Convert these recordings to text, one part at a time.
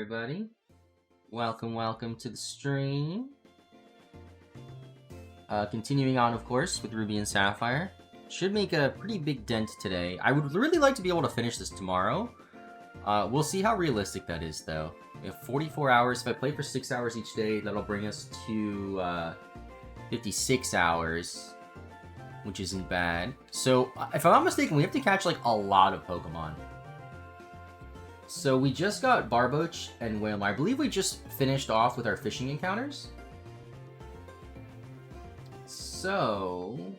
Everybody, welcome to the stream. Continuing on, of course, with Ruby and Sapphire. Should make a pretty big dent today. I would really like to be able to finish this tomorrow. We'll see how realistic that is, though. We have 44 hours. If I play for 6 hours each day, that'll bring us to 56 hours, which isn't bad. So, if I'm not mistaken, we have to catch, like, a lot of Pokemon. So we just got Barboach and Whalmer. I believe we just finished off with our fishing encounters. So...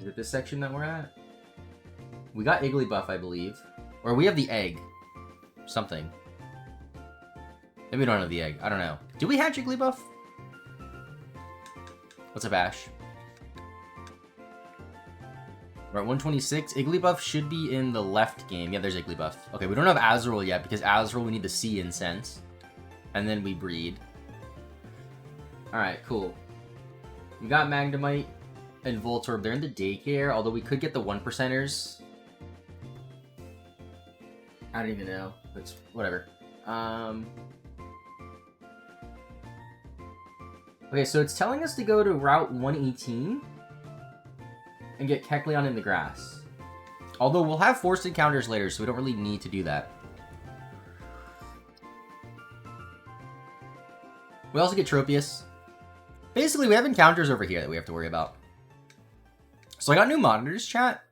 is it this section that we're at? We got Igglybuff, I believe. Or we have the egg. Something. Maybe we don't have the egg. I don't know. Do we hatch Igglybuff? What's up, Ash? We're at 126. Igglybuff should be in the left game. Yeah, there's Igglybuff. Okay, we don't have Azurill yet, because Azurill we need the Sea Incense. And then we breed. Alright, cool. We got Magnemite and Voltorb. They're in the daycare, although we could get the 1%ers. I don't even know. It's whatever. Okay, so it's telling us to go to Route 118. And get Kecleon in the grass. Although we'll have forced encounters later, so we don't really need to do that. We also get Tropius. Basically, we have encounters over here that we have to worry about. So I got new monitors, chat,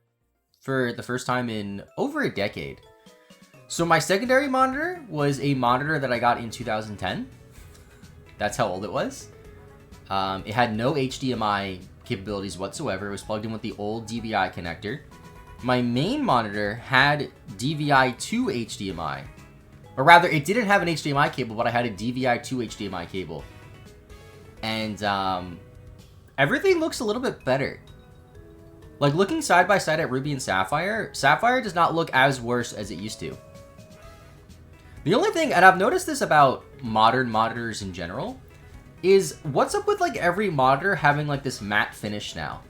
for the first time in over a decade. So my secondary monitor was a monitor that I got in 2010. That's how old it was. It had no HDMI capabilities whatsoever. It was plugged in with the old DVI connector. My main monitor had DVI to HDMI. Or rather, it didn't have an HDMI cable, but I had a DVI to HDMI cable. And everything looks a little bit better. Like, looking side by side at Ruby and Sapphire, Sapphire does not look as worse as it used to. The only thing, and I've noticed this about modern monitors in general, is what's up with, like, every monitor having, like, this matte finish now?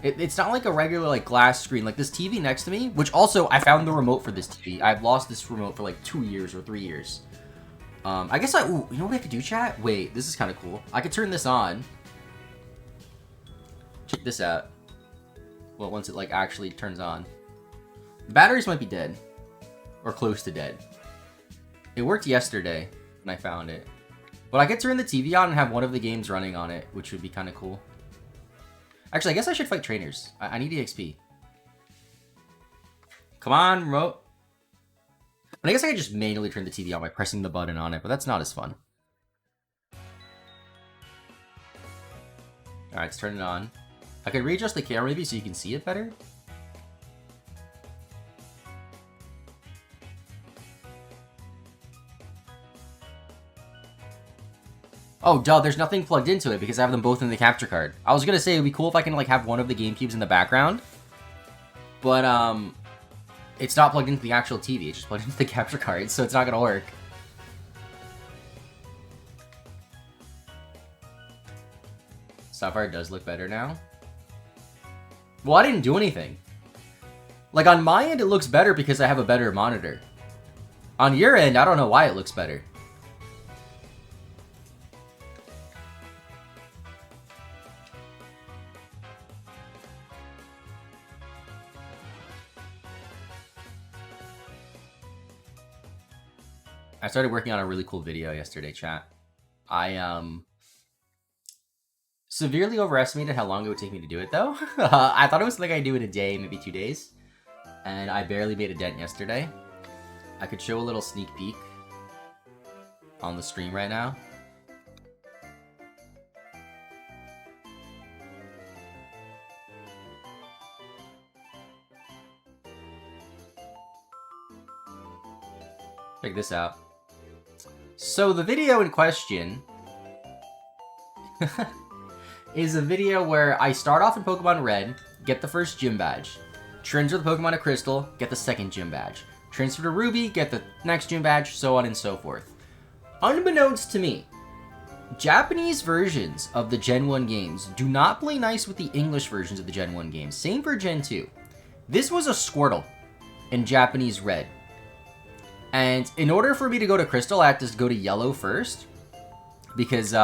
It's not like a regular, like, glass screen. Like, this TV next to me, which also, I found the remote for this TV. I've lost this remote for, like, 2 years or 3 years. I guess ooh, you know what I could do, chat? Wait, this is kind of cool. I could turn this on. Check this out. Well, once it, like, actually turns on. The batteries might be dead. Or close to dead. It worked yesterday when I found it. But I could turn the TV on and have one of the games running on it, which would be kind of cool. Actually, I guess I should fight trainers. I need EXP. Come on, remote. But I guess I could just manually turn the TV on by pressing the button on it, but that's not as fun. Alright, let's turn it on. I could readjust the camera maybe so you can see it better. Oh, duh, there's nothing plugged into it because I have them both in the capture card. I was gonna say it'd be cool if I can, like, have one of the GameCubes in the background. But, it's not plugged into the actual TV. It's just plugged into the capture card, so it's not gonna work. Sapphire does look better now. Well, I didn't do anything. Like, on my end, it looks better because I have a better monitor. On your end, I don't know why it looks better. I started working on a really cool video yesterday, chat. I, severely overestimated how long it would take me to do it, though. I thought it was like I'd do it a day, maybe 2 days. And I barely made a dent yesterday. I could show a little sneak peek on the stream right now. Check this out. So the video in question is a video where I start off in Pokemon Red, get the first gym badge, transfer the Pokemon to Crystal, get the second gym badge, transfer to Ruby, get the next gym badge, so on and so forth. Unbeknownst to me, Japanese versions of the Gen 1 games do not play nice with the English versions of the Gen 1 games. Same for Gen 2. This was a Squirtle. and Japanese red. And in order for me to go to Crystal, I have to go to yellow first. Because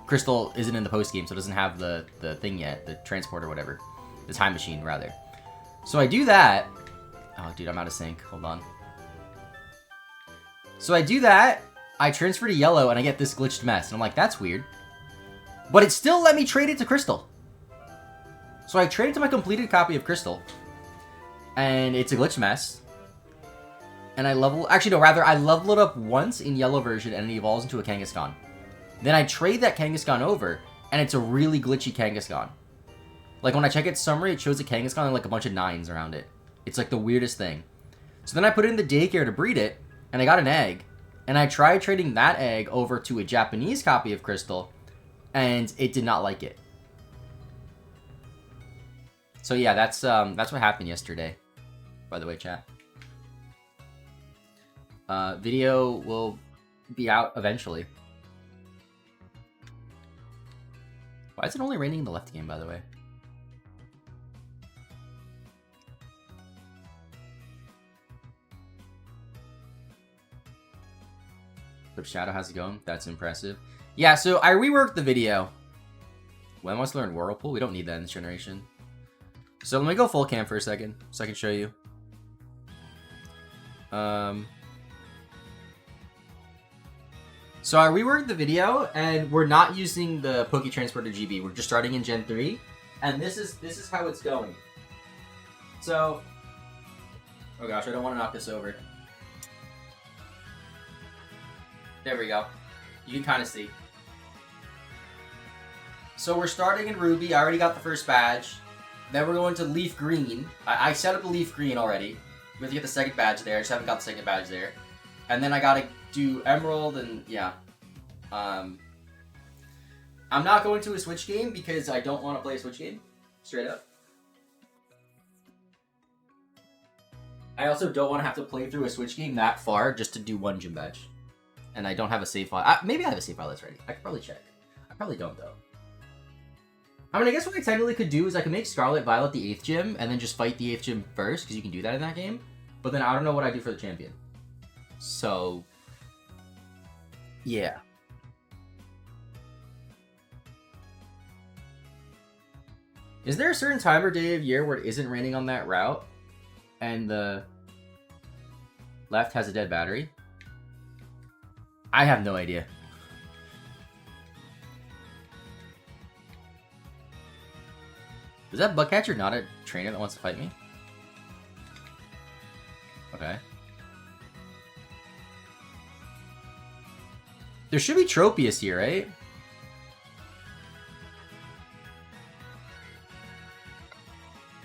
Crystal isn't in the post game, so it doesn't have the thing yet. The transport or whatever. The time machine, rather. So I do that. Oh, dude, I'm out of sync. Hold on. So I do that. I transfer to yellow, and I get this glitched mess. And I'm like, that's weird. But it still let me trade it to Crystal. So I traded to my completed copy of Crystal. And it's a glitched mess. And I level... Actually, no, rather, I level it up once in yellow version, and it evolves into a Kangaskhan. Then I trade that Kangaskhan over, and it's a really glitchy Kangaskhan. Like, when I check its summary, it shows a Kangaskhan and, like, a bunch of 9s around it. It's, like, the weirdest thing. So then I put it in the daycare to breed it, and I got an egg. And I tried trading that egg over to a Japanese copy of Crystal, and it did not like it. So yeah, that's what happened yesterday, by the way, chat. Video will be out eventually. Why is it only raining in the left game, by the way? But Shadow, how's it going? That's impressive. Yeah, so I reworked the video. When must learn Whirlpool? We don't need that in this generation. So let me go full cam for a second, so I can show you. So I reworked the video, and we're not using the Poke Transporter GB. We're just starting in Gen 3, and this is how it's going. So, oh gosh, I don't want to knock this over. There we go. You can kind of see. So we're starting in Ruby. I already got the first badge. Then we're going to Leaf Green. I set up the Leaf Green already. We have to get the second badge there. I just haven't got the second badge there. And then I gotta do Emerald and yeah. I'm not going to a Switch game because I don't want to play a Switch game. Straight up. I also don't want to have to play through a Switch game that far just to do one gym badge. And I don't have a save file. Maybe I have a save file that's ready. I could probably check. I probably don't though. I mean, I guess what I technically could do is I could make Scarlet Violet the 8th gym and then just fight the 8th gym first, because you can do that in that game. But then I don't know what I do for the champion. So, yeah. Is there a certain time or day of year where it isn't raining on that route and the left has a dead battery? I have no idea. Is that Bugcatcher not a trainer that wants to fight me? Okay. There should be Tropius here, right?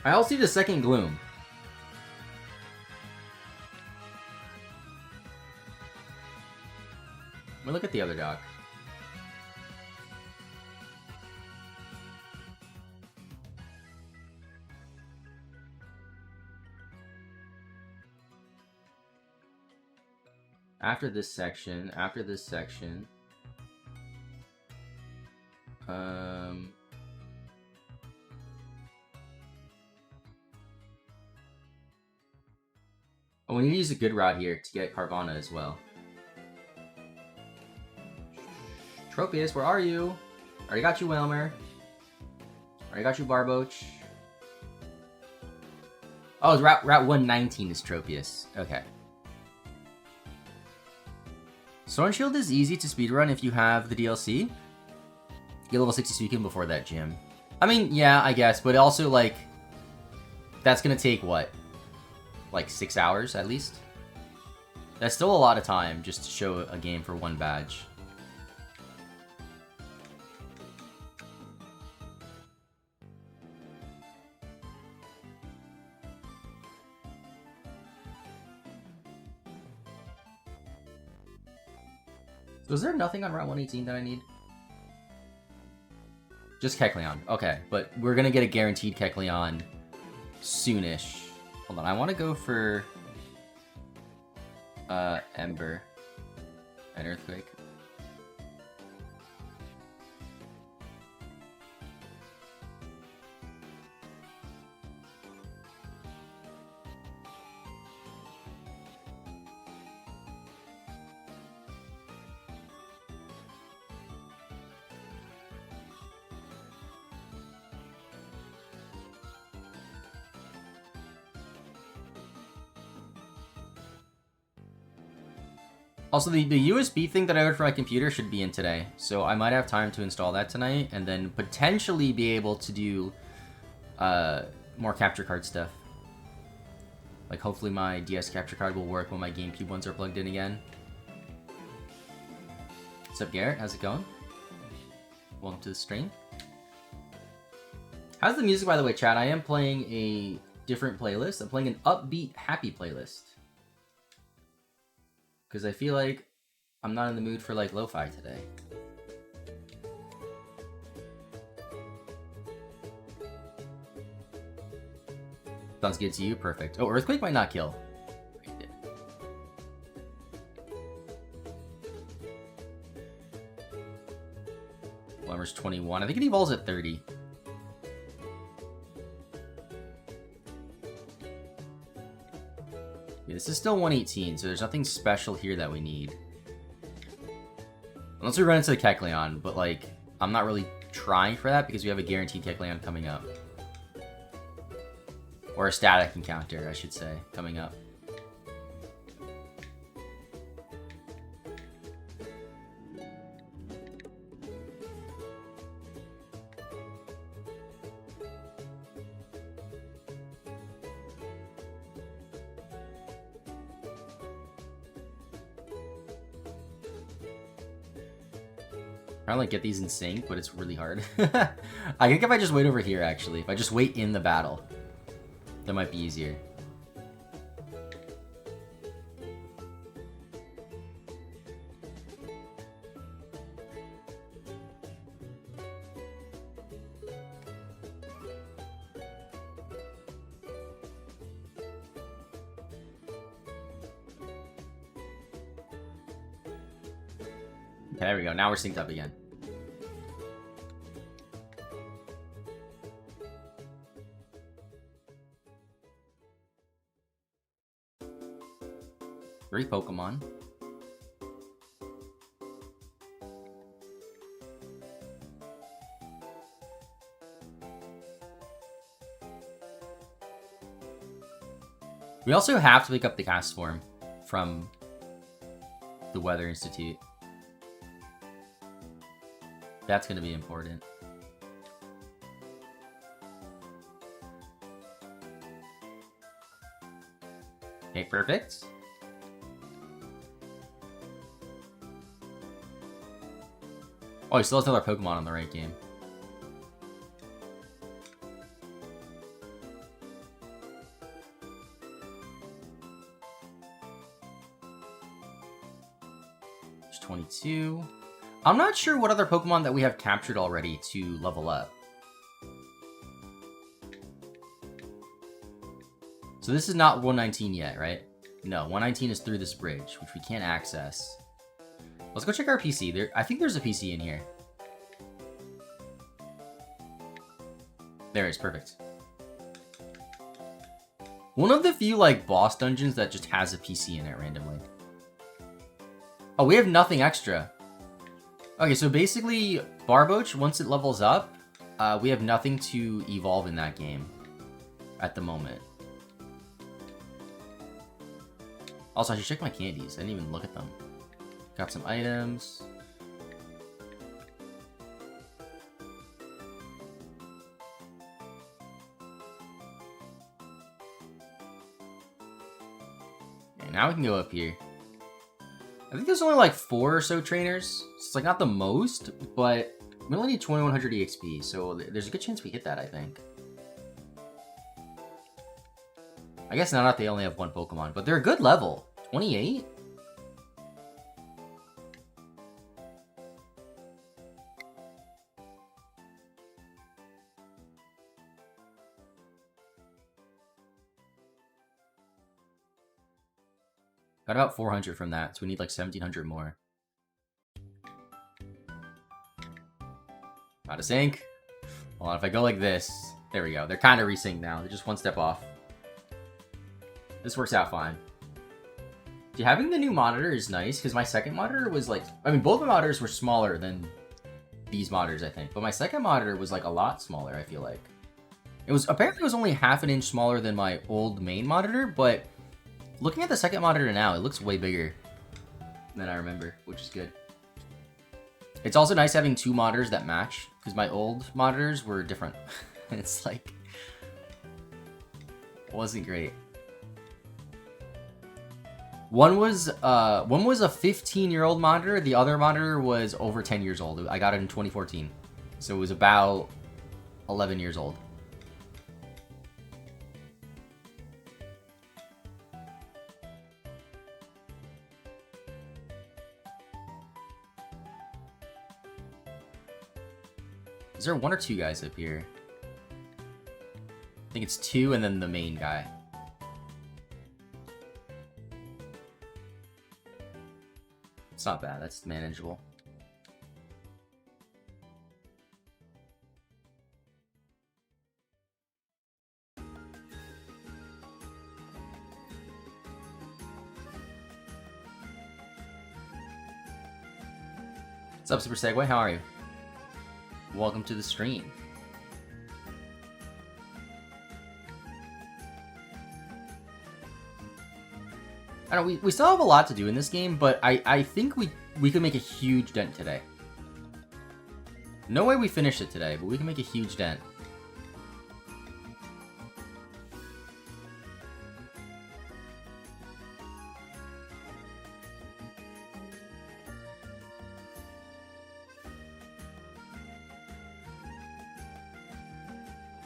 I also need a second Gloom. Let me look at the other dock. After this section, oh, we need to use a good rod here to get Carvana as well. Tropius, where are you? Already got you, Whalmer. Already got you, Barboach. Oh, it's Route 119 is Tropius. Okay. Sword Shield is easy to speedrun if you have the DLC. Get level 60 Suicune before that gym. I mean, yeah, I guess, but also, like, that's gonna take, what? Like 6 hours, at least? That's still a lot of time just to show a game for one badge. Was there nothing on Route 118 that I need? Just Kecleon. Okay, but we're gonna get a guaranteed Kecleon soonish. Hold on, I want to go for Ember and Earthquake. Also, the USB thing that I ordered for my computer should be in today, so I might have time to install that tonight, and then potentially be able to do more capture card stuff. Like, hopefully my DS capture card will work when my GameCube ones are plugged in again. What's up, Garrett? How's it going? Welcome to the stream. How's the music, by the way, chat? I am playing a different playlist. I'm playing an upbeat, happy playlist. Because I feel like I'm not in the mood for, like, lo-fi today. Sounds good to you? Perfect. Oh, Earthquake might not kill. Glimmer's 21. I think it evolves at 30. This is still 118, so there's nothing special here that we need. Unless we run into the Kecleon, but like, I'm not really trying for that because we have a guaranteed Kecleon coming up. Or a static encounter, I should say, coming up. Trying to like get these in sync, but it's really hard. I think if I just wait over here, actually, if I just wait in the battle, that might be easier. Okay, there we go. Now we're synced up again. Great Pokemon. We also have to pick up the cast form from the Weather Institute. That's going to be important. Okay, perfect. Oh, he still has another Pokemon on the right game. There's 22. I'm not sure what other Pokemon that we have captured already to level up. So this is not 119 yet, right? No, 119 is through this bridge, which we can't access. Let's go check our PC. I think there's a PC in here. There it is, perfect. One of the few, like, boss dungeons that just has a PC in it randomly. Oh, we have nothing extra. Okay, so basically, Barboach, once it levels up, we have nothing to evolve in that game at the moment. Also, I should check my candies. I didn't even look at them. Got some items. Okay, now we can go up here. I think there's only like 4 or so trainers. So it's like not the most, but we only need 2100 EXP, so there's a good chance we hit that, I think. I guess now that they only have 1 Pokemon, but they're a good level. 28? Got about 400 from that, so we need like 1700 more. Out of sync. Hold on, if I go like this, there we go. They're kind of resynced now. They're just 1 step off. This works out fine. See, having the new monitor is nice, because my second monitor was like... I mean, both my monitors were smaller than these monitors, I think. But my second monitor was like a lot smaller, I feel like. It was... Apparently it was only half an inch smaller than my old main monitor, but... Looking at the second monitor now, it looks way bigger. than I remember, which is good. It's also nice having 2 monitors that match, because my old monitors were different. It's like... wasn't great. One was a 15-year-old monitor, the other monitor was over 10 years old. I got it in 2014. So it was about 11 years old. Is there 1 or 2 guys up here? I think it's 2 and then the main guy. It's not bad, that's manageable. What's up, Super Segway? How are you? Welcome to the stream. I don't know, we still have a lot to do in this game, but I think we could make a huge dent today. No way we finish it today, but we can make a huge dent.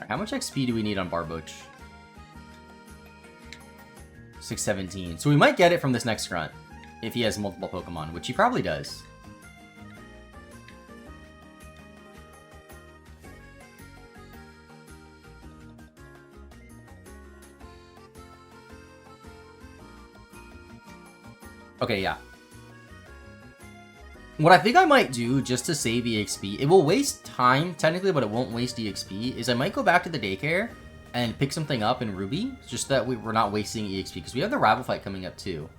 How much XP do we need on Barboach? 617. So we might get it from this next grunt. If he has multiple Pokemon, which he probably does. Okay, yeah. What I think I might do, just to save EXP, it will waste time, technically, but it won't waste EXP, is I might go back to the daycare and pick something up in Ruby, just that we're not wasting EXP, because we have the rival fight coming up, too.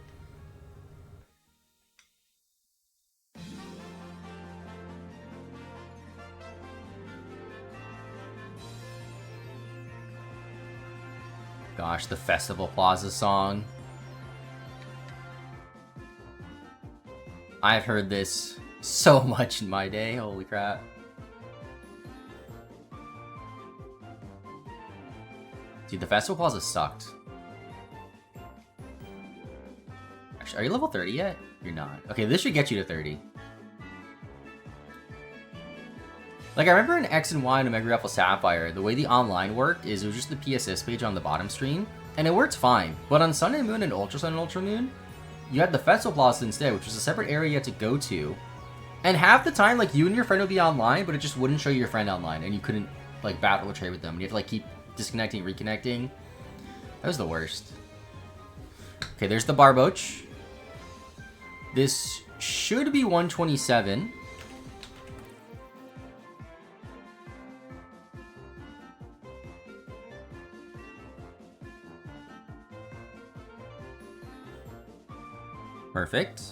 Gosh, the Festival Plaza song. I've heard this so much in my day, holy crap. Dude, the Festival Plaza sucked. Actually, are you level 30 yet? You're not. Okay, this should get you to 30. Like, I remember in X and Y and Omega Ruffle Sapphire, the way the online worked is it was just the PSS page on the bottom screen, and it worked fine. But on Sun and Moon and Ultra Sun and Ultra Moon, you had the Festival Plaza instead, which was a separate area you had to go to. And half the time, like, you and your friend would be online, but it just wouldn't show you your friend online, and you couldn't, like, battle or trade with them. You have to, like, keep disconnecting, reconnecting. That was the worst. Okay, there's the Barboach. This should be 127. Perfect.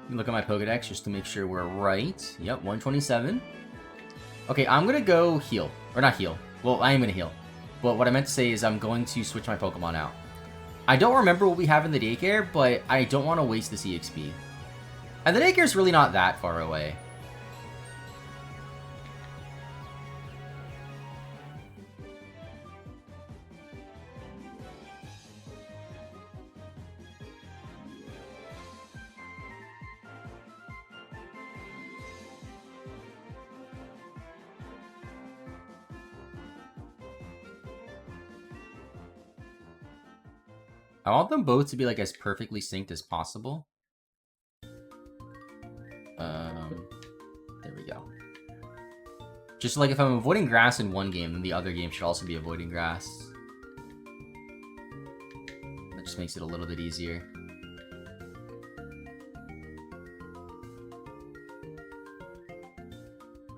Look at my Pokedex just to make sure we're right. Yep, 127. Okay, I'm gonna go heal. Or not heal. Well, I am gonna heal. But what I meant to say is I'm going to switch my Pokemon out. I don't remember what we have in the daycare, but I don't want to waste this EXP. And the daycare's really not that far away. I want them both to be like as perfectly synced as possible. There we go. Just like if I'm avoiding grass in one game, then the other game should also be avoiding grass. That just makes it a little bit easier.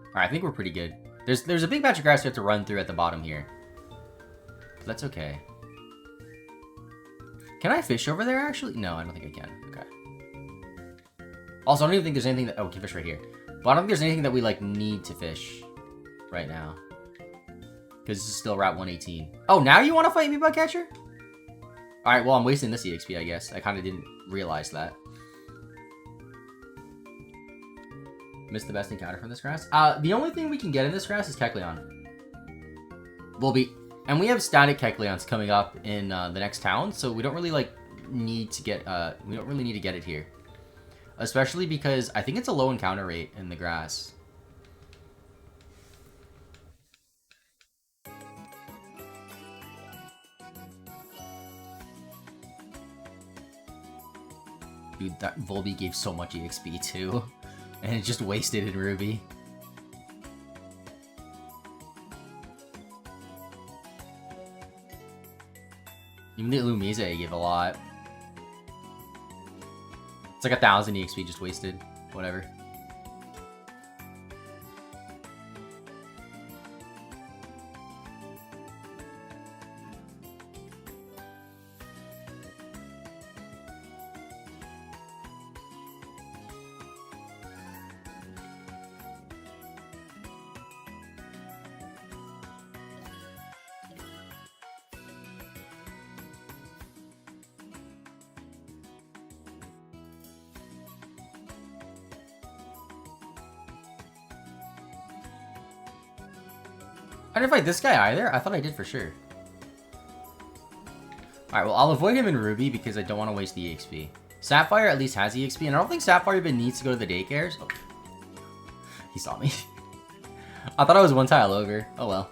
Alright, I think we're pretty good. There's a big patch of grass we have to run through at the bottom here. But that's okay. Can I fish over there, actually? No, I don't think I can. Okay. Also, I don't even think there's anything that... Oh, we can fish right here. But I don't think there's anything that we, like, need to fish right now. Because this is still Route 118. Oh, now you want to fight me, Bugcatcher? Alright, well, I'm wasting this EXP, I guess. I kind of didn't realize that. Missed the best encounter from this grass. The only thing we can get in this grass is Kecleon. And we have static Kecleons coming up in the next town, so we don't really, like, need to get, we don't really need to get it here. Especially because I think it's a low encounter rate in the grass. Dude, that Volby gave so much EXP too. And it just wasted in Ruby. Even the Lumise gave a lot. It's like 1,000 EXP just wasted. Whatever. I didn't fight this guy either? I thought I did for sure. Alright, well, I'll avoid him in Ruby because I don't want to waste the EXP. Sapphire at least has EXP, and I don't think Sapphire even needs to go to the daycares. Oh. He saw me. I thought I was one tile over. Oh well.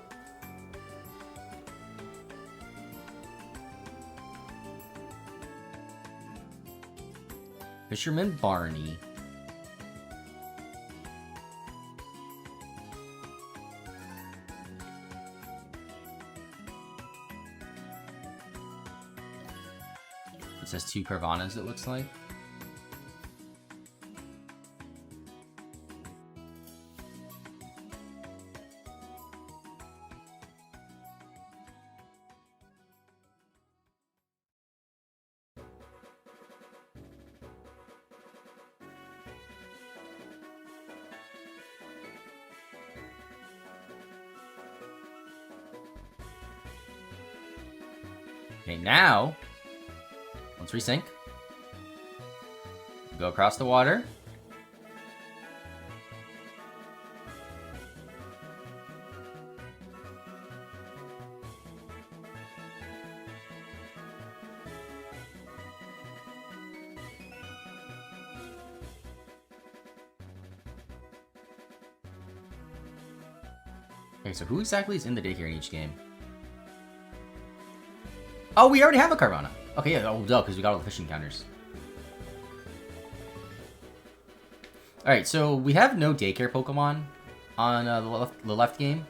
Fisherman Barney. It says 2 Carvanas, it looks like. Okay, now, once we sink, go across the water. Okay, so who exactly is in the daycare in each game? Oh, we already have a Carvana. Okay, yeah, oh, duh, because we got all the fishing counters. Alright, so we have no daycare Pokemon on the left game.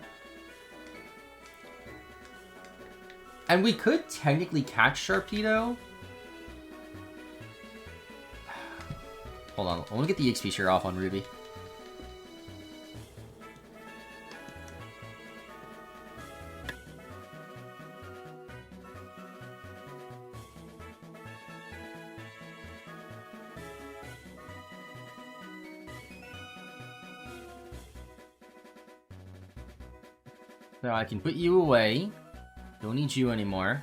And we could technically catch Sharpedo. Hold on, I want to get the EXP share off on Ruby. So I can put you away. Don't need you anymore.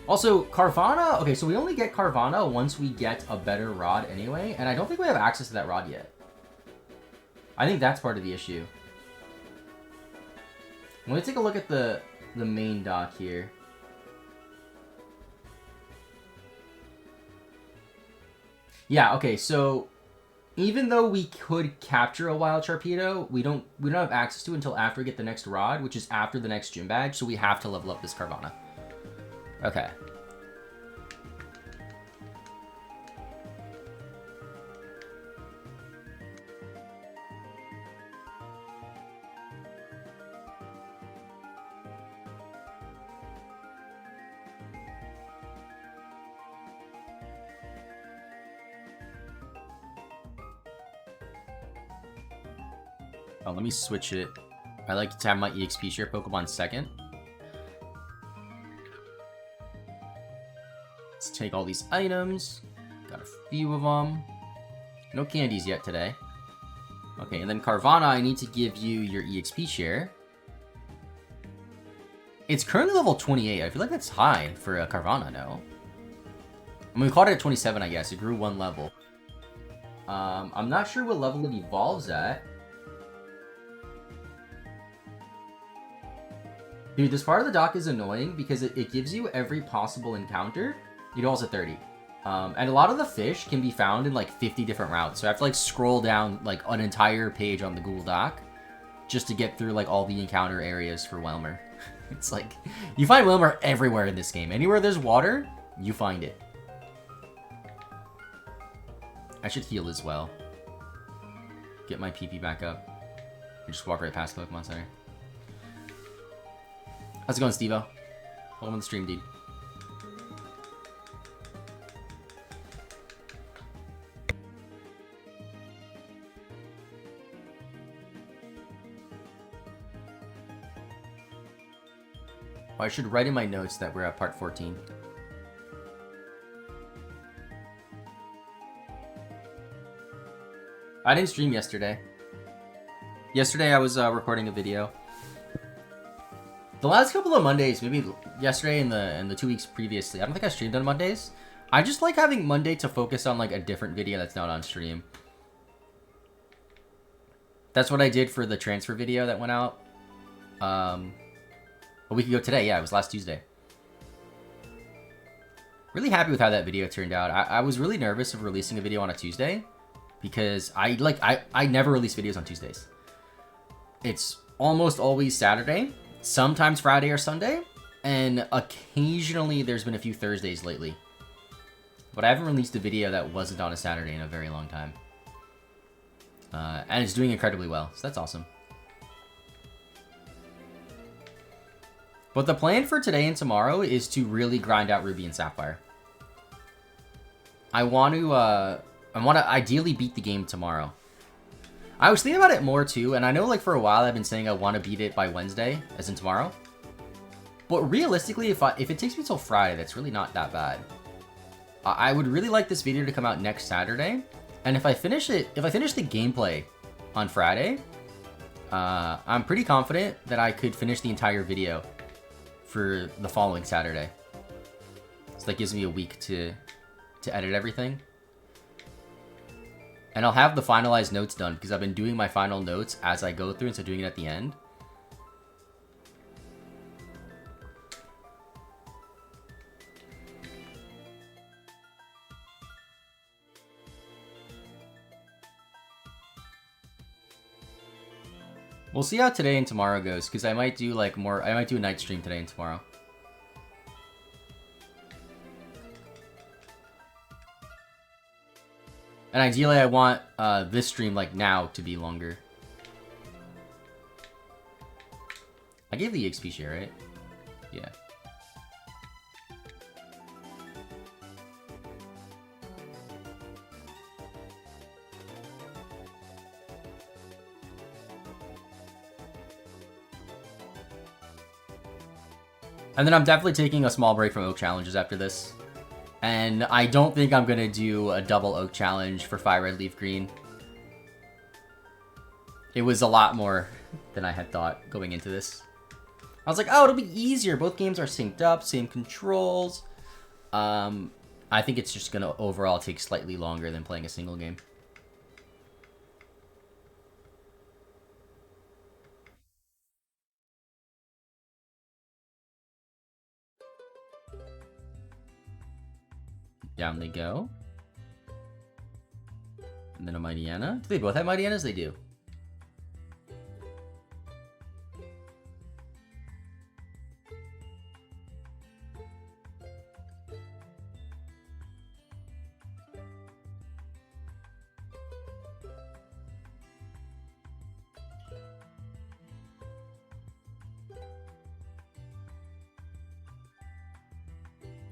Also, Carvana... Okay, so we only get Carvana once we get a better rod anyway, and I don't think we have access to that rod yet. I think that's part of the issue. Let me take a look at the main dock here. Yeah, okay, so... Even though we could capture a wild Sharpedo, we don't have access to it until after we get the next rod, which is after the next gym badge, so we have to level up this Carvana. Okay. Oh, let me switch it. I like to have my EXP share Pokemon second. Let's take all these items. Got a few of them. No candies yet today. Okay, and then Carvana, I need to give you your EXP share. It's currently level 28. I feel like that's high for a Carvana, no? I mean, we caught it at 27, I guess. It grew 1 level. I'm not sure what level it evolves at. Dude, this part of the dock is annoying because it gives you every possible encounter. It evolves at 30. And a lot of the fish can be found in like 50 different routes. So I have to like scroll down like an entire page on the Google Doc just to get through like all the encounter areas for Whelmer. It's like, you find Whelmer everywhere in this game. Anywhere there's water, you find it. I should heal as well. Get my PP back up. And just walk right past Pokemon Center. How's it going, Steve-O? Welcome on the stream, dude. Oh, I should write in my notes that we're at part 14. I didn't stream yesterday. Yesterday I was recording a video. The last couple of Mondays, maybe yesterday and the 2 weeks previously, I don't think I streamed on Mondays. I just like having Monday to focus on like a different video that's not on stream. That's what I did for the transfer video that went out a week ago today. Yeah, it was last Tuesday. Really happy with how that video turned out. I was really nervous of releasing a video on a Tuesday because I never release videos on Tuesdays. It's almost always Saturday, sometimes Friday or Sunday, and occasionally there's been a few Thursdays lately. But I haven't released a video that wasn't on a Saturday in a very long time. And it's doing incredibly well, so that's awesome. But the plan for today and tomorrow is to really grind out Ruby and Sapphire. I want to ideally beat the game tomorrow. I was thinking about it more too, and I know like for a while I've been saying I want to beat it by Wednesday, as in tomorrow. But realistically, if it takes me till Friday, that's really not that bad. I would really like this video to come out next Saturday, and if I finish the gameplay on Friday, I'm pretty confident that I could finish the entire video for the following Saturday. So that gives me a week to edit everything. And I'll have the finalized notes done because I've been doing my final notes as I go through instead of doing it at the end. We'll see how today and tomorrow goes because I might do like more. I might do a night stream today and tomorrow. And ideally, I want this stream, like, now to be longer. I gave the EXP share, right? Yeah. And then I'm definitely taking a small break from Oak Challenges after this. And I don't think I'm going to do a double Oak Challenge for Fire Red Leaf Green. It was a lot more than I had thought going into this. I was like, oh, it'll be easier. Both games are synced up, same controls. I think it's just going to overall take slightly longer than playing a single game. Down they go. And then a Mightyena. Do they both have Mightyenas? They do.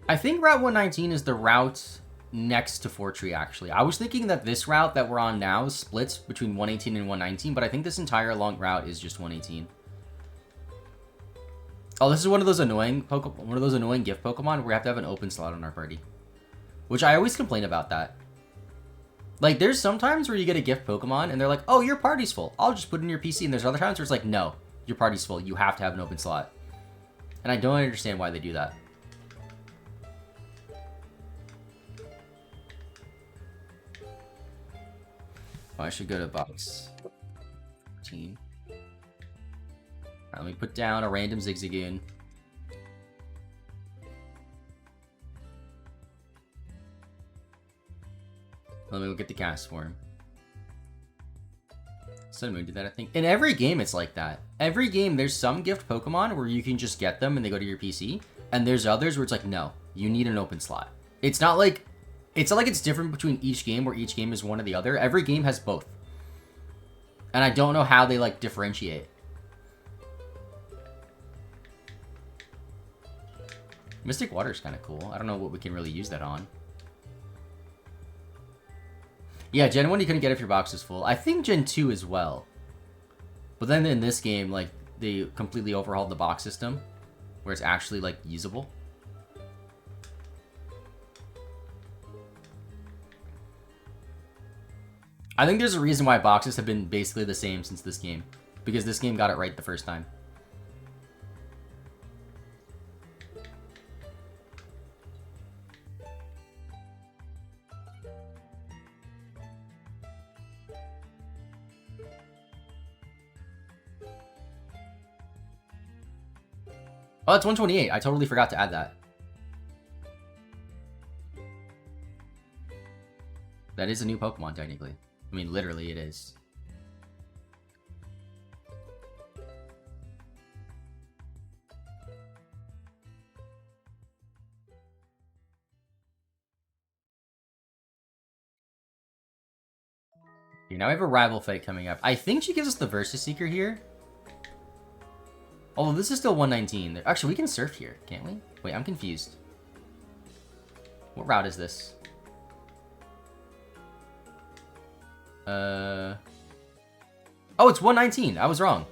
I think Route 119 is the route next to Fortree, actually. I was thinking that this route that we're on now splits between 118 and 119, but I think this entire long route is just 118. Oh, this is one of those annoying gift Pokemon where we have to have an open slot on our party. Which I always complain about that. Like, there's sometimes where you get a gift Pokemon, and they're like, oh, your party's full. I'll just put it in your PC. And there's other times where it's like, no, your party's full. You have to have an open slot. And I don't understand why they do that. Oh, I should go to box 14. Alright, let me put down a random Zigzagoon. Let me go get the cast form. Sunmoon did that, I think. In every game, it's like that. Every game, there's some gift Pokemon where you can just get them and they go to your PC. And there's others where it's like, no, you need an open slot. It's not like it's different between each game where each game is one or the other. Every game has both. And I don't know how they, like, differentiate. Mystic Water is kind of cool. I don't know what we can really use that on. Yeah, Gen 1 you couldn't get if your box was full. I think Gen 2 as well. But then in this game, like, they completely overhauled the box system. Where it's actually, like, usable. I think there's a reason why boxes have been basically the same since this game. Because this game got it right the first time. Oh, it's 128. I totally forgot to add that. That is a new Pokemon, technically. I mean, literally, it is. Okay, now we have a rival fight coming up. I think she gives us the Versus Seeker here. Although this is still 119. Actually, we can surf here, can't we? Wait, I'm confused. What route is this? Oh, it's 119. I was wrong.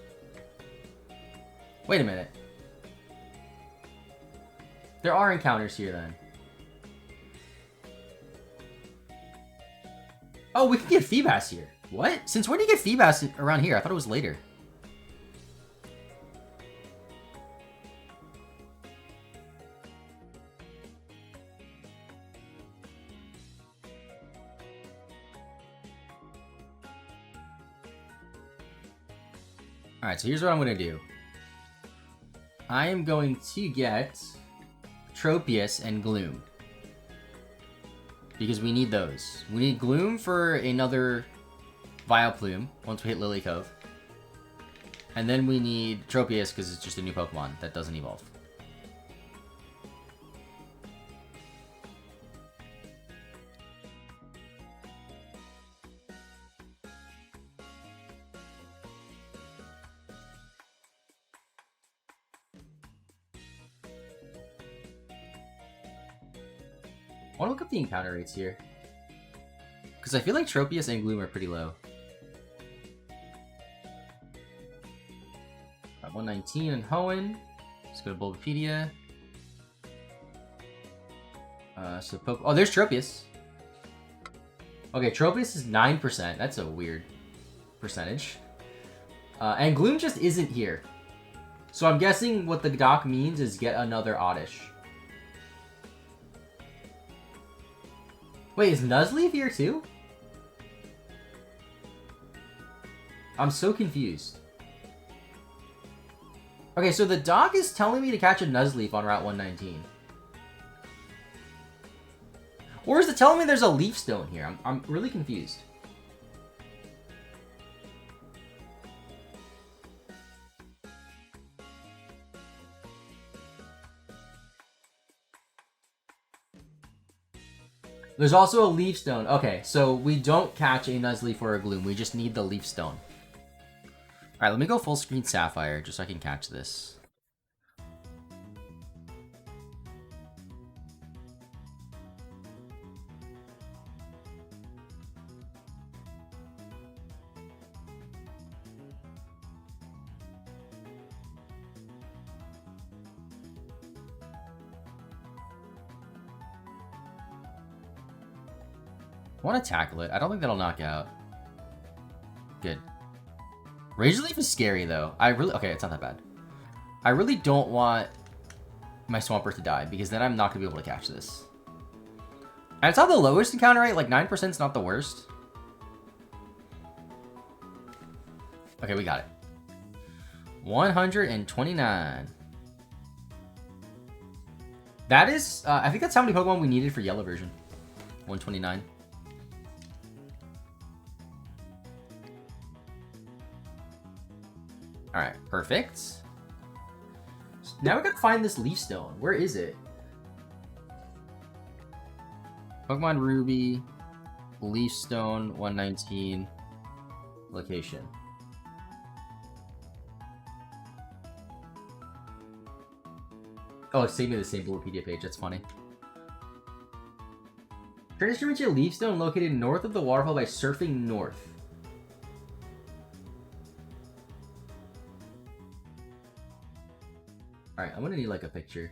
Wait a minute. There are encounters here, then. Oh, we can get Feebas here. What? Since when do you get Feebas around here? I thought it was later. Alright, so here's what I'm going to do. I am going to get Tropius and Gloom. Because we need those. We need Gloom for another Vileplume once we hit Lily Cove. And then we need Tropius because it's just a new Pokemon that doesn't evolve. I want to look up the encounter rates here. Because I feel like Tropius and Gloom are pretty low. 119 and Hoenn. Let's go to Bulbapedia. Oh, there's Tropius. Okay, Tropius is 9%. That's a weird percentage. And Gloom just isn't here. So I'm guessing what the doc means is get another Oddish. Wait, is Nuzleaf here too? I'm so confused. Okay, so the doc is telling me to catch a Nuzleaf on Route 119. Or is it telling me there's a Leaf Stone here? I'm really confused. There's also a Leaf Stone. Okay, so we don't catch a Nuzleaf or a Gloom. We just need the Leaf Stone. Alright, let me go full screen Sapphire just so I can catch this. I want to tackle it. I don't think that'll knock out. Good. Razor Leaf is scary, though. Okay, it's not that bad. I really don't want my Swampert to die, because then I'm not going to be able to catch this. And it's not the lowest encounter rate. Like, 9% is not the worst. Okay, we got it. 129. That is, I think that's how many Pokemon we needed for yellow version. 129. Alright, perfect. So now we gotta find this Leaf Stone. Where is it? Pokemon Ruby, Leaf Stone, 119, location. Oh, it saved me the same Wikipedia page. That's funny. Transfer into a Leaf Stone located north of the waterfall by surfing north. Alright, I'm gonna need like a picture.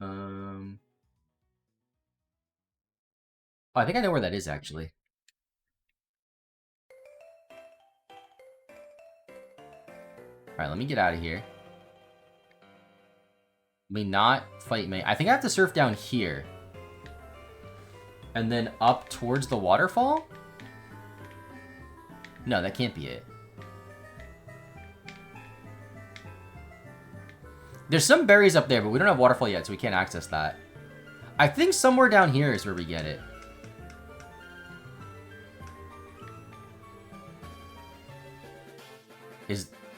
Oh, I think I know where that is actually. Alright, let me get out of here. Let me not fight me. I think I have to surf down here. And then up towards the waterfall? No, that can't be it. There's some berries up there, but we don't have waterfall yet, so we can't access that. I think somewhere down here is where we get it.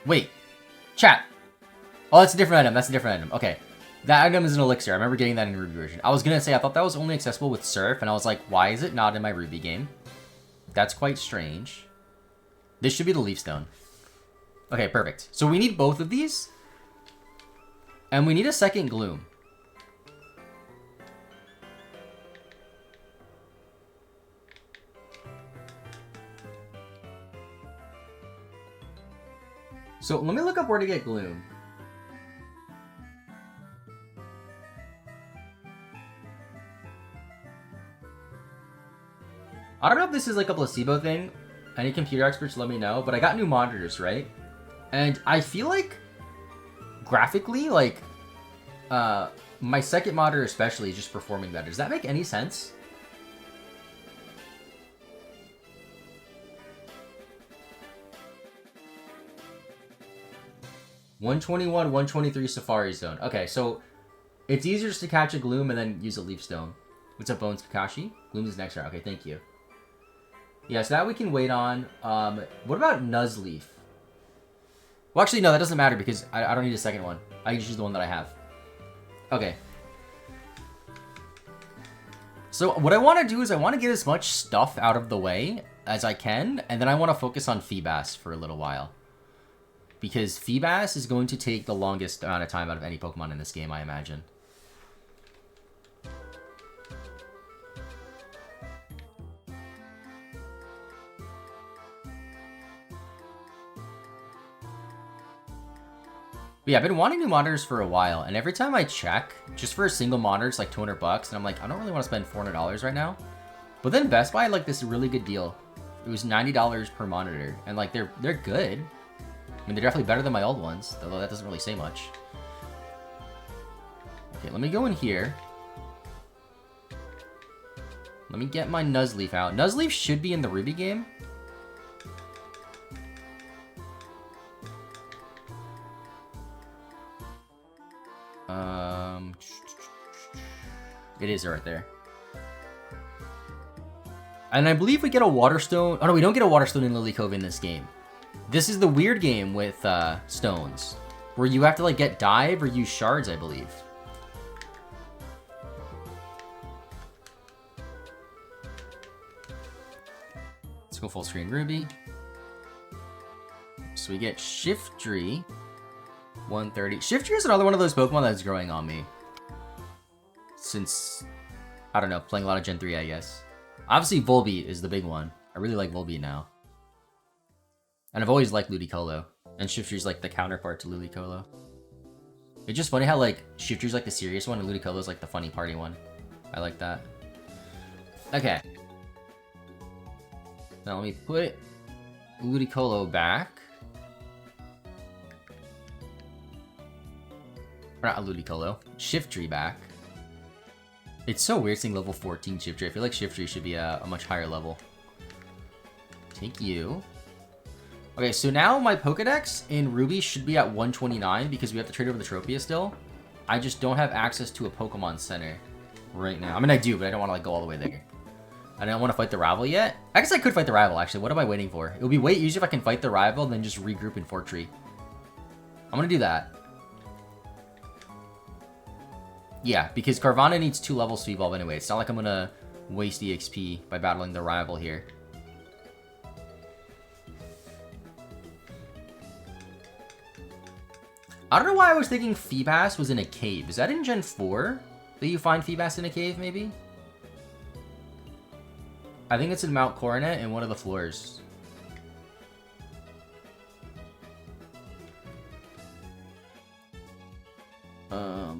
Wait. Chat. Oh, that's a different item. That's a different item. Okay. That item is an elixir. I remember getting that in Ruby version. I was gonna say, I thought that was only accessible with Surf, and I was like, why is it not in my Ruby game? That's quite strange. This should be the Leaf Stone. Okay, perfect. So we need both of these. And we need a second Gloom. So let me look up where to get Gloom. I don't know if this is like a placebo thing. Any computer experts let me know, but I got new monitors, right? And I feel like graphically, like, my second monitor especially is just performing better. Does that make any sense? $121, 123 Safari Zone. Okay, so it's easier just to catch a Gloom and then use a Leaf Stone. What's up, Bones Kakashi? Gloom is next round. Okay, thank you. Yeah, so that we can wait on. What about Nuzleaf? Well, actually, no, that doesn't matter because I don't need a second one. I can just use the one that I have. Okay. So what I want to do is I want to get as much stuff out of the way as I can, and then I want to focus on Feebas for a little while. Because Feebas is going to take the longest amount of time out of any Pokemon in this game, I imagine. But yeah, I've been wanting new monitors for a while, and every time I check, just for a single monitor, it's like 200 bucks, and I'm like, I don't really want to spend $400 right now. But then Best Buy had like this really good deal. It was $90 per monitor, and like they're good. I mean, they're definitely better than my old ones, although that doesn't really say much. Okay, let me go in here. Let me get my Nuzleaf out. Nuzleaf should be in the Ruby game. It is right there. And I believe we get a Water Stone. Oh no, we don't get a Water Stone in Lily Cove in this game. This is the weird game with stones, where you have to like get Dive or use shards, I believe. Let's go full screen Ruby. So we get Shiftry, 130. Shiftry is another one of those Pokemon that's growing on me. Since, I don't know, playing a lot of Gen 3, I guess. Obviously, Volbeat is the big one. I really like Volbeat now. And I've always liked Ludicolo. And Shiftry's like the counterpart to Ludicolo. It's just funny how like Shiftry's like the serious one and Ludicolo's like the funny party one. I like that. Okay. Now let me put Ludicolo back. Or not Ludicolo. Shiftry back. It's so weird seeing level 14 Shiftry. I feel like Shiftry should be a much higher level. Take you. Okay, so now my Pokedex in Ruby should be at 129 because we have to trade over the Tropia still. I just don't have access to a Pokemon Center right now. I mean, I do, but I don't want to like go all the way there. I don't want to fight the rival yet. I guess I could fight the rival, actually. What am I waiting for? It would be way easier if I can fight the rival than just regroup in Fortree. I'm going to do that. Yeah, because Carvana needs 2 levels to evolve anyway. It's not like I'm going to waste EXP by battling the rival here. I don't know why I was thinking Feebas was in a cave. Is that in Gen 4 that you find Feebas in a cave, maybe? I think it's in Mount Coronet in one of the floors.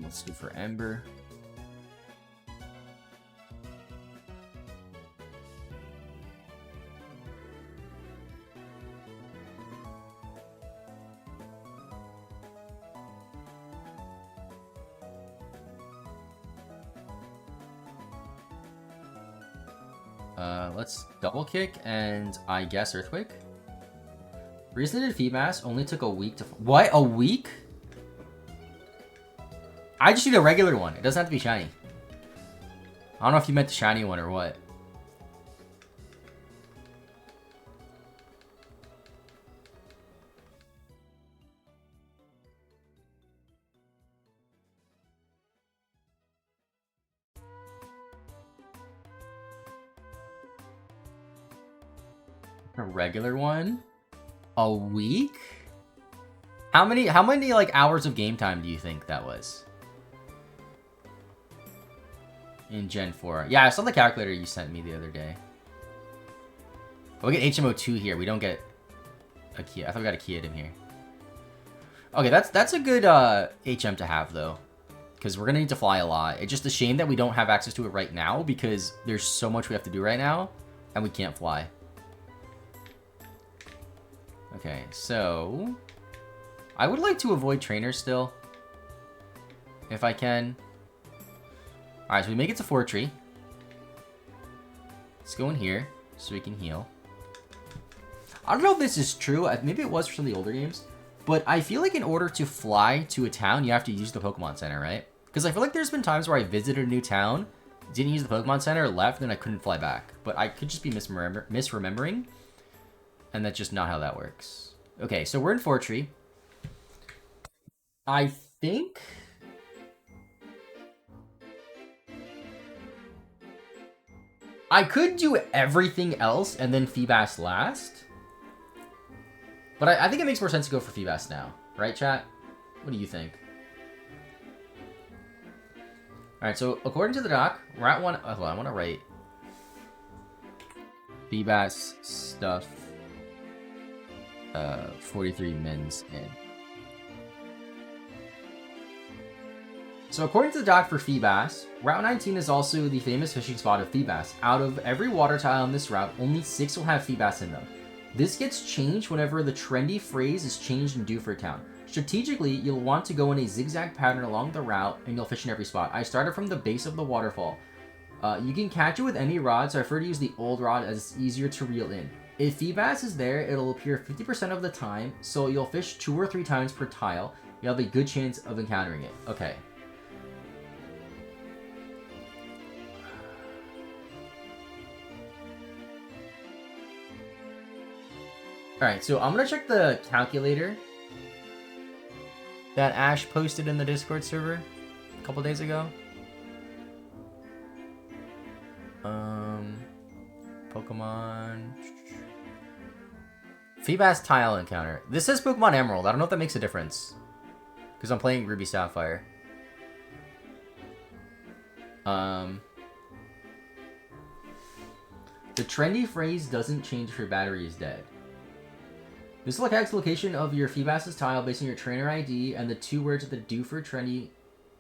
Let's do for Ember. Let's double kick and I guess Earthquake. Recently Feebas only took a week to... What? A week? I just need a regular one. It doesn't have to be shiny. I don't know if you meant the shiny one or what. A regular one? A week? How many like hours of game time do you think that was? In Gen 4. Yeah, I saw the calculator you sent me the other day. But we get HMO2 here. We don't get a key. I thought we got a key item here. Okay, that's a good HM to have though. Because we're gonna need to fly a lot. It's just a shame that we don't have access to it right now because there's so much we have to do right now and we can't fly. Okay, so I would like to avoid trainers still, if I can. Alright, so we make it to Fortree. Let's go in here so we can heal. I don't know if this is true. Maybe it was for some of the older games. But I feel like in order to fly to a town, you have to use the Pokemon Center, right? Because I feel like there's been times where I visited a new town, didn't use the Pokemon Center, left, and I couldn't fly back. But I could just be misremembering. And that's just not how that works. Okay, so we're in Fortree. I think... I could do everything else and then Feebas last. But I think it makes more sense to go for Feebas now. Right, chat? What do you think? Alright, so according to the doc, we're at one... Oh, hold on, I want to write... Feebas stuff... 43 mins in. So according to the doc for Feebas, Route 19 is also the famous fishing spot of Feebas. Out of every water tile on this route, only 6 will have Feebas in them. This gets changed whenever the trendy phrase is changed in Dewford Town. Strategically, you'll want to go in a zigzag pattern along the route and you'll fish in every spot. I started from the base of the waterfall. You can catch it with any rod, so I prefer to use the old rod as it's easier to reel in. If Feebas is there, it'll appear 50% of the time, so you'll fish 2 or 3 times per tile. You'll have a good chance of encountering it. Okay. Alright, so I'm gonna check the calculator that Ash posted in the Discord server a couple days ago. Pokemon... Feebas tile encounter. This says Pokemon Emerald. I don't know if that makes a difference. Because I'm playing Ruby Sapphire. The trendy phrase doesn't change if your battery is dead. This will calculate the location of your Feebas' tile based on your trainer ID and the 2 words of the Dewford trendy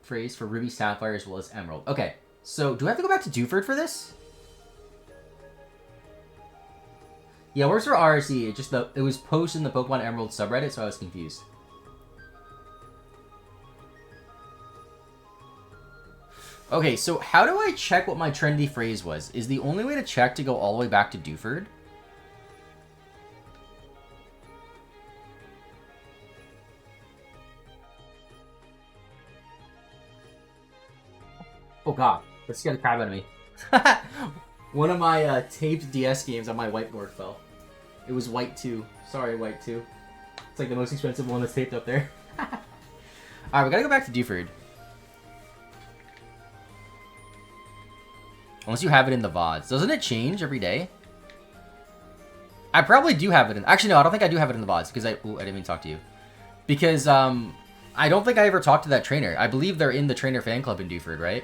phrase for Ruby Sapphire as well as Emerald. Okay. So, do I have to go back to Dewford for this? Yeah, it works for RSE. It was posted in the Pokemon Emerald subreddit, so I was confused. Okay, so how do I check what my trendy phrase was? Is the only way to check to go all the way back to Dewford? Oh god, that scared the crap out of me. One of my taped DS games on my whiteboard fell. It was White 2. Sorry, White 2. It's like the most expensive one that's taped up there. Alright, we gotta go back to Dewford. Unless you have it in the VODs. Doesn't it change every day? I probably do have it in... Actually, no, I don't think I do have it in the VODs. Because I didn't even talk to you. Because, I don't think I ever talked to that trainer. I believe they're in the trainer fan club in Dewford, right?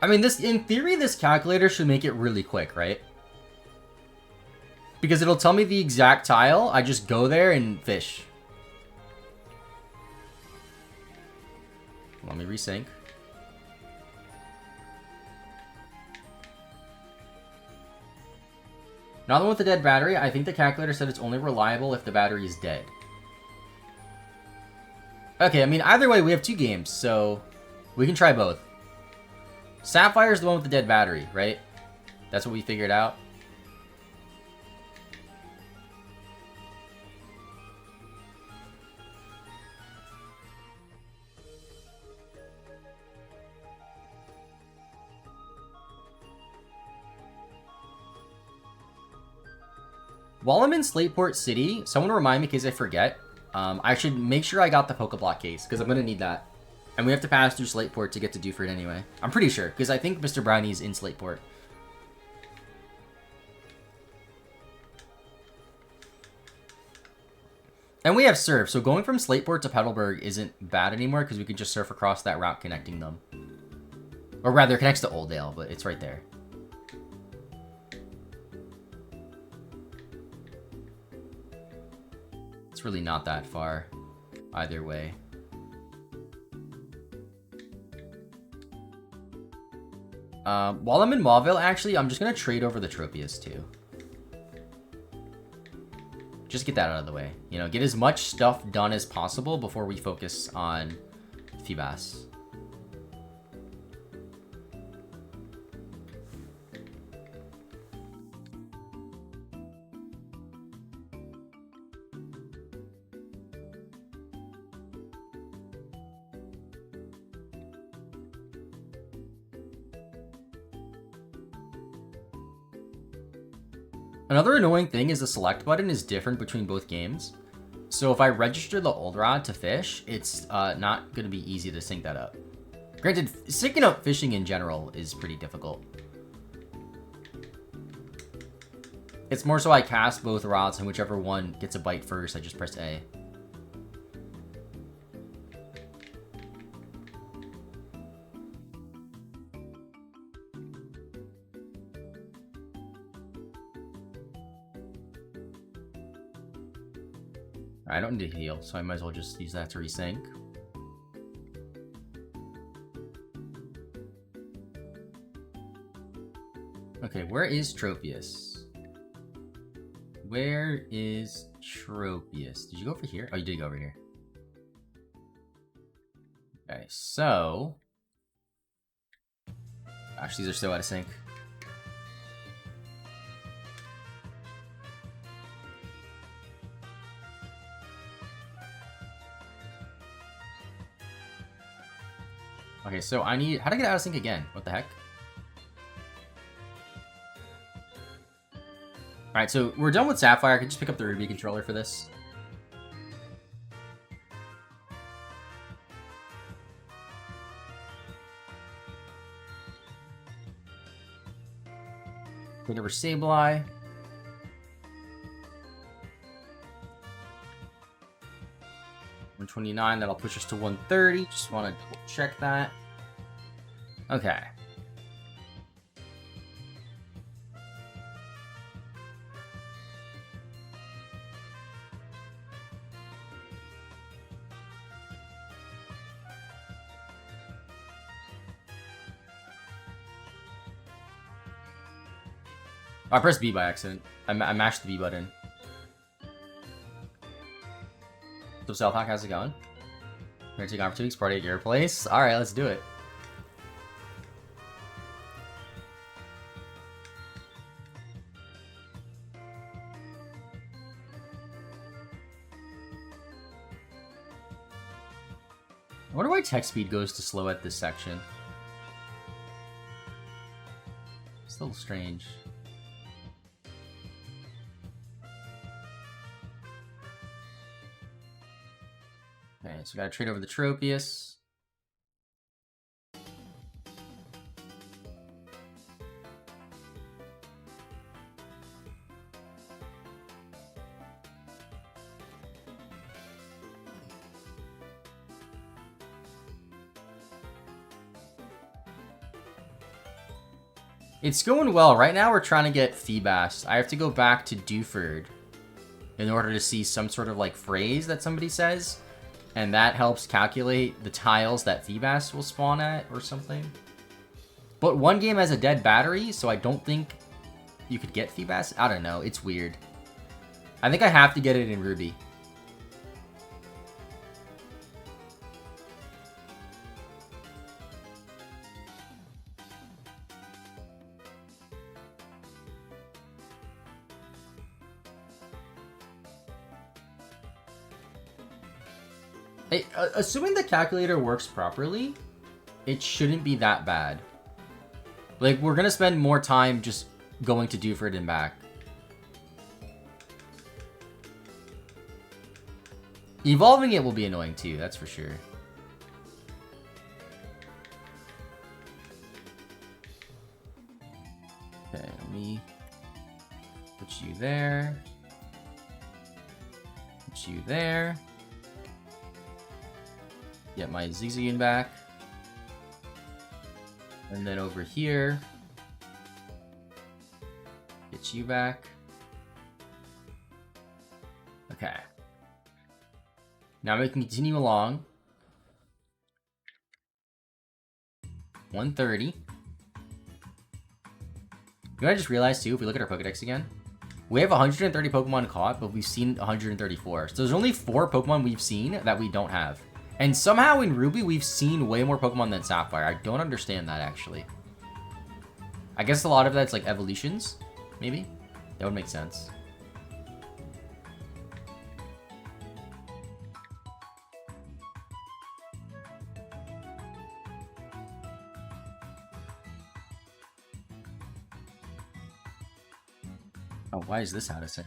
I mean, in theory, this calculator should make it really quick, right? Because it'll tell me the exact tile. I just go there and fish. Let me resync. Not the one with the dead battery. I think the calculator said it's only reliable if the battery is dead. Okay, I mean, either way, we have 2 games, so we can try both. Sapphire is the one with the dead battery, right? That's what we figured out. While I'm in Slateport City, someone remind me because I forget. I should make sure I got the Pokeblock case because I'm going to need that. And we have to pass through Slateport to get to Dewford anyway. I'm pretty sure, because I think Mr. Brownie's in Slateport. And we have Surf, so going from Slateport to Petalburg isn't bad anymore, because we can just surf across that route connecting them. Or rather, it connects to Oldale, but it's right there. It's really not that far, either way. While I'm in Mauville, actually, I'm just going to trade over the Tropius, too. Just get that out of the way. You know, get as much stuff done as possible before we focus on Feebas. Another annoying thing is the select button is different between both games. So if I register the old rod to fish, it's not going to be easy to sync that up. Granted, syncing up fishing in general is pretty difficult. It's more so I cast both rods, and whichever one gets a bite first, I just press A. I don't need to heal, so I might as well just use that to resync. Okay, where is Tropius? Where is Tropius? Did you go over here? Oh, you did go over here. Okay, so... Gosh, these are so out of sync. Okay, so I need... How do I get out of sync again? What the heck? Alright, so we're done with Sapphire. I can just pick up the Ruby controller for this. Take over Sableye. 129, that'll push us to 130. Just want to double check that. Okay. I pressed B by accident. I mashed the B button. So Sapphire, how's it going? We're gonna take on for 2 weeks, party at your place. Alright, let's do it. I wonder why text speed goes to slow at this section. It's a little strange. Okay, so we gotta trade over the Tropius. It's going well. Right now we're trying to get Feebas. I have to go back to Dewford in order to see some sort of like phrase that somebody says. And that helps calculate the tiles that Feebas will spawn at or something. But one game has a dead battery, so I don't think you could get Feebas. I don't know. It's weird. I think I have to get it in Ruby. Hey, assuming the calculator works properly, it shouldn't be that bad. Like, we're gonna spend more time just going to Dewford and back. Evolving it will be annoying too, that's for sure. Okay, let me put you there. Put you there. Get my Zigzagoon back. And then over here, get you back. Okay. Now we can continue along. 130. You know what I just realized too, if we look at our Pokedex again? We have 130 Pokemon caught, but we've seen 134. So there's only 4 Pokemon we've seen that we don't have. And somehow in Ruby, we've seen way more Pokemon than Sapphire. I don't understand that, actually. I guess a lot of that's like evolutions, maybe? That would make sense. Oh, why is this out of sync?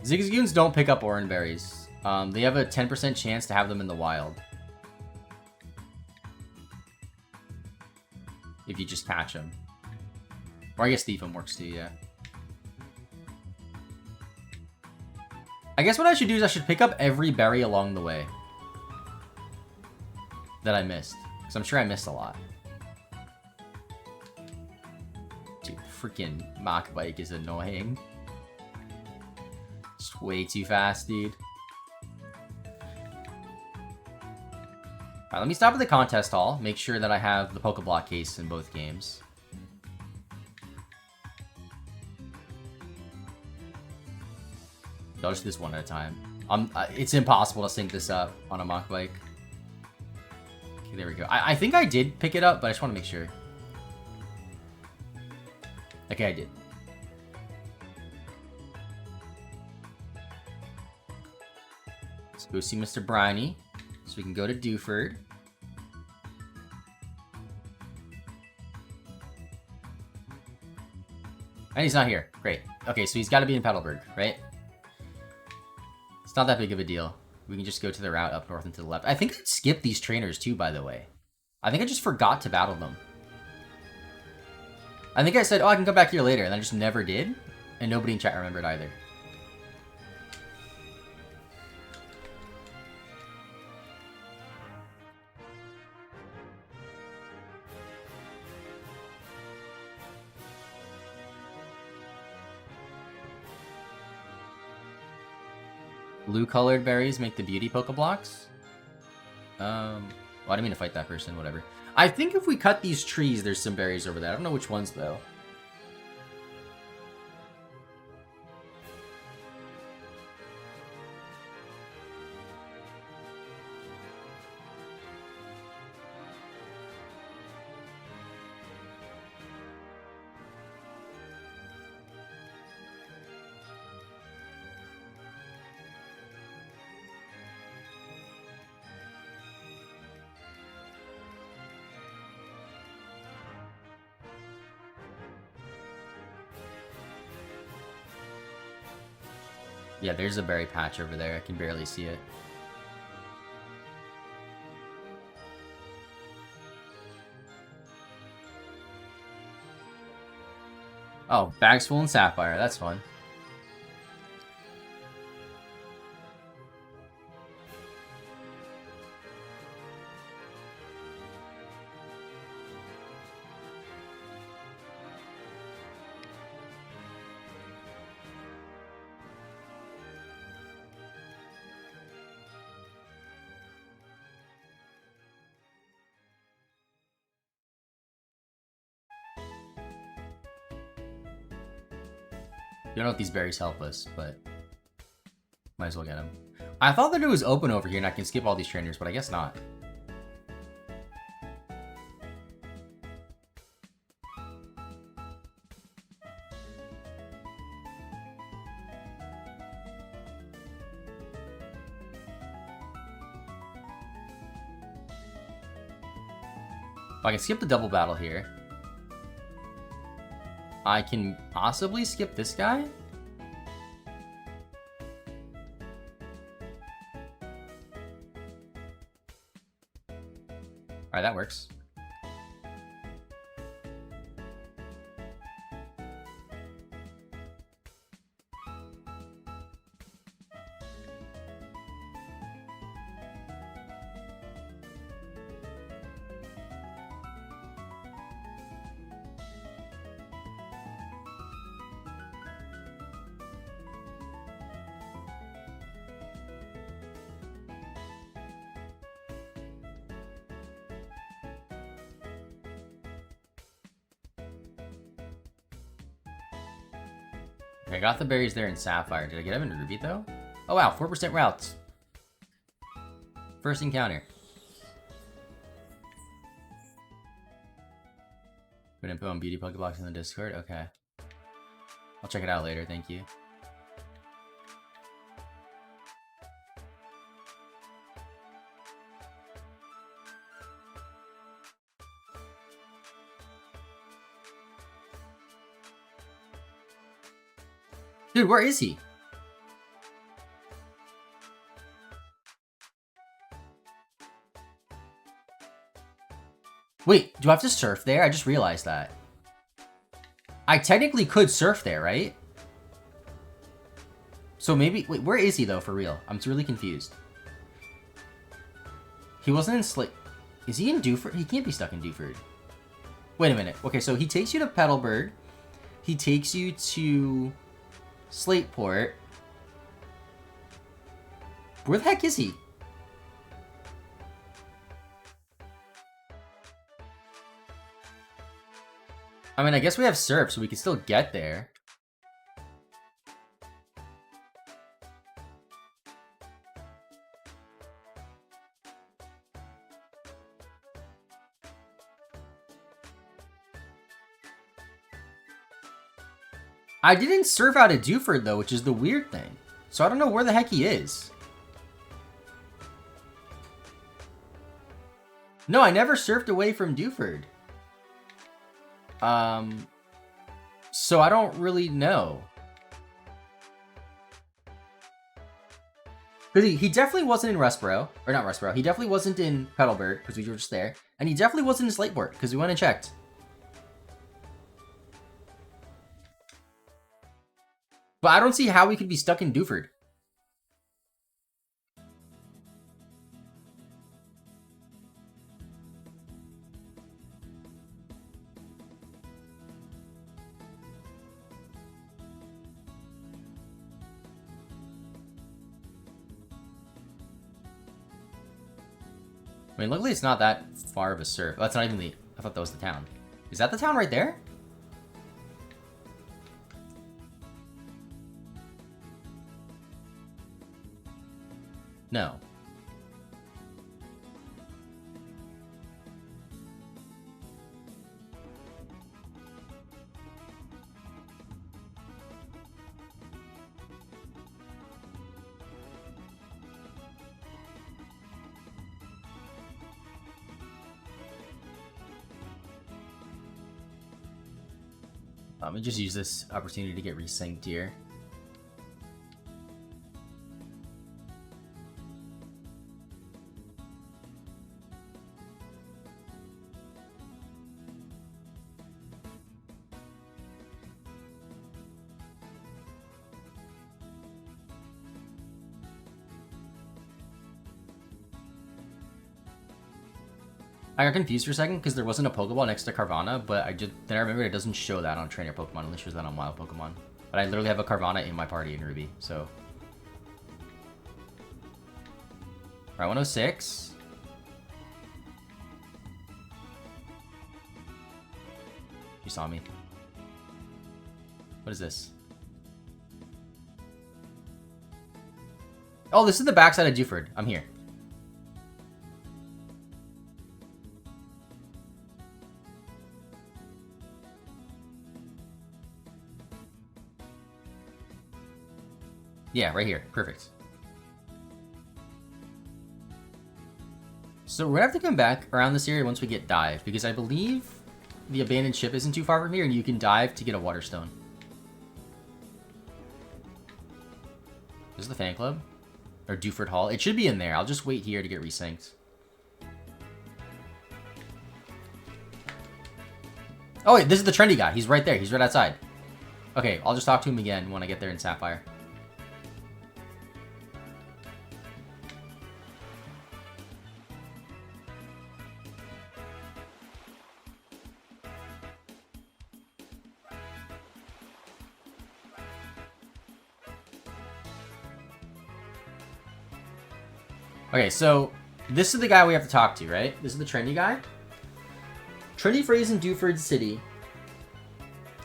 Zigzagoons don't pick up Oran Berries. They have a 10% chance to have them in the wild. If you just catch them. Or I guess Thief 'em works too, yeah. I guess what I should do is I should pick up every berry along the way. That I missed. Because I'm sure I missed a lot. Dude, freaking Mach Bike is annoying. Just way too fast, dude. Alright, let me stop at the contest hall. Make sure that I have the Pokeblock case in both games. I'll just do this one at a time. It's impossible to sync this up on a Mach Bike. Okay, there we go. I think I did pick it up, but I just want to make sure. Okay, I did. Let's go see Mr. Briny, so we can go to Dewford. And he's not here. Great. Okay, so he's got to be in Petalburg, right? It's not that big of a deal. We can just go to the route up north and to the left. I think I'd skip these trainers too, by the way. I think I just forgot to battle them. I think I said, oh, I can come back here later, and I just never did. And nobody in chat remembered either. Blue-colored berries make the beauty Pokeblocks? Well, I didn't mean to fight that person, whatever. I think if we cut these trees, there's some berries over there. I don't know which ones, though. Yeah, there's a berry patch over there. I can barely see it. Oh, bags full in Sapphire. That's fun. Don't know if these berries help us, but might as well get them. I thought that it was open over here and I can skip all these trainers, but I guess not. I can skip the double battle here. I can possibly skip this guy? Alright, that works. Okay, I got the berries there in Sapphire. Did I get them in Ruby, though? Oh, wow. 4% routes. First encounter. Put info on beauty Pokeblocks in the Discord? Okay. I'll check it out later. Thank you. Dude, where is he? Wait, do I have to surf there? I just realized that. I technically could surf there, right? So maybe... Wait, where is he, though, for real? I'm really confused. He wasn't in Slate... Is he in Dewford? He can't be stuck in Dewford. Wait a minute. Okay, so he takes you to Petalburg. He takes you to... Slateport. Where the heck is he? I mean, I guess we have surf, so we can still get there. I didn't surf out of Dewford, though, which is the weird thing. So I don't know where the heck he is. No, I never surfed away from Dewford. So I don't really know. Because he definitely wasn't in Rustboro. Or not Rustboro. He definitely wasn't in Petalburg, because we were just there. And he definitely wasn't in Slateport, because we went and checked. But I don't see how we could be stuck in Dewford. I mean, luckily it's not that far of a surf. That's not even the... I thought that was the town. Is that the town right there? No. Let me just use this opportunity to get resynced here. I got confused for a second because there wasn't a Pokeball next to Carvana, but then I remembered it doesn't show that on trainer Pokemon, it only shows that on wild Pokemon. But I literally have a Carvana in my party in Ruby, so. Alright, 106. You saw me. What is this? Oh, this is the backside of Dewford. I'm here. Yeah, right here. Perfect. So we're gonna have to come back around this area once we get dive, because I believe the abandoned ship isn't too far from here, and you can dive to get a water stone. This is the fan club? Or Dewford Hall? It should be in there. I'll just wait here to get resynced. Oh wait, this is the trendy guy. He's right there. He's right outside. Okay, I'll just talk to him again when I get there in Sapphire. Okay, so this is the guy we have to talk to, right? This is the trendy guy. Trendy phrase in Dewford City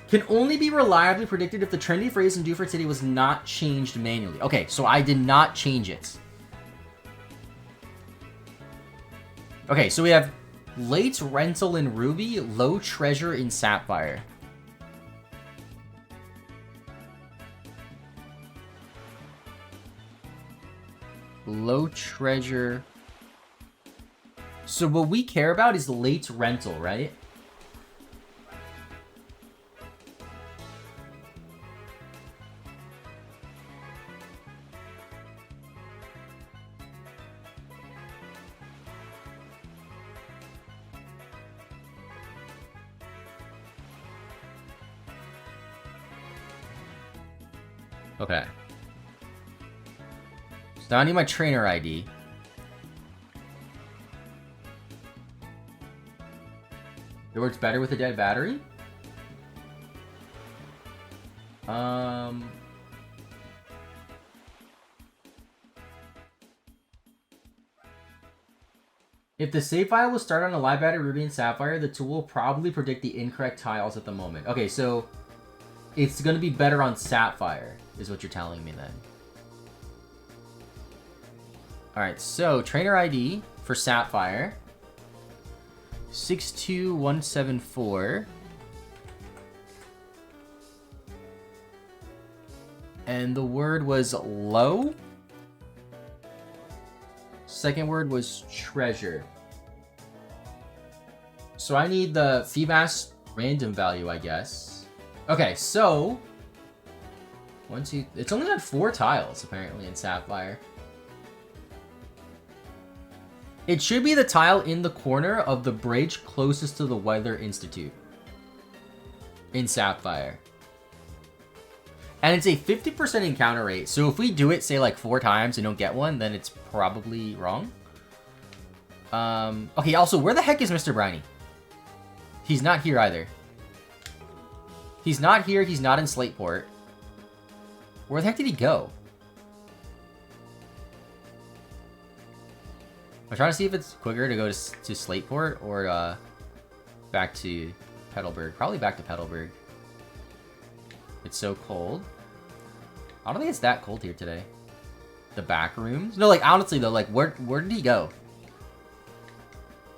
can only be reliably predicted if the trendy phrase in Dewford City was not changed manually. Okay, so I did not change it. Okay, so we have late rental in Ruby, low treasure in Sapphire. Low treasure. So what we care about is late rental, right? Okay. So now I need my trainer ID. It works better with a dead battery? If the save file will start on a live battery Ruby and Sapphire, the tool will probably predict the incorrect tiles at the moment. Okay, so it's going to be better on Sapphire, is what you're telling me then. Alright, so trainer ID for Sapphire. 62174. And the word was low. Second word was treasure. So I need the FEMAS random value, I guess. Okay, so 1, 2. It's only got 4 tiles apparently in Sapphire. It should be the tile in the corner of the bridge closest to the Weather Institute in Sapphire. And it's a 50% encounter rate, so if we do it, say, like 4 times and don't get one, then it's probably wrong. Okay, also, where the heck is Mr. Briny? He's not here either. He's not here, he's not in Slateport. Where the heck did he go? I'm trying to see if it's quicker to go to Slateport or back to Petalburg. Probably back to Petalburg. It's so cold. I don't think it's that cold here today. The back rooms? No, like, honestly, though, like, where did he go?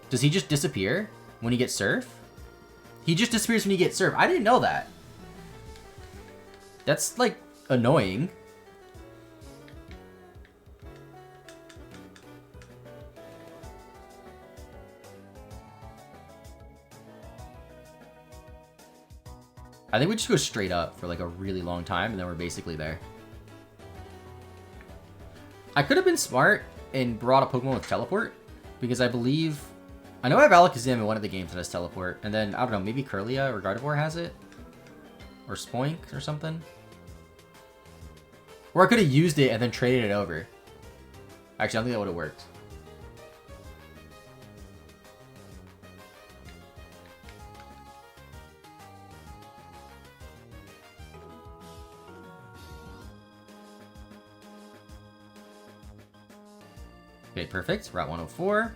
Does he just disappear when he gets surf? He just disappears when he gets surf. I didn't know that. That's, like, annoying. I think we just go straight up for like a really long time and then we're basically there. I could have been smart and brought a Pokemon with Teleport because I believe... I know I have Alakazam in one of the games that has Teleport, and then, I don't know, maybe Kirlia or Gardevoir has it? Or Spoink or something? Or I could have used it and then traded it over. Actually, I don't think that would have worked. Okay, perfect. Route 104.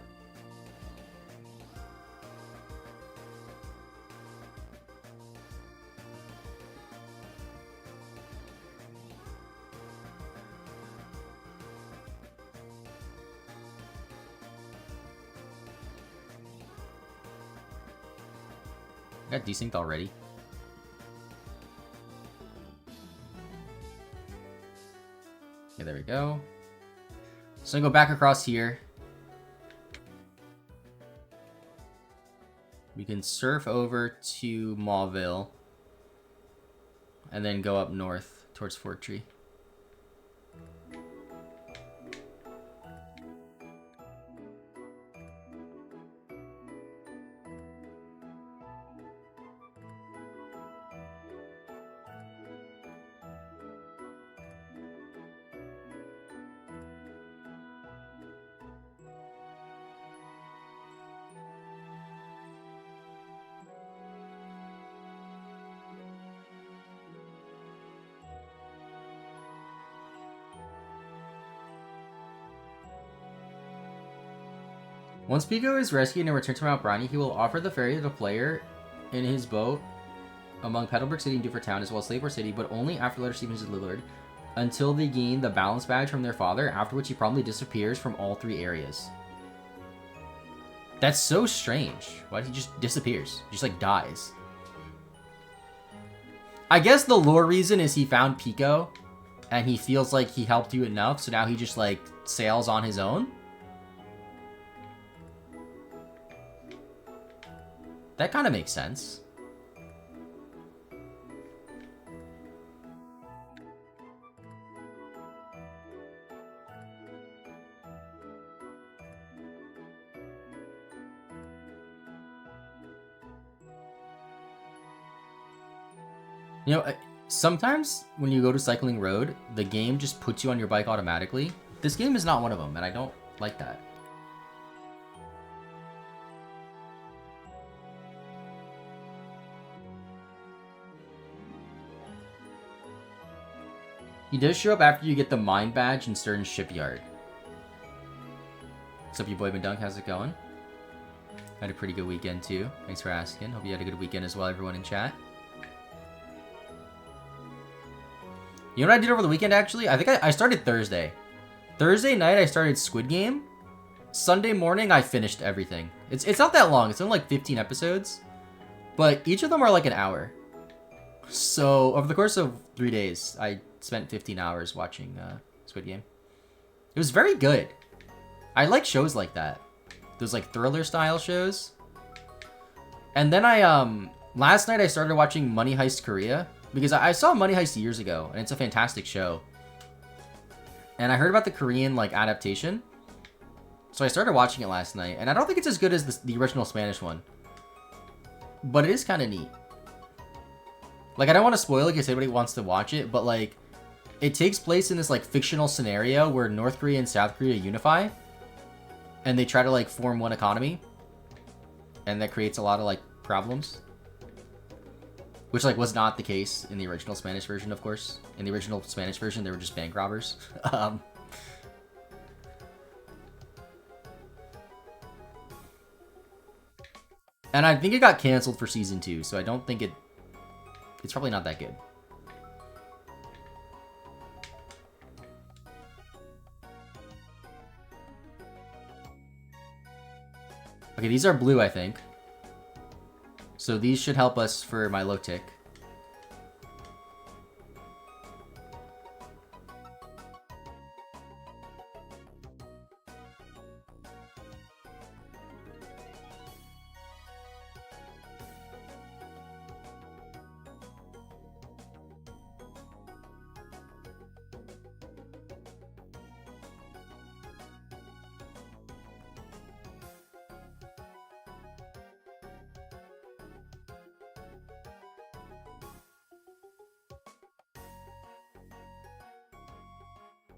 I got desynced already. Okay, there we go. So I go back across here. We can surf over to Mauville. And then go up north towards Fort Tree. Once Pico is rescued and returned to Mount Briny, he will offer the ferry to the player in his boat among Petalburg City and Dewford Town, as well as Slateport City, but only after Letter Stevens is delivered, until they gain the balance badge from their father, after which he promptly disappears from all 3 areas. That's so strange. Why he just disappears? Just like dies. I guess the lore reason is he found Pico, and he feels like he helped you enough, so now he just like sails on his own. That kind of makes sense. You know, sometimes when you go to Cycling Road, the game just puts you on your bike automatically. This game is not one of them, and I don't like that. He does show up after you get the mine badge in Stern Shipyard. What's up, your boy Badunk? How's it going? Had a pretty good weekend too. Thanks for asking. Hope you had a good weekend as well, everyone in chat. You know what I did over the weekend, actually? I think I started Thursday. Thursday night, I started Squid Game. Sunday morning, I finished everything. It's not that long. It's only like 15 episodes. But each of them are like an hour. So, over the course of 3 days, I spent 15 hours watching Squid Game. It was very good. I like shows like that. Those like thriller style shows. And then last night I started watching Money Heist Korea. Because I saw Money Heist years ago, and it's a fantastic show. And I heard about the Korean like adaptation. So I started watching it last night, and I don't think it's as good as the original Spanish one. But it is kind of neat. Like, I don't want to spoil it in case anybody wants to watch it, but, like, it takes place in this, like, fictional scenario where North Korea and South Korea unify, and they try to, like, form one economy, and that creates a lot of, like, problems. Which, like, was not the case in the original Spanish version, of course. In the original Spanish version, they were just bank robbers. And I think it got canceled for Season 2, so I don't think it's probably not that good. Okay, these are blue, I think. So these should help us for my low tick.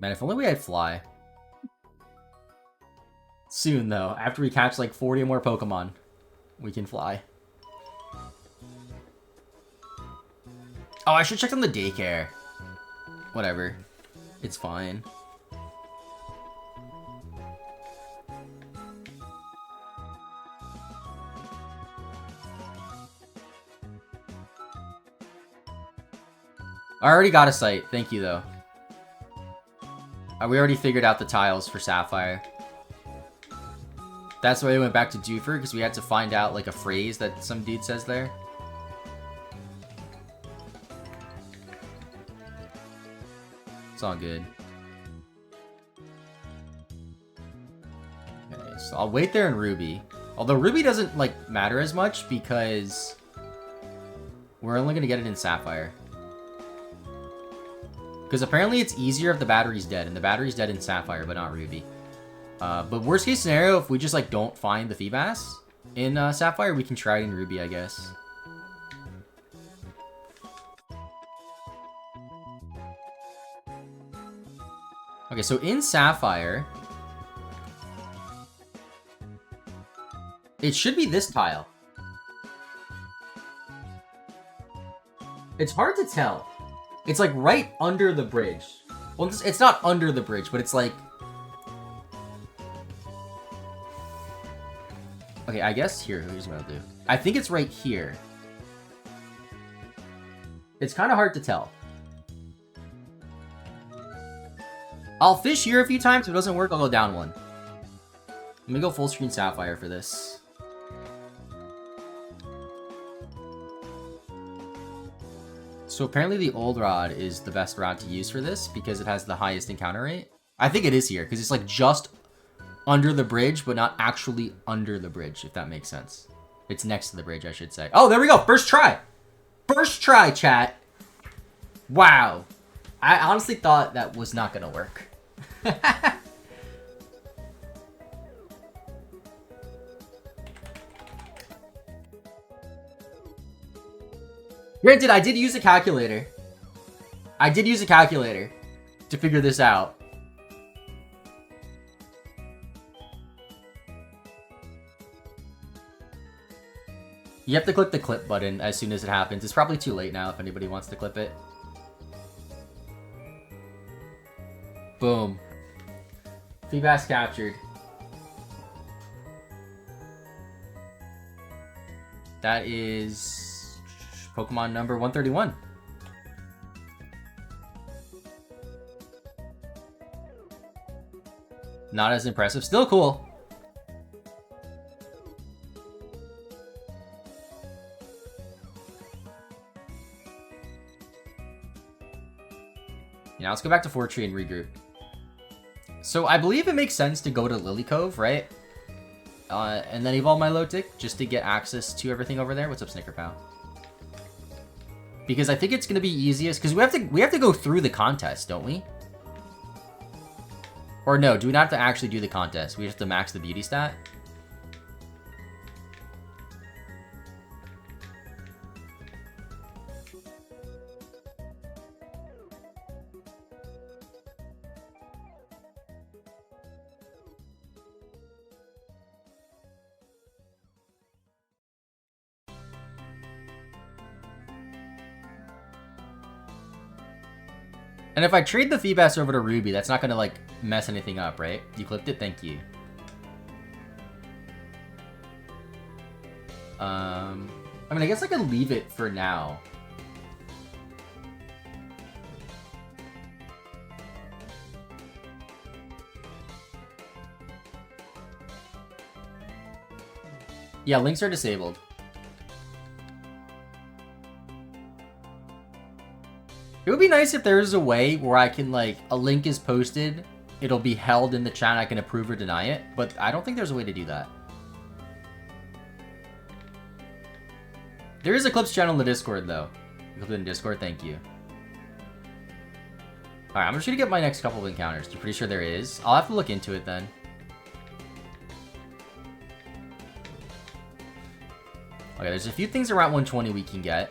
Man, if only we had Fly. Soon, though. After we catch, like, 40 more Pokemon, we can fly. Oh, I should check on the daycare. Whatever. It's fine. I already got a site. Thank you, though. We already figured out the tiles for Sapphire. That's why we went back to Dewford, because we had to find out, like, a phrase that some dude says there. It's all good. Okay, so I'll wait there in Ruby. Although Ruby doesn't, like, matter as much, because we're only going to get it in Sapphire. Because apparently it's easier if the battery's dead, and the battery's dead in Sapphire, but not Ruby. But worst case scenario, if we just, like, don't find the Feebas in Sapphire, we can try it in Ruby, I guess. Okay, so in Sapphire, it should be this tile. It's hard to tell. It's, like, right under the bridge. Well, it's not under the bridge, but it's, like... Okay, I guess here, here's what I'll do. I think it's right here. It's kind of hard to tell. I'll fish here a few times. If it doesn't work, I'll go down one. Let me go full screen Sapphire for this. So apparently the old rod is the best rod to use for this because it has the highest encounter rate. I think it is here because it's like just under the bridge, but not actually under the bridge, if that makes sense. It's next to the bridge, I should say. Oh, there we go. First try. First try, chat. Wow. I honestly thought that was not going to work. Granted, I did use a calculator. I did use a calculator to figure this out. You have to click the clip button as soon as it happens. It's probably too late now if anybody wants to clip it. Boom. Feebas captured. That is Pokemon number 131. Not as impressive. Still cool. Now let's go back to Fortree and regroup. So I believe it makes sense to go to Lily Cove, right? And then evolve my Lotic just to get access to everything over there. What's up, Snickerpow? Because I think it's gonna be easiest because we have to go through the contest, don't we? Or no, do we not have to actually do the contest? We just have to max the beauty stat? And if I trade the Feebas over to Ruby, that's not going to, like, mess anything up, right? You clipped it? Thank you. I mean, I guess I could leave it for now. Yeah, links are disabled. It would be nice if there was a way where I can, like, a link is posted, it'll be held in the chat, I can approve or deny it, but I don't think there's a way to do that. There is a Clips channel in the Discord, though. Clip in Discord, thank you. Alright, I'm just gonna get my next couple of encounters. You're pretty sure there is? I'll have to look into it then. Okay, there's a few things around 120 we can get.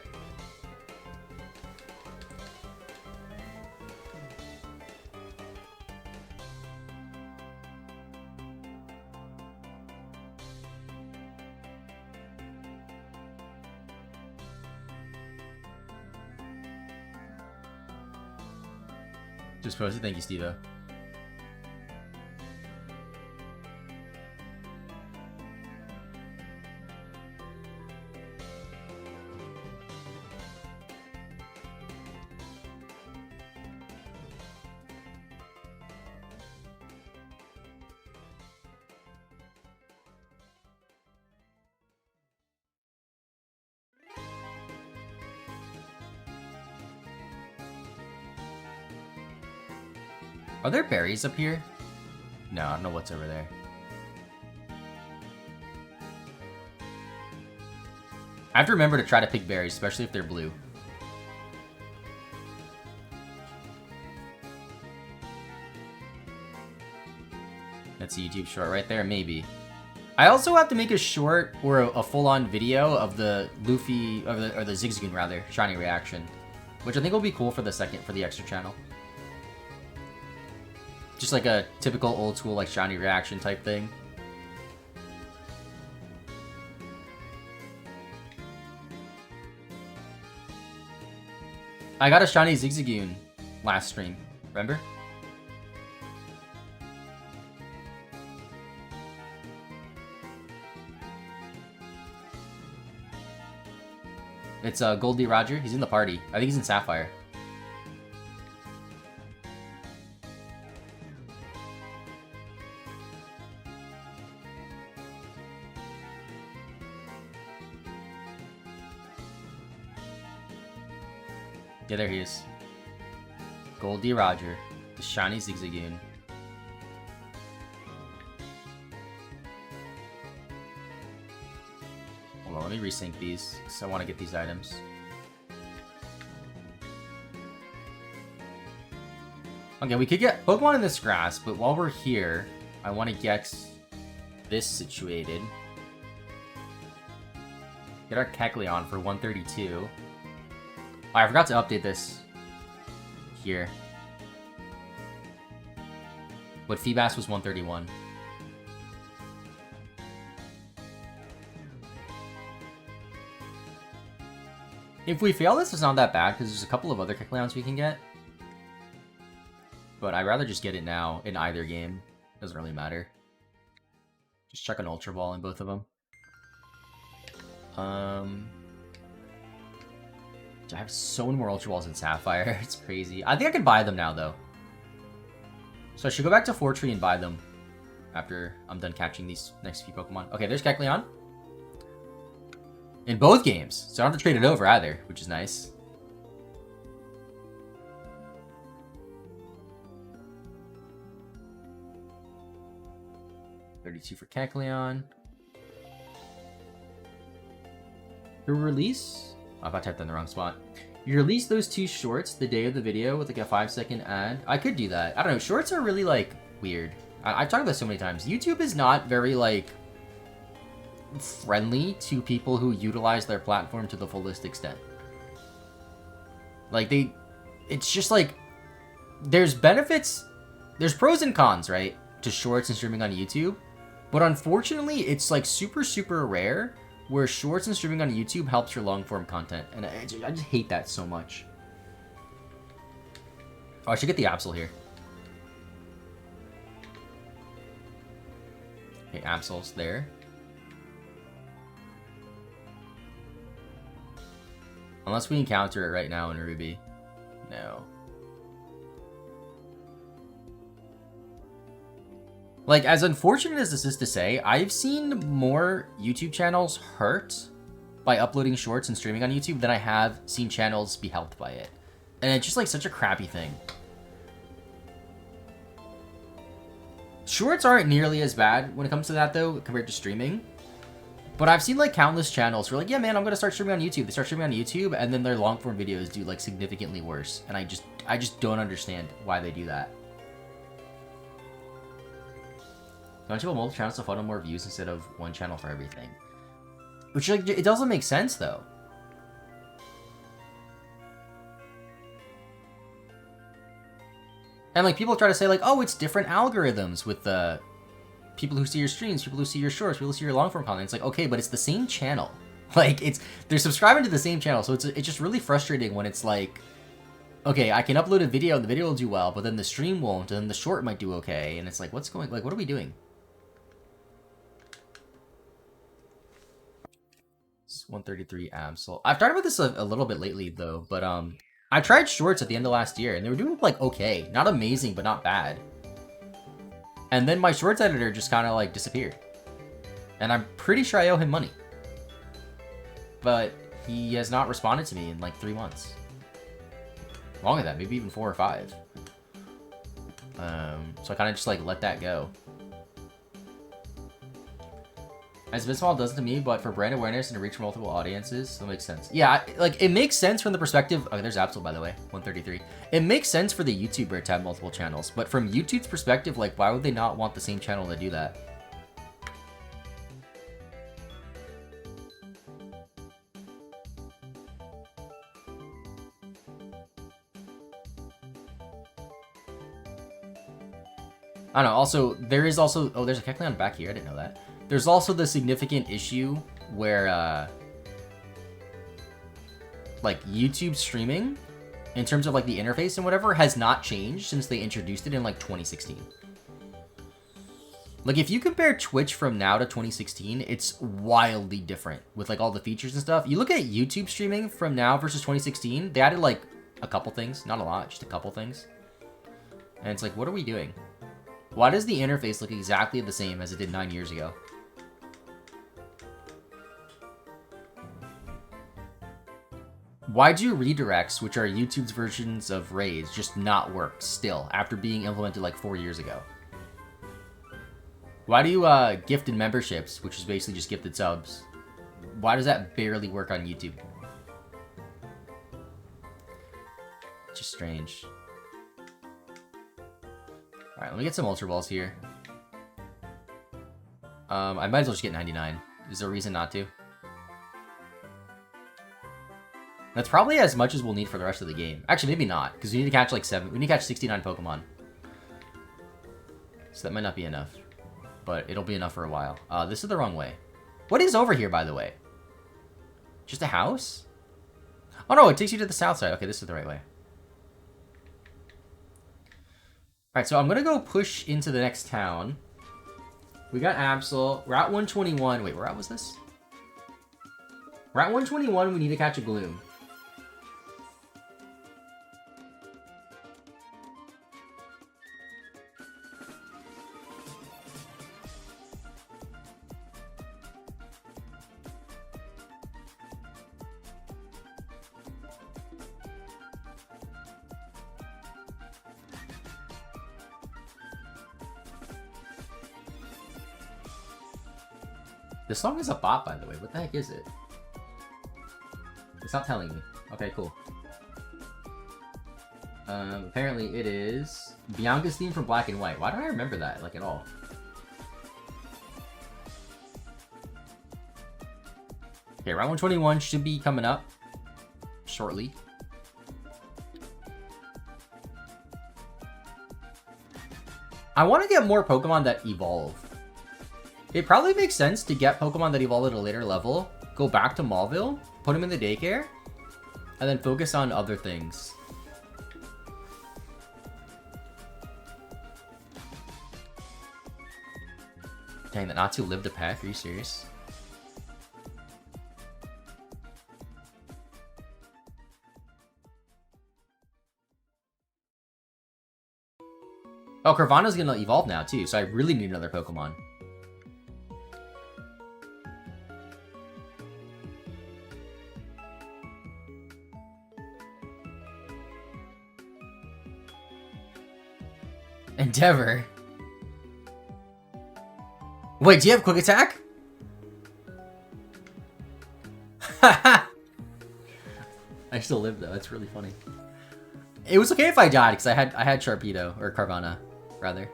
Just posted. Thank you, Steve-O. Are there berries up here? No, I don't know what's over there. I have to remember to try to pick berries, especially if they're blue. That's a YouTube short right there, maybe. I also have to make a short or a full-on video of the Luffy, or the Zigzagoon rather, shiny reaction, which I think will be cool for the extra channel. Just like a typical old school like shiny reaction type thing. I got a shiny Zigzagoon last stream, remember? It's Goldie Roger. He's in the party. I think he's in Sapphire. Yeah, there he is. Goldie Roger, the shiny Zigzagoon. Hold on, let me resync these, because I want to get these items. Okay, we could get Pokemon in this grass, but while we're here, I want to get this situated. Get our Kecleon for 132. Oh, I forgot to update this here. But Feebas was 131. If we fail this, it's not that bad, because there's a couple of other Kecleons we can get. But I'd rather just get it now in either game. Doesn't really matter. Just chuck an Ultra Ball in both of them. I have so many more Ultra Balls in Sapphire. It's crazy. I think I can buy them now, though. So I should go back to Fortree and buy them after I'm done catching these next few Pokemon. Okay, there's Kecleon. In both games. So I don't have to trade it over either, which is nice. $32 for Kecleon. Your release... Oh, if I typed in the wrong spot. You release those two shorts the day of the video with like a 5-second ad. I could do that. I don't know. Shorts are really like weird. I've talked about this so many times. YouTube is not very, like, friendly to people who utilize their platform to the fullest extent. Like, it's just like, there's benefits, there's pros and cons, right, to shorts and streaming on YouTube. But unfortunately, it's like super, super rare where shorts and streaming on YouTube helps your long form content. And I just hate that so much. Oh, I should get the Absol here. Okay, Absol's there. Unless we encounter it right now in Ruby. No. Like, as unfortunate as this is to say, I've seen more YouTube channels hurt by uploading shorts and streaming on YouTube than I have seen channels be helped by it. And it's just, like, such a crappy thing. Shorts aren't nearly as bad when it comes to that, though, compared to streaming. But I've seen, like, countless channels who are like, yeah, man, I'm going to start streaming on YouTube. They start streaming on YouTube, and then their long-form videos do, like, significantly worse. And I just don't understand why they do that. Don't you have multiple channels to funnel more views instead of one channel for everything? Which, like, it doesn't make sense, though. And, like, people try to say, like, oh, it's different algorithms with the people who see your streams, people who see your shorts, people who see your long-form content. It's like, okay, but it's the same channel. Like, they're subscribing to the same channel, so it's just really frustrating when it's like, okay, I can upload a video and the video will do well, but then the stream won't, and then the short might do okay, and it's like, what are we doing? It's 133 Absol. I've talked about this a little bit lately, though, but, I tried shorts at the end of last year, and they were doing, like, okay. Not amazing, but not bad. And then my shorts editor just kind of, like, disappeared. And I'm pretty sure I owe him money. But he has not responded to me in, like, 3 months. Longer than that, maybe even 4 or 5. So I kind of just, like, let that go. As Bismall does to me, but for brand awareness and to reach multiple audiences, that makes sense. Yeah, like, it makes sense from the perspective... Okay, there's Absol, by the way. 133. It makes sense for the YouTuber to have multiple channels, but from YouTube's perspective, like, why would they not want the same channel to do that? I don't know, also, there is also... Oh, there's a Kecleon back here, I didn't know that. There's also the significant issue where, like, YouTube streaming, in terms of, like, the interface and whatever, has not changed since they introduced it in, like, 2016. Like, if you compare Twitch from now to 2016, it's wildly different with, like, all the features and stuff. You look at YouTube streaming from now versus 2016, they added, like, a couple things. Not a lot, just a couple things. And it's like, what are we doing? Why does the interface look exactly the same as it did 9 years ago? Why do redirects, which are YouTube's versions of raids, just not work still, after being implemented like 4 years ago? Why do gifted memberships, which is basically just gifted subs, why does that barely work on YouTube? Just strange. Alright, let me get some Ultra Balls here. I might as well just get 99. Is there a reason not to? That's probably as much as we'll need for the rest of the game. Actually, maybe not, because we need to catch like 7. We need to catch 69 Pokemon. So that might not be enough. But it'll be enough for a while. This is the wrong way. What is over here, by the way? Just a house? Oh no, it takes you to the south side. Okay, this is the right way. Alright, so I'm gonna go push into the next town. We got Absol. We're at 121. Wait, where at was this? We're at 121. We need to catch a Gloom. This song is a bop, by the way. What the heck is it? It's not telling me. Okay, cool. Apparently it is Bianca's theme from Black and White. Why don't I remember that, like, at all? Okay, round 121 should be coming up shortly. I want to get more Pokemon that evolve. It probably makes sense to get Pokemon that evolve at a later level, go back to Mauville, put them in the daycare, and then focus on other things. Dang, that Natsu lived a pack? Are you serious? Oh, Carvanha's gonna evolve now, too, so I really need another Pokemon. Endeavor? Wait, do you have Quick Attack? I still live, though. That's really funny. It was okay if I died, because I had Sharpedo, or Carvanha, rather.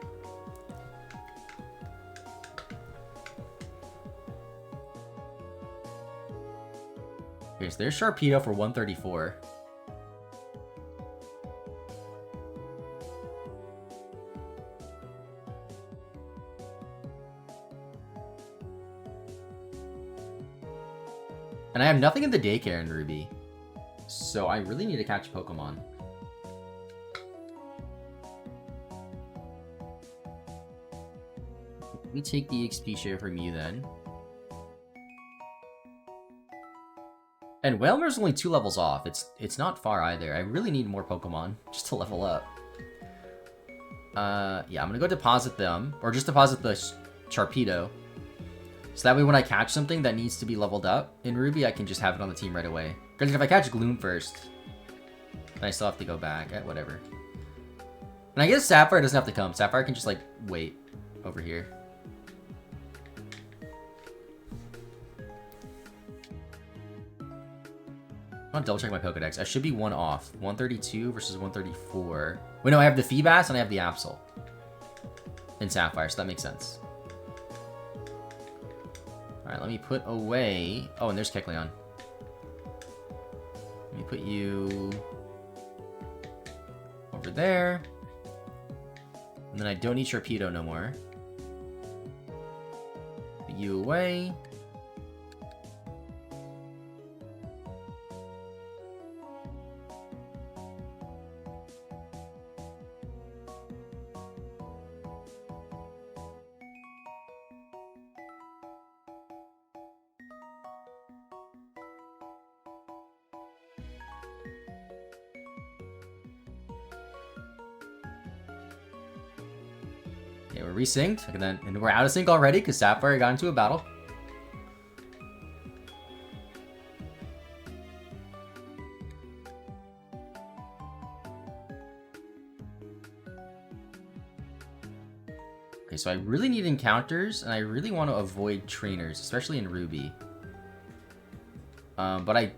Okay, so there's Sharpedo for 134. And I have nothing in the daycare in Ruby. So I really need to catch Pokemon. Let me take the XP share from you then. And Wailmer's only 2 levels off. It's not far either. I really need more Pokemon just to level up. Yeah, I'm gonna go deposit them. Or just deposit the Sharpedo. So that way when I catch something that needs to be leveled up in Ruby, I can just have it on the team right away. Because if I catch Gloom first, then I still have to go back. Whatever. And I guess Sapphire doesn't have to come. Sapphire can just, like, wait over here. I want to double check my Pokedex. I should be 1 off. 132 versus 134. Wait, no, I have the Feebas and I have the Absol in Sapphire, so that makes sense. Alright, let me put away... Oh, and there's Kecleon. Let me put you... over there. And then I don't need Sharpedo no more. Put you away. Okay, we're resynced, and we're out of sync already because Sapphire got into a battle. Okay, so I really need encounters, and I really want to avoid trainers, especially in Ruby. But I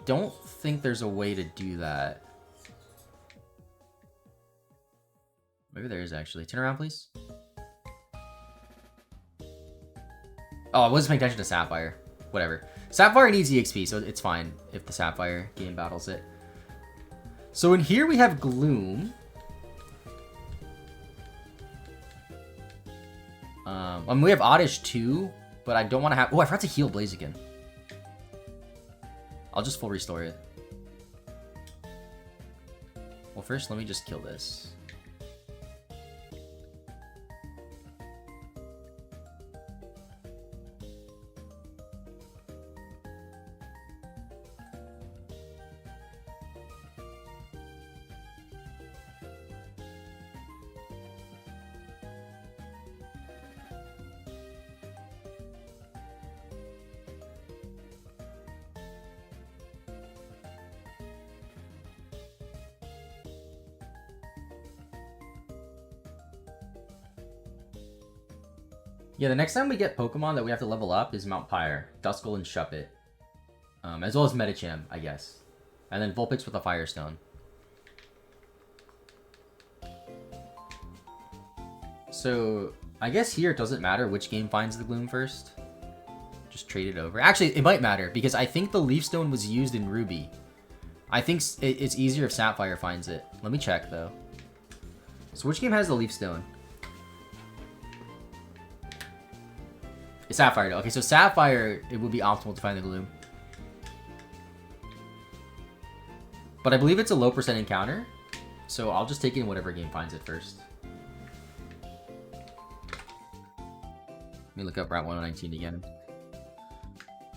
don't think there's a way to do that. Maybe there is actually. Turn around, please. Oh, I wasn't paying attention to Sapphire. Whatever. Sapphire needs EXP, so it's fine if the Sapphire game battles it. So in here we have Gloom. We have Oddish too, but I don't want to have... Oh, I forgot to heal Blaziken. I'll just full restore it. Well, first let me just kill this. Yeah, the next time we get Pokemon that we have to level up is Mount Pyre, Duskull, and Shuppet. As well as Medicham, I guess. And then Vulpix with a Firestone. So I guess here it doesn't matter which game finds the Gloom first. Just trade it over. Actually, it might matter because I think the Leaf Stone was used in Ruby. I think it's easier if Sapphire finds it. Let me check though. So which game has the Leaf Stone? It's Sapphire. Okay, so Sapphire, it would be optimal to find the Gloom. But I believe it's a low percent encounter. So I'll just take it in whatever game finds it first. Let me look up Route 119 again.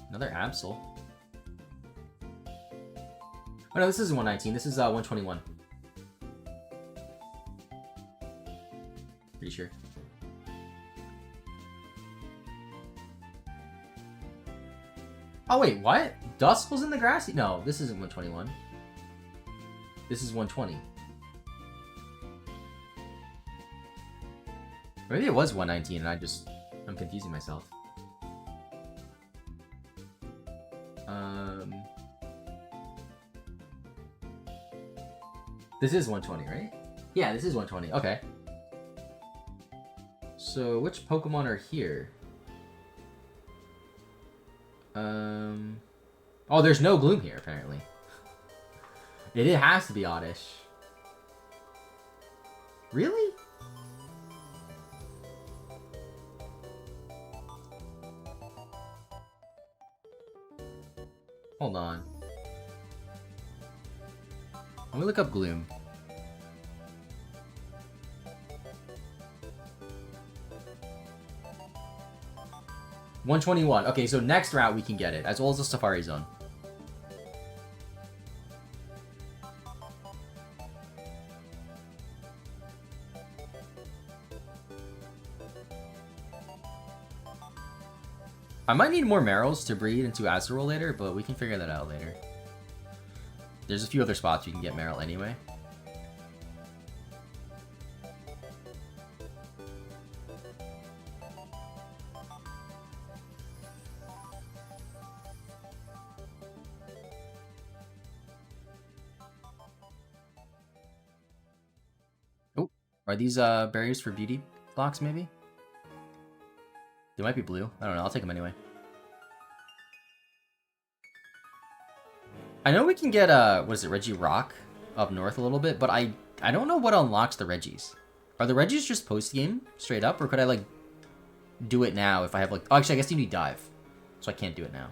Another Absol. Oh no, this isn't 119. This is 121. Pretty sure. Oh wait, what? Dusk was in the grassy? No, this isn't 121. This is 120. Maybe it was 119 and I'm confusing myself. This is 120, right? Yeah, this is 120. Okay. So, which Pokemon are here? Oh, there's no Gloom here, apparently. It has to be Oddish. Really? Hold on. Let me look up Gloom. $121. Okay, so next route we can get it, as well as the Safari Zone. I might need more Marrows to breed into Azurill later, but we can figure that out later. There's a few other spots you can get Marill anyway. Oh, are these barriers for beauty blocks maybe? They might be blue. I don't know. I'll take them anyway. I know we can get, what is it, Regirock up north a little bit, but I don't know what unlocks the Regis. Are the Regis just post-game, straight up, or could I, like, do it now if I have, like... Oh, actually, I guess you need Dive, so I can't do it now.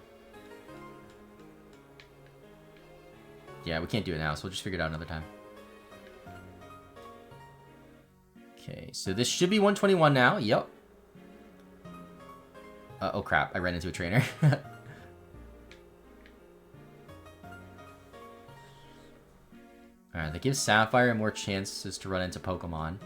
Yeah, we can't do it now, so we'll just figure it out another time. Okay, so this should be 121 now. Yep. Oh crap, I ran into a trainer. Alright, that gives Sapphire more chances to run into Pokemon.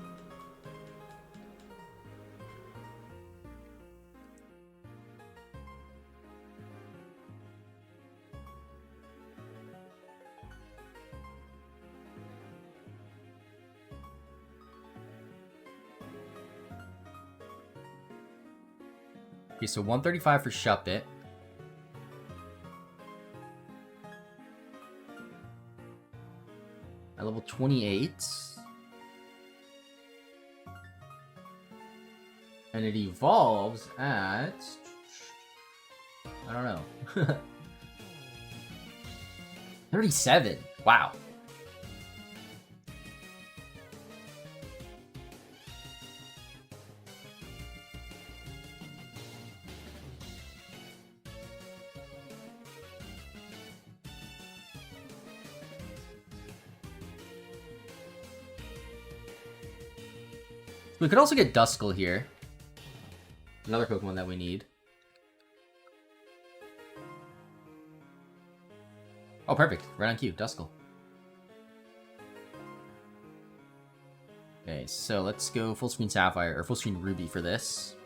Okay, so 135 for Shuppet. At level 28. And it evolves at... I don't know. 37. Wow. We could also get Duskull here. Another Pokemon that we need. Oh, perfect. Right on cue. Duskull. Okay, so let's go full screen Sapphire, or full screen Ruby for this.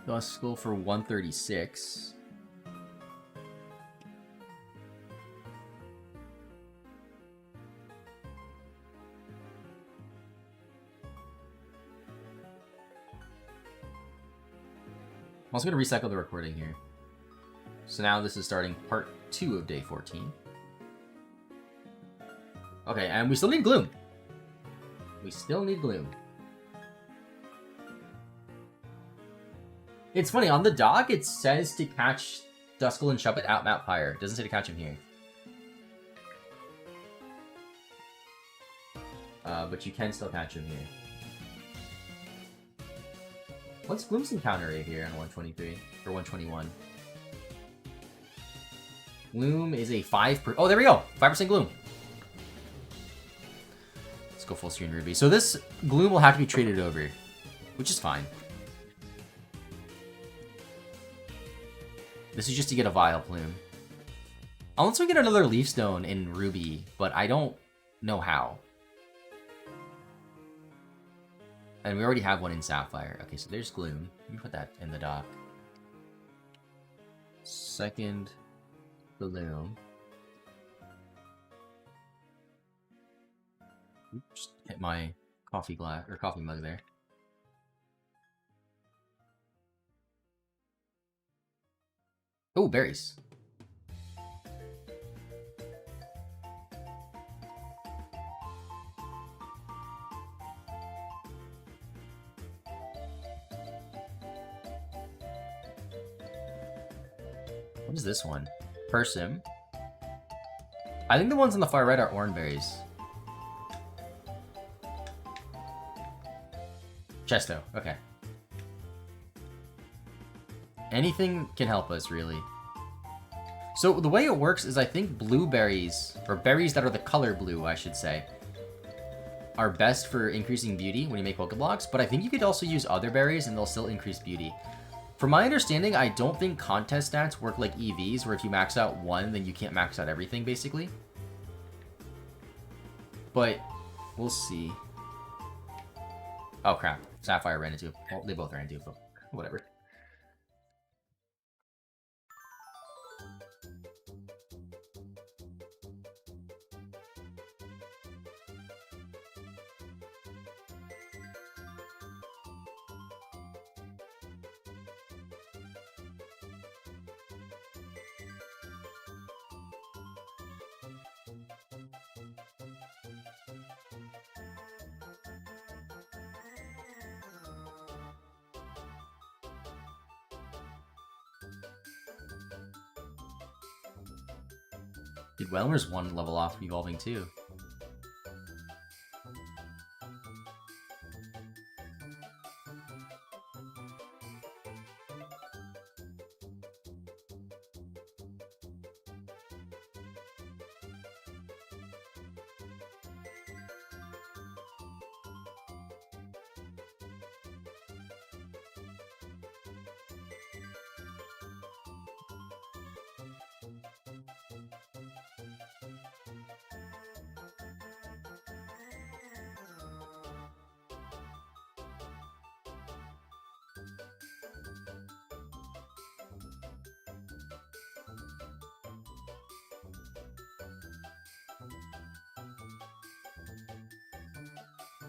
Duskull for 136. I'm also going to recycle the recording here. So now this is starting part 2 of day 14. Okay, and we still need Gloom. We still need Gloom. It's funny, on the dock it says to catch Duskull and Shuppet at Mount Pyre. It doesn't say to catch him here. But you can still catch him here. What's Gloom's encounter rate here on 123? Or 121? Gloom is a 5%. Oh, there we go! 5% Gloom. Let's go full screen Ruby. So this Gloom will have to be traded over, which is fine. This is just to get a Vile Plume. Unless we get another Leaf Stone in Ruby, but I don't know how. And we already have one in Sapphire. Okay, so there's Gloom. Let me put that in the dock. Second Gloom. Oops, hit my coffee glass or coffee mug there. Oh, berries. What is this one? Persim. I think the ones on the far right are oranberries. Chesto, okay. Anything can help us, really. So the way it works is I think blueberries, or berries that are the color blue, I should say, are best for increasing beauty when you make Pokeblocks, but I think you could also use other berries and they'll still increase beauty. From my understanding, I don't think contest stats work like EVs, where if you max out one, then you can't max out everything, basically. But we'll see. Oh, crap. Sapphire ran into it. Well, they both ran into it, but whatever. Dude, Welmer's one level off evolving too.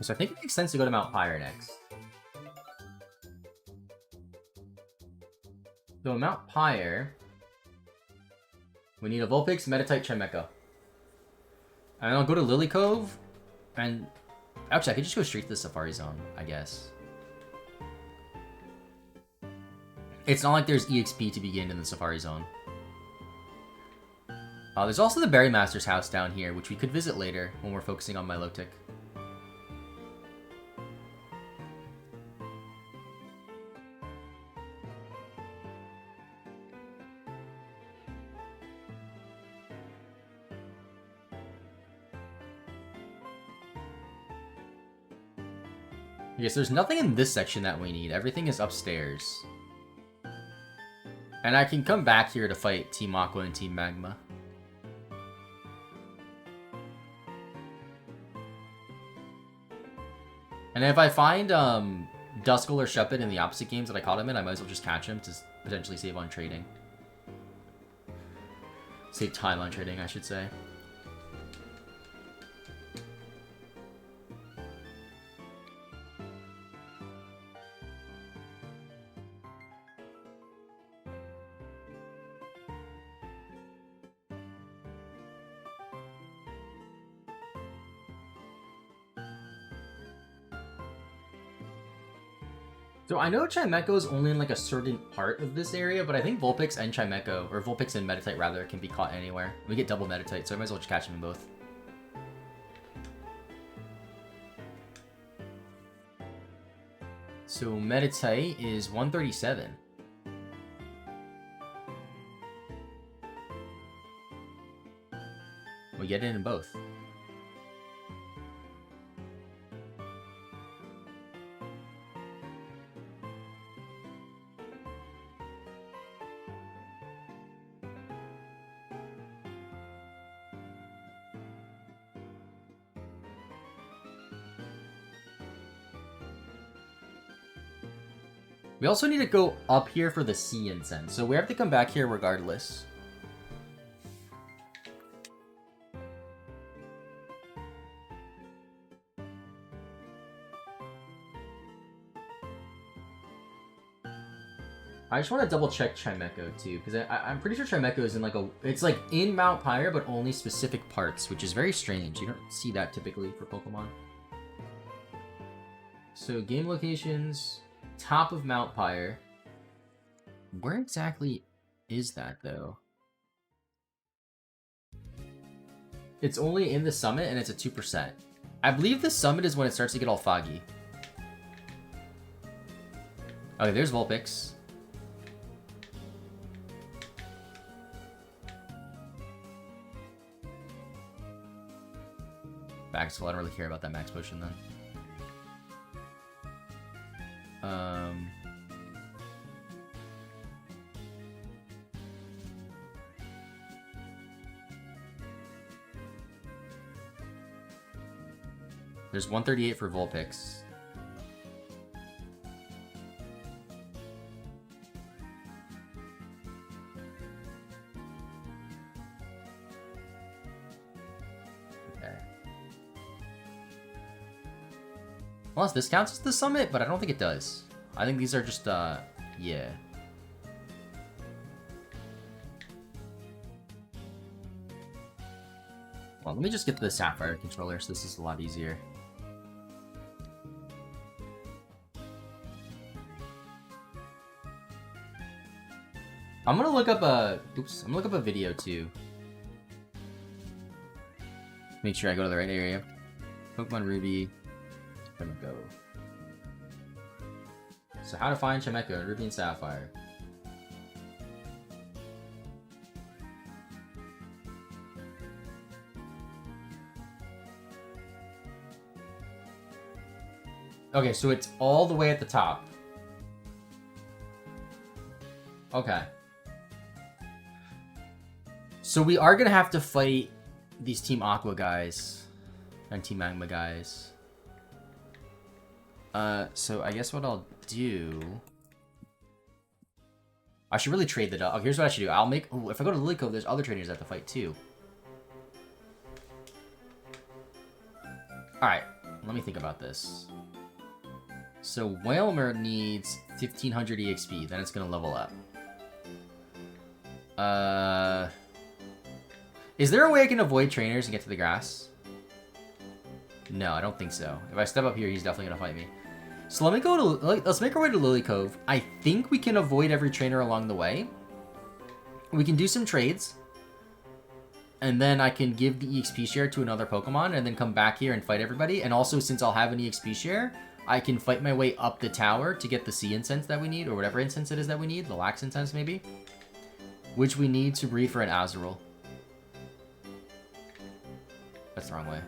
So I think it makes sense to go to Mount Pyre next. So Mount Pyre, we need a Vulpix, Meditite, Chimecho. And I'll go to Lily Cove, and actually I could just go straight to the Safari Zone, I guess. It's not like there's EXP to be gained in the Safari Zone. There's also the Berry Master's house down here, which we could visit later when we're focusing on Milotic. Yes, there's nothing in this section that we need. Everything is upstairs. And I can come back here to fight Team Aqua and Team Magma. And if I find Duskull or Shuppet in the opposite games that I caught him in, I might as well just catch him to potentially save on trading. Save time on trading, I should say. So I know Chimecho is only in like a certain part of this area, but I think Vulpix and Chimecho, or Vulpix and Meditite rather, can be caught anywhere. We get double Meditite, so I might as well just catch them in both. So Meditite is 137. We get it in both. We also need to go up here for the sea incense, so we have to come back here regardless. I just want to double check Chimecho too, because I'm pretty sure Chimecho is in like it's like in Mount Pyre, but only specific parts, which is very strange. You don't see that typically for Pokemon. So game locations, top of Mount Pyre. Where exactly is that though? It's only in the summit and it's a 2%. I believe the summit is when it starts to get all foggy. Okay, there's Vulpix. Maxwell, I don't really care about that max potion then. There's 138 for Vulpix. Okay. Unless this counts as the summit, but I don't think it does. I think these are just, yeah. Well, let me just get the Sapphire controller, so this is a lot easier. I'm gonna look up a video too. Make sure I go to the right area. Pokemon Ruby. There we go. So how to find Chimecho in Ruby and Sapphire. Okay, so it's all the way at the top. Okay. So we are gonna have to fight these Team Aqua guys and Team Magma guys. So I guess what I'll do... I should really trade the dog. Oh, here's what I should do. I'll make... Ooh, if I go to Lily Cove, there's other trainers I have to fight too. Alright, let me think about this. So Whalmer needs 1500 EXP, then it's gonna level up. Is there a way I can avoid trainers and get to the grass? No, I don't think so. If I step up here, he's definitely gonna fight me. So let me go to, let's make our way to Lily Cove. I think we can avoid every trainer along the way. We can do some trades. And then I can give the EXP share to another Pokemon and then come back here and fight everybody. And also, since I'll have an EXP share, I can fight my way up the tower to get the sea incense that we need, or whatever incense it is that we need, the lax incense maybe, which we need to breed for an Azurill. That's the wrong way.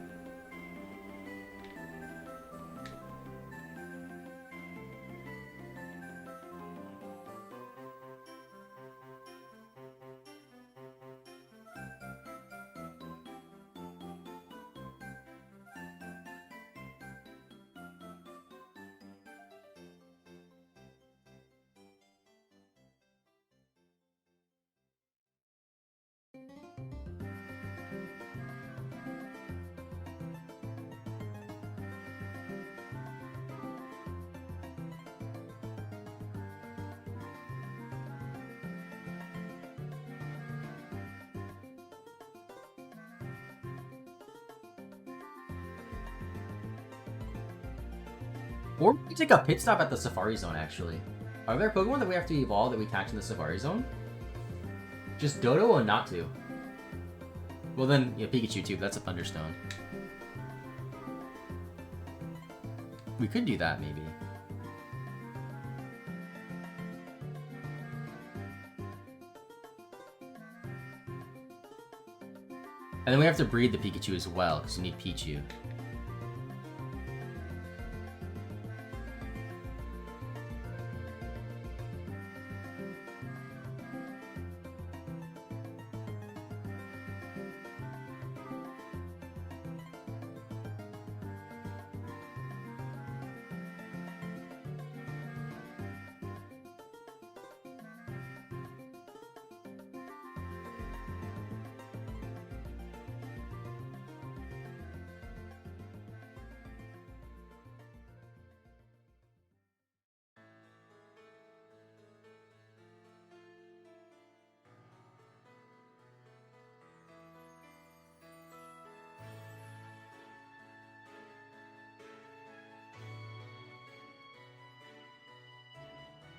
Or we take a pit stop at the Safari Zone, actually. Are there Pokemon that we have to evolve that we catch in the Safari Zone? Just Dodo or not to? Well then, yeah, Pikachu too, but that's a Thunderstone. We could do that, maybe. And then we have to breed the Pikachu as well, because you need Pichu.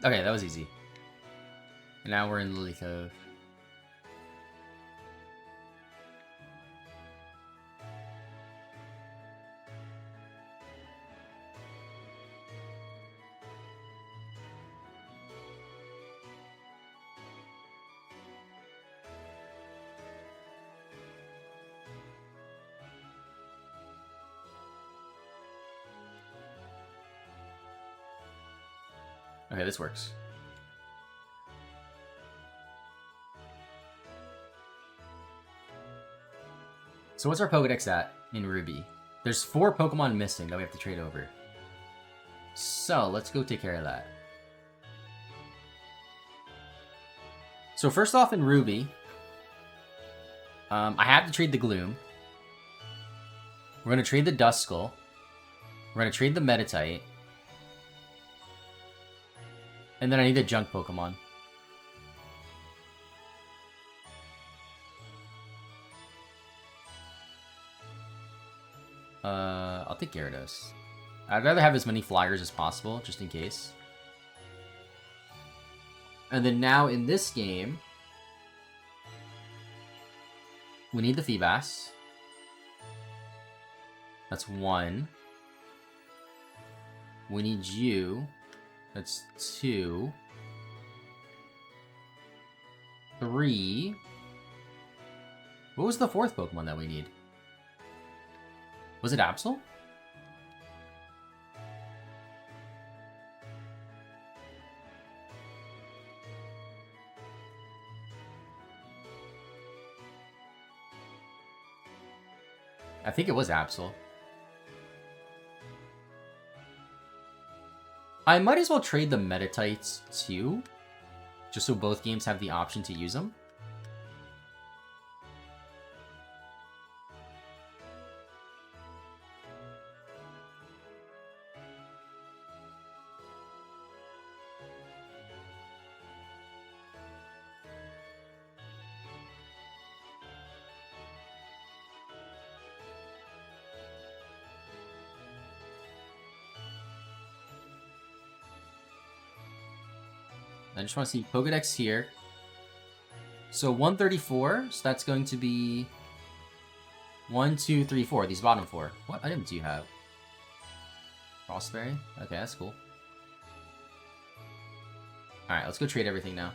Okay, that was easy. And now we're in Lily Cove. Okay, this works. So what's our Pokedex at in Ruby? There's 4 Pokemon missing that we have to trade over. So let's go take care of that. So first off in Ruby, I have to trade the Gloom. We're going to trade the Duskull. We're going to trade the Meditite. And then I need a junk Pokemon. I'll take Gyarados. I'd rather have as many flyers as possible, just in case. And then now in this game, we need the Feebas. That's 1. We need you. That's 2. 3. What was the 4th Pokemon that we need? Was it Absol? I think it was Absol. I might as well trade the Meditites too, just so both games have the option to use them. I just want to see Pokedex here. So 134, so that's going to be 1, 2, 3, 4. These bottom 4. What items do you have? Frostberry? Okay, that's cool. Alright, let's go trade everything now.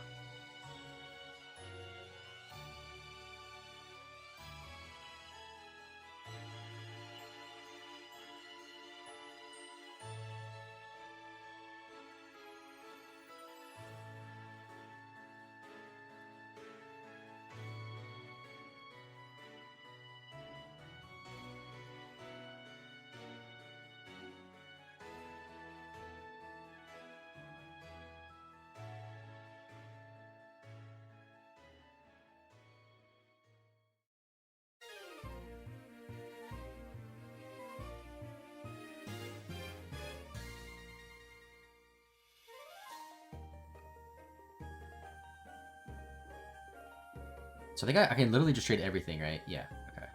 So I think I can literally just trade everything, right? Yeah, okay.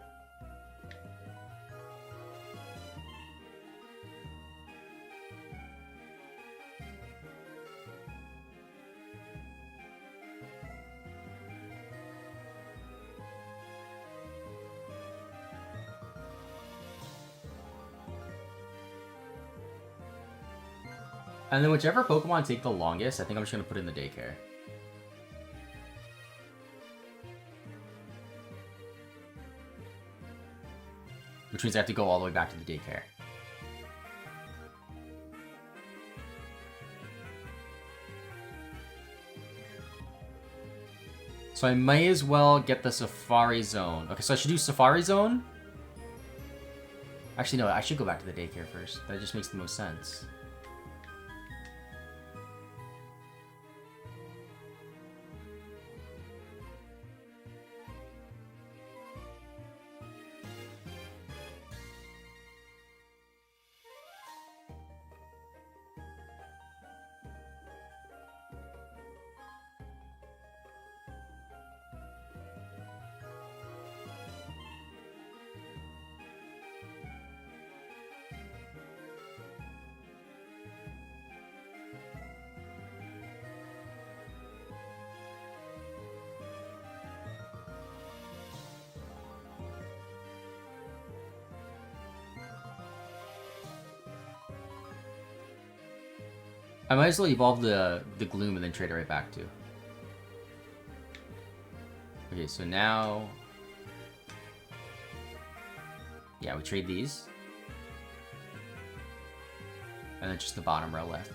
And then whichever Pokemon take the longest, I think I'm just going to put in the daycare. Which means I have to go all the way back to the daycare. So I may as well get the Safari Zone. Okay, so I should do Safari Zone. Actually, no, I should go back to the daycare first. That just makes the most sense. I might as well evolve the Gloom and then trade it right back too. Okay, so now... Yeah, we trade these. And then just the bottom row left.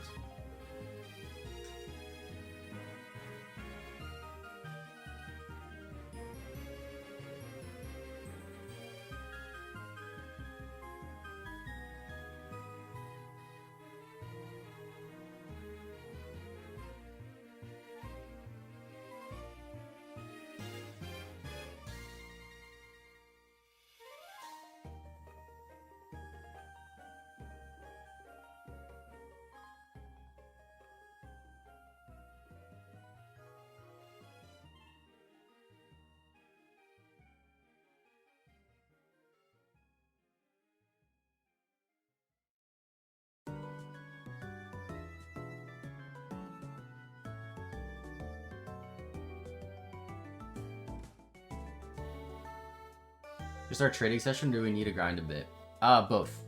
Just our trading session, do we need to grind a bit? Both.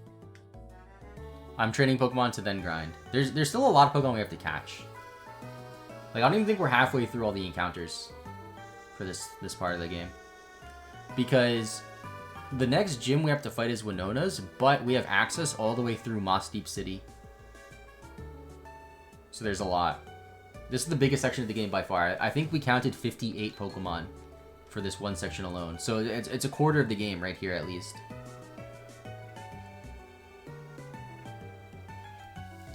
I'm trading Pokemon to then grind. There's still a lot of Pokemon we have to catch. Like, I don't even think we're halfway through all the encounters for this part of the game. Because the next gym we have to fight is Winona's, but we have access all the way through Moss Deep City. So there's a lot. This is the biggest section of the game by far. I think we counted 58 Pokemon for this one section alone. So it's a quarter of the game right here at least.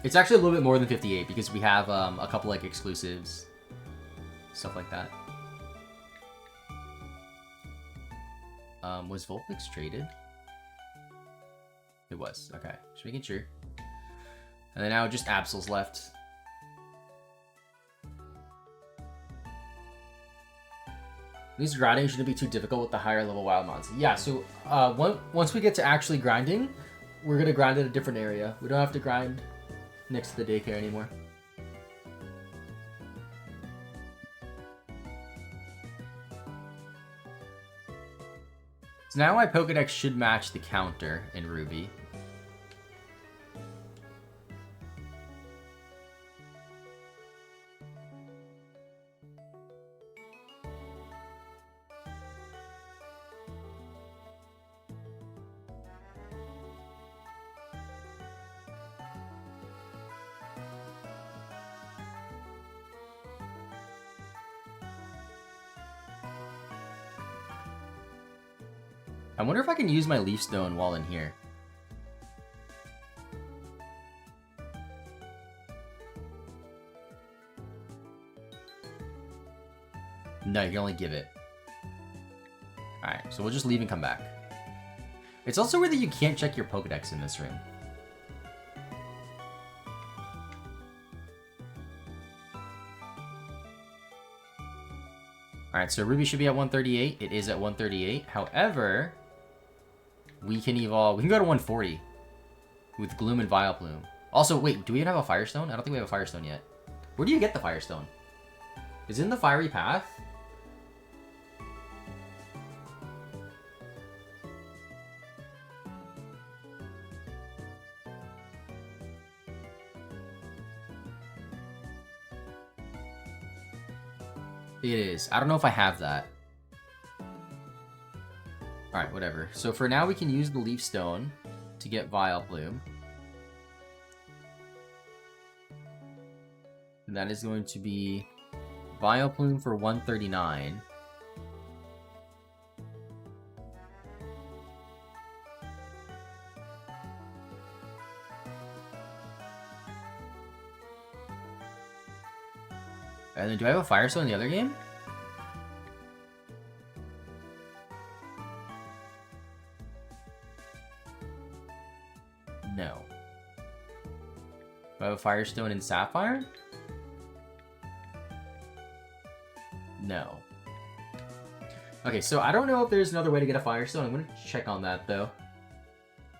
It's actually a little bit more than 58 because we have a couple like exclusives, stuff like that. Was Vulpix traded? It was. Okay, just making sure. And then now just Absol's left. These grinding shouldn't be too difficult with the higher level wild mons. Yeah, so once we get to actually grinding, we're going to grind at a different area. We don't have to grind next to the daycare anymore. So now my Pokedex should match the counter in Ruby. I wonder if I can use my Leaf Stone while in here. No, you can only give it. Alright, so we'll just leave and come back. It's also weird that you can't check your Pokedex in this room. Alright, so Ruby should be at 138. It is at 138. However, we can evolve. We can go to 140 with Gloom and Vileplume. Also, wait, do we even have a Firestone? I don't think we have a Firestone yet. Where do you get the Firestone? Is it in the Fiery Path? It is. I don't know if I have that. Alright, whatever. So for now, we can use the Leaf Stone to get Vileplume. And that is going to be Vileplume for 139. And then do I have a Fire Stone in the other game? No. Do I have a Fire Stone in Sapphire? No. Okay, so I don't know if there's another way to get a Fire Stone. I'm gonna check on that, though.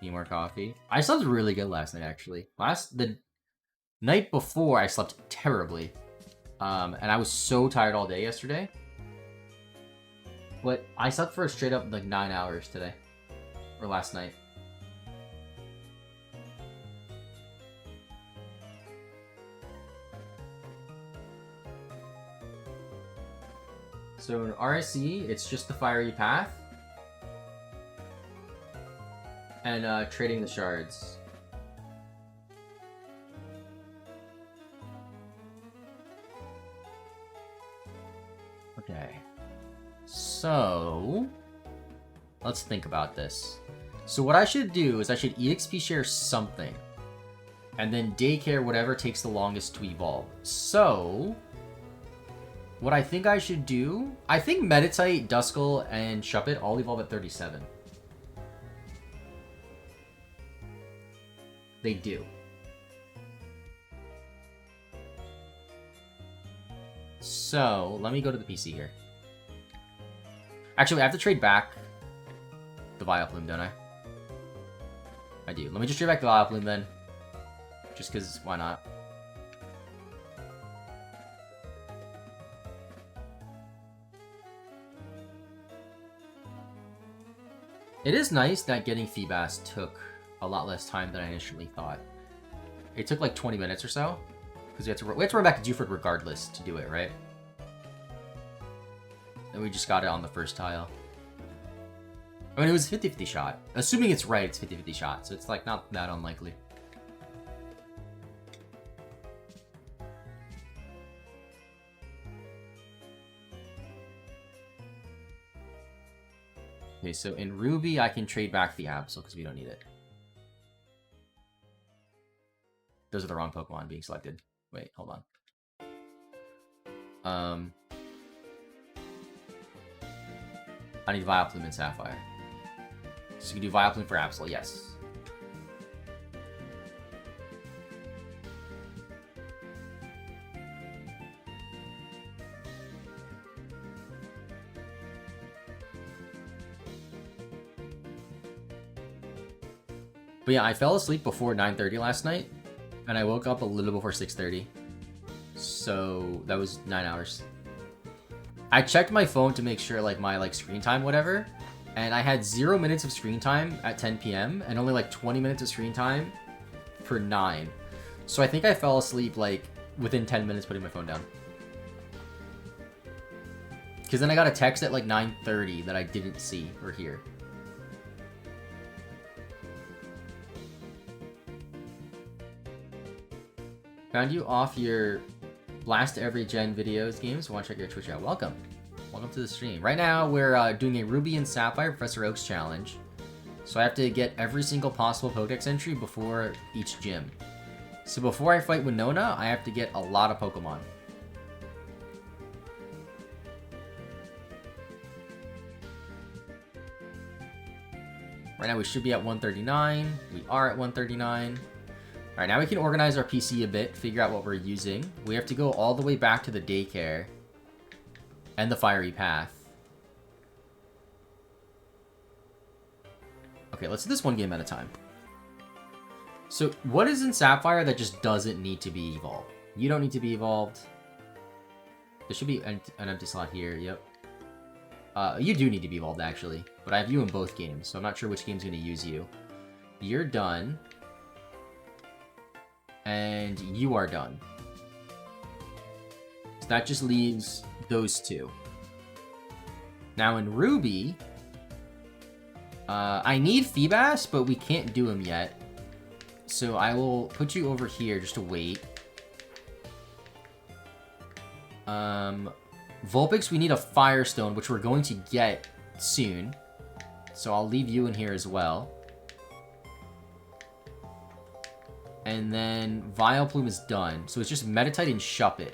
Need more coffee. I slept really good last night, actually. The night before, I slept terribly. And I was so tired all day yesterday. But I slept for straight up, like, 9 hours today. Or last night. So in RSE, it's just the Fiery Path. And trading the shards. Okay. So let's think about this. So what I should do is I should EXP share something. And then daycare whatever takes the longest to evolve. So what I think I should do, I think Meditite, Duskull, and Shuppet all evolve at 37. They do. So, let me go to the PC here. Actually, I have to trade back the Vileplume, don't I? I do. Let me just trade back the Vileplume then. Just because, why not? It is nice that getting Feebas took a lot less time than I initially thought. It took like 20 minutes or so. Because we had to run back to Dewford regardless to do it, right? And we just got it on the first tile. I mean, it was a 50-50 shot. Assuming it's right, it's 50-50 shot. So it's like not that unlikely. Okay, so in Ruby, I can trade back the Absol because we don't need it. Those are the wrong Pokemon being selected. Wait, hold on. I need Vileplume and Sapphire. So you can do Vileplume for Absol, yes. But yeah, I fell asleep before 9:30 last night. And I woke up a little before 6:30. So that was 9 hours. I checked my phone to make sure like my screen time, whatever. And I had 0 minutes of screen time at 10 p.m. and only like 20 minutes of screen time for 9. So I think I fell asleep like within 10 minutes putting my phone down. Because then I got a text at like 9:30 that I didn't see or hear. Found you off your Blast Every Gen videos games. Want to check your Twitch out? Welcome. Welcome to the stream. Right now, we're doing a Ruby and Sapphire Professor Oak's challenge. So I have to get every single possible Pokedex entry before each gym. So before I fight Winona, I have to get a lot of Pokemon. Right now, we should be at 139. We are at 139. Alright, now we can organize our PC a bit, figure out what we're using. We have to go all the way back to the daycare and the Fiery Path. Okay, let's do this one game at a time. So, what is in Sapphire that just doesn't need to be evolved? You don't need to be evolved. There should be an empty slot here, yep. You do need to be evolved, actually. But I have you in both games, so I'm not sure which game's going to use you. You're done. And you are done. So that just leaves those two. Now in Ruby, I need Feebas, but we can't do him yet. So I will put you over here just to wait. Vulpix, we need a Firestone, which we're going to get soon. So I'll leave you in here as well. And then Vileplume is done. So it's just Meditite and Shuppet.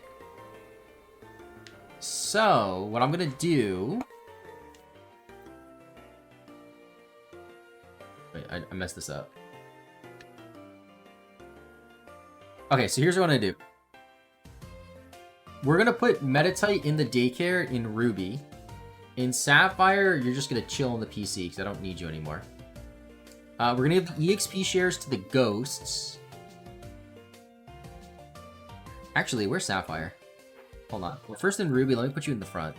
So, what I'm going to do... Wait, I messed this up. Okay, so here's what I'm going to do. We're going to put Meditite in the daycare in Ruby. In Sapphire, you're just going to chill on the PC because I don't need you anymore. We're going to give the EXP shares to the ghosts. Actually, where's Sapphire? Hold on. Well, first in Ruby, let me put you in the front.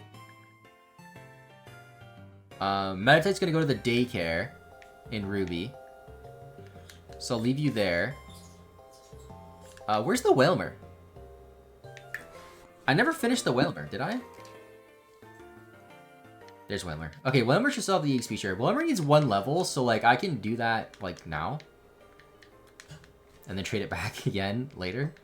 Meditite's going to go to the daycare in Ruby. So I'll leave you there. Where's the Whalmer? I never finished the Whalmer, did I? There's Whalmer. Okay, Whalmer should still have the EXP share. Whalmer needs 1 level, so like I can do that like now. And then trade it back again later.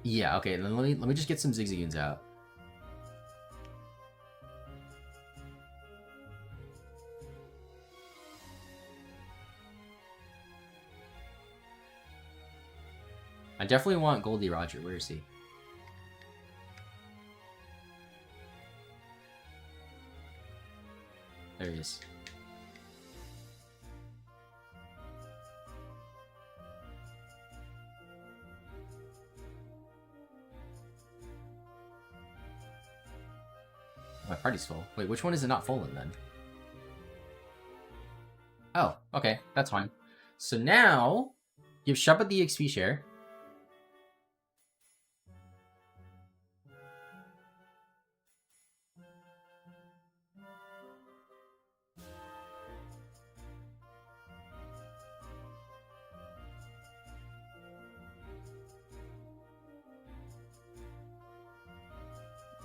Yeah, okay, then let me just get some Zigzagoons out. I definitely want Goldie Roger. Where is he? There he is. My party's full. Wait, which one is it not full in then? Oh, okay, that's fine. So now, give Shuppet the XP share.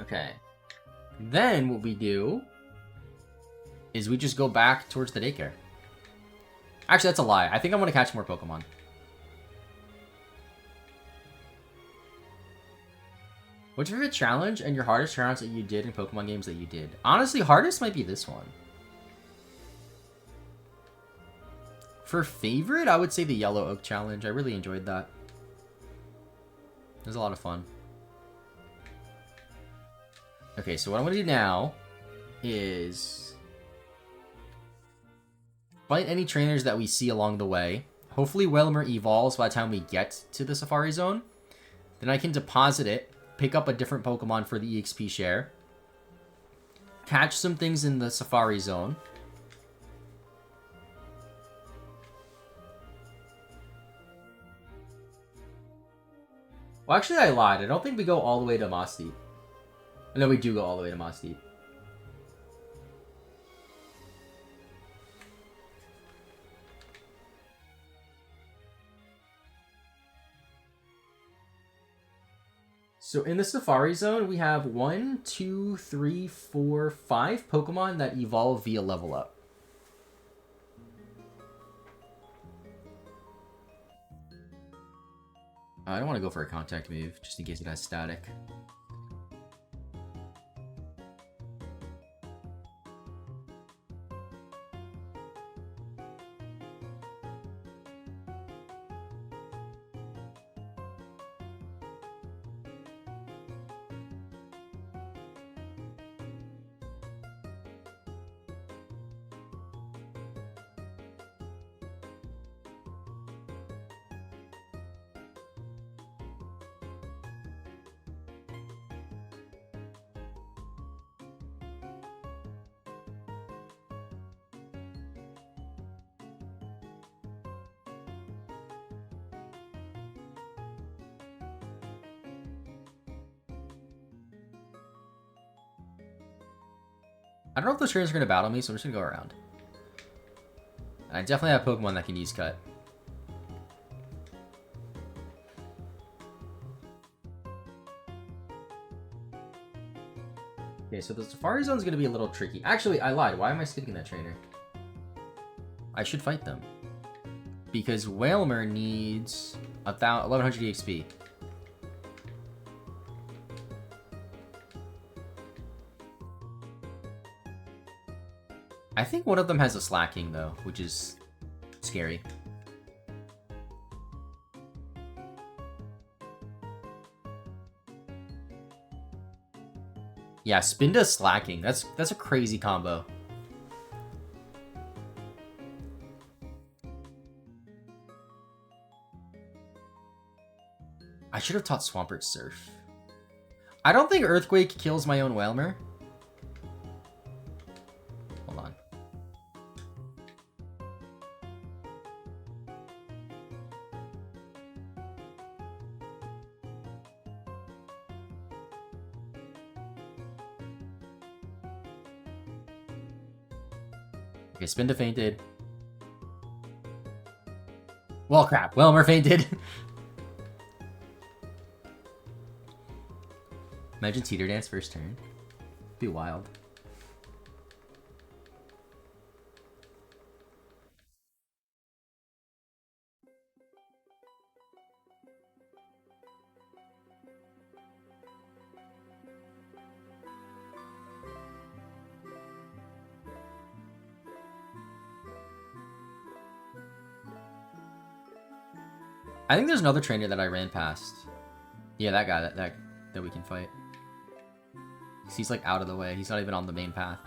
Okay. Then what we do is we just go back towards the daycare. Actually, that's a lie. I think I want to catch more Pokemon. What's your favorite challenge and your hardest challenge that you did in Pokemon games that you did? Honestly, hardest might be this one. For favorite, I would say the Yellow Oak challenge. I really enjoyed that. It was a lot of fun. Okay, so what I'm going to do now is fight any trainers that we see along the way. Hopefully Whalmer evolves by the time we get to the Safari Zone. Then I can deposit it, pick up a different Pokemon for the EXP share, catch some things in the Safari Zone. Well, actually, I lied. I don't think we go all the way to Moss Deep. No, we do go all the way to Moss Deep. So in the Safari Zone, we have 1, 2, 3, 4, 5 Pokemon that evolve via level up. I don't want to go for a contact move, just in case it has static. I don't know if those trainers are going to battle me, so I'm just going to go around. And I definitely have Pokemon that can use Cut. Okay, so the Safari Zone is going to be a little tricky. Actually, I lied. Why am I skipping that trainer? I should fight them. Because Wailmer needs 1100 EXP. I think one of them has a Slacking, though, which is scary. Yeah, Spinda Slacking. That's a crazy combo. I should have taught Swampert Surf. I don't think Earthquake kills my own Wailmer. Hold on. Okay, Spinda fainted. Well, crap. Wailmer fainted. Imagine Teeter Dance first turn. Be wild. I think there's another trainer that I ran past. Yeah, that guy that we can fight. He's like out of the way. He's not even on the main path.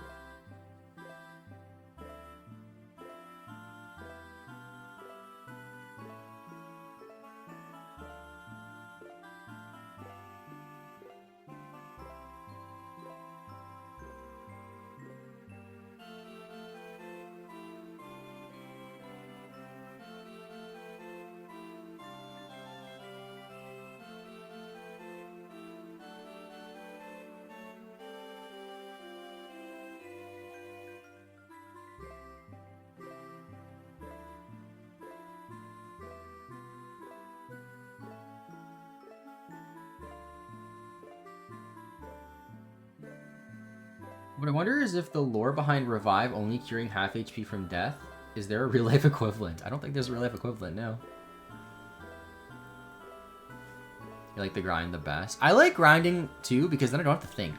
What I wonder is if the lore behind Revive only curing half HP from death, is there a real life equivalent? I don't think there's a real life equivalent, no. You like the grind the best? I like grinding too, because then I don't have to think.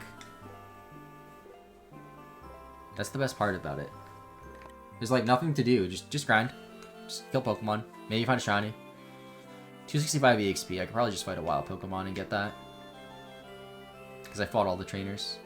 That's the best part about it. There's like nothing to do, just grind. Just kill Pokemon. Maybe find a shiny. 265 EXP, I could probably just fight a wild Pokemon and get that. Because I fought all the trainers.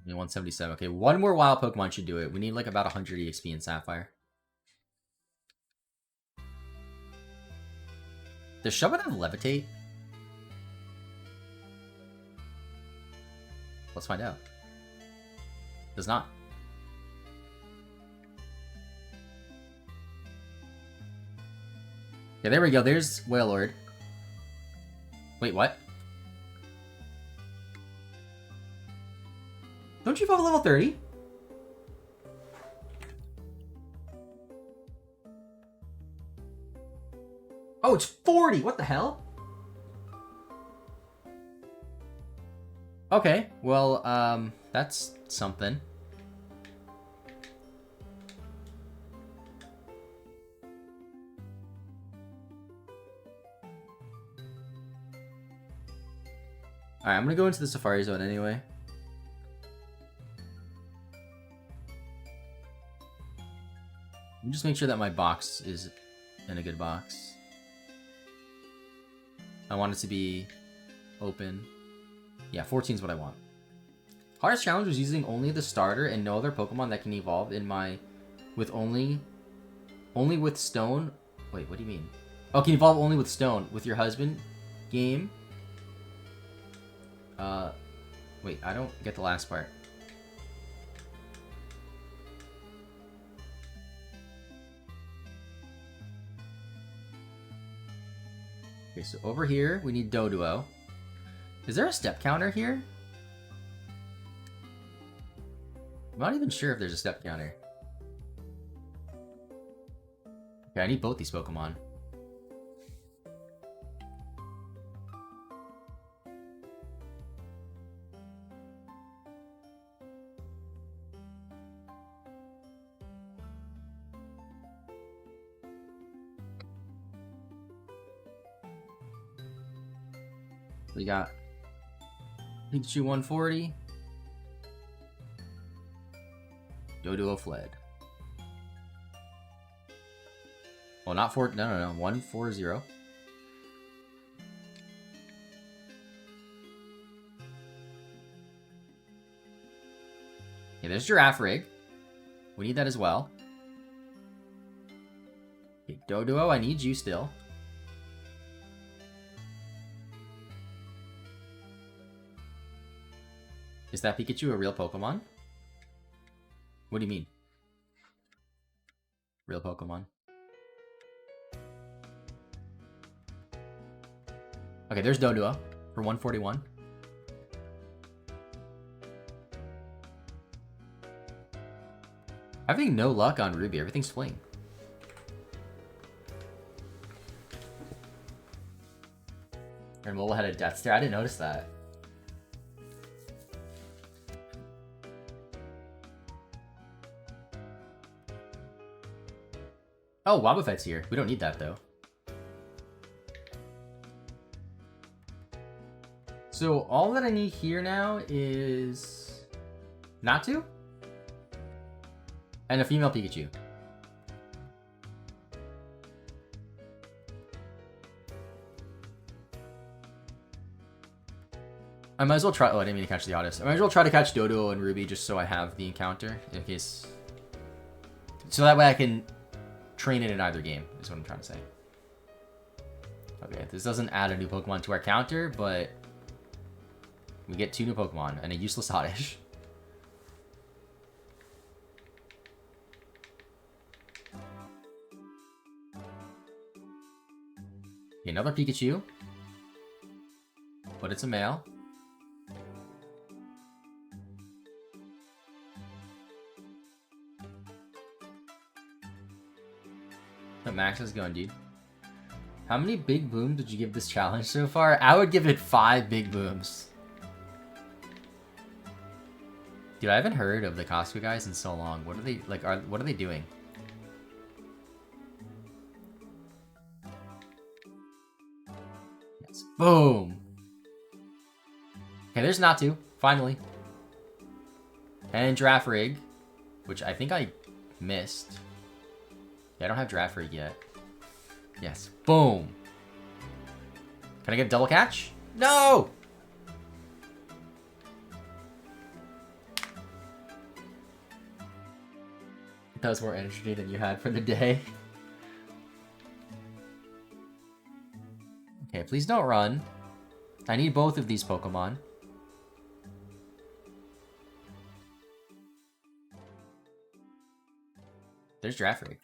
Only 177. Okay, one more wild Pokemon should do it. We need like about 100 EXP in Sapphire. Does Shubbit have Levitate? Let's find out. Does not. Yeah, there we go. There's Wailord. Wait, what? Don't you evolve level 30? Oh, it's 40! What the hell? Okay, well, that's something. Alright, I'm gonna go into the Safari Zone anyway. Just make sure that my box is in a good box. I want it to be open. Yeah, 14 is what I want. Hardest challenge was using only the starter and no other Pokemon that can evolve in my... with only with stone... Wait, what do you mean? Oh, can evolve only with stone. With your husband game. Wait, I don't get the last part. Okay, so over here, we need Doduo. Is there a step counter here? I'm not even sure if there's a step counter. Okay, I need both these Pokemon. We got Pikachu 140. Doduo fled. Well, not 4. No. 140. Okay, there's Giraffe Rig. We need that as well. Okay, Doduo, I need you still. Is that Pikachu a real Pokemon? What do you mean? Real Pokemon. Okay, there's Doduo for 141. Having no luck on Ruby. Everything's fling. And Mole had a death stare. I didn't notice that. Oh, Wobbuffet's here. We don't need that, though. So, all that I need here now is... Natu? And a female Pikachu. I might as well try... Oh, I didn't mean to catch the Otis. I might as well try to catch Doduo and Ruby just so I have the encounter. In case... So that way I can... train it in either game, is what I'm trying to say. Okay, this doesn't add a new Pokemon to our counter, but we get 2 new Pokemon and a useless Oddish. Okay, another Pikachu, but it's a male. Max is going, dude. How many big booms did you give this challenge so far? I would give it 5 big booms. Dude, I haven't heard of the Costco guys in so long. What are they like? What are they doing? Yes. Boom. Okay, there's Natu. Finally. And Giraffe Rig, which I think I missed. Yeah, I don't have Giraffe Rig yet. Yes. Boom. Can I get a double catch? No! That was more energy than you had for the day. Okay, please don't run. I need both of these Pokemon. There's Giraffe Rig.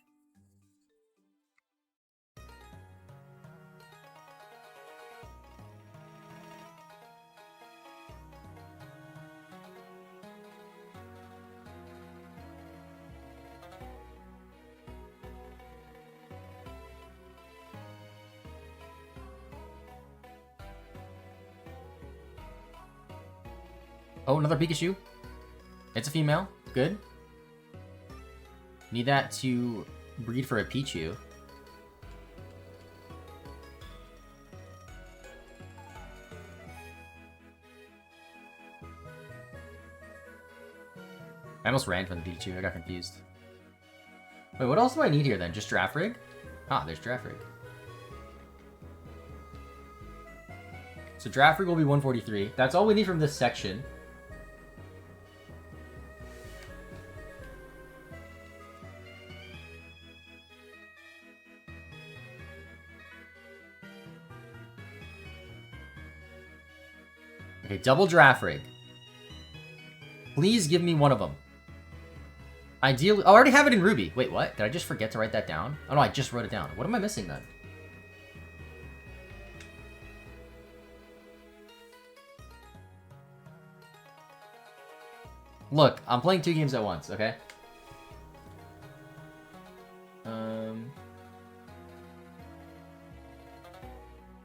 Oh, another Pikachu. It's a female. Good. Need that to breed for a Pichu. I almost ran from the Pichu. I got confused. Wait, what else do I need here then? Just Giraffe Rig? Ah, there's Giraffe Rig. So Giraffe Rig will be 143. That's all we need from this section. Okay, double Giraffe Rig. Please give me one of them. Ideally... Oh, I already have it in Ruby. Wait, what? Did I just forget to write that down? Oh, no, I just wrote it down. What am I missing, then? Look, I'm playing 2 games at once, okay?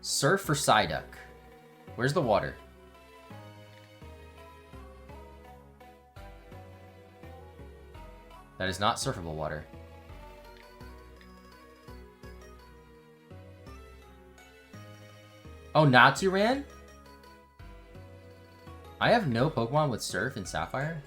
Surf for Psyduck. Where's the water? That is not surfable water. Oh, Natsu ran? I have no Pokemon with Surf in Sapphire.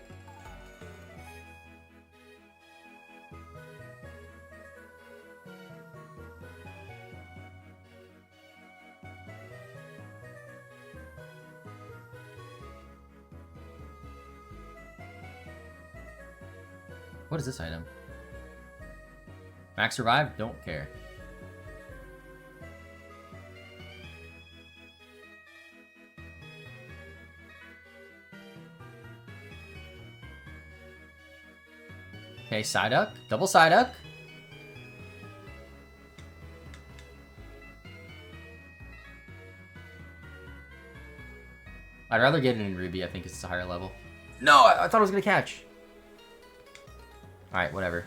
What is this item? Max Revive? Don't care. Okay, Psyduck. Double Psyduck. I'd rather get it in Ruby. I think it's a higher level. No, I thought I was going to catch. Alright, whatever.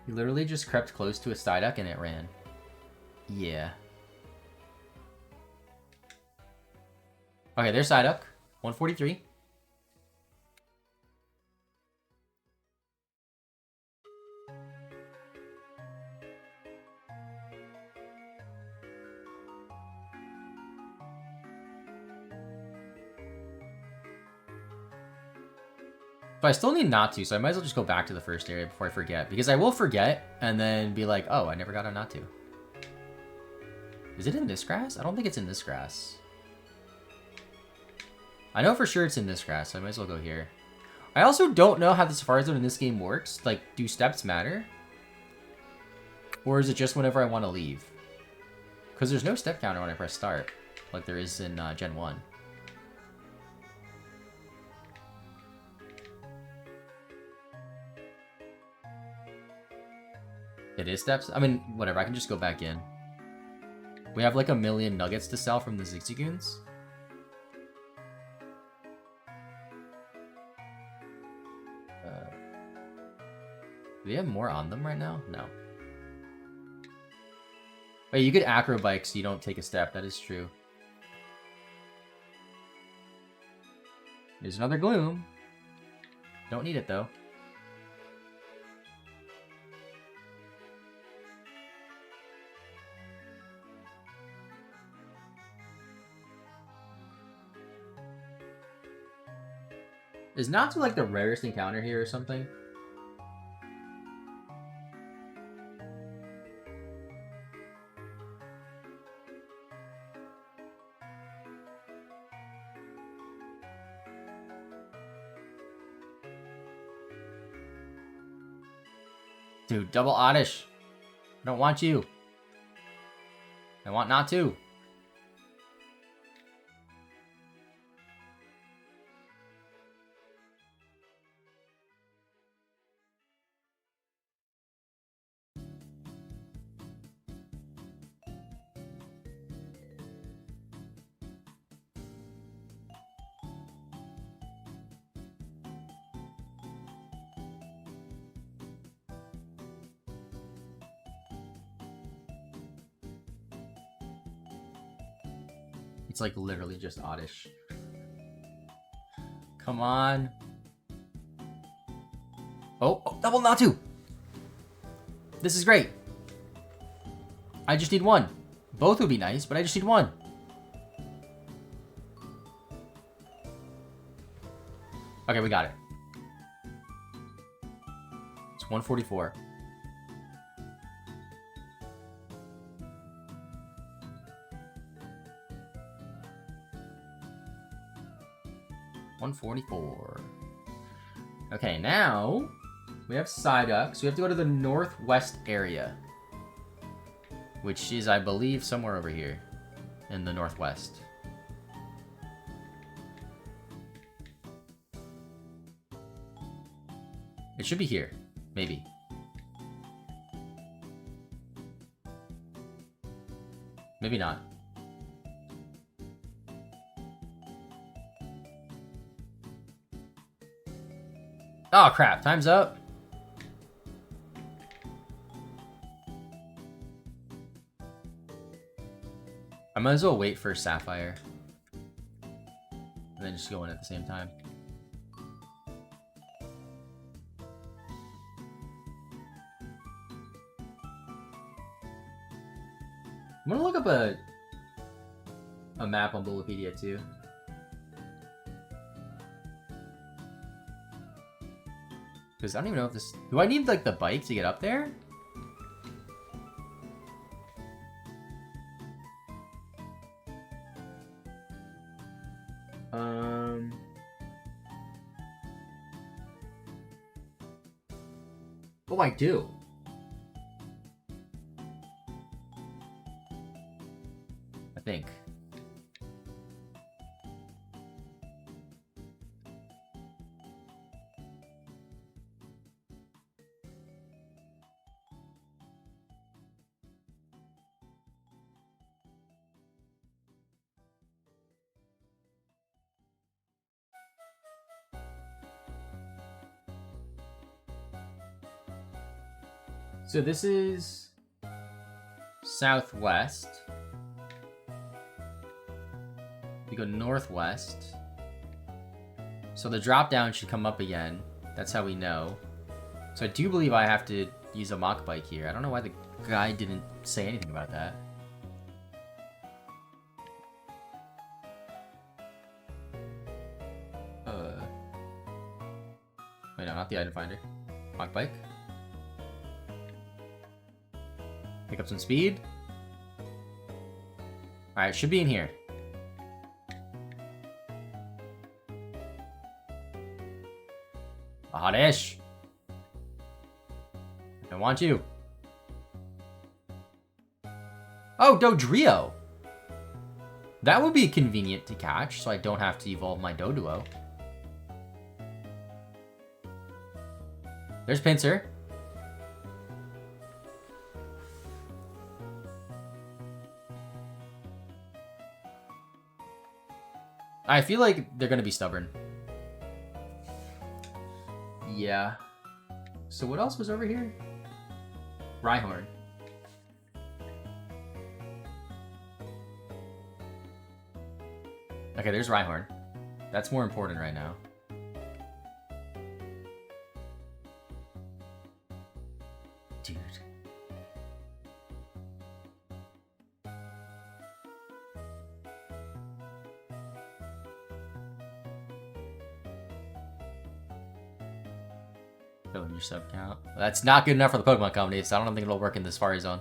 He literally just crept close to a Psyduck and it ran. Yeah. Okay, there's Psyduck. 143. But I still need Natu, so I might as well just go back to the first area before I forget. Because I will forget, and then be like, oh, I never got a Natu. Is it in this grass? I don't think it's in this grass. I know for sure it's in this grass, so I might as well go here. I also don't know how the Safari Zone in this game works. Like, do steps matter? Or is it just whenever I want to leave? Because there's no step counter when I press start, like there is in Gen 1. It is steps? I mean, whatever, I can just go back in. We have like 1,000,000 nuggets to sell from the Zigzagoons. Do we have more on them right now? No. Wait, you get acro bike so you don't take a step. That is true. There's another Gloom. Don't need it though. Is Natsu like the rarest encounter here or something? Dude, double Oddish. I don't want you. I want Natsu. It's like literally just Oddish. Come on. Oh, double Natu! This is great. I just need one. Both would be nice, but I just need one. Okay, we got it. It's 144. Okay, now we have Psyduck, so we have to go to the northwest area. which is, I believe, somewhere over here in the northwest. It should be here, maybe. Maybe not. Oh crap, time's up. I might as well wait for Sapphire. And then just go in at the same time. I'm gonna look up a map on Bulbapedia too. Because I don't even know if this... Do I need, like, the bike to get up there? Oh, I do. I think. So this is southwest. We go northwest. So the drop down should come up again. That's how we know. So I do believe I have to use a mock bike here. I don't know why the guy didn't say anything about that. Wait, no, not the item finder. Mock bike. Pick up some speed. Alright, should be in here. Oddish. I want you. Oh, Dodrio. That would be convenient to catch, so I don't have to evolve my Doduo. There's Pinsir. I feel like they're gonna be stubborn. Yeah. So what else was over here? Rhyhorn. Okay, there's Rhyhorn. That's more important right now. Dude. Filling your sub count. That's not good enough for the Pokemon Company, so I don't think it'll work in the Safari Zone.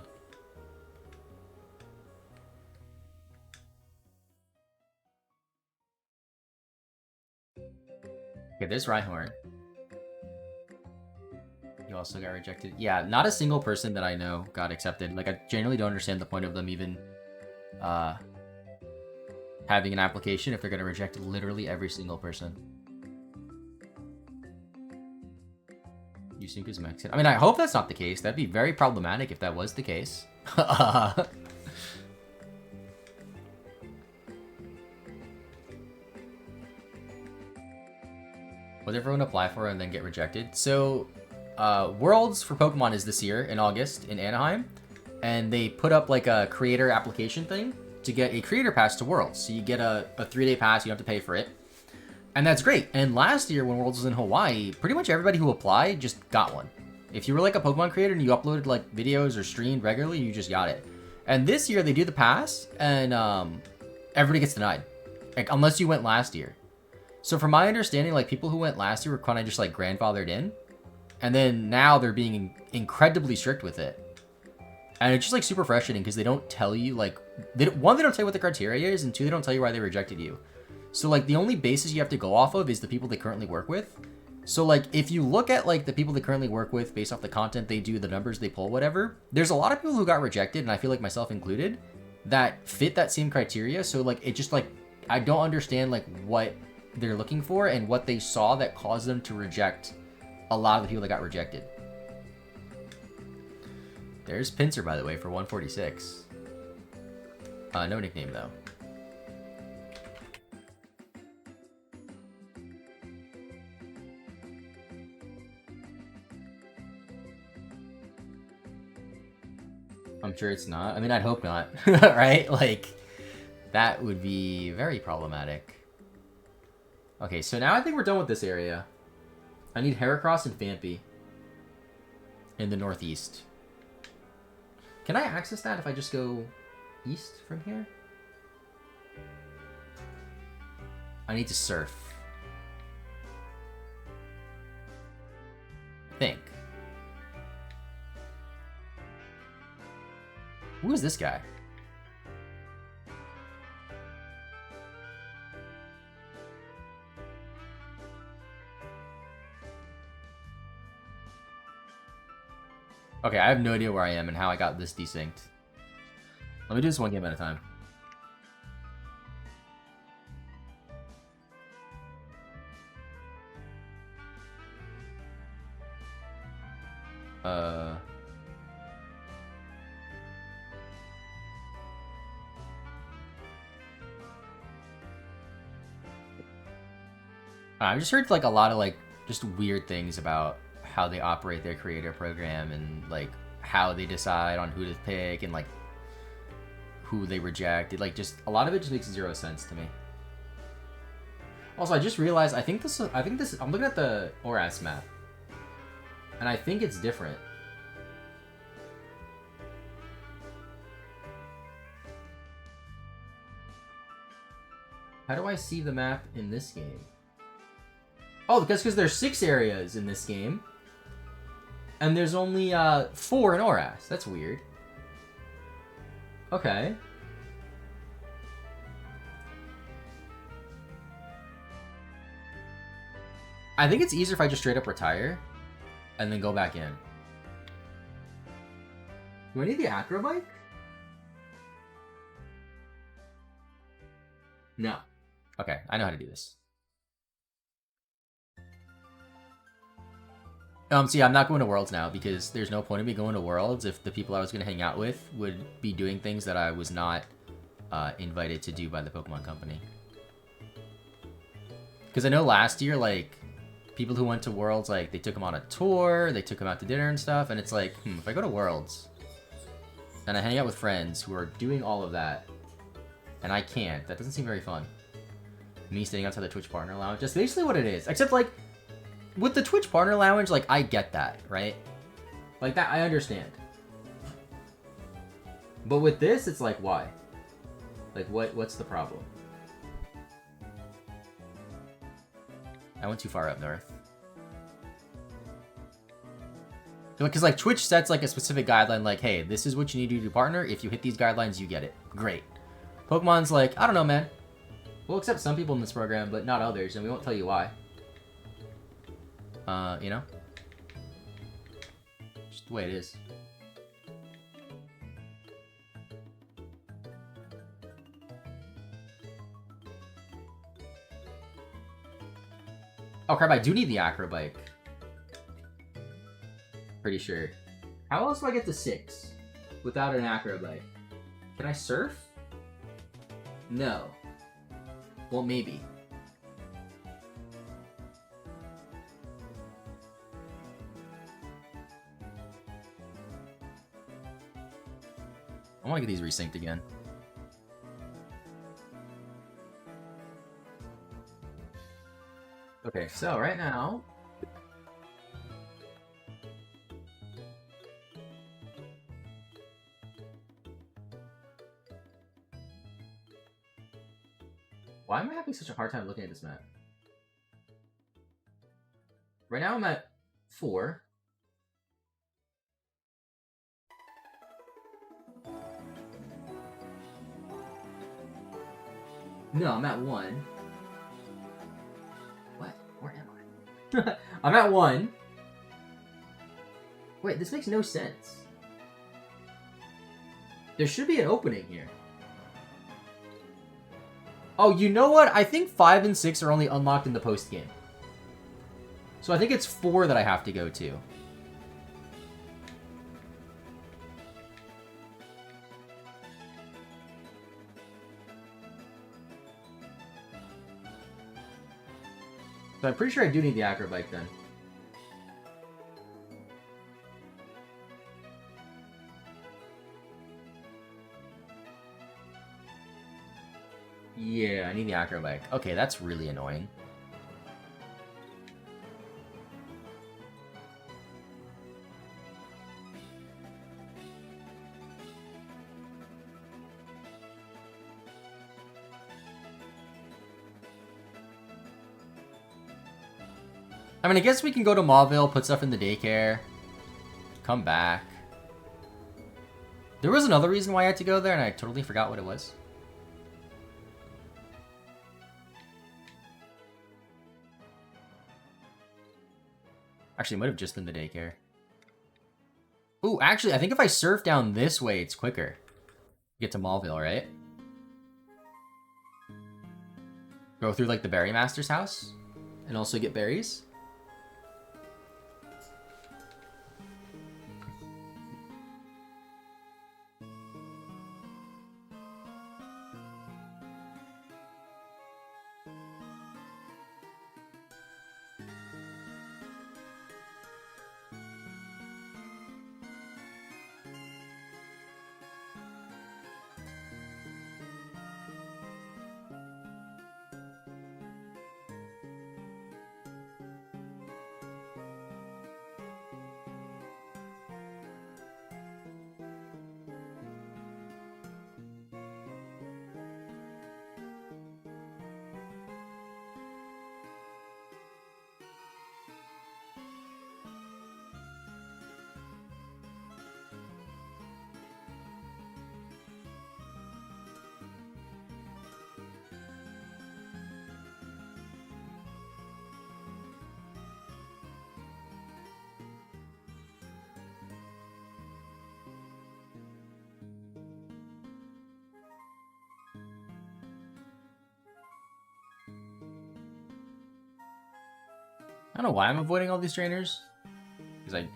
Okay, there's Rhyhorn. You also got rejected. Yeah, not a single person that I know got accepted. Like, I genuinely don't understand the point of them even having an application if they're going to reject literally every single person. Yusuka's Mexican. I mean, I hope that's not the case. That'd be very problematic if that was the case. Would everyone apply for and then get rejected? So, Worlds for Pokemon is this year in August in Anaheim, and they put up like a creator application thing to get a creator pass to Worlds. So you get a 3-day pass, you don't have to pay for it. And that's great. And last year when Worlds was in Hawaii, pretty much everybody who applied just got one. If you were like a Pokemon creator and you uploaded like videos or streamed regularly, you just got it. And this year they do the pass and everybody gets denied. Like, unless you went last year. So from my understanding, like people who went last year were kind of just like grandfathered in. And then now they're being incredibly strict with it. And it's just like super frustrating because they don't tell you like, one, they don't tell you what the criteria is, and two, they don't tell you why they rejected you. So like the only basis you have to go off of is the people they currently work with. So, like, if you look at, like, the people they currently work with based off the content they do, the numbers they pull, whatever, there's a lot of people who got rejected, and I feel like myself included, that fit that same criteria. So, like, it just, like, I don't understand, like, what they're looking for and what they saw that caused them to reject a lot of the people that got rejected. There's Pincer, by the way, for 146. No nickname, though. I'm sure it's not. I mean, I'd hope not, right? Like, that would be very problematic. Okay, so now I think we're done with this area. I need Heracross and Phanpy in the northeast. Can I access that if I just go east from here? I need to surf. I think. Who is this guy? Okay, I have no idea where I am and how I got this desynced. Let me do this one game at a time. I've just heard like a lot of like just weird things about how they operate their creator program and like how they decide on who to pick and like who they reject. It like just a lot of it just makes zero sense to me. Also, I just realized I'm looking at the ORAS map and I think it's different. How do I see the map in this game? Oh, because there's 6 areas in this game. And there's only 4 in ORAS. That's weird. Okay. I think it's easier if I just straight up retire and then go back in. Do I need the acro bike? No. Okay, I know how to do this. See, I'm not going to Worlds now because there's no point in me going to Worlds if the people I was going to hang out with would be doing things that I was not invited to do by the Pokemon Company. Because I know last year, like, people who went to Worlds, like, they took them on a tour, they took them out to dinner and stuff, and it's like, if I go to Worlds and I hang out with friends who are doing all of that, and I can't, that doesn't seem very fun. Me sitting outside the Twitch Partner Lounge, that's basically what it is. Except, like, with the Twitch Partner Lounge, like, I get that, right? Like, that, I understand. But with this, it's like, why? Like, what's the problem? I went too far up north. Because, like, Twitch sets, like, a specific guideline, like, hey, this is what you need to do to partner. If you hit these guidelines, you get it. Great. Pokemon's like, I don't know, man. We'll accept some people in this program, but not others, and we won't tell you why. You know? Just the way it is. Oh crap, I do need the acro bike. Pretty sure. How else do I get to 6 without an acro bike? Can I surf? No. Well, maybe. I want to get these resynced again. Okay, so right now... Why am I having such a hard time looking at this map? Right now I'm at 4. No, I'm at 1. What? Where am I? I'm at 1. Wait, this makes no sense. There should be an opening here. Oh, you know what? I think 5 and 6 are only unlocked in the post-game. So I think it's 4 that I have to go to. So I'm pretty sure I do need the acrobike then. Yeah, I need the acrobike. Okay, that's really annoying. I mean, I guess we can go to Mauville, put stuff in the daycare, come back. There was another reason why I had to go there, and I totally forgot what it was. Actually, it might have just been the daycare. Ooh, actually, I think if I surf down this way, it's quicker. Get to Mauville, right? Go through, like, the Berry Master's house, and also get berries. I don't know why I'm avoiding all these trainers. Because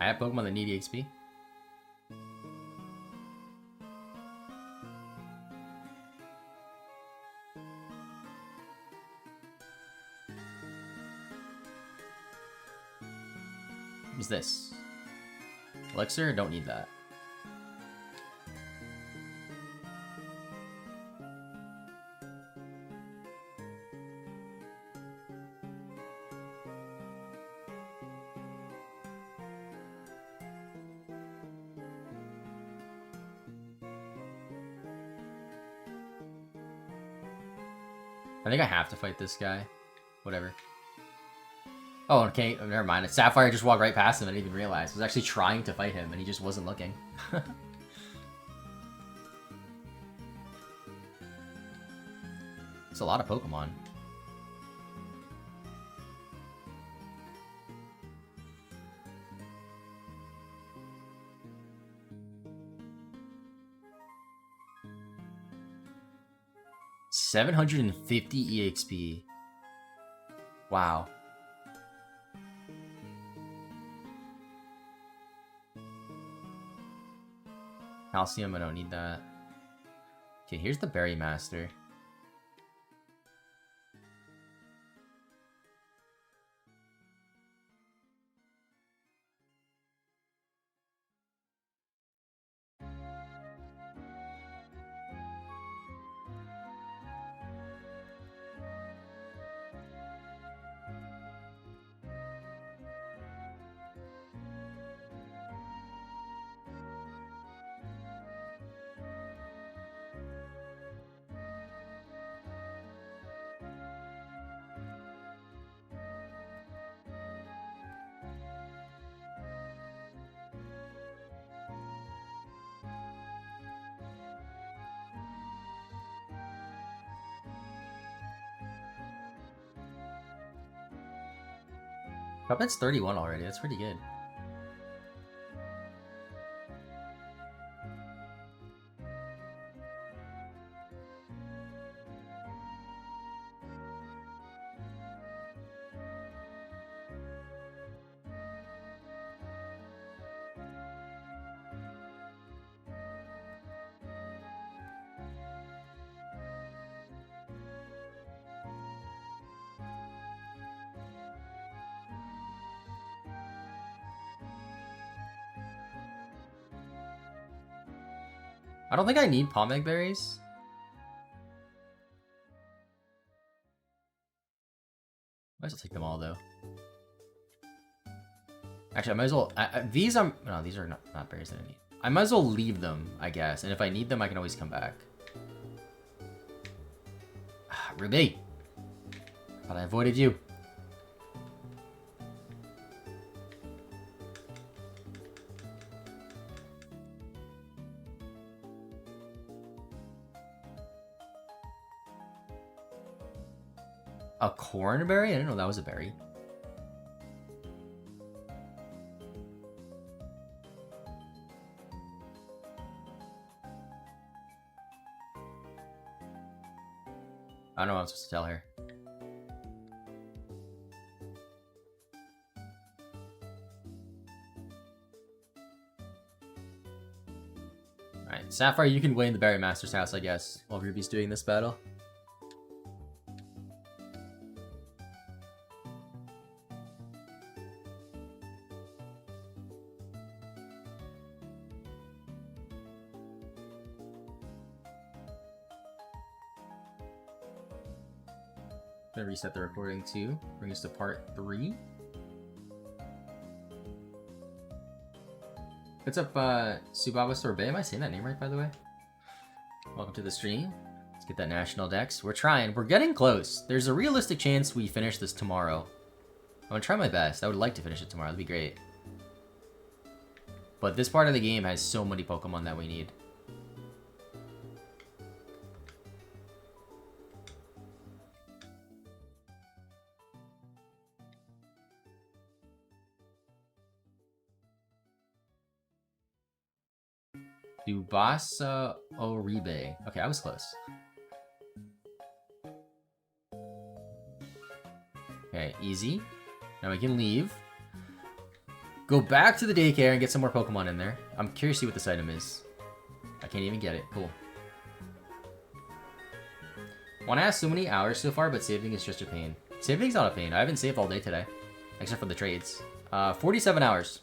I have Pokemon that need EXP. What's this? Elixir? Don't need that. I think I have to fight this guy. Whatever. Oh, okay. Oh, never mind. Sapphire just walked right past him. I didn't even realize. I was actually trying to fight him, and he just wasn't looking. It's a lot of Pokemon. $750 EXP. Wow. Calcium, I don't need that. Okay, here's the Berry Master. Cuphead's 31 already. That's pretty good. I don't think I need pomegg berries. Might as well take them all though. Actually, I might as well. These are no, these are not berries that I need. I might as well leave them, I guess. And if I need them, I can always come back. Ruby, thought I avoided you. A corn berry? I didn't know that was a berry. I don't know what I'm supposed to tell her. Alright, Sapphire, you can wait in the Berry Master's house, I guess, while Ruby's doing this battle. Gonna reset the recording too. Bring us to part 3. What's up, Subaba Sorbet? Am I saying that name right, by the way? Welcome to the stream. Let's get that national dex. We're trying. We're getting close. There's a realistic chance we finish this tomorrow. I'm gonna try my best. I would like to finish it tomorrow. That'd be great. But this part of the game has so many Pokemon that we need. Dubasa Oribe. Okay, I was close. Okay, easy. Now we can leave. Go back to the daycare and get some more Pokemon in there. I'm curious to see what this item is. I can't even get it. Cool. Wanna ask so many hours so far, but saving is just a pain. Saving's not a pain. I haven't saved all day today. Except for the trades. 47 hours.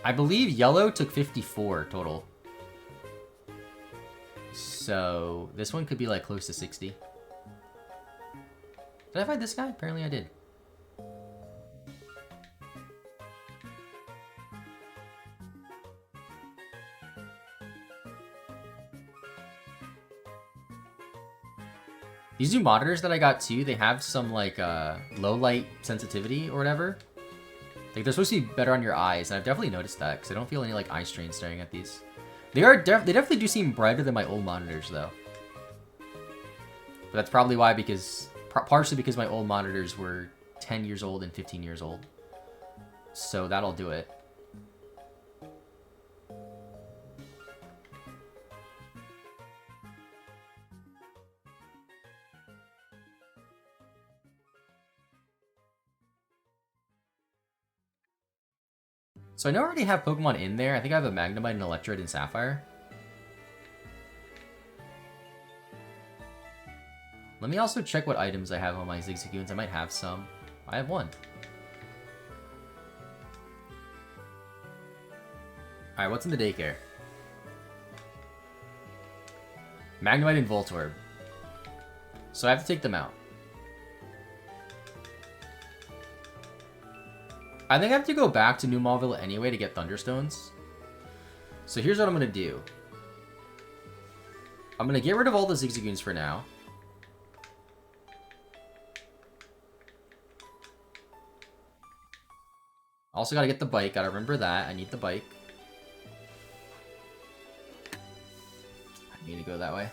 I believe yellow took 54 total. So this one could be like close to 60. Did I find this guy? Apparently I did. These new monitors that I got too, they have some like low light sensitivity or whatever. Like they're supposed to be better on your eyes, and I've definitely noticed that because I don't feel any like eye strain staring at these. They definitely do seem brighter than my old monitors though. But that's probably why, because partially because my old monitors were 10 years old and 15 years old. So that'll do it. So I know I already have Pokemon in there. I think I have a Magnemite, an Electrode, and Sapphire. Let me also check what items I have on my Zigzagoons. I might have some. I have one. Alright, what's in the daycare? Magnemite and Voltorb. So I have to take them out. I think I have to go back to New Mauville anyway to get Thunderstones. So here's what I'm going to do. I'm going to get rid of all the Zigzagoons for now. Also got to get the bike. Got to remember that. I need the bike. I need to go that way.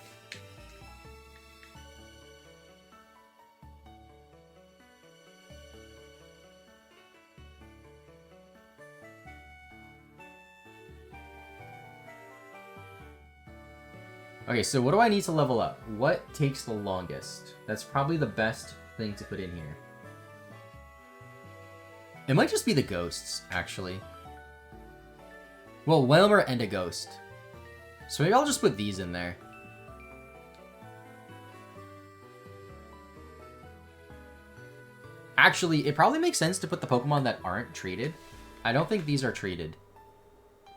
Okay, so what do I need to level up? What takes the longest? That's probably the best thing to put in here. It might just be the ghosts, actually. Well, Whalmer and a ghost. So maybe I'll just put these in there. Actually, it probably makes sense to put the Pokemon that aren't traded. I don't think these are traded.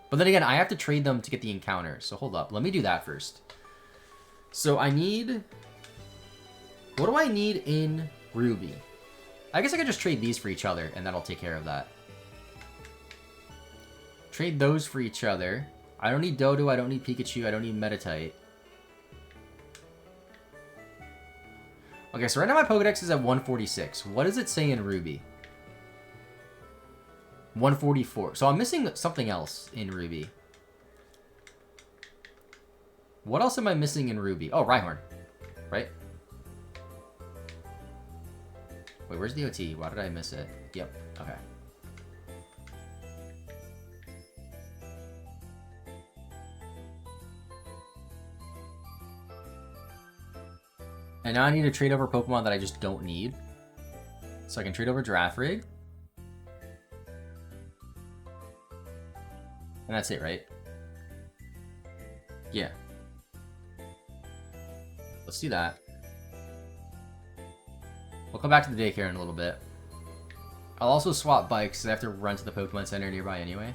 But then again, I have to trade them to get the encounter. So hold up. Let me do that first. So I need... What do I need in Ruby? I guess I could just trade these for each other, and that'll take care of that. Trade those for each other. I don't need Dodo, I don't need Pikachu, I don't need Meditite. Okay, so right now my Pokedex is at 146. What does it say in Ruby? 144. So I'm missing something else in Ruby. What else am I missing in Ruby? Oh, Rhyhorn. Right? Wait, where's the OT? Why did I miss it? Yep. Okay. And now I need to trade over Pokemon that I just don't need. So I can trade over Giraffrig. And that's it, right? Yeah. Let's do that. We'll come back to the daycare in a little bit. I'll also swap bikes because I have to run to the Pokemon Center nearby anyway.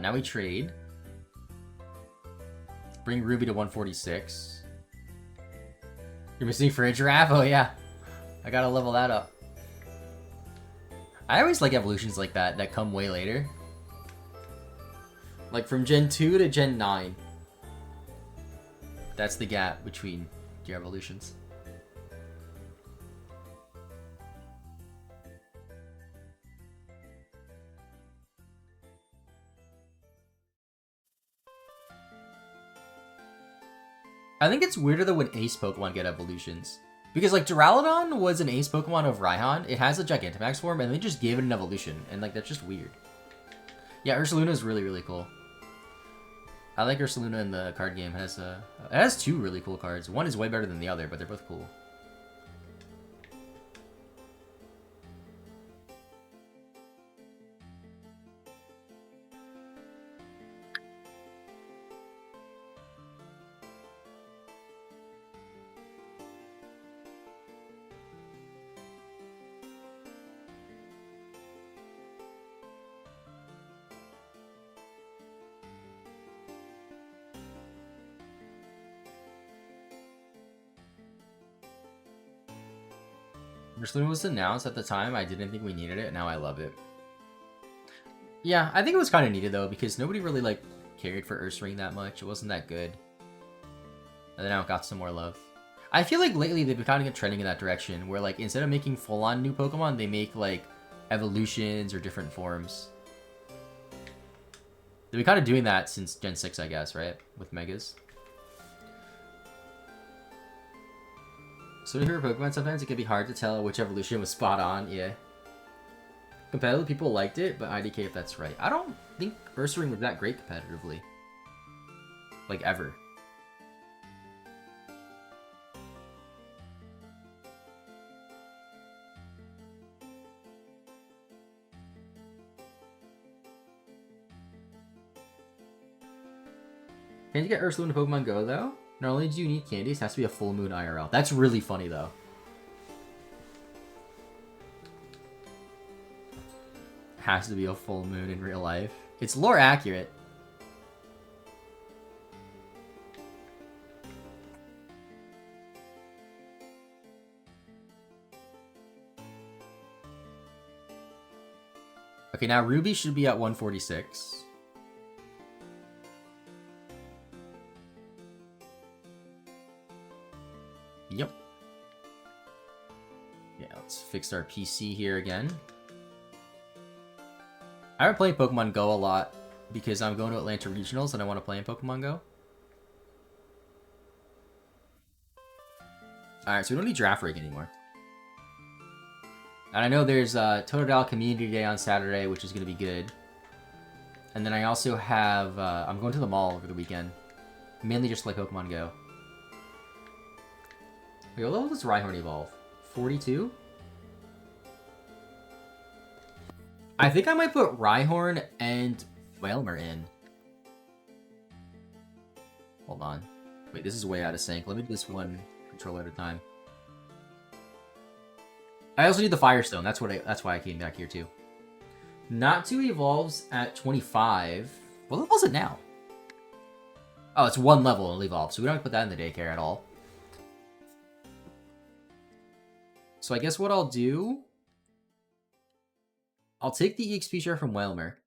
Now we trade. Bring Ruby to 146. You're missing for a giraffe? Oh yeah. I gotta level that up. I always like evolutions like that come way later. Like from Gen 2 to Gen 9. That's the gap between your evolutions. I think it's weirder though when Ace Pokemon get evolutions. Because like Duraludon was an Ace Pokemon of Raihan. It has a Gigantamax form and they just gave it an evolution. And like that's just weird. Yeah, Ursaluna is really, really cool. I like Ursaluna in the card game. It has two really cool cards. One is way better than the other, but they're both cool. Ursaluna was announced at the time. I didn't think we needed it. Now I love it. Yeah, I think it was kind of needed though because nobody really like cared for Ursaring that much. It wasn't that good. And then now it got some more love. I feel like lately they've been kind of trending in that direction where like instead of making full-on new Pokemon, they make like evolutions or different forms. They've been kind of doing that since Gen 6, I guess, right? With Megas. So to hear Pokemon, sometimes it can be hard to tell which evolution was spot on, yeah. Competitive people liked it, but IDK if that's right. I don't think Ursaring was that great competitively. Like, ever. Can you get Ursaluna to Pokemon Go, though? Not only do you need candies, it has to be a full moon IRL. That's really funny, though. Has to be a full moon in real life. It's lore accurate. Okay, now Ruby should be at 146. Yep. Yeah, let's fix our PC here again. I haven't played Pokemon Go a lot because I'm going to Atlanta Regionals and I want to play in Pokemon Go. Alright, so we don't need Draft Rig anymore. And I know there's Totodile Community Day on Saturday, which is going to be good. And then I also have... I'm going to the mall over the weekend. Mainly just to play Pokemon Go. Wait, what level does Rhyhorn evolve? 42? I think I might put Rhyhorn and Wailmer in. Hold on. Wait, this is way out of sync. Let me do this one controller at a time. I also need the Firestone. That's why I came back here too. Natu evolves at 25. What level is it now? Oh, it's one level and evolve, so we don't have to put that in the daycare at all. So I guess what I'll do... I'll take the EXP share from Wailmer.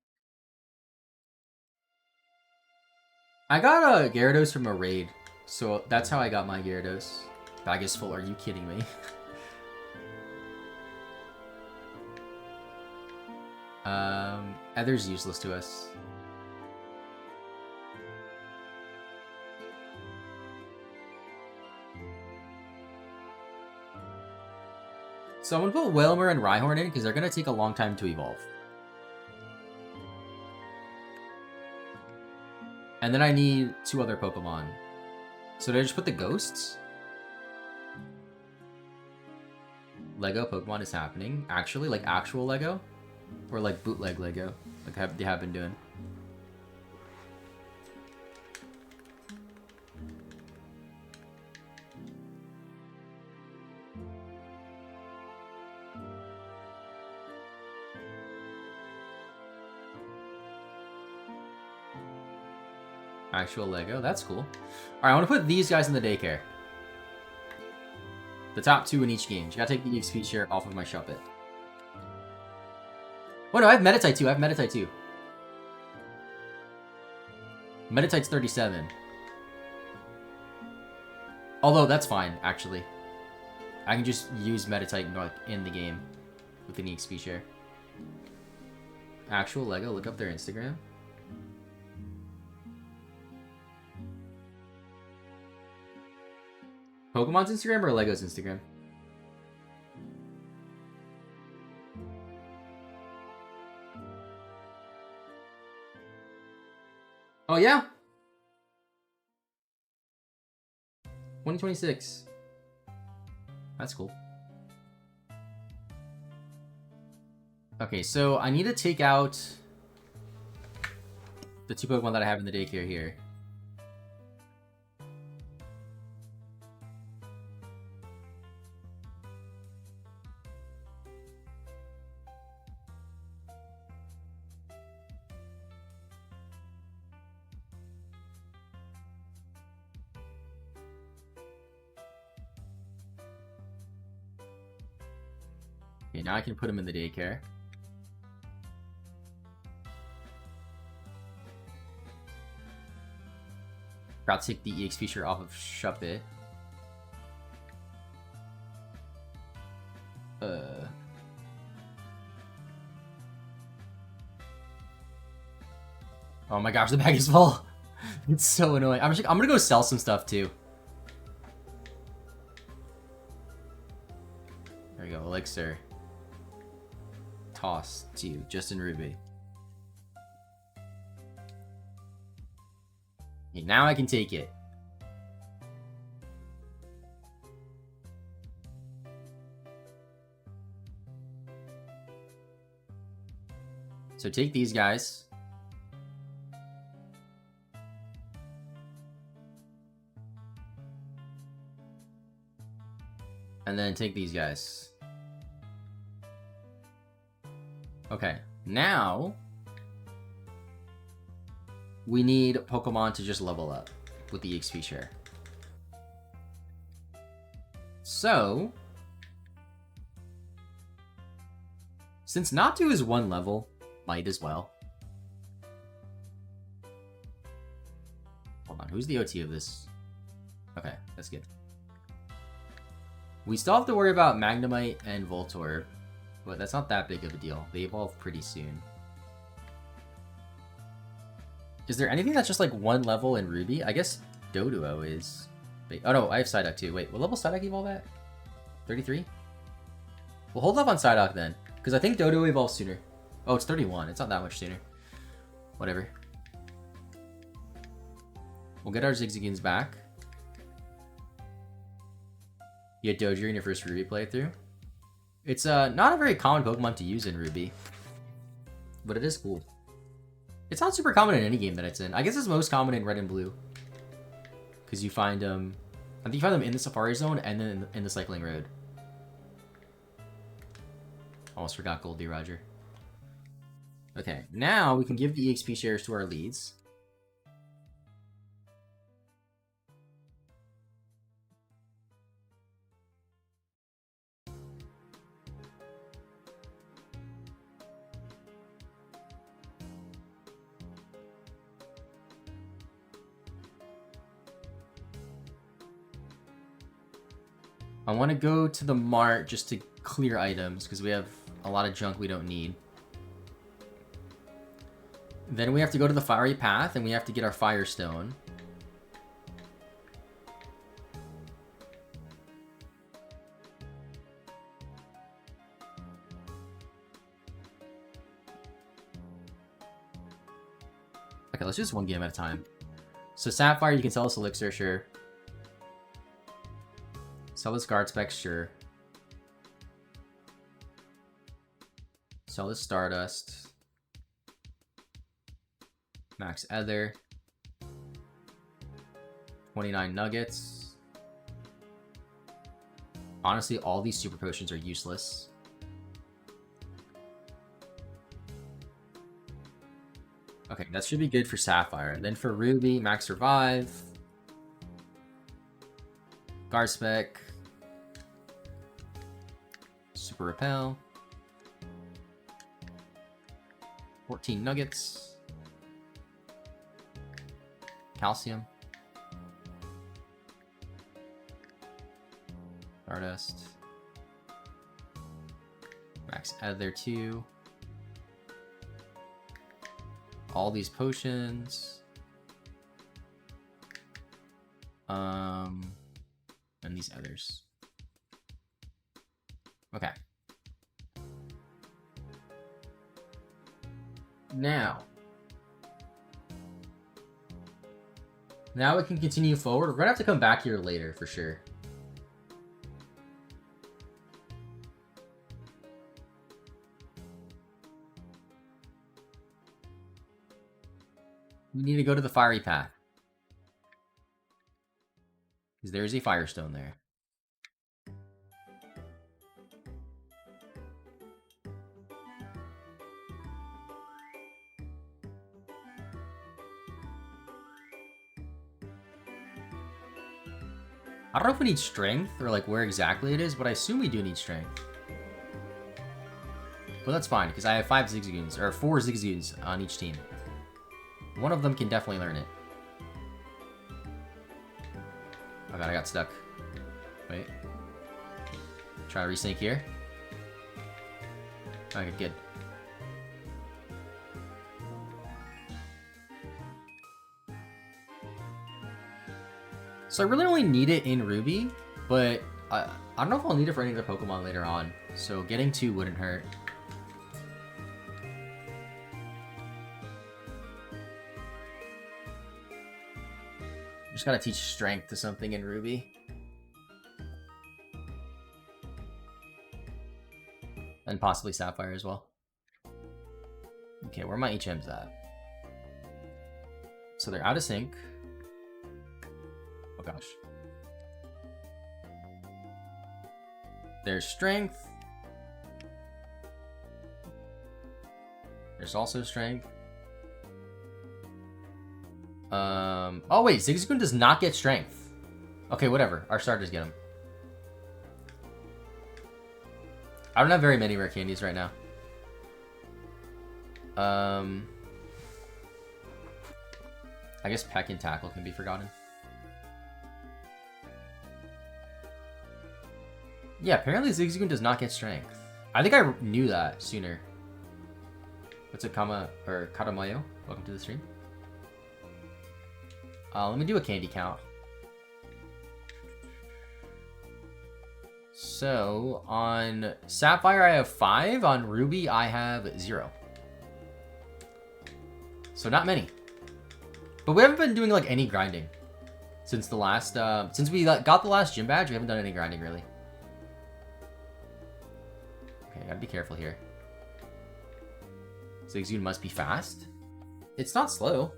I got a Gyarados from a raid, so that's how I got my Gyarados. Bag is full, are you kidding me? Ether's useless to us. So I'm gonna put Wailmer and Rhyhorn in because they're gonna take a long time to evolve. And then I need 2 other Pokemon. So did I just put the ghosts? Lego Pokemon is happening. Actually, like actual Lego? Or like bootleg Lego, like they have been doing. Actual Lego, that's cool. Alright, I want to put these guys in the daycare. The top 2 in each game. You gotta take the EXP share off of my Shuppet. Oh no, I have Meditite too. Meditite's 37. Although, that's fine, actually. I can just use Meditite in the game with an EXP share. Actual Lego, look up their Instagram. Pokemon's Instagram or Lego's Instagram? Oh, yeah? 2026. That's cool. Okay, so I need to take out the 2 Pokemon that I have in the daycare here. Okay, now I can put him in the daycare. Forgot to take the EXP share off of Shuppet. Oh my gosh, the bag is full. It's so annoying. I'm gonna go sell some stuff too. There we go, Elixir. Toss to you, Justin Ruby. Okay, now I can take it. So take these guys. And then take these guys. Okay, now we need Pokemon to just level up with the EXP share. So, since Natu is 1 level, might as well. Hold on, who's the OT of this? Okay, that's good. We still have to worry about Magnemite and Voltorb, but that's not that big of a deal. They evolve pretty soon. Is there anything that's just like one level in Ruby? I guess Doduo is. Wait, oh no, I have Psyduck too. Wait, what level Psyduck evolve at? 33? We'll hold off on Psyduck then, because I think Doduo evolves sooner. Oh, it's 31. It's not that much sooner. Whatever. We'll get our Zigzagoons back. You had Dozier in your first Ruby playthrough. It's not a very common Pokemon to use in Ruby, but it is cool. It's not super common in any game that it's in. I guess it's most common in Red and Blue, because you find them. I think you find them in the Safari Zone and then in the Cycling Road. Almost forgot Goldie Roger. Okay, now we can give the EXP shares to our leads. I want to go to the mart just to clear items, because we have a lot of junk we don't need. Then we have to go to the Fiery Path, and we have to get our Firestone. Okay, let's do this one game at a time. So Sapphire, you can sell us Elixir, sure. Sell this Guard Spec, sure. Sell this Stardust. Max Ether. 29 Nuggets. Honestly, all these Super Potions are useless. Okay, that should be good for Sapphire. Then for Ruby, Max Revive. Guard Spec. Super Repel. 14 Nuggets. Calcium. Stardust. Max Ether 2. All these potions. And these others. Okay. Now we can continue forward. We're gonna have to come back here later for sure. We need to go to the Fiery Path, because there's a Firestone there. I don't know if we need strength or like where exactly it is, but I assume we do need strength. But that's fine, because I have 5 Zigzagoons, or 4 Zigzagoons on each team. One of them can definitely learn it. Oh god, I got stuck. Wait. Try to resync here. Okay, good. So I really only need it in Ruby, but I don't know if I'll need it for any other Pokemon later on. So getting 2 wouldn't hurt. Just gotta teach strength to something in Ruby. And possibly Sapphire as well. Okay, where are my HMs at? So they're out of sync. Oh gosh. There's strength. There's also strength. Oh wait, Zigzagoon does not get strength. Okay, whatever. Our starters get him. I don't have very many rare candies right now. I guess Peck and Tackle can be forgotten. Yeah, apparently Zigzagoon does not get strength. I think I knew that sooner. What's it, Karamayo? Welcome to the stream. Let me do a candy count. So, on Sapphire I have 5, on Ruby I have 0. So not many. But we haven't been doing like any grinding. Since the last, since we got the last gym badge, we haven't done any grinding really. Okay, gotta be careful here. Zigzagoon must be fast. It's not slow.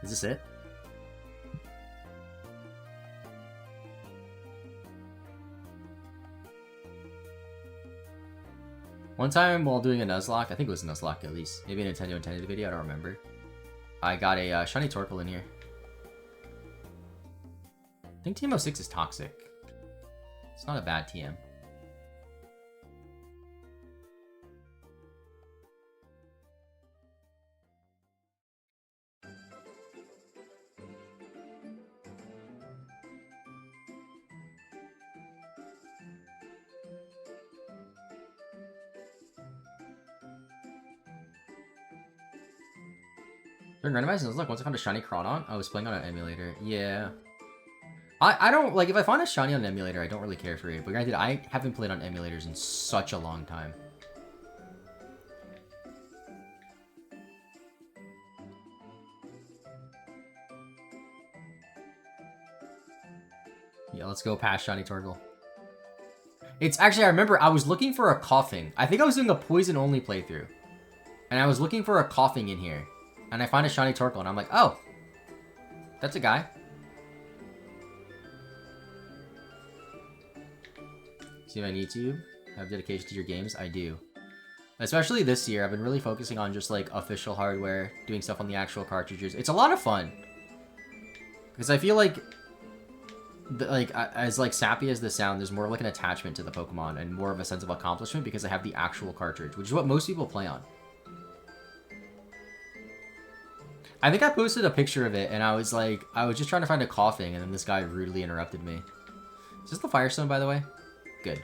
Is this it? One time while doing a Nuzlocke, I think it was a Nuzlocke at least, maybe a Nintendo Intended video, I don't remember. I got a shiny Torkoal in here. I think TM06 is toxic. It's not a bad TM. During randomized Nuzlocke, once I found a shiny Crawdon, I was playing on an emulator. Yeah. I don't, like, if I find a shiny on an emulator, I don't really care for it. But granted, I haven't played on emulators in such a long time. Yeah, let's go past shiny Torkoal. It's actually, I remember I was looking for a coughing. I think I was doing a poison only playthrough. And I was looking for a coughing in here. And I find a shiny Torkoal and I'm like, oh, that's a guy. See my YouTube? Have dedication to your games? I do. Especially this year, I've been really focusing on just like official hardware, doing stuff on the actual cartridges. It's a lot of fun. Because I feel like, as like sappy as this sound, there's more like an attachment to the Pokemon and more of a sense of accomplishment because I have the actual cartridge, which is what most people play on. I think I posted a picture of it and I was like, I was just trying to find a coughing and then this guy rudely interrupted me. Is this the Firestone, by the way? Good.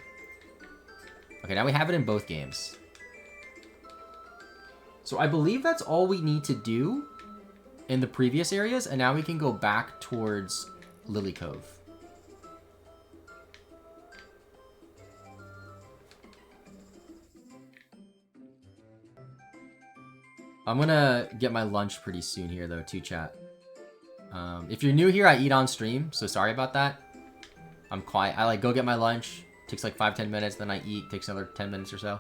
Okay, now we have it in both games. So I believe that's all we need to do in the previous areas, and now we can go back towards Lily Cove. I'm gonna get my lunch pretty soon here, though, too, chat. If you're new here, I eat on stream, so sorry about that. I'm quiet. I, like, go get my lunch. Takes, like, 5-10 minutes, then I eat. Takes another 10 minutes or so.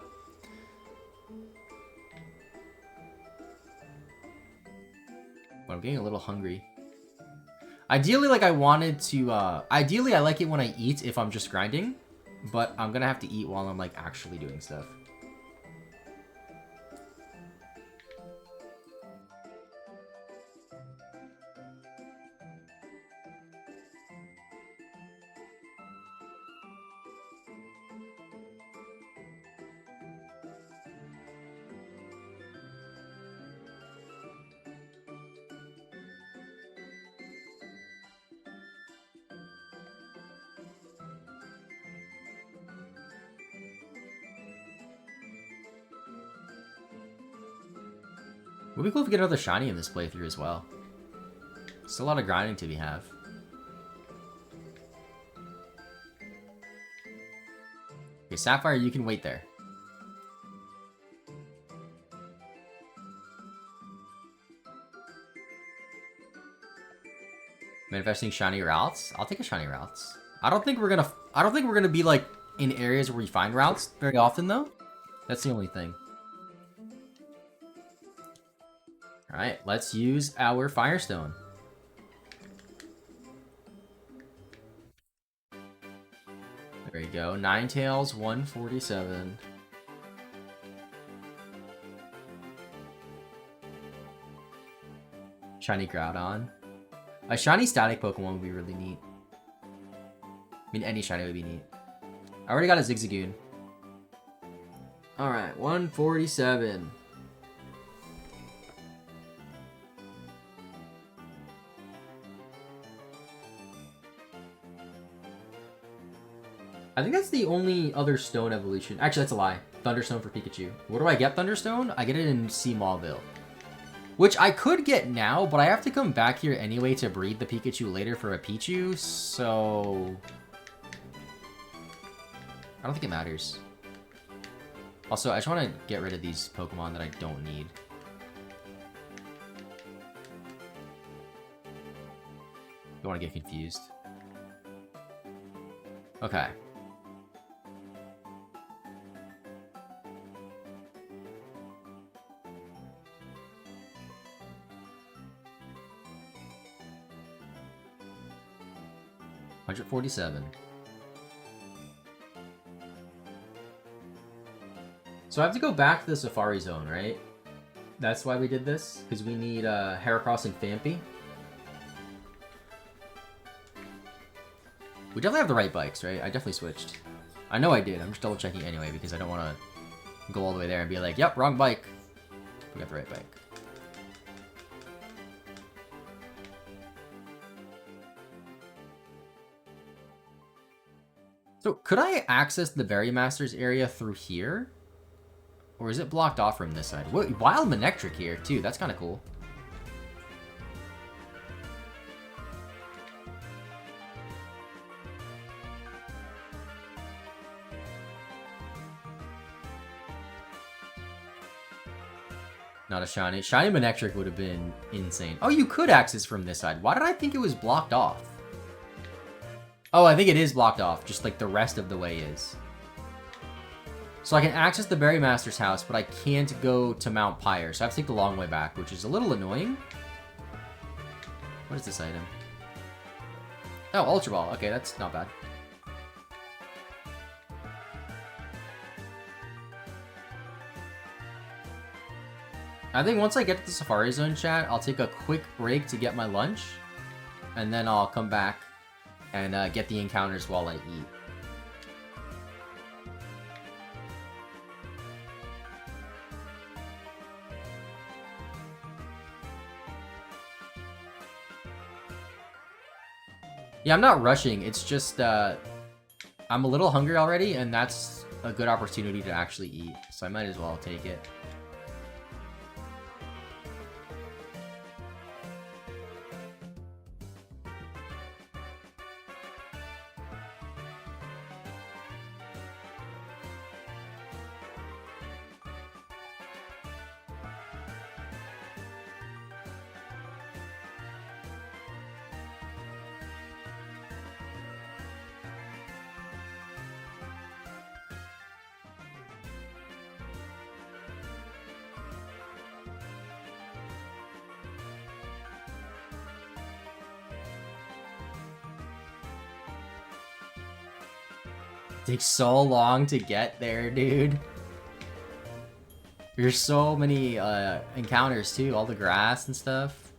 But I'm getting a little hungry. Ideally, like, I wanted to, ideally, I like it when I eat if I'm just grinding. But I'm gonna have to eat while I'm, like, actually doing stuff. Would be cool if we get another shiny in this playthrough as well. Still a lot of grinding to be have. Okay, Sapphire, you can wait there. Manifesting shiny routes? I'll take a shiny routes. I don't think we're gonna be like in areas where we find routes very often though. That's the only thing. Alright, let's use our Firestone. There we go. Ninetales 147. Shiny Groudon. A shiny static Pokemon would be really neat. mean, any shiny would be neat. I already got a Zigzagoon. Alright, 147. I think that's the only other stone evolution. Actually, that's a lie. Thunderstone for Pikachu. Where do I get Thunderstone? I get it in Sea Mauville. Which I could get now, but I have to come back here anyway to breed the Pikachu later for a Pichu, so... I don't think it matters. Also, I just want to get rid of these Pokemon that I don't need. Don't want to get confused. Okay. $147. So I have to go back to the Safari Zone, right? That's why we did this? Because we need Heracross and Phanpy. We definitely have the right bikes, right? I definitely switched. I know I did. I'm just double checking anyway because I don't want to go all the way there and be like, yep, wrong bike. We got the right bike. So could I access the Berry Masters area through here? Or is it blocked off from this side? Wild Manectric here too. That's kind of cool. Not a shiny. Shiny Manectric would have been insane. Oh, you could access from this side. Why did I think it was blocked off? Oh, I think it is blocked off, just like the rest of the way is. So I can access the Berry Master's house, but I can't go to Mount Pyre, so I have to take the long way back, which is a little annoying. What is this item? Oh, Ultra Ball. Okay, that's not bad. I think once I get to the Safari Zone, chat, I'll take a quick break to get my lunch, and then I'll come back and get the encounters while I eat. Yeah, I'm not rushing. It's just, I'm a little hungry already, and that's a good opportunity to actually eat. So I might as well take it. Takes so long to get there, dude. There's so many encounters too, all the grass and stuff.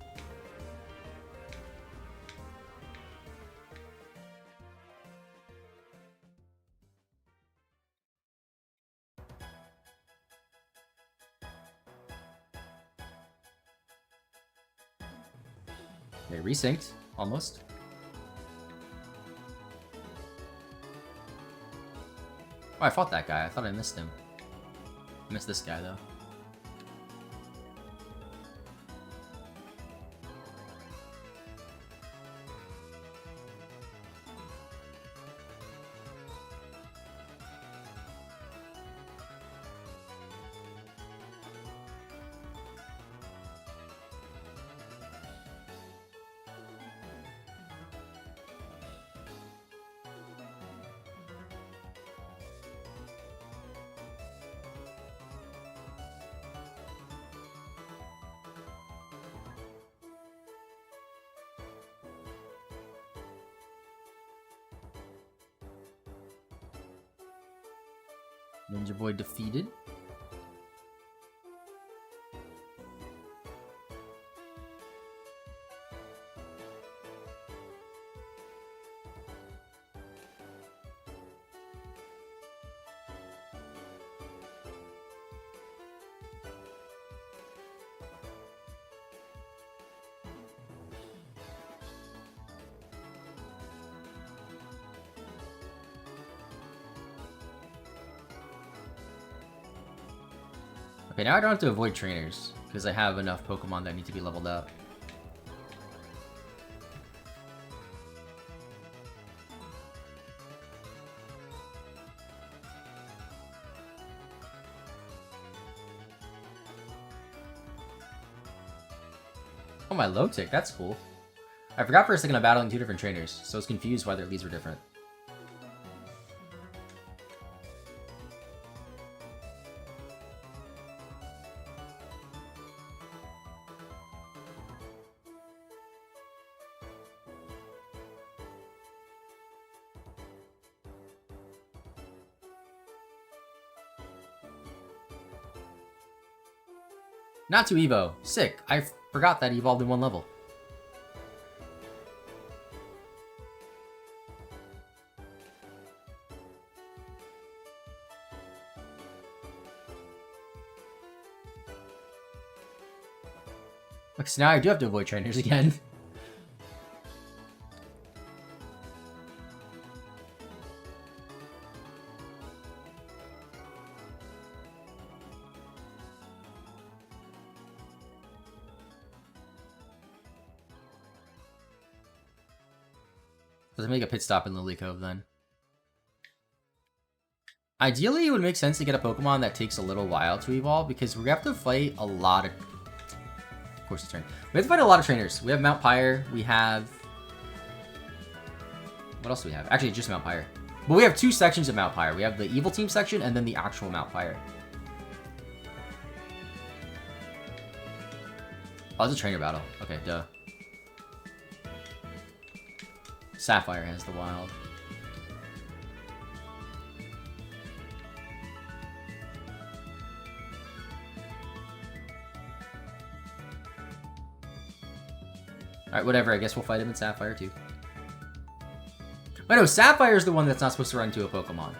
They resynced, almost. Oh, I fought that guy. I thought I missed him. I missed this guy, though. Ninja Boy defeated. Okay, now I don't have to avoid trainers, because I have enough Pokemon that need to be leveled up. Oh, my low tick, that's cool. I forgot for a second I'm battling two different trainers, so I was confused why their leads were different. Not to Evo. Sick. I forgot that evolved in one level. Look, so now I do have to avoid trainers again. Let's make a pit stop in Lily Cove then. Ideally, it would make sense to get a Pokemon that takes a little while to evolve, because we have to fight a lot of... Of course, it's turn. We have to fight a lot of trainers. We have Mount Pyre. We have... What else do we have? Actually, just Mount Pyre. But we have two sections of Mount Pyre. We have the Evil Team section and then the actual Mount Pyre. Oh, it's a trainer battle. Okay, duh. Sapphire has the wild. Alright, whatever. I guess we'll fight him in Sapphire, too. But no, Sapphire is the one that's not supposed to run into a Pokemon.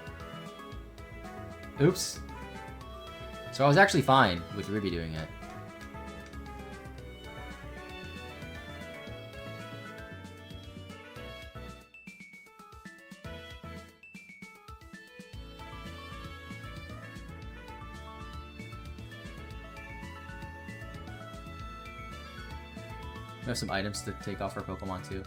Oops. So I was actually fine with Ruby doing it. We have some items to take off our Pokemon too.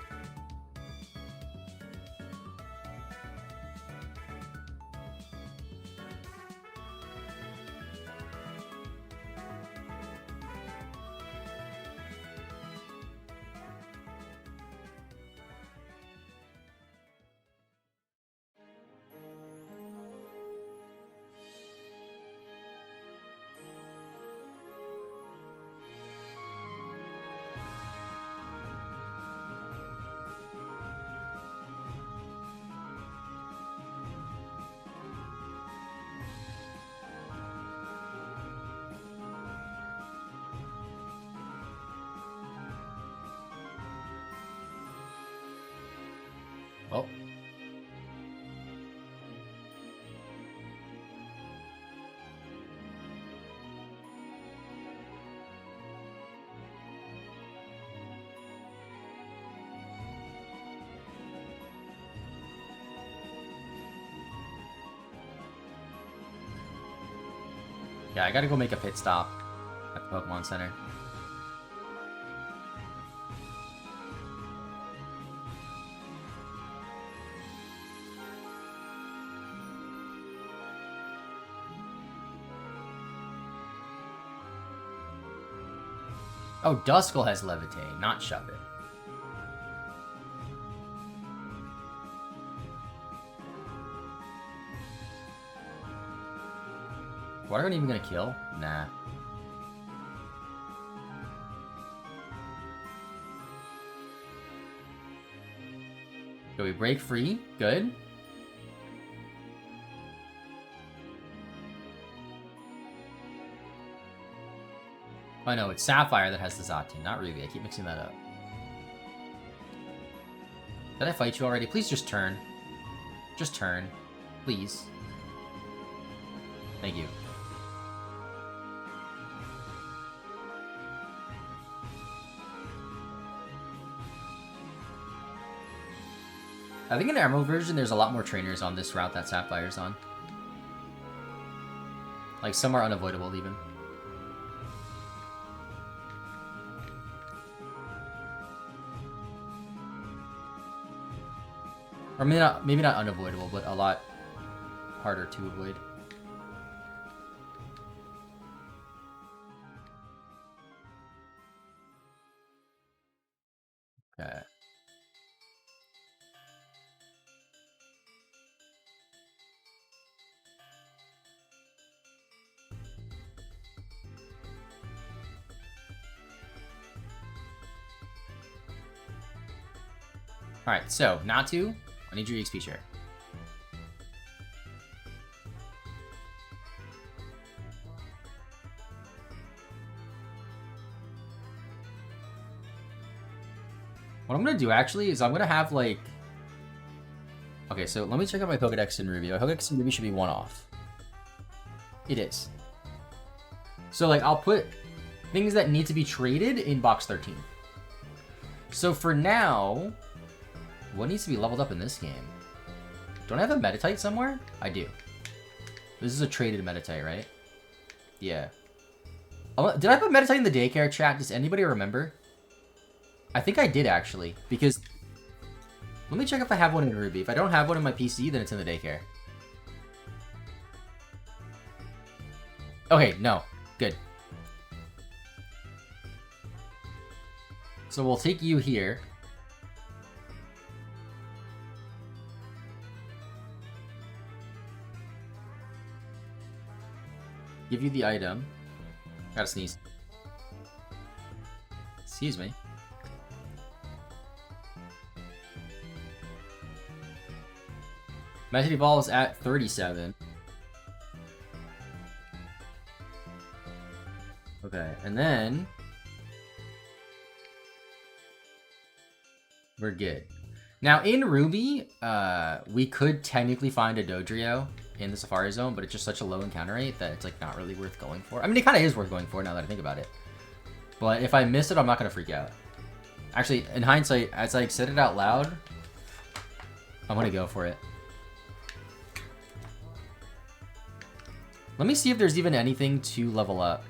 Oh. Yeah, I gotta go make a pit stop at the Pokemon Center. Oh, Duskull has Levitate, not Shove It. Water even gonna kill? Nah. Do we break free? Good. Oh no, it's Sapphire that has the Zacian, not Ruby. I keep mixing that up. Did I fight you already? Please just turn. Just turn. Please. Thank you. I think in the Emerald version, there's a lot more trainers on this route that Sapphire's on. Like, some are unavoidable, even. Or maybe not unavoidable, but a lot harder to avoid. Okay. Alright, so, Natu, I need your XP share. What I'm gonna do, actually, is I'm gonna have, like... Okay, so let me check out my Pokedex and Ruby. My Pokedex and Ruby should be 1 off. It is. So, like, I'll put things that need to be traded in box 13. So, for now... What needs to be leveled up in this game? Don't I have a Meditite somewhere? I do. This is a traded Meditite, right? Yeah. Oh, did I put Meditite in the daycare chat? Does anybody remember? I think I did, actually. Because... Let me check if I have one in Ruby. If I don't have one in my PC, then it's in the daycare. Okay, no. Good. So we'll take you here. Give you the item. Gotta sneeze. Excuse me. Magic Evolves at 37. Okay, and then... We're good. Now, in Ruby, we could technically find a Dodrio in the Sapphire Zone, but it's just such a low encounter rate that it's like not really worth going for. I mean, it kind of is worth going for now that I think about it. But if I miss it, I'm not going to freak out. Actually, in hindsight, as I said it out loud, I'm going to go for it. Let me see if there's even anything to level up.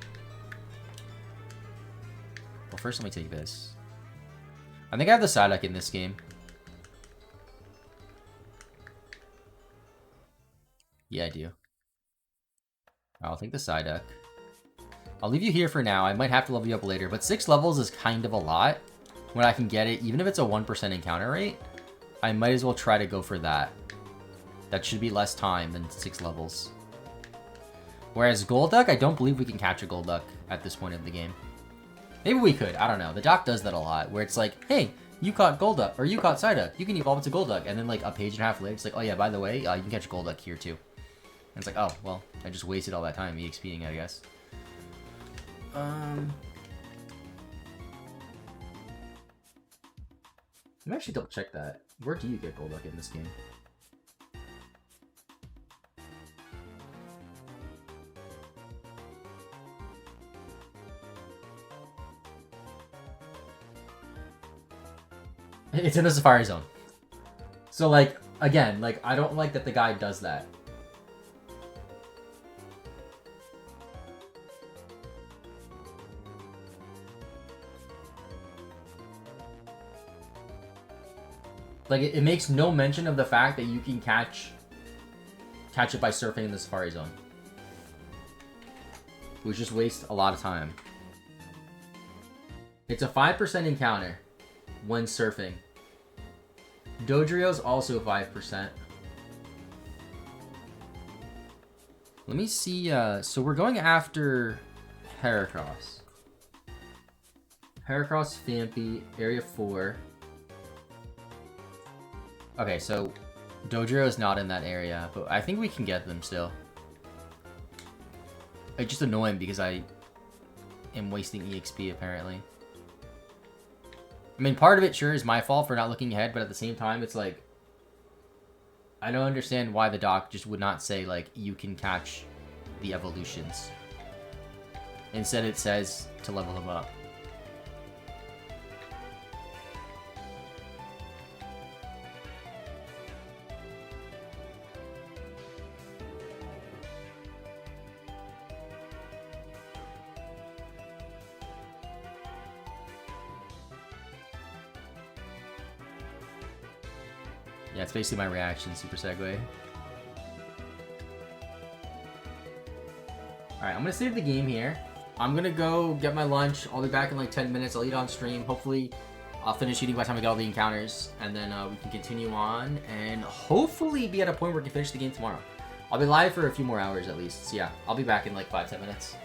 Well, first let me take this. I think I have the Psyduck in this game. Yeah, I do. I'll take the Psyduck. I'll leave you here for now. I might have to level you up later, but 6 levels is kind of a lot when I can get it. Even if it's a 1% encounter rate, I might as well try to go for that. That should be less time than 6 levels. Whereas Golduck, I don't believe we can catch a Golduck at this point of the game. Maybe we could. I don't know. The doc does that a lot, where it's like, hey, you caught Golduck, or you caught Psyduck. You can evolve it to Golduck. And then, like, a page and a half later, it's like, oh, yeah, by the way, you can catch Golduck here, too. And it's like, oh, well, I just wasted all that time EXPing, I guess. Let me actually double check that. Where do you get Golduck in this game? It's in the Sapphire Zone. So, like, again, like, I don't like that the guy does that. Like, it makes no mention of the fact that you can catch it by surfing in the Sapphire Zone. Which just wastes a lot of time. It's a 5% encounter when surfing. Dodrio's also 5%. Let me see, so we're going after Heracross. Heracross, Phanpy, Area 4. Okay, so Dodrio is not in that area, but I think we can get them still. It's just annoying because I am wasting EXP apparently. I mean, part of it sure is my fault for not looking ahead, but at the same time, it's like, I don't understand why the doc just would not say, like, you can catch the evolutions. Instead, it says to level them up. Yeah, it's basically my reaction, Super Segue. Alright, I'm gonna save the game here. I'm gonna go get my lunch. I'll be back in like 10 minutes. I'll eat on stream. Hopefully, I'll finish eating by the time I get all the encounters. And then we can continue on and hopefully be at a point where we can finish the game tomorrow. I'll be live for a few more hours at least. So yeah, I'll be back in like 5-10 minutes.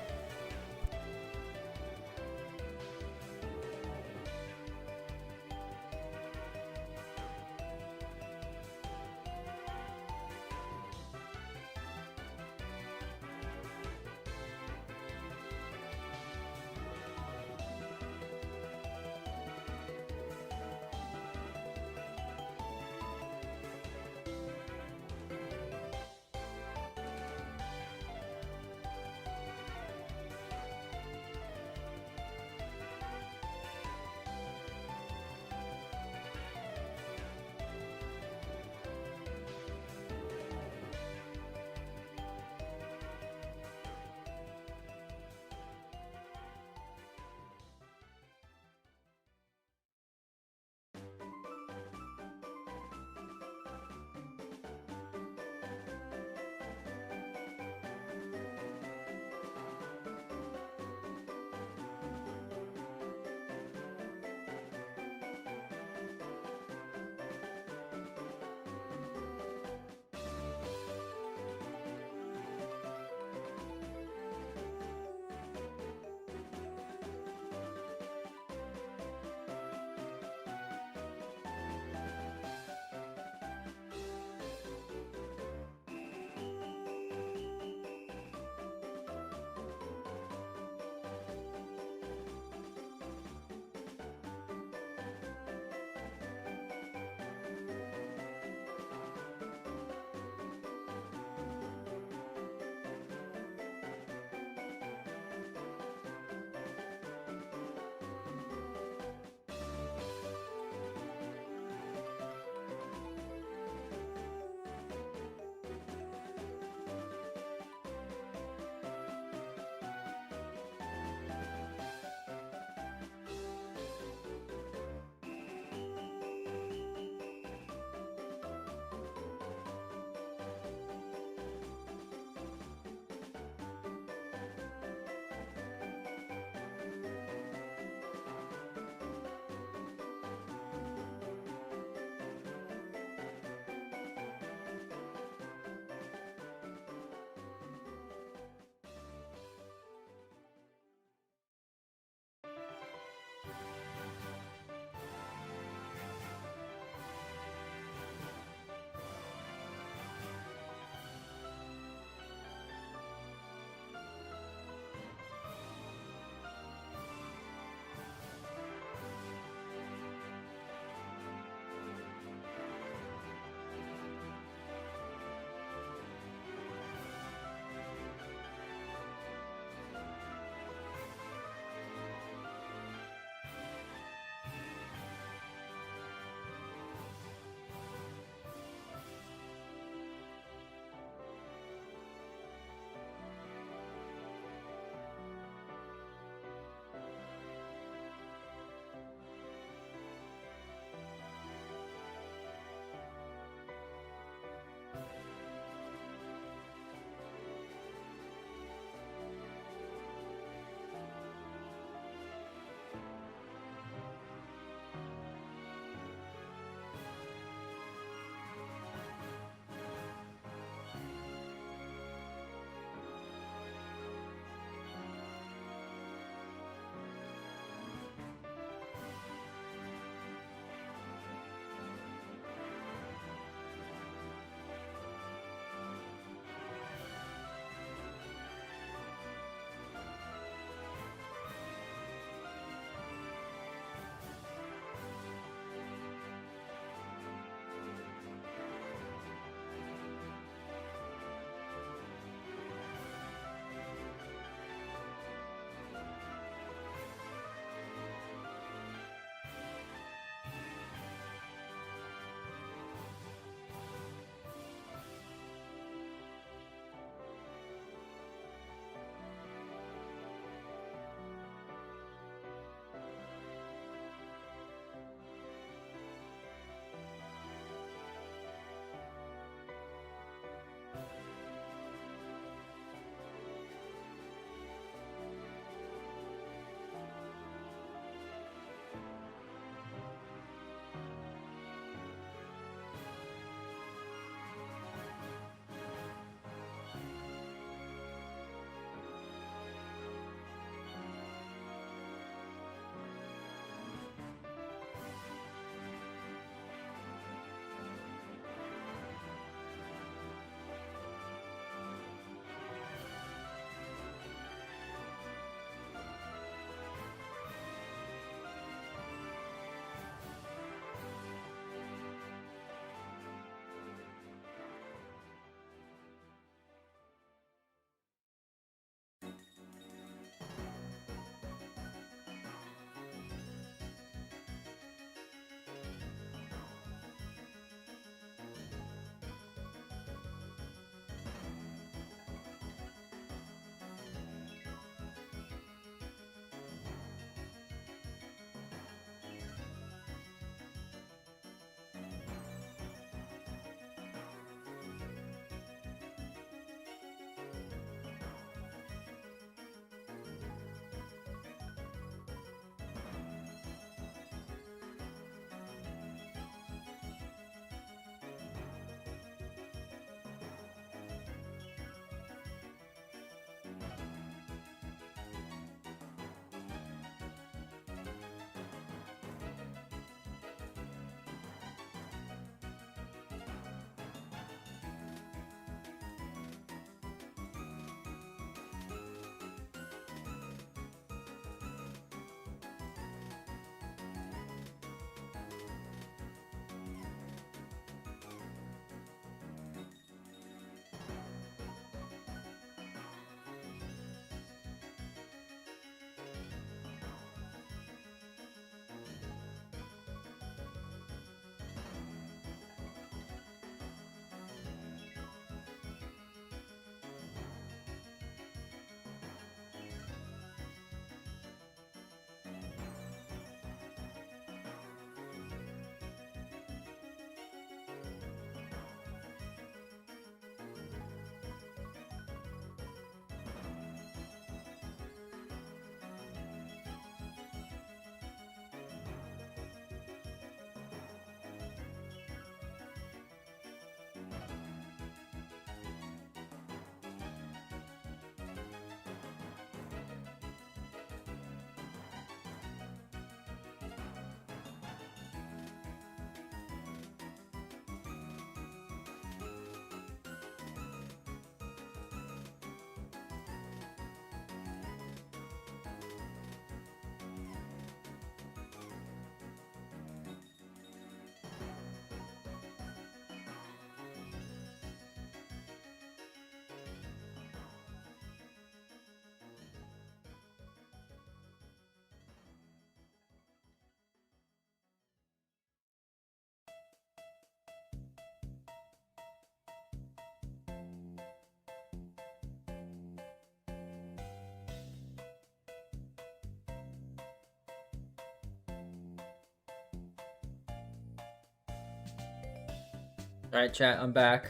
Alright, chat, I'm back.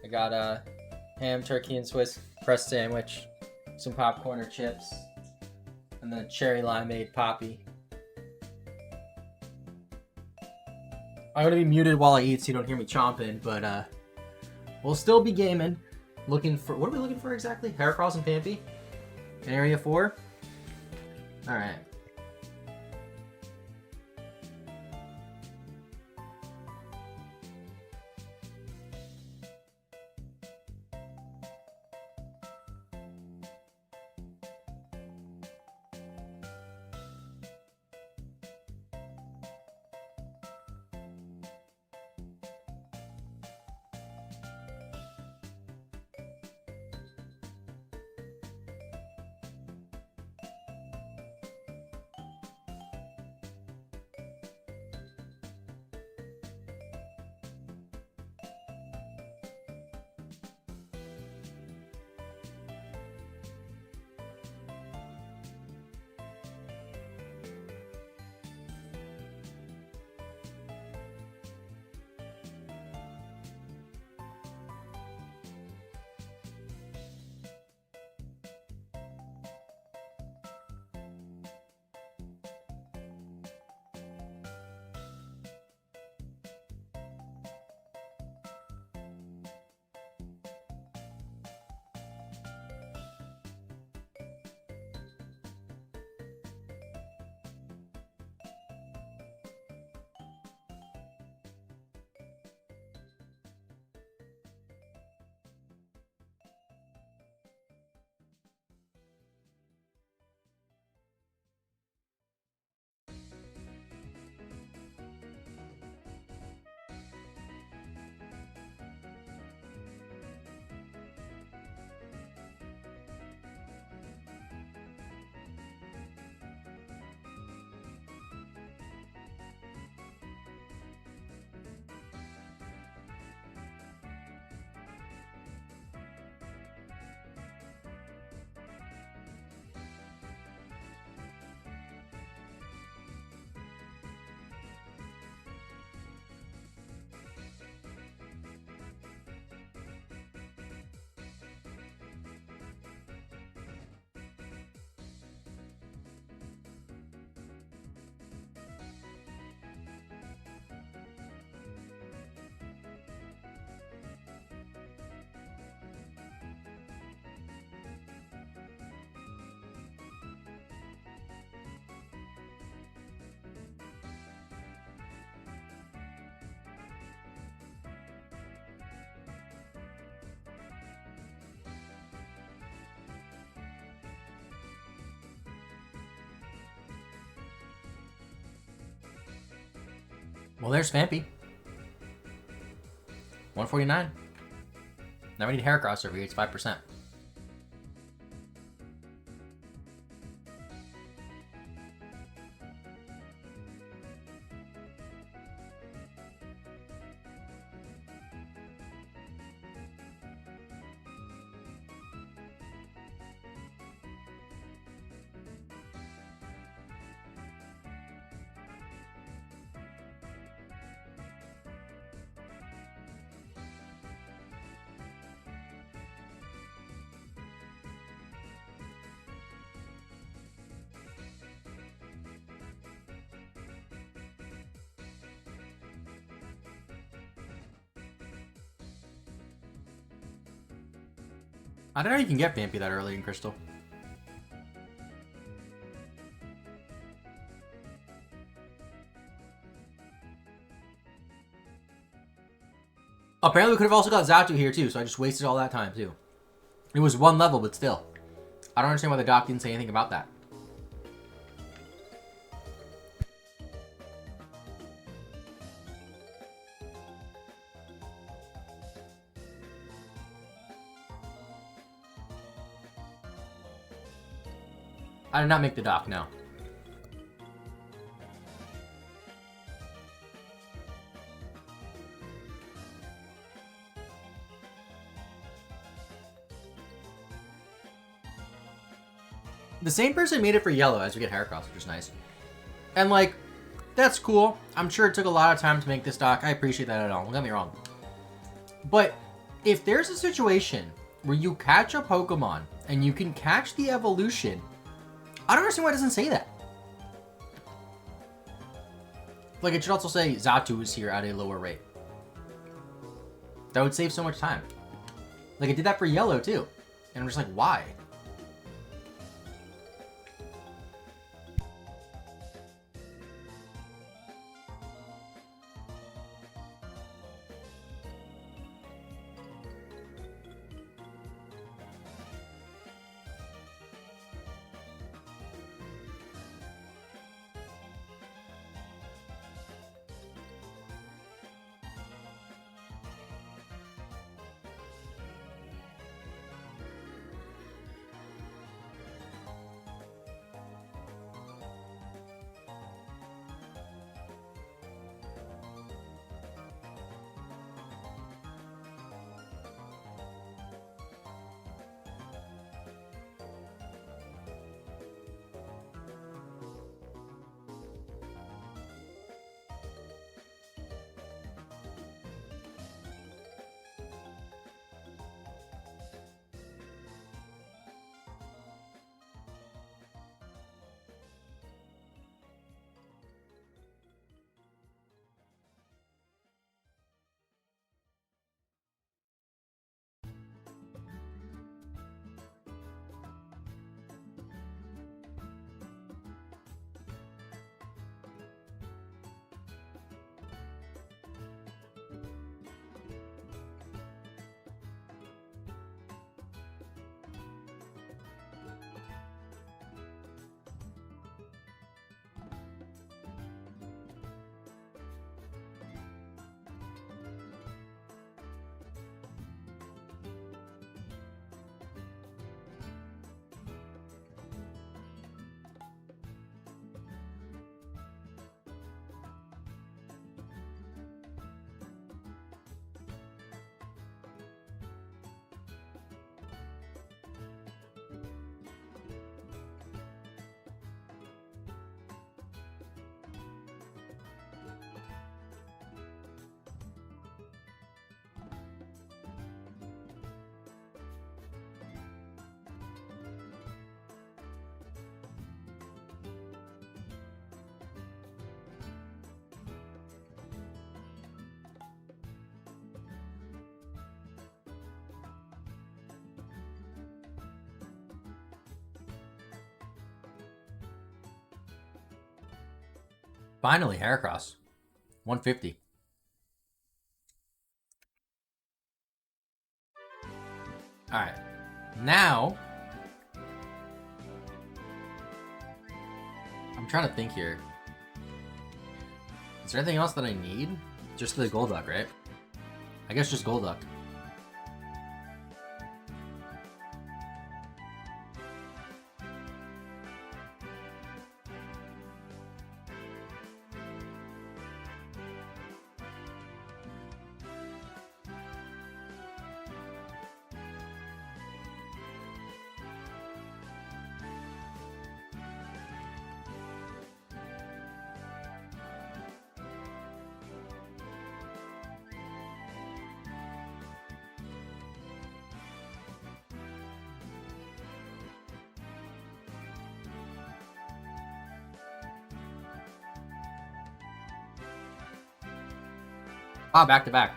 I got a ham, turkey, and Swiss press sandwich, some popcorn or chips, and then a cherry limeade poppy. I'm gonna be muted while I eat so you don't hear me chomping, but we'll still be gaming. Looking for, what are we looking for exactly? Heracross and Pampy? In Area 4? Alright. Well, there's Pampy. 149. Now we need Heracross over here. It's 5%. I don't know if you can get Pampy that early in Crystal. Apparently we could have also got Zatu here too, so I just wasted all that time too. It was one level, but still. I don't understand why the doc didn't say anything about that. I did not make the doc, no. The same person made it for yellow as we get Heracross, which is nice. And like, That's cool. I'm sure it took a lot of time to make this doc. I appreciate that at all. Don't get me wrong. But if there's a situation where you catch a Pokemon and you can catch the evolution, I don't understand why it doesn't say that. Like, it should also say Xatu is here at a lower rate. That would save so much time. Like, it did that for Yellow, too. And I'm just like, why? Finally, Heracross. 150. Alright. Now, I'm trying to think here. Is there anything else that I need? Just the Golduck, right? I guess just Golduck. Ah, back to back.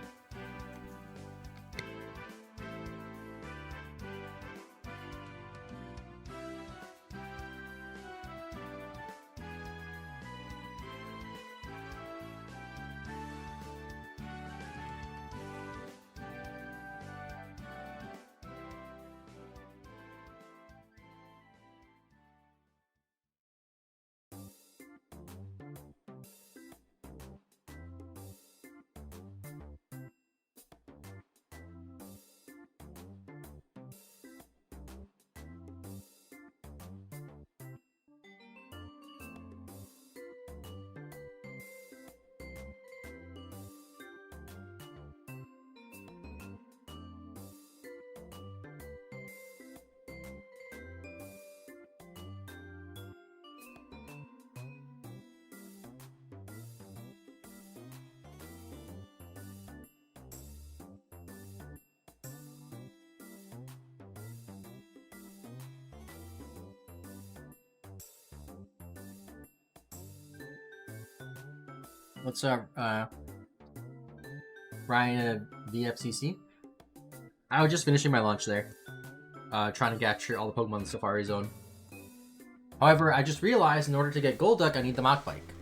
What's up, Ryan VFCC? I was just finishing my lunch there. Trying to capture all the Pokemon in the Safari Zone. However, I just realized in order to get Golduck, I need the Mach Bike.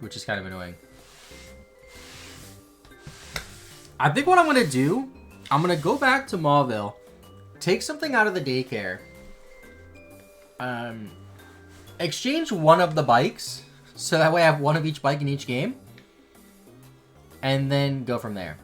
Which is kind of annoying. I think what I'm going to do, I'm going to go back to Mauville, take something out of the daycare, exchange one of the bikes, so that way I have one of each bike in each game, and then go from there.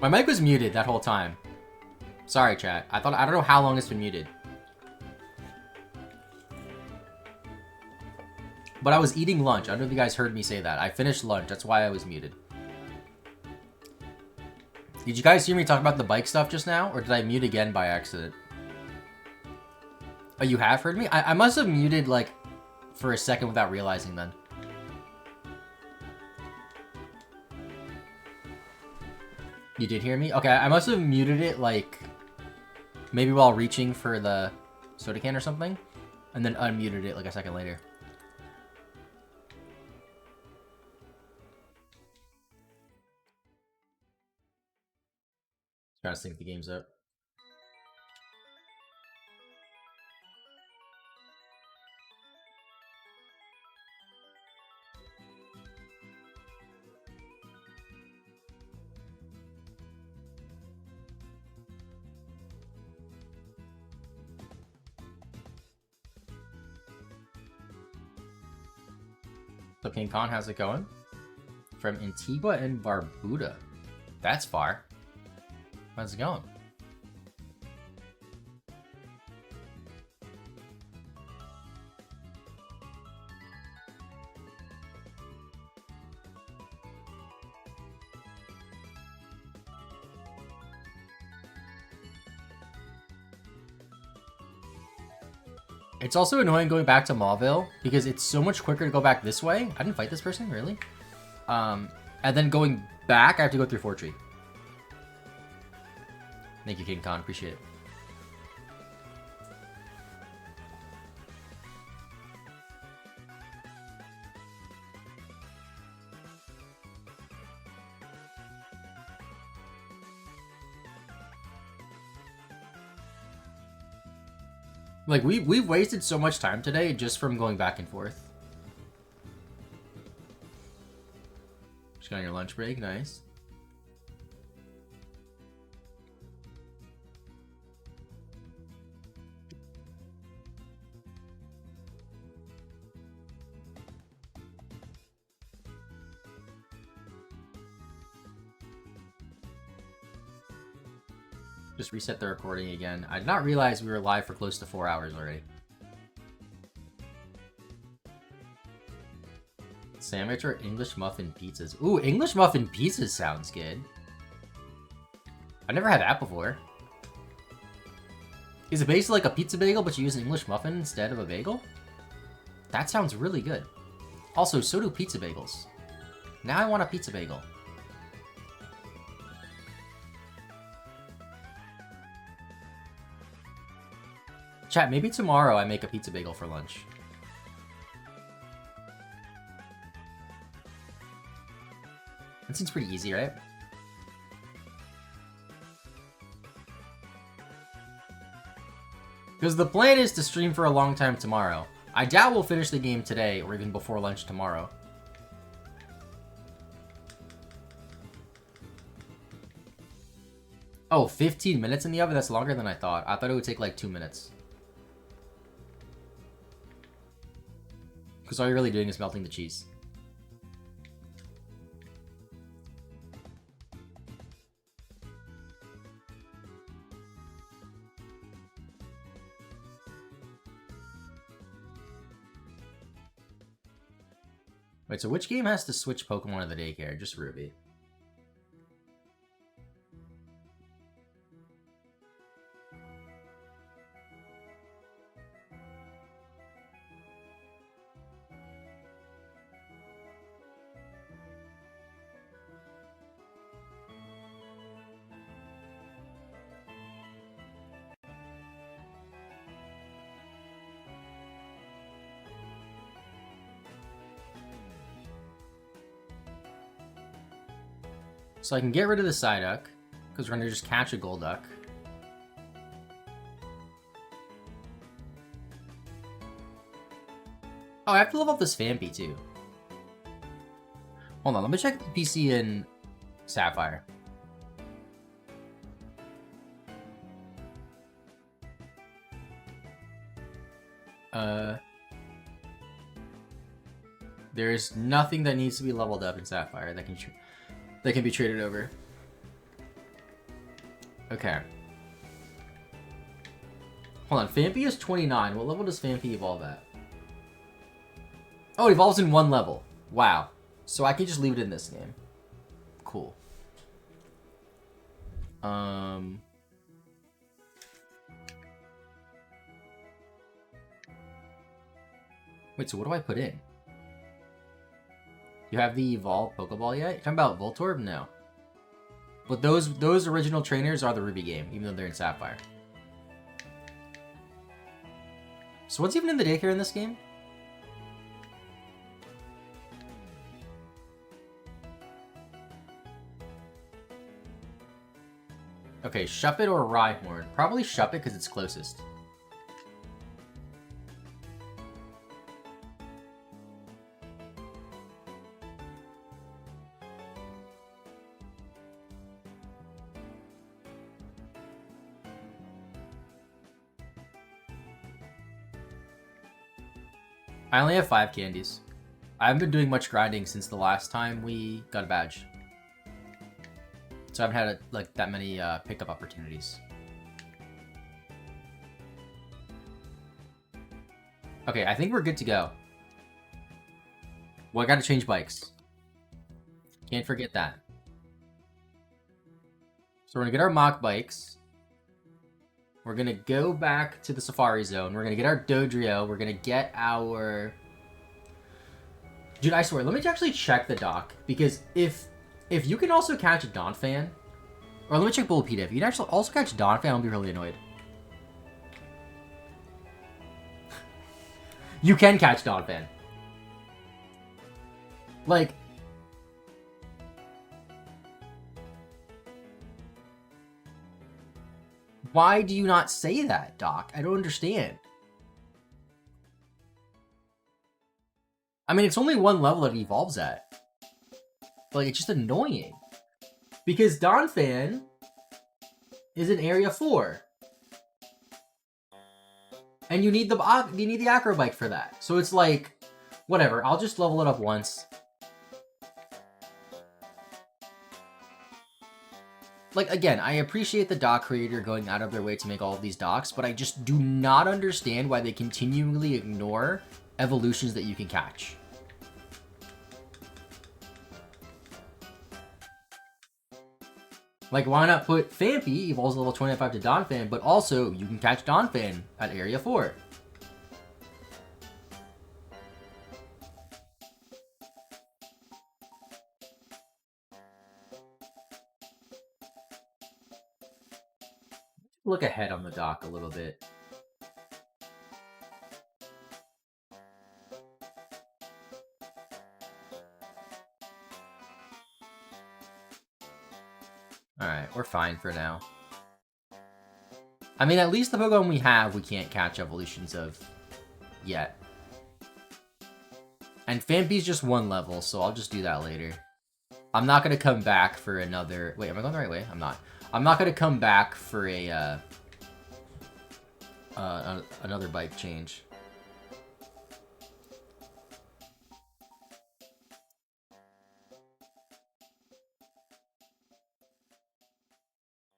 My mic was muted that whole time. Sorry, chat. I don't know how long it's been muted. But I was eating lunch. I don't know if you guys heard me say that. I finished lunch. That's why I was muted. Did you guys hear me talk about the bike stuff just now? Or did I mute again by accident? Oh, you have heard me? I must have muted, like, for a second without realizing then. You did hear me? Okay, I must have muted it, like, maybe while reaching for the soda can or something, and then unmuted it, like, a second later. Trying to sync the games up. So King Khan, how's it going? From Antigua and Barbuda. That's far. How's it going? It's also annoying going back to Mauville because it's so much quicker to go back this way. I didn't fight this person, really? And then going back, I have to go through Fortree. Thank you, King Khan. Appreciate it. Like, we've wasted so much time today just from going back and forth. Just got on your lunch break. Nice. Just reset the recording again. I did not realize we were live for close to 4 hours already. Sandwich or English muffin pizzas? Ooh, English muffin pizzas sounds good. I've never had that before. Is it basically like a pizza bagel, but you use an English muffin instead of a bagel? That sounds really good. Also, so do pizza bagels. Now I want a pizza bagel. Chat, maybe tomorrow I make a pizza bagel for lunch. That seems pretty easy, right? Because the plan is to stream for a long time tomorrow. I doubt we'll finish the game today or even before lunch tomorrow. Oh, 15 minutes in the oven? That's longer than I thought. I thought it would take like 2 minutes. Because all you're really doing is melting the cheese. Wait, so which game has to switch Pokemon to the daycare? Just Ruby. So I can get rid of the Psyduck, because we're going to just catch a Golduck. Oh, I have to level up this Phanpy too. Hold on, let me check the PC in Sapphire. There's nothing that needs to be leveled up in Sapphire that can be traded over. Okay. Hold on, Phanpy is 29. What level does Phanpy evolve at? Oh, it evolves in 1 level. Wow. So I can just leave it in this game. Cool. Wait, so what do I put in? You have the evolved Pokeball yet? You talking about Voltorb? No. But those original trainers are the Ruby game, even though they're in Sapphire. So what's even in the daycare in this game? Okay, Shuppet or Rhyhorn? Probably Shuppet because it's closest. I only have 5 candies. I haven't been doing much grinding since the last time we got a badge. So I haven't had like that many pickup opportunities. Okay, I think we're good to go. Well, I gotta change bikes. Can't forget that. So we're gonna get our mock bikes. We're gonna go back to the Safari Zone. We're gonna get our Dodrio. We're gonna get our... Dude, I swear, let me actually check the dock. Because if you can also catch a Donphan... Or let me check Bulbapedia. If you can actually also catch Donphan, I'll be really annoyed. You can catch Donphan. Like... Why do you not say that, Doc? I don't understand. I mean, it's only 1 level that it evolves at. But, like, it's just annoying. Because Donphan is in Area 4. And you need the Acrobike for that. So it's like, whatever, I'll just level it up once. like, again, I appreciate the dock creator going out of their way to make all of these docks, but I just do not understand why they continually ignore evolutions that you can catch. Like, why not put Phanpy, evolves level 25 to Donphan, but also you can catch Donphan at Area 4. Look ahead on the dock a little bit. Alright, we're fine for now. I mean, at least the Pokemon we have, we can't catch evolutions of yet. And Phanpy's just one level, so I'll just do that later. I'm not going to come back for another... Wait, am I going the right way? I'm not. I'm not going to come back for a another bike change.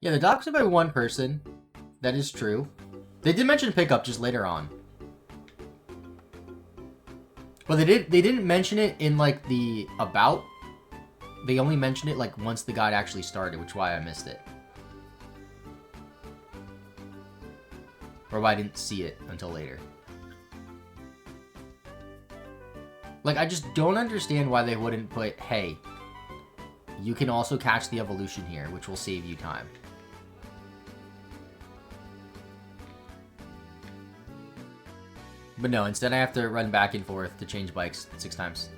Yeah, the dock's by one person. That is true. They did mention pickup just later on. But they didn't mention it in like the about. They only mentioned it like once the guide actually started, which is why I missed it. Or why I didn't see it until later. Like, I just don't understand why they wouldn't put, hey, you can also catch the evolution here, which will save you time. But no, instead I have to run back and forth to change bikes 6 times.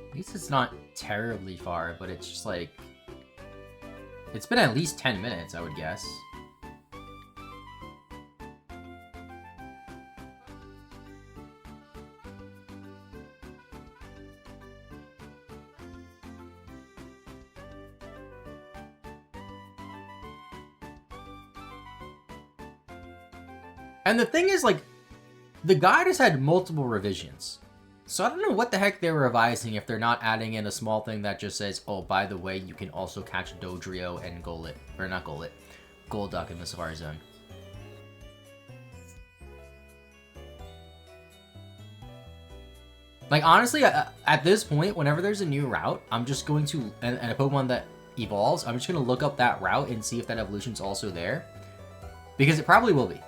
At least it's not terribly far, but it's just like... It's been at least 10 minutes, I would guess. And the thing is, like, the guide has had multiple revisions. So I don't know what the heck they're revising if they're not adding in a small thing that just says, oh, by the way, you can also catch Dodrio and Golett. Or not Golett. Golduck in the Safari Zone. Like, honestly, at this point, whenever there's a new route, I'm just going to, and a Pokemon that evolves, I'm just going to look up that route and see if that evolution's also there. Because it probably will be.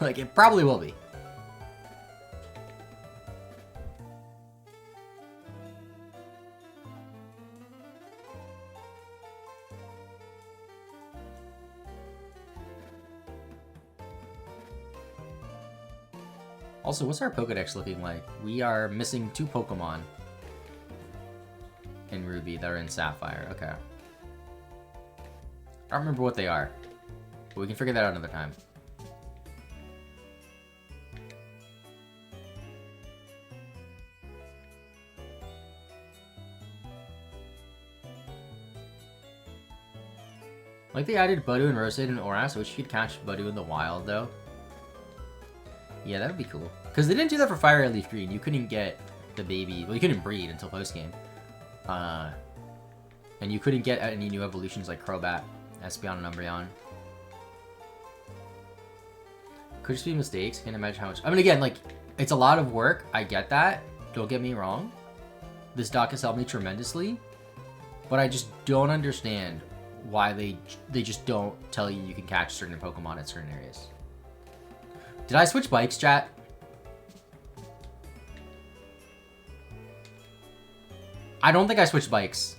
Like, it probably will be. Also, what's our Pokedex looking like? We are missing 2 Pokemon in Ruby that are in Sapphire. Okay. I don't remember what they are, but we can figure that out another time. Like, they added Budu and Roseade and Aura, so we should catch Budu in the wild, though. Yeah, that would be cool. Because they didn't do that for Fire and Leaf Green. You couldn't get the baby... Well, you couldn't breed until post-game. And you couldn't get any new evolutions like Crobat, Espeon, and Umbreon. Could just be mistakes. Can't imagine how much... I mean, again, like, it's a lot of work. I get that. Don't get me wrong. This doc has helped me tremendously. But I just don't understand why they just don't tell you you can catch certain Pokemon at certain areas. Did I switch bikes, chat? I don't think I switched bikes.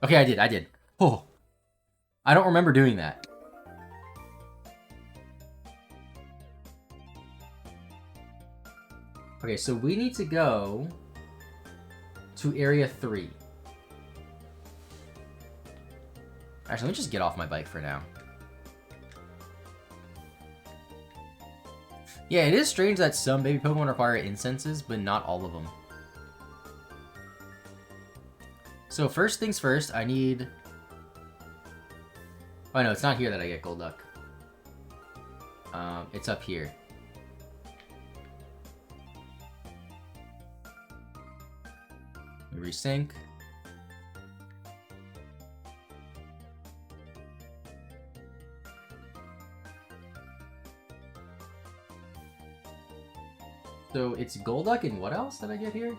Okay, I did. Oh. I don't remember doing that. Okay, so we need to go to Area 3. Actually, let me just get off my bike for now. Yeah, it is strange that some baby Pokemon require incenses, but not all of them. So first things first, I need... Oh no, it's not here that I get Golduck. It's up here. Resync. So it's Golduck and what else did I get here?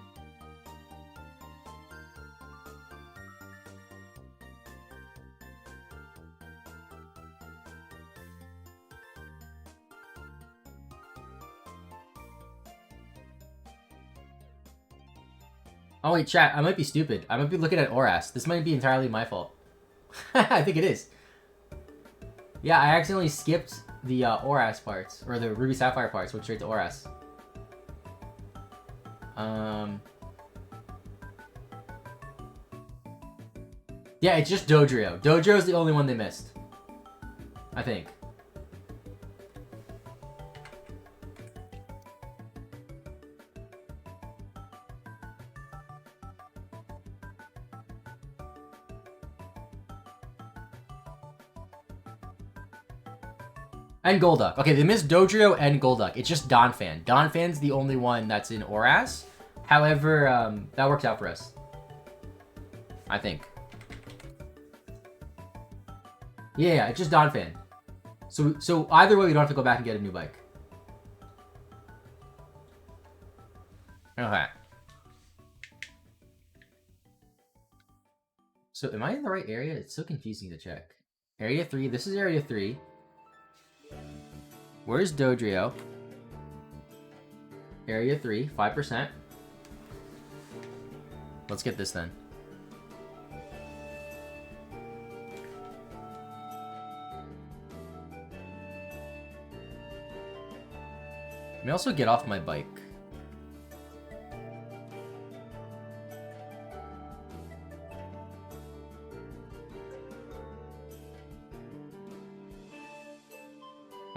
Oh wait, chat, I might be stupid. I might be looking at Oras. This might be entirely my fault. I think it is. Yeah, I accidentally skipped the Oras parts, or the Ruby Sapphire parts, went straight to Oras. Yeah, it's just Dodrio. Dodrio's the only one they missed. I think. And Golduck. Okay, they missed Dodrio and Golduck. It's just Donphan. Donphan's the only one that's in Oras. However, that works out for us. I think. Yeah, it's just Donphan. So either way, we don't have to go back and get a new bike. Okay. So am I in the right area? It's so confusing to check. Area 3. This is Area 3. Where's Dodrio? Area 3, 5%. Let's get this then. Let me also get off my bike.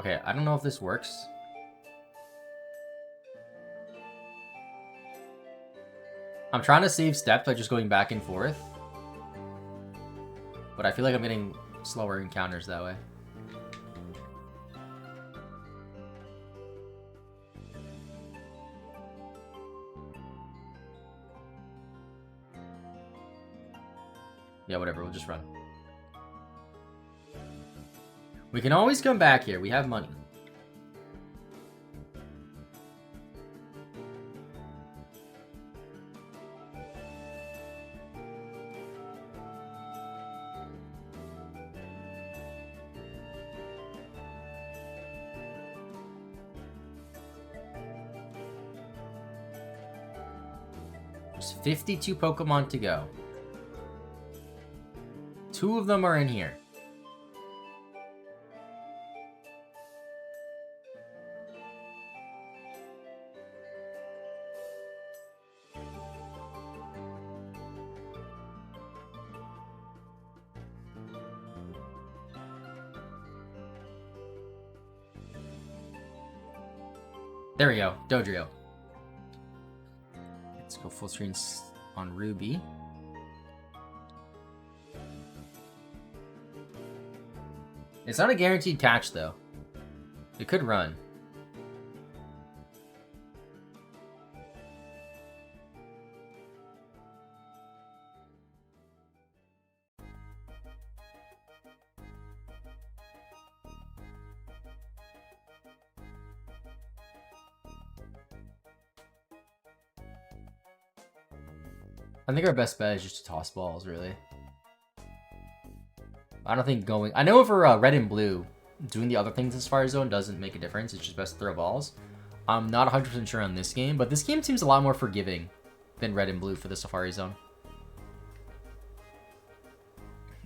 Okay, I don't know if this works. I'm trying to save steps by just going back and forth. But I feel like I'm getting slower encounters that way. Yeah, whatever, we'll just run. We can always come back here, we have money. There's 52 Pokemon to go. 2 of them are in here. There we go, Dodrio. Let's go full screen on Ruby. It's not a guaranteed catch, though. It could run. I think our best bet is just to toss balls, really. I don't think going... I know for red and blue, doing the other things in Sapphire Zone doesn't make a difference. It's just best to throw balls. I'm not 100% sure on this game, but this game seems a lot more forgiving than red and blue for the Sapphire Zone.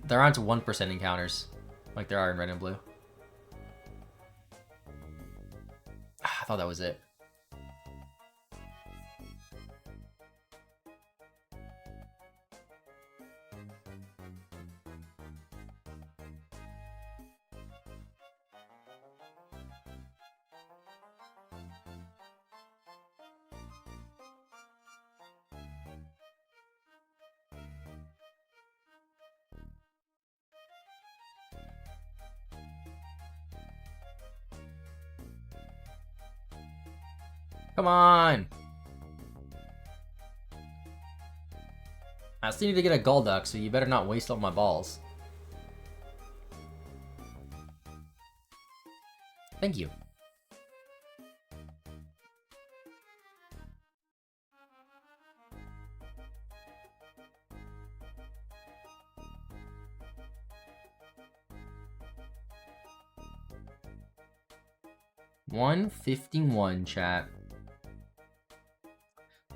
There aren't 1% encounters like there are in red and blue. I thought that was it. Come on! I still need to get a Golduck, so you better not waste all my balls. Thank you. $151, chat.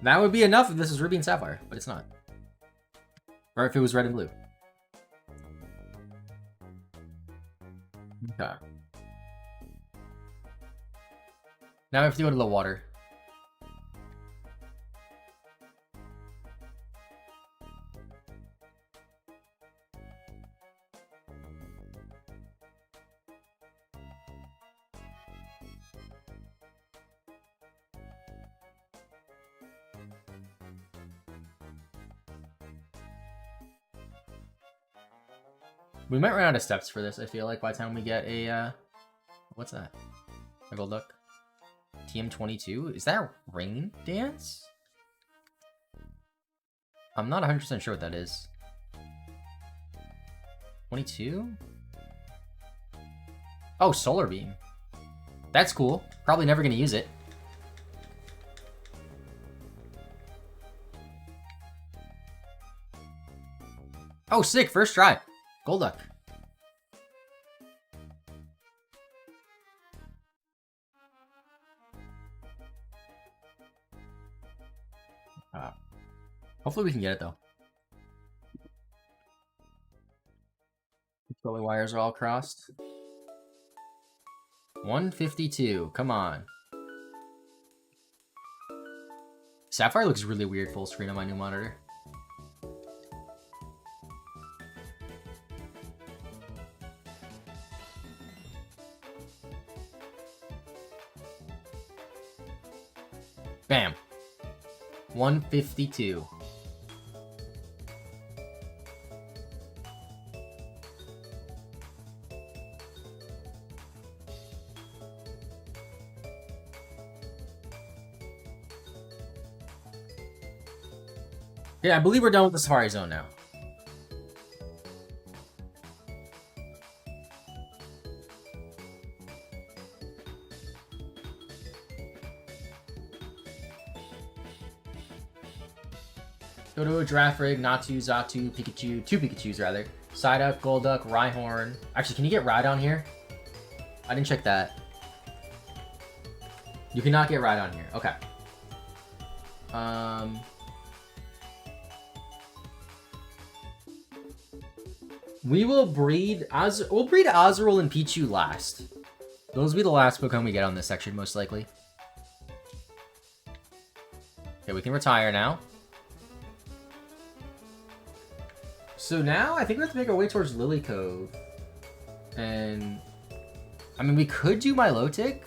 That would be enough if this is Ruby and Sapphire, but it's not. Or if it was red and blue. Okay. Now we have to go to the water. We might run out of steps for this, I feel like, by the time we get a, what's that? A Golduck? TM22? Is that Rain Dance? I'm not 100% sure what that is. 22? Oh, Solar Beam. That's cool. Probably never gonna use it. Oh, sick! First try! Golduck. Hopefully we can get it, though. Controller wires are all crossed. 152. Come on. Sapphire looks really weird full screen on my new monitor. Bam. 152. Yeah, I believe we're done with the Sapphire Zone now. Go to a Draft Rig, Natu, Xatu, Pikachu, two Pikachus rather. Psyduck, Golduck, Rhyhorn. Actually, can you get Rhydon here? I didn't check that. You cannot get Rhydon here. Okay. We will breed we'll breed Azurill and Pichu last. Those will be the last Pokemon we get on this section, most likely. Okay, we can retire now. So now, I think we have to make our way towards Lily Cove. And... I mean, we could do Milotic.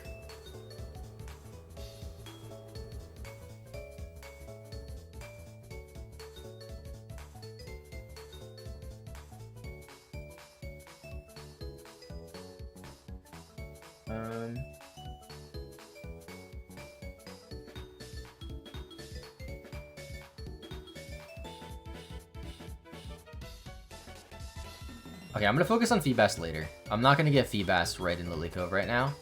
Okay, I'm gonna focus on Feebas later. I'm not gonna get Feebas right in Lily Cove right now.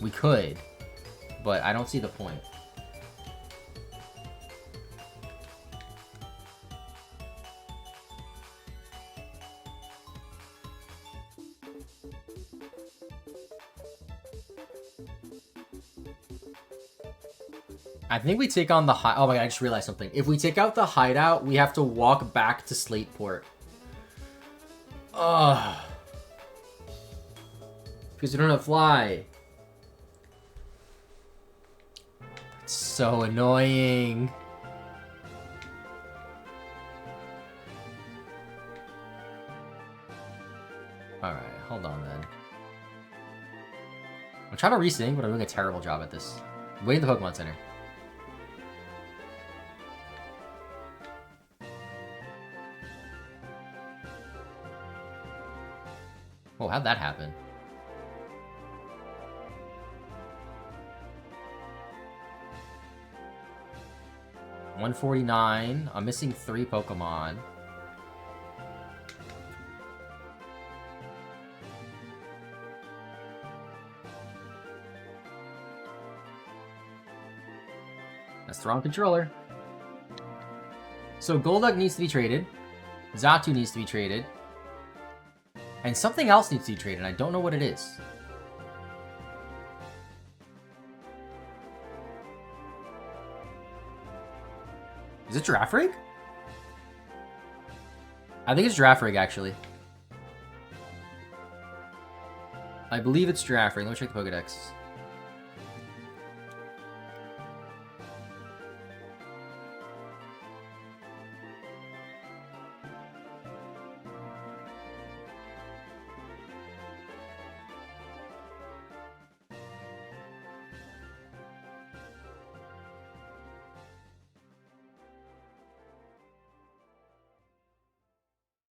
We could, but I don't see the point. I think we take on the high. Oh my god, I just realized something. If we take out the hideout, we have to walk back to Slateport. Ugh. Because we don't have fly. It's so annoying. Alright, hold on then. I'm trying to resync, but I'm doing a terrible job at this. Wait in the Pokemon Center. Oh, how'd that happen? $149. I'm missing 3 Pokemon. That's the wrong controller. So Golduck needs to be traded. Xatu needs to be traded. And something else needs to be traded. I don't know what it is. Is it Girafarig? I think it's Girafarig, actually. I believe it's Girafarig. Let me check the Pokedex.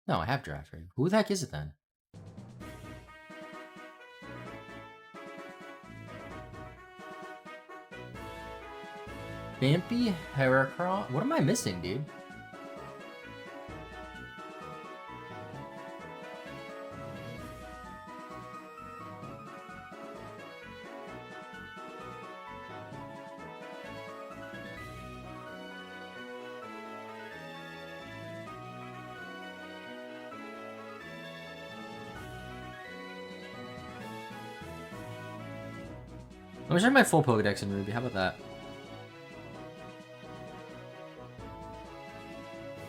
No, I have Girafarig. Who the heck is it then? Vampy Heracross? What am I missing, dude? Let me check my full Pokedex in Ruby. How about that?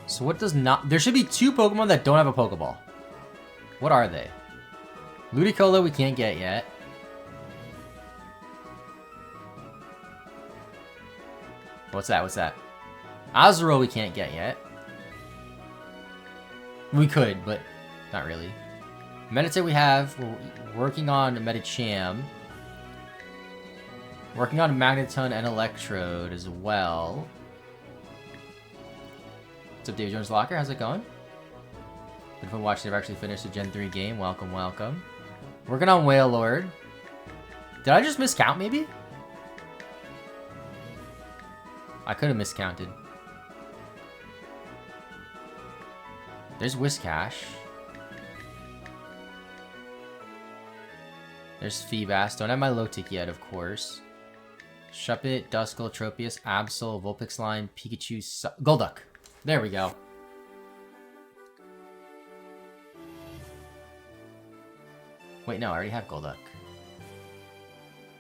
So what does not... There should be 2 Pokemon that don't have a Pokeball. What are they? Ludicolo we can't get yet. What's that? What's that? Azuro we can't get yet. We could, but not really. Meditite we have. We're working on Medicham. Working on Magneton and Electrode as well. What's up, David Jones Locker? How's it going? If I'm watching, they've actually finished the Gen 3 game. Welcome, welcome. Working on Wailord. Did I just miscount, maybe? I could have miscounted. There's Whiscash. There's Feebas. Don't have my Lotic yet, of course. Shuppet, Duskull, Tropius, Absol, Vulpix Line, Pikachu, Golduck. There we go. Wait, no, I already have Golduck.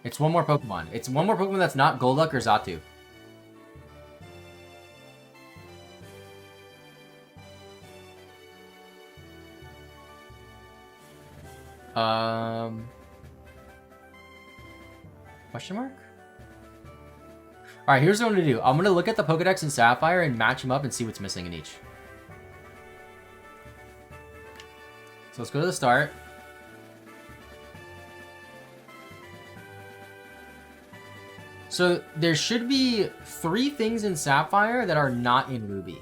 It's one more Pokemon. It's one more Pokemon that's not Golduck or Xatu. Question mark? Alright, here's what I'm going to do. I'm going to look at the Pokedex and Sapphire and match them up and see what's missing in each. So let's go to the start. So there should be 3 things in Sapphire that are not in Ruby.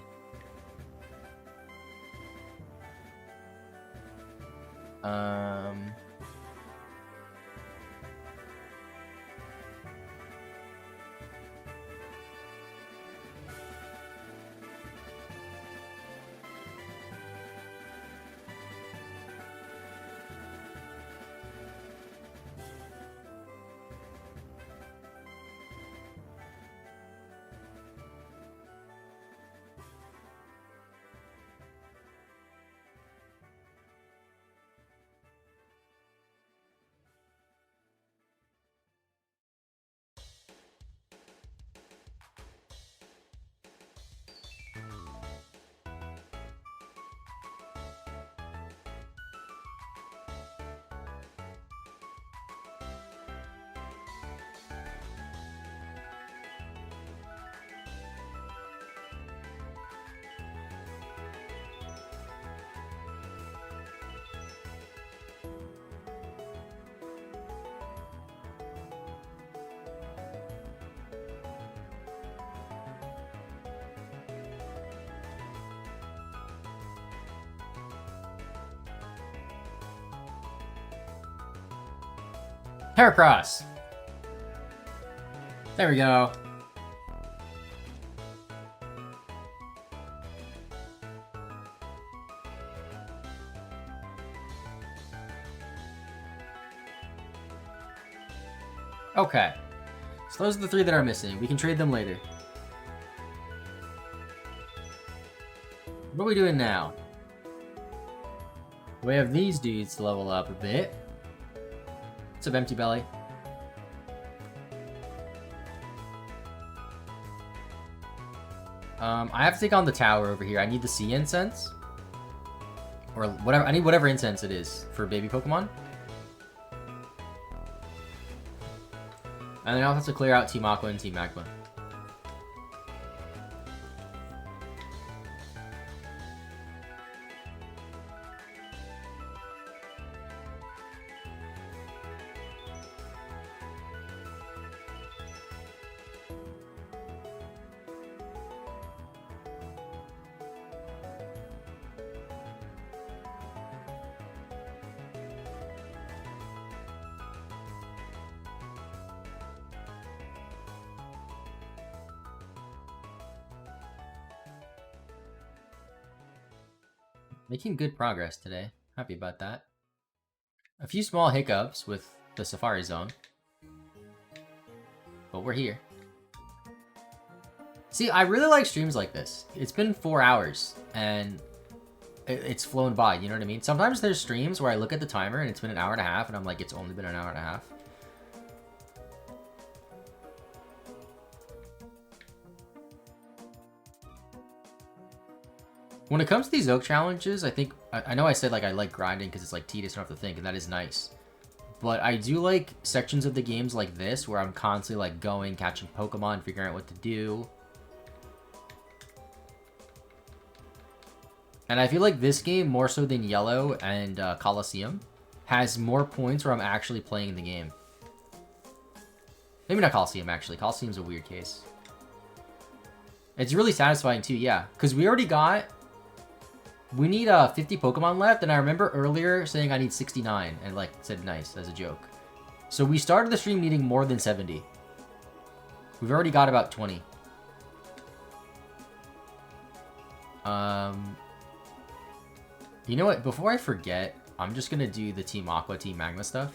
Heracross. There we go. Okay. So those are the 3 that are missing. We can trade them later. What are we doing now? We have these dudes to level up a bit. What's up, Empty Belly? I have to take on the tower over here. I need the sea incense. Or whatever. I need whatever incense it is for baby Pokemon. And then I'll have to clear out Team Aqua and Team Magma. Making good progress today. Happy about that. A few small hiccups with the Safari Zone. But we're here. See, I really like streams like this. It's been 4 hours, and it's flown by, you know what I mean? Sometimes there's streams where I look at the timer, and it's been an hour and a half, and I'm like, it's only been an hour and a half. When it comes to these Oak challenges, I think... I know I said like I like grinding because it's like tedious enough to think, and that is nice. But I do like sections of the games like this where I'm constantly like going, catching Pokemon, figuring out what to do. And I feel like this game, more so than Yellow and Coliseum, has more points where I'm actually playing the game. Maybe not Coliseum, actually. Coliseum's a weird case. It's really satisfying too, yeah. Because we already got... We need 50 Pokemon left, and I remember earlier saying I need 69, and like said nice as a joke. So we started the stream needing more than 70. We've already got about 20. You know what? Before I forget, I'm just gonna do the Team Aqua, Team Magma stuff.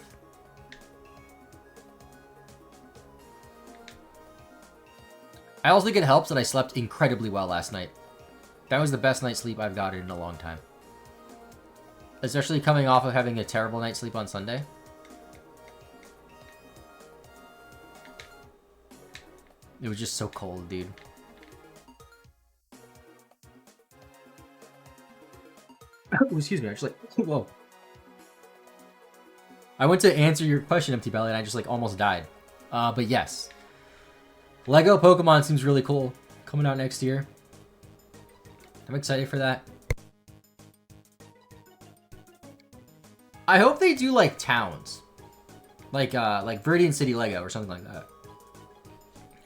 I also think it helps that I slept incredibly well last night. That was the best night's sleep I've gotten in a long time. Especially coming off of having a terrible night's sleep on Sunday. It was just so cold, dude. Oh, excuse me, actually. Whoa. I went to answer your question, Empty Belly, and I just like almost died. But yes. Lego Pokemon seems really cool. Coming out next year. I'm excited for that. I hope they do like towns. Like Viridian City Lego or something like that.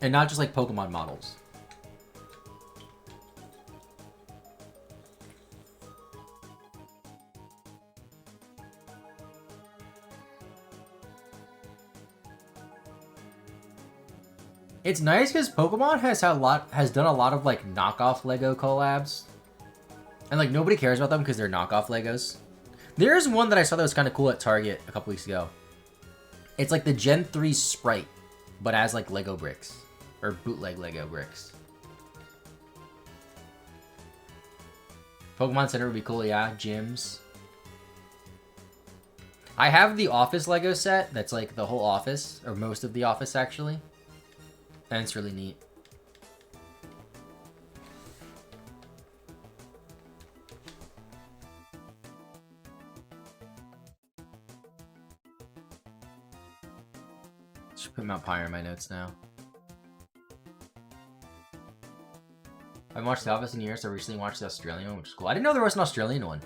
And not just like Pokemon models. It's nice because Pokemon has done a lot of like knockoff Lego collabs. And like nobody cares about them because they're knockoff Legos. There's one that I saw that was kind of cool at Target a couple weeks ago. It's like the Gen 3 Sprite, but as like Lego bricks. Or bootleg Lego bricks. Pokemon Center would be cool, yeah. Gyms. I have the Office Lego set that's like the whole office, or most of the office actually. And it's really neat. Should put Mount Pyre in my notes now. I haven't watched The Office in years, so I recently watched the Australian one, which is cool. I didn't know there was an Australian one.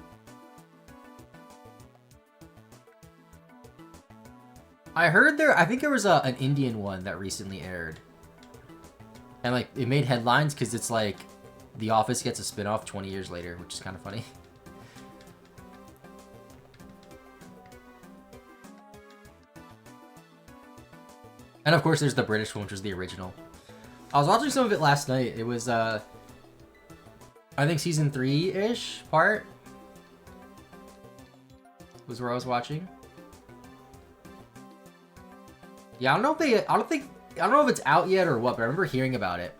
I heard I think there was an Indian one that recently aired. And like, it made headlines because it's like, The Office gets a spin-off 20 years later, which is kind of funny. And of course, there's the British one, which was the original. I was watching some of it last night. It was, I think season 3-ish part was where I was watching. Yeah, I don't know if it's out yet or what, but I remember hearing about it.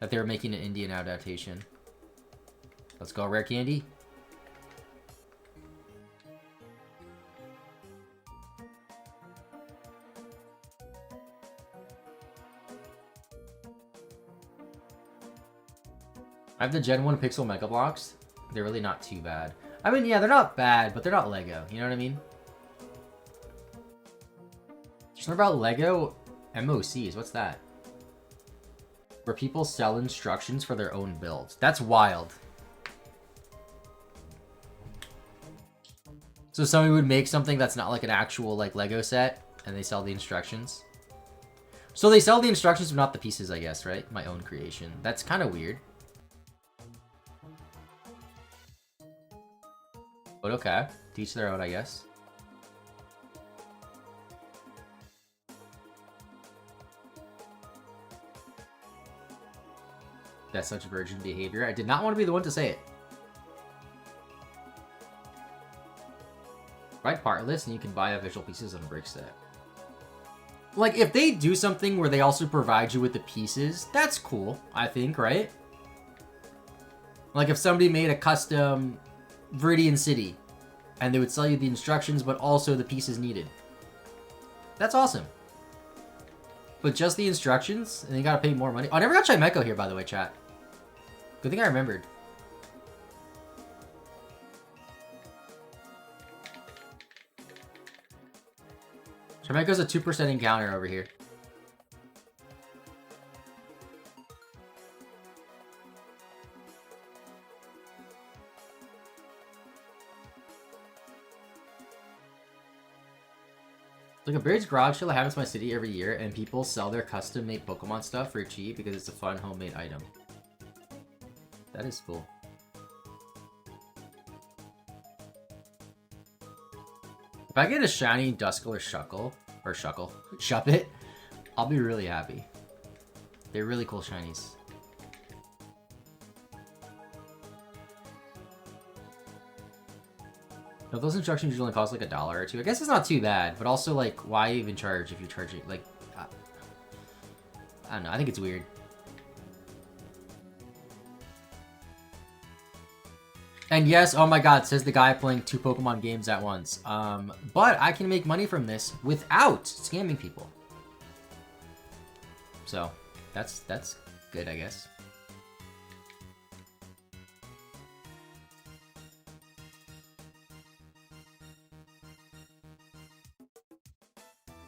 That they were making an Indian adaptation. Let's go, rare candy. I have the Gen 1 Pixel Mega Blocks. They're really not too bad. I mean, yeah, they're not bad, but they're not Lego. You know what I mean? Just learn about Lego MOCs. What's that? Where people sell instructions for their own builds. That's wild. So somebody would make something that's not like an actual like Lego set, and they sell the instructions. So they sell the instructions, but not the pieces, I guess, right? My own creation. That's kind of weird. But okay. Teach their own, I guess. That's such virgin behavior. I did not want to be the one to say it. Write part list and you can buy visual pieces on a brick set. Like, if they do something where they also provide you with the pieces, that's cool, I think, right? Like, if somebody made a custom Viridian City, and they would sell you the instructions, but also the pieces needed. That's awesome. But just the instructions, and you gotta pay more money. Oh, I never got Chimeco here, by the way, chat. Good thing I remembered. Chimeco's a 2% encounter over here. Like a Beard's Garage sale happens in my city every year, and people sell their custom-made Pokemon stuff for cheap because it's a fun homemade item. That is cool. If I get a shiny Duskull or Shuppet, I'll be really happy. They're really cool shinies. No, those instructions usually cost like $1 or $2. I guess it's not too bad, but also like, why even charge if you're charging like? I don't know. I think it's weird. And yes, oh my god, says the guy playing 2 Pokemon games at once. But I can make money from this without scamming people. So, that's good, I guess.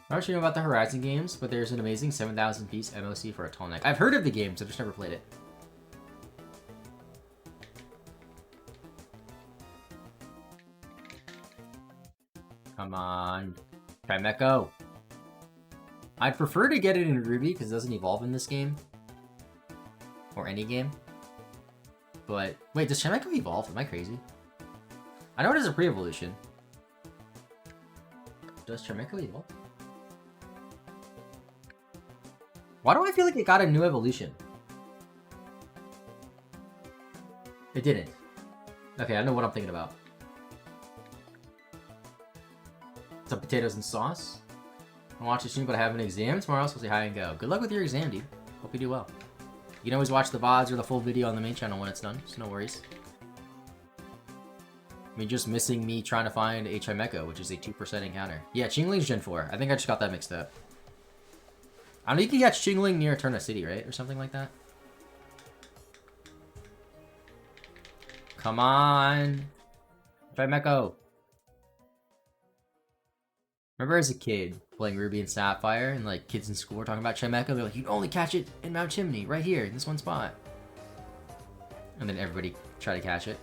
I don't know about the Horizon games, but there's an amazing 7,000 piece MOC for a tall neck. I've heard of the games, I've just never played it. Come on. Chimeco. I'd prefer to get it in Ruby because it doesn't evolve in this game. Or any game. But, wait, does Chimeco evolve? Am I crazy? I know it is a pre-evolution. Does Chimeco evolve? Why do I feel like it got a new evolution? It didn't. Okay, I know what I'm thinking about. Some potatoes and sauce. I watch it soon, but I have an exam tomorrow, so I'll say hi and go. Good luck with your exam, dude. Hope you do well. You can always watch the VODs or the full video on the main channel when it's done, so no worries. I mean, just missing me trying to find a Chimeco, which is a 2% encounter. Yeah, Chingling's Gen 4. I think I just got that mixed up. I don't know, you can catch Chingling near Eterna City, right? Or something like that. Come on. Chimeco. Remember as a kid playing Ruby and Sapphire, and like kids in school were talking about Chimeco? They're like, you can only catch it in Mount Chimney, right here, in this one spot. And then everybody tried to catch it.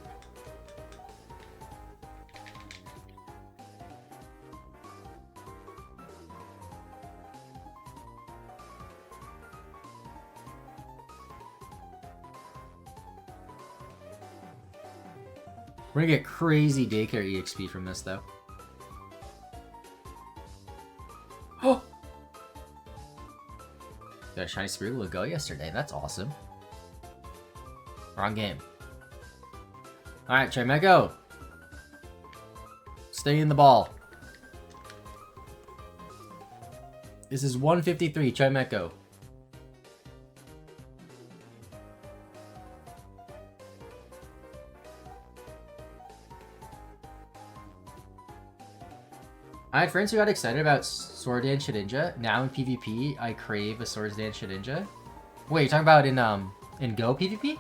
We're gonna get crazy daycare EXP from this, though. Oh! Got a shiny Spearow to go yesterday. That's awesome. Wrong game. Alright, Chimecho. Stay in the ball. This is 153, Chimecho. I had friends who got excited about Sword Dance Shedinja. Now in PvP, I crave a Sword Dance Shedinja. Wait, you're talking about in Go PvP?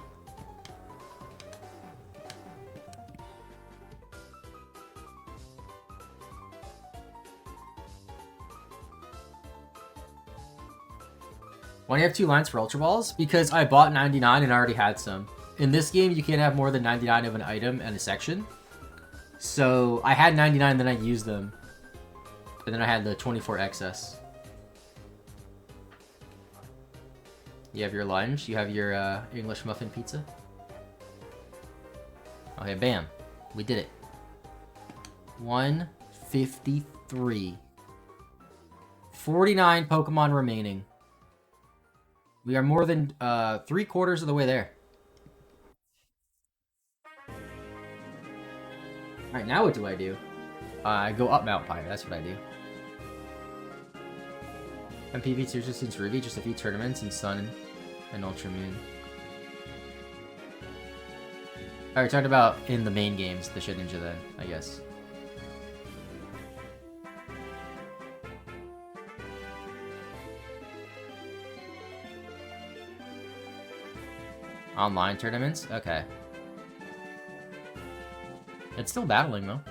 Why do you have 2 lines for Ultra Balls? Because I bought 99 and I already had some. In this game, you can't have more than 99 of an item and a section. So I had 99, then I used them. And then I had the 24 excess. You have your lunch. You have your English muffin pizza. Okay, bam. We did it. 153. 49 Pokemon remaining. We are more than 3/4 of the way there. Alright, now what do? I go up Mount Pyre, that's what I do. MPV seriously since Ruby, just a few tournaments in Sun and Ultra Moon. Alright, we talked about in the main games, the Shedinja then, I guess. Online tournaments? Okay. It's still battling, though.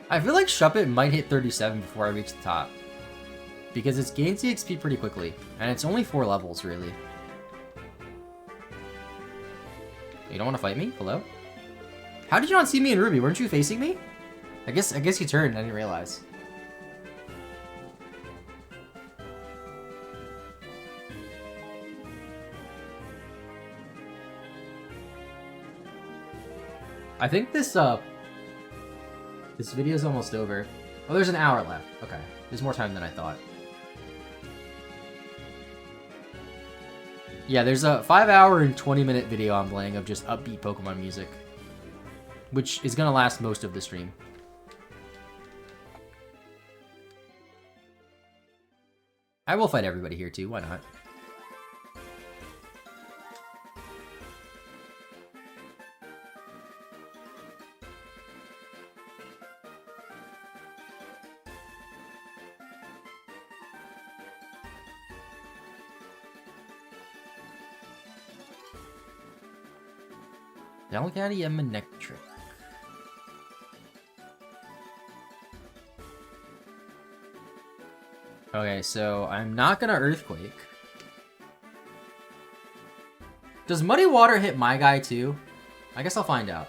I feel like Shuppet might hit 37 before I reach the top. Because it's gains the XP pretty quickly. And it's only 4 levels, really. You don't want to fight me? Hello? How did you not see me in Ruby? Weren't you facing me? I guess you turned. I didn't realize. I think this video is almost over. Oh, there's an hour left. Okay, there's more time than I thought. Yeah, there's a 5-hour and 20-minute video I'm playing of just upbeat Pokemon music, which is gonna last most of the stream. I will fight everybody here too, why not? Delgatti and Manectric. Okay, so I'm not gonna Earthquake. Does Muddy Water hit my guy too? I guess I'll find out.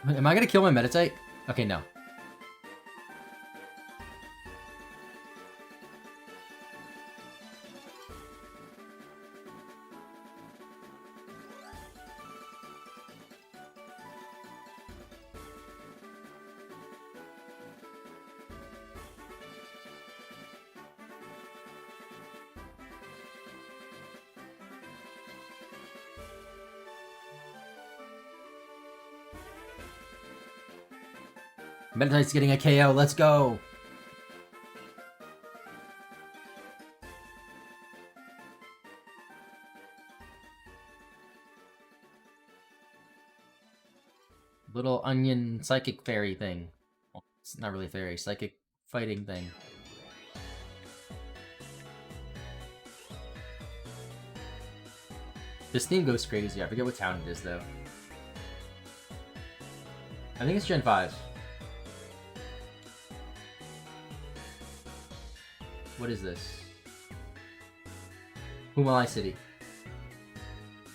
Am I gonna kill my Meditite? Okay, no. Meditite's getting a KO, let's go! Little onion psychic fairy thing. Well, it's not really fairy, psychic fighting thing. This theme goes crazy, I forget what town it is though. I think it's Gen 5. What is this? Humalai City.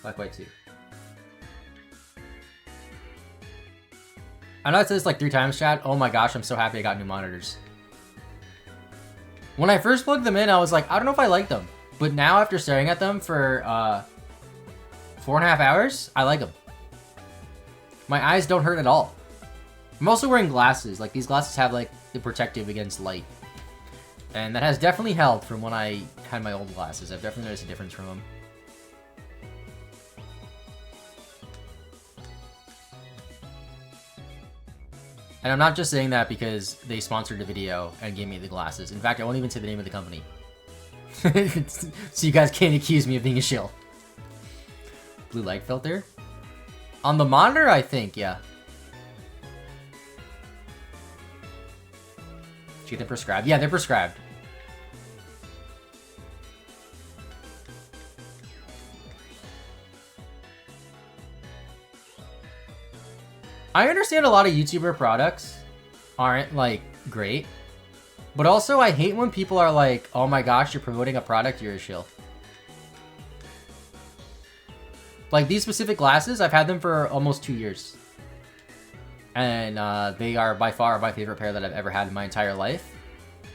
Black White 2. I know I said this like 3 times, chat. Oh my gosh, I'm so happy I got new monitors. When I first plugged them in, I was like, I don't know if I like them. But now after staring at them for 4.5 hours, I like them. My eyes don't hurt at all. I'm also wearing glasses. Like, these glasses have like the protective against light. And that has definitely helped from when I had my old glasses. I've definitely noticed a difference from them. And I'm not just saying that because they sponsored the video and gave me the glasses. In fact, I won't even say the name of the company. So you guys can't accuse me of being a shill. Blue light filter? On the monitor, I think, yeah. Did you get them prescribed? Yeah, they're prescribed. I understand a lot of YouTuber products aren't, like, great. But also, I hate when people are like, oh my gosh, you're promoting a product, you're a shill. Like, these specific glasses, I've had them for almost 2 years. And they are by far my favorite pair that I've ever had in my entire life.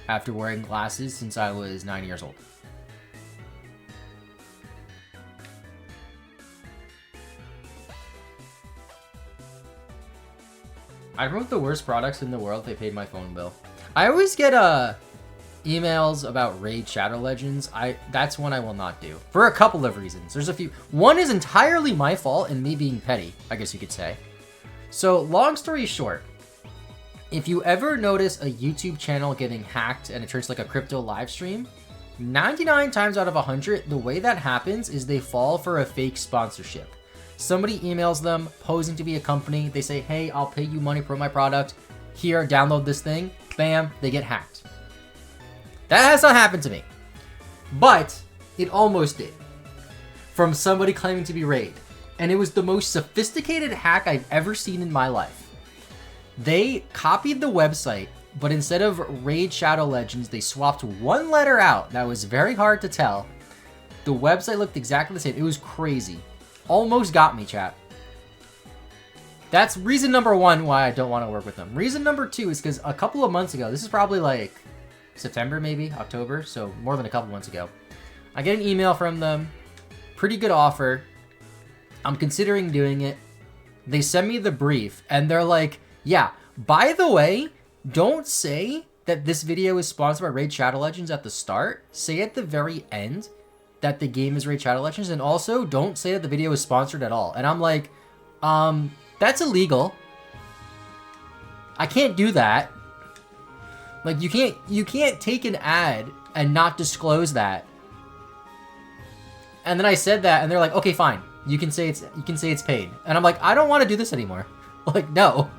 After wearing glasses since I was 9 years old. I wrote the worst products in the world. They paid my phone bill. I always get emails about Raid Shadow Legends. That's one I will not do for a couple of reasons. There's a few. One is entirely my fault and me being petty, I guess you could say. So long story short, if you ever notice a YouTube channel getting hacked and it turns like a crypto live stream, 99 times out of 100, the way that happens is they fall for a fake sponsorship. Somebody emails them posing to be a company. They say, hey, I'll pay you money for my product. Here, download this thing. Bam, they get hacked. That has not happened to me. But it almost did. From somebody claiming to be Raid. And it was the most sophisticated hack I've ever seen in my life. They copied the website, but instead of Raid Shadow Legends, they swapped one letter out. That was very hard to tell. The website looked exactly the same. It was crazy. Almost got me, chat. That's reason number 1 why I don't want to work with them. Reason number 2 is because a couple of months ago, this is probably like September maybe, October, so more than a couple months ago, I get an email from them, pretty good offer, I'm considering doing it, they send me the brief, and they're like, yeah, by the way, don't say that this video is sponsored by Raid Shadow Legends at the start, say at the very end that the game is Raid Shadow Legends, and also don't say that the video is sponsored at all. And I'm like, that's illegal. I can't do that. Like, you can't take an ad and not disclose that. And then I said that, and they're like, okay, fine. You can say it's paid. And I'm like, I don't want to do this anymore. Like, no.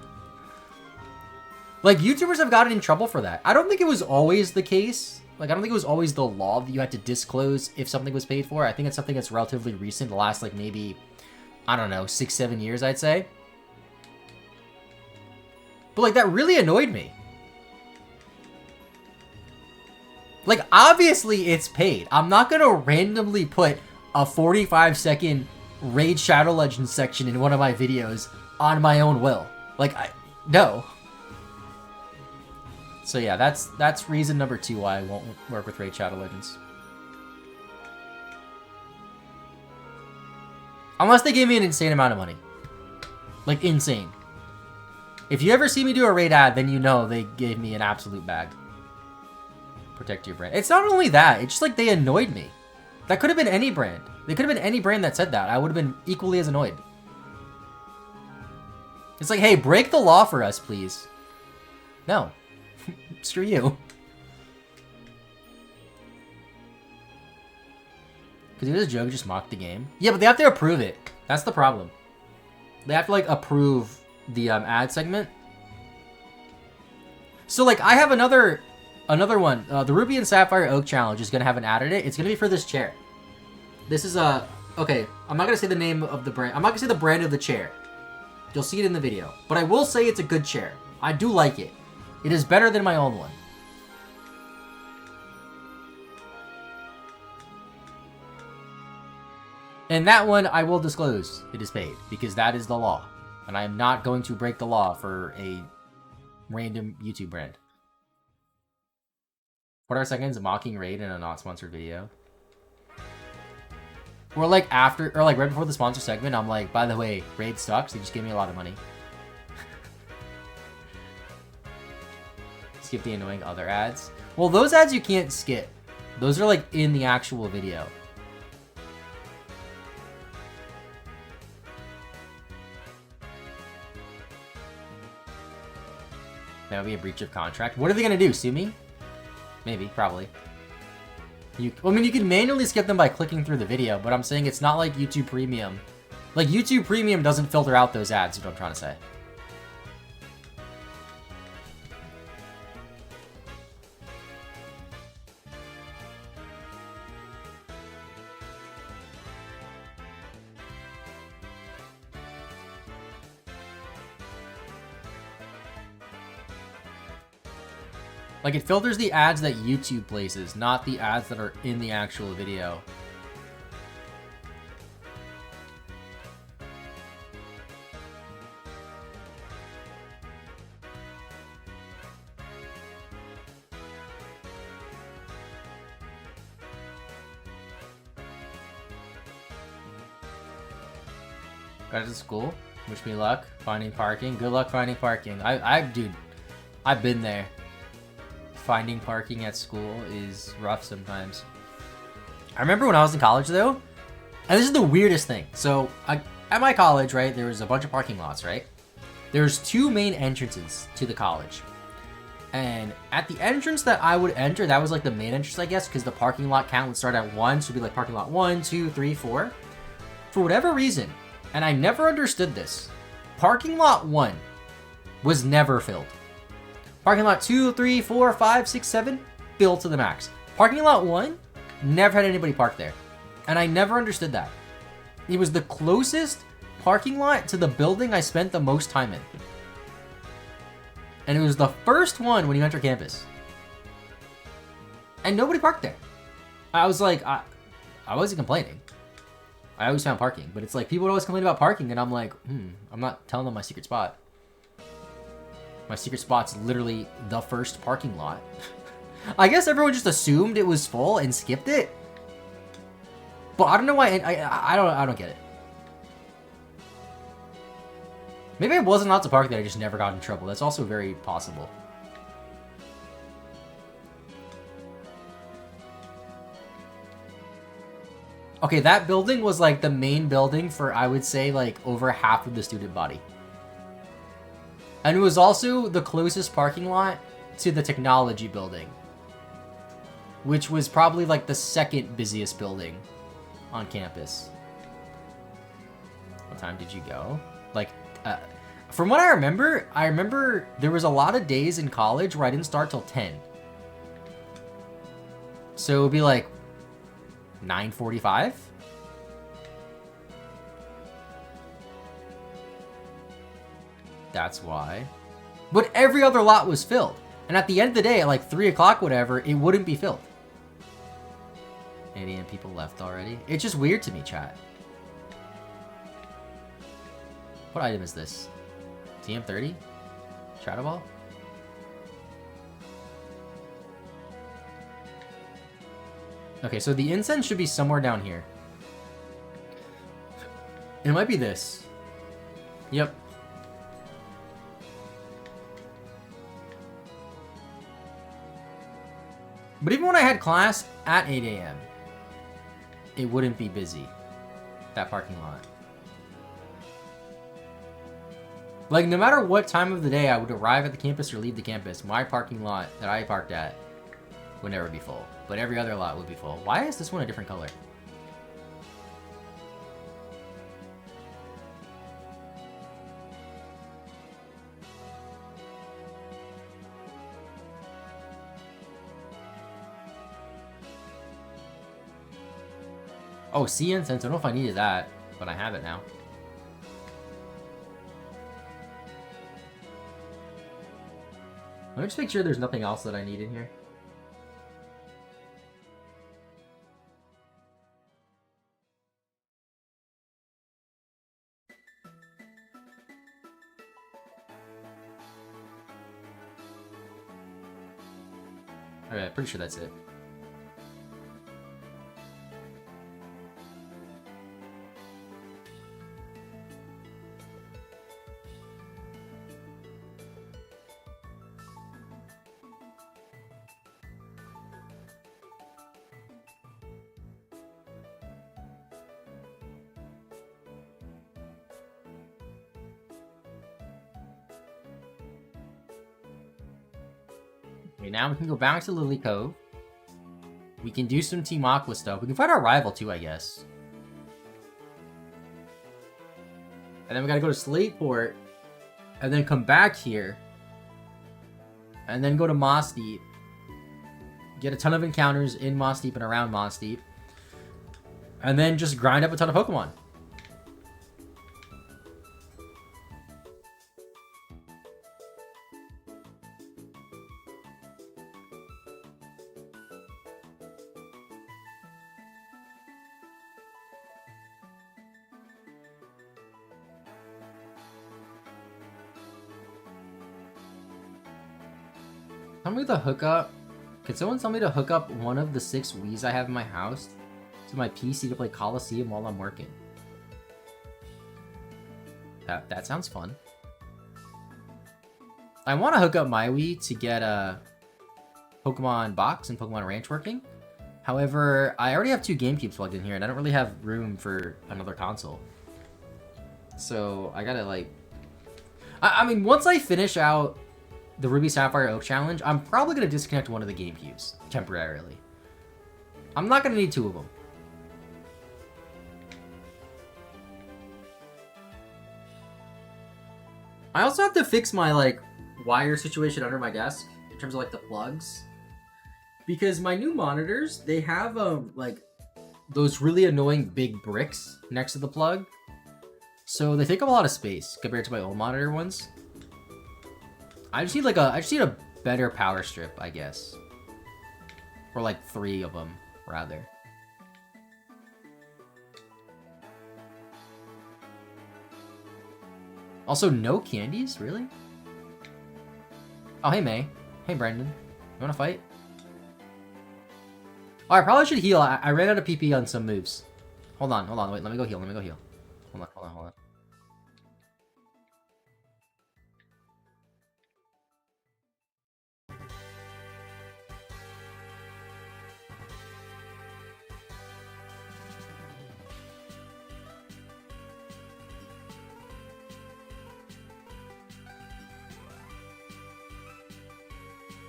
Like, YouTubers have gotten in trouble for that. I don't think it was always the case. Like, I don't think it was always the law that you had to disclose if something was paid for. I think it's something that's relatively recent, the last, like, maybe, I don't know, 6-7 years, I'd say. But, like, that really annoyed me. Like, obviously it's paid. I'm not gonna randomly put a 45-second Raid Shadow Legends section in one of my videos on my own will. Like, no. So yeah, that's reason number 2 why I won't work with Raid Shadow Legends. Unless they gave me an insane amount of money. Like, insane. If you ever see me do a Raid ad, then you know they gave me an absolute bag. Protect your brand. It's not only that, it's just like they annoyed me. That could have been any brand. They could have been any brand that said that. I would have been equally as annoyed. It's like, hey, break the law for us, please. No. Screw you. Because it was a joke, just mock the game. Yeah, but they have to approve it. That's the problem. They have to, like, approve the ad segment. So, like, I have another one. The Ruby and Sapphire Oak Challenge is going to have an ad in it. It's going to be for this chair. This is a... Okay, I'm not going to say the name of the brand. I'm not going to say the brand of the chair. You'll see it in the video. But I will say it's a good chair. I do like it. It is better than my own one. And that one, I will disclose it is paid, because that is the law. And I am not going to break the law for a random YouTube brand. 4 seconds, a mocking raid in a not sponsored video. Or like after, or like right before the sponsor segment, I'm like, by the way, raid sucks. They just gave me a lot of money. Skip the annoying other ads. Well, those ads you can't skip. Those are like in the actual video. That would be a breach of contract. What are they gonna do? Sue me? Maybe, probably. Well, I mean, you can manually skip them by clicking through the video, but I'm saying it's not like YouTube Premium. Like, YouTube Premium doesn't filter out those ads, is what I'm trying to say. Like, it filters the ads that YouTube places, not the ads that are in the actual video. Got to school. Wish me luck finding parking. Good luck finding parking. Dude, I've been there. Finding parking at school is rough sometimes. I remember when I was in college though, and this is the weirdest thing. So at my college, right, there was a bunch of parking lots, right? There's 2 main entrances to the college. And at the entrance that I would enter, that was like the main entrance, I guess, because the parking lot count would start at 1, so it'd be like parking lot 1, 2, 3, 4. For whatever reason, and I never understood this, parking lot 1 was never filled. Parking lot 2, 3, 4, 5, 6, 7, filled to the max. Parking lot 1, never had anybody park there. And I never understood that. It was the closest parking lot to the building I spent the most time in. And it was the first one when you enter campus. And nobody parked there. I was like, I wasn't complaining. I always found parking. But it's like, people would always complain about parking, and I'm like, I'm not telling them my secret spot. My secret spot's literally the first parking lot. I guess everyone just assumed it was full and skipped it. But I don't know why. I don't get it. Maybe I wasn't allowed to park there. I just never got in trouble. That's also very possible. Okay, that building was like the main building for, I would say, like over half of the student body. And it was also the closest parking lot to the technology building, which was probably like the second busiest building on campus. What time did you go? Like, from what I remember there was a lot of days in college where I didn't start till 10. So it would be like 9:45. That's why. But every other lot was filled. And at the end of the day, at like 3 o'clock, whatever, it wouldn't be filled. 8 AM people left already. It's just weird to me, chat. What item is this? TM30? Shadow Ball? Okay, so the incense should be somewhere down here. It might be this. Yep. But even when I had class at 8 AM, it wouldn't be busy, that parking lot. Like, no matter what time of the day I would arrive at the campus or leave the campus, my parking lot that I parked at would never be full. But every other lot would be full. Why is this one a different color? Oh, sea incense. I don't know if I needed that, but I have it now. Let me just make sure there's nothing else that I need in here. Alright, pretty sure that's it. Okay, now we can go back to Lily Cove. We can do some Team Aqua stuff. We can find our rival too, I guess. And then we gotta go to Slateport. And then come back here. And then go to Moss Deep. Get a ton of encounters in Moss Deep and around Moss Deep. And then just grind up a ton of Pokemon. Tell me the hookup. Could someone tell me to hook up one of the 6 Wiis I have in my house to my PC to play Coliseum while I'm working? That sounds fun. I want to hook up my Wii to get a Pokemon Box and Pokemon Ranch working. However, I already have 2 GameCubes plugged in here, and I don't really have room for another console. So I gotta like, I mean, once I finish out the Ruby Sapphire Oak Challenge, I'm probably going to disconnect one of the GameCubes temporarily. I'm not going to need 2 of them. I also have to fix my, like, wire situation under my desk in terms of, like, the plugs. Because my new monitors, they have, like, those really annoying big bricks next to the plug. So they take up a lot of space compared to my old monitor ones. I just need like a better power strip, I guess. Or like 3 of them, rather. Also, no candies? Really? Oh, hey May. Hey Brendan. You wanna fight? Oh, I probably should heal. I ran out of PP on some moves. Hold on, wait, let me go heal, Hold on.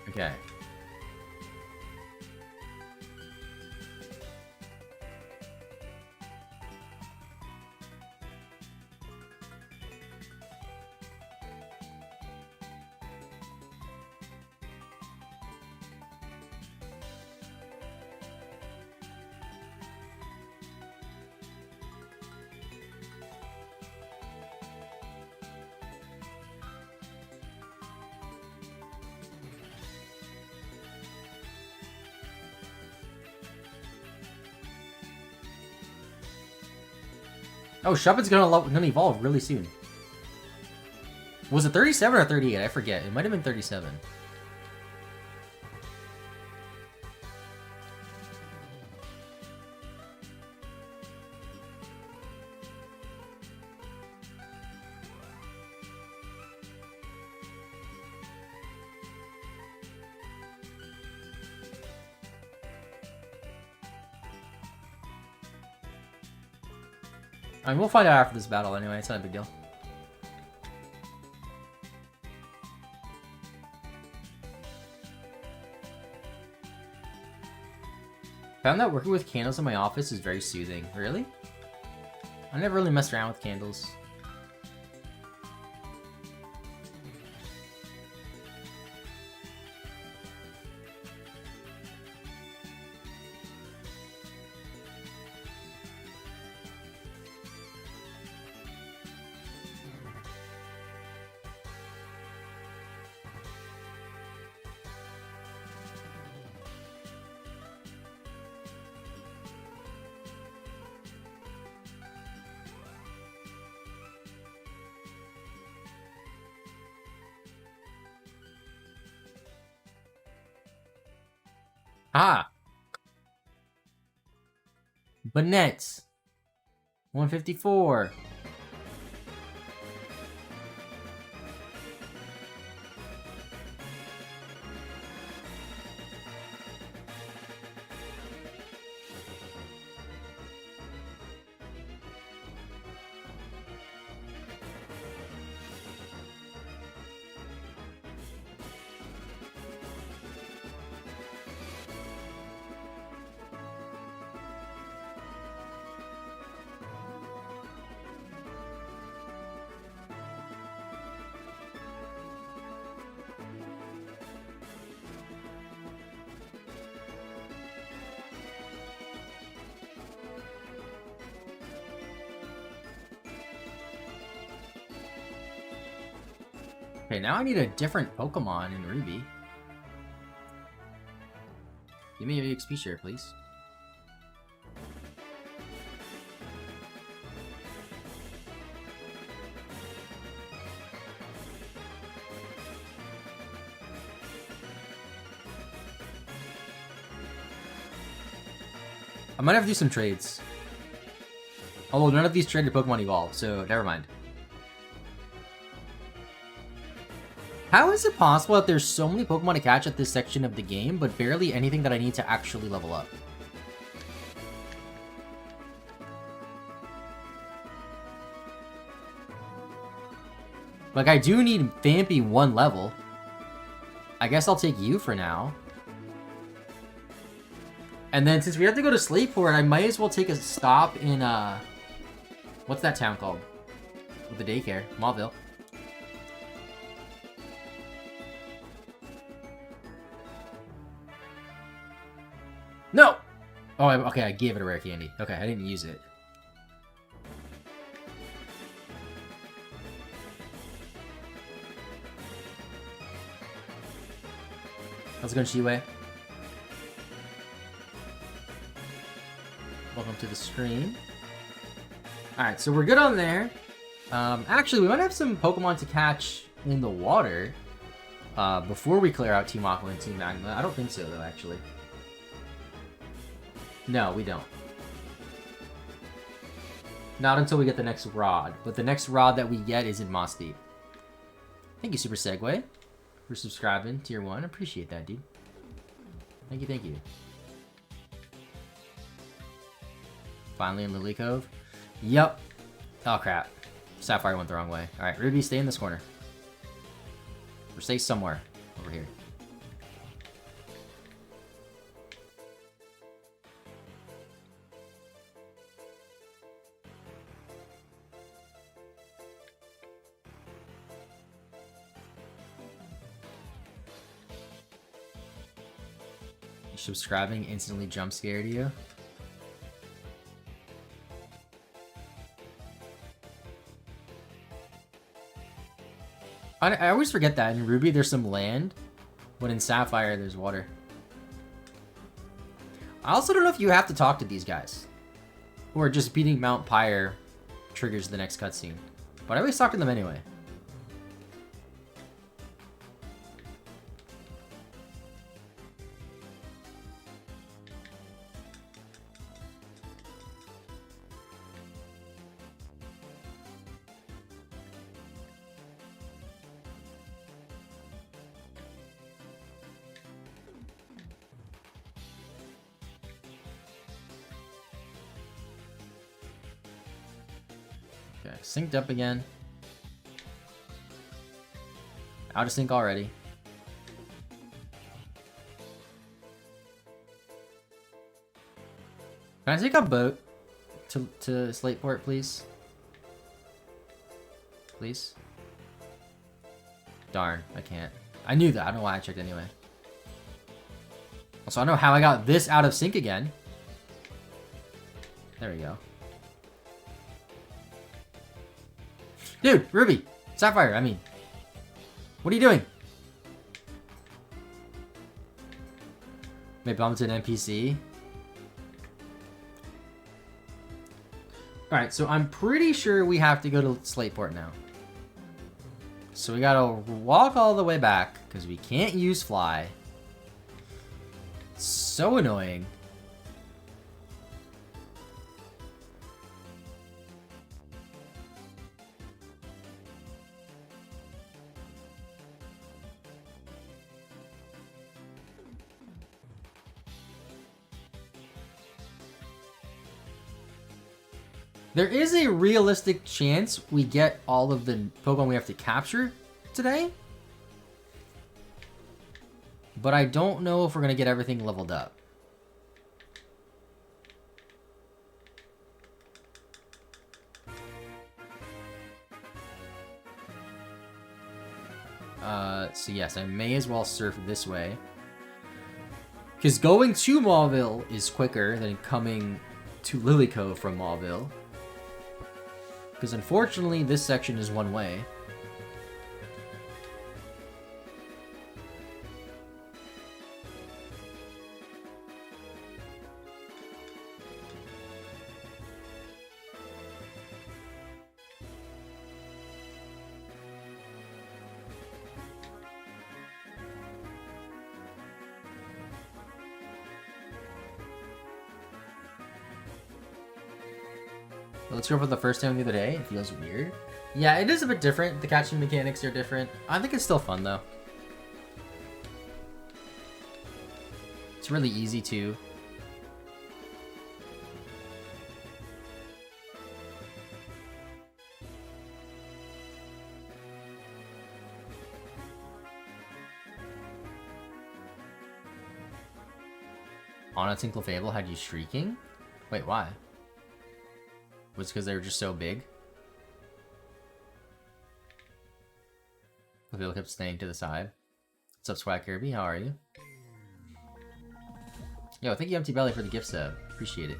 Okay. Oh, Shuppet's gonna evolve really soon. Was it 37 or 38? I forget. It might have been 37. I mean, we'll find out after this battle anyway. It's not a big deal. Found that working with candles in my office is very soothing. Really? I never really messed around with candles. Ah! Banette! 154. Okay, now I need a different Pokemon in Ruby. Give me a XP share, please. I might have to do some trades. Although none of these traded Pokemon evolve, so never mind. How is it possible that there's so many Pokemon to catch at this section of the game, but barely anything that I need to actually level up? Like, I do need Vampy 1 level. I guess I'll take you for now. And then since we have to go to Slateport, I might as well take a stop in, what's that town called? With the daycare. Mauville. No! Oh, okay, I gave it a rare candy. Okay, I didn't use it. How's it going, Shiwei? Welcome to the stream. Alright, so we're good on there. Actually, we might have some Pokemon to catch in the water before we clear out Team Aqua and Team Magma. I don't think so, though, actually. No, we don't. Not until we get the next rod. But the next rod that we get is in Moss Deep. Thank you, Super Segway, for subscribing. Tier 1. Appreciate that, dude. Thank you, thank you. Finally in Lily Cove. Yup. Oh, crap. Sapphire went the wrong way. Alright, Ruby, stay in this corner. Or stay somewhere over here. Subscribing instantly jump scared you. I always forget that in Ruby there's some land, but in Sapphire there's water. I also don't know if you have to talk to these guys, or just beating Mount Pyre triggers the next cutscene. But I always talk to them anyway. Okay, synced up again. Out of sync already. Can I take a boat to Slateport, please? Please? Darn, I can't. I knew that. I don't know why I checked anyway. Also, I don't know how I got this out of sync again. There we go. Dude, Ruby! Sapphire, I mean. What are you doing? Maybe bump to an NPC. Alright, so I'm pretty sure we have to go to Slateport now. So we gotta walk all the way back, because we can't use Fly. So so annoying. There is a realistic chance we get all of the Pokemon we have to capture today. But I don't know if we're going to get everything leveled up. So yes, I may as well surf this way. Because going to Mauville is quicker than coming to Lilycove from Mauville. Because unfortunately, this section is one way. Let's go for the first time the other day. It feels weird. Yeah, it is a bit different. The catching mechanics are different. I think it's still fun, though. It's really easy, too. On a Tinkle Fable had you shrieking? Wait, why? Was it because they were just so big? The Fable kept staying to the side. What's up, Swag Kirby? How are you? Yo, thank you, Empty Belly, for the gift sub. Appreciate it.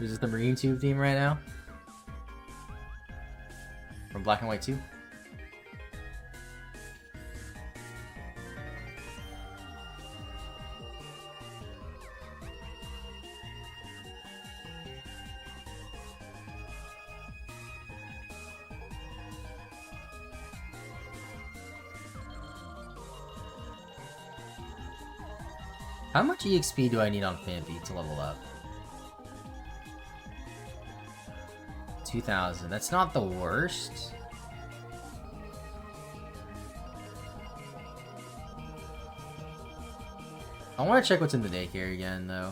Is this the Marine Tube theme right now? From Black and White 2? How much EXP do I need on Phanpy to level up? 2,000. That's not the worst. I want to check what's in the daycare again, though.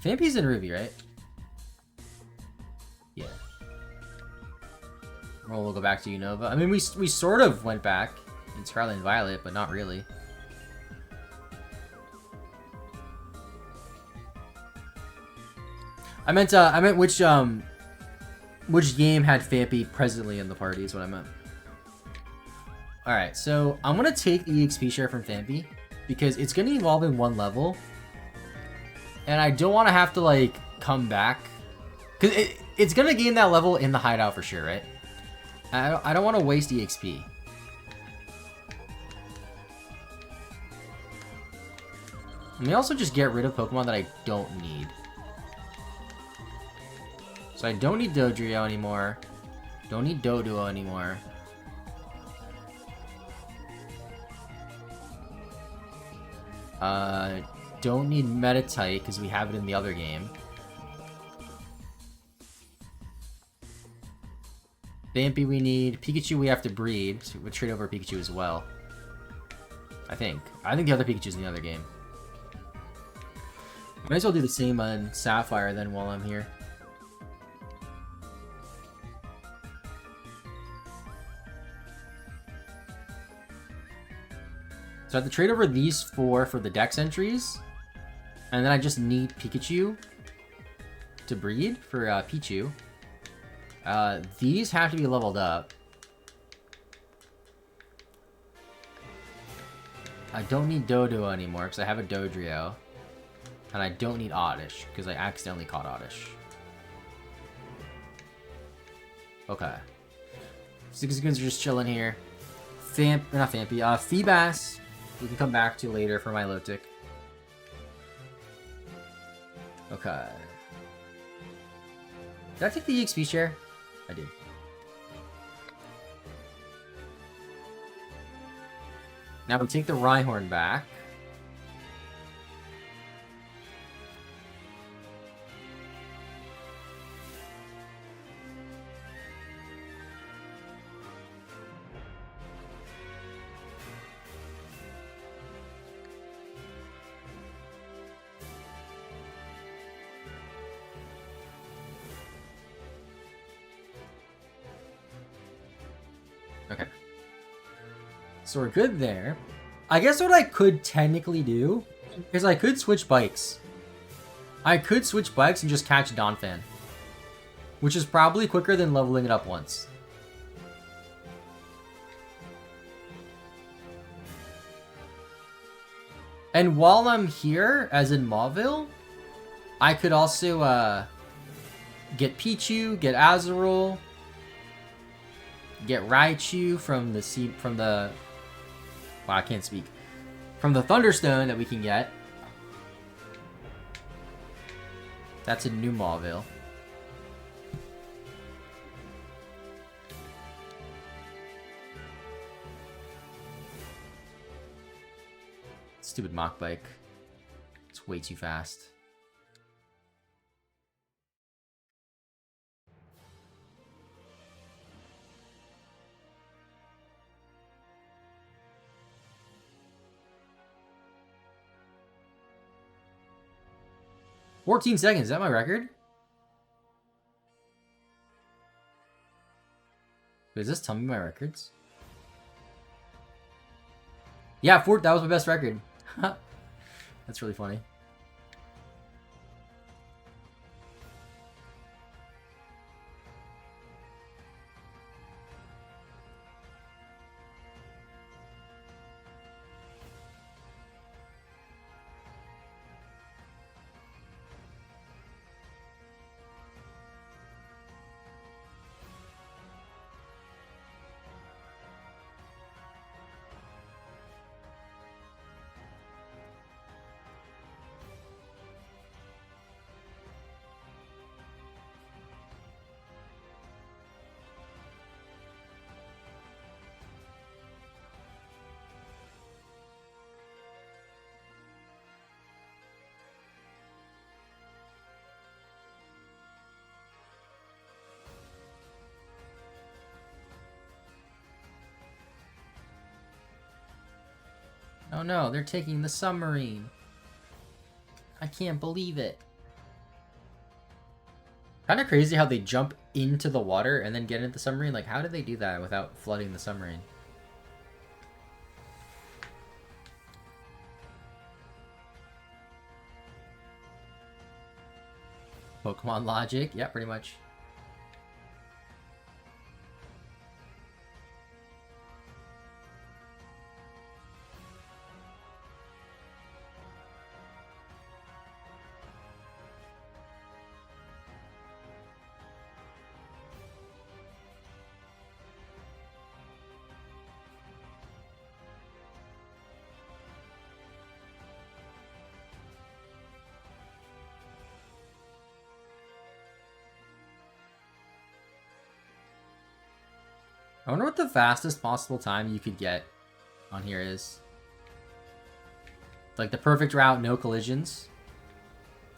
Phanpy's in Ruby, right? Yeah. Well, we'll go back to Unova. I mean, we sort of went back in Scarlet and Violet, but not really. I meant which game had Phanpy presently in the party is what I meant. Alright, so I'm gonna take the EXP share from Phanpy because it's gonna evolve in one level. And I don't wanna have to like come back. Cause it's gonna gain that level in the hideout for sure, right? I don't wanna waste EXP. Let me also just get rid of Pokemon that I don't need. So I don't need Dodrio anymore. Don't need Doduo anymore. Don't need Metatite because we have it in the other game. Phanpy we need. Pikachu we have to breed. So we'll trade over Pikachu as well. I think the other Pikachu's in the other game. Might as well do the same on Sapphire then while I'm here. So I have to trade over these 4 for the Dex entries. And then I just need Pikachu to breed for Pichu. These have to be leveled up. I don't need Doduo anymore because I have a Dodrio. And I don't need Oddish because I accidentally caught Oddish. Okay. Zigzagoons are just chilling here. Not Phanpy, Feebas. We can come back to later for my Milotic. Okay. Did I take the EXP share? I did. Now we take the Rhyhorn back. Okay. So we're good there. I guess what I could technically do is I could switch bikes. I could switch bikes and just catch Donphan. Which is probably quicker than leveling it up once. And while I'm here, as in Mauville, I could also get Pichu, get Azurill, get Raichu from the wow, I can't speak. From the Thunderstone that we can get. That's a new Mauville. Stupid Mach Bike. It's way too fast. "14 seconds, is that my record? Does this tell me my records? Yeah, that was my best record. That's really funny. Oh no, they're taking the submarine. I can't believe it. Kind of crazy how they jump into the water and then get into the submarine. Like, how did they do that without flooding the submarine? Pokemon logic. Yeah, pretty much. I wonder what the fastest possible time you could get on here is. Like the perfect route, no collisions.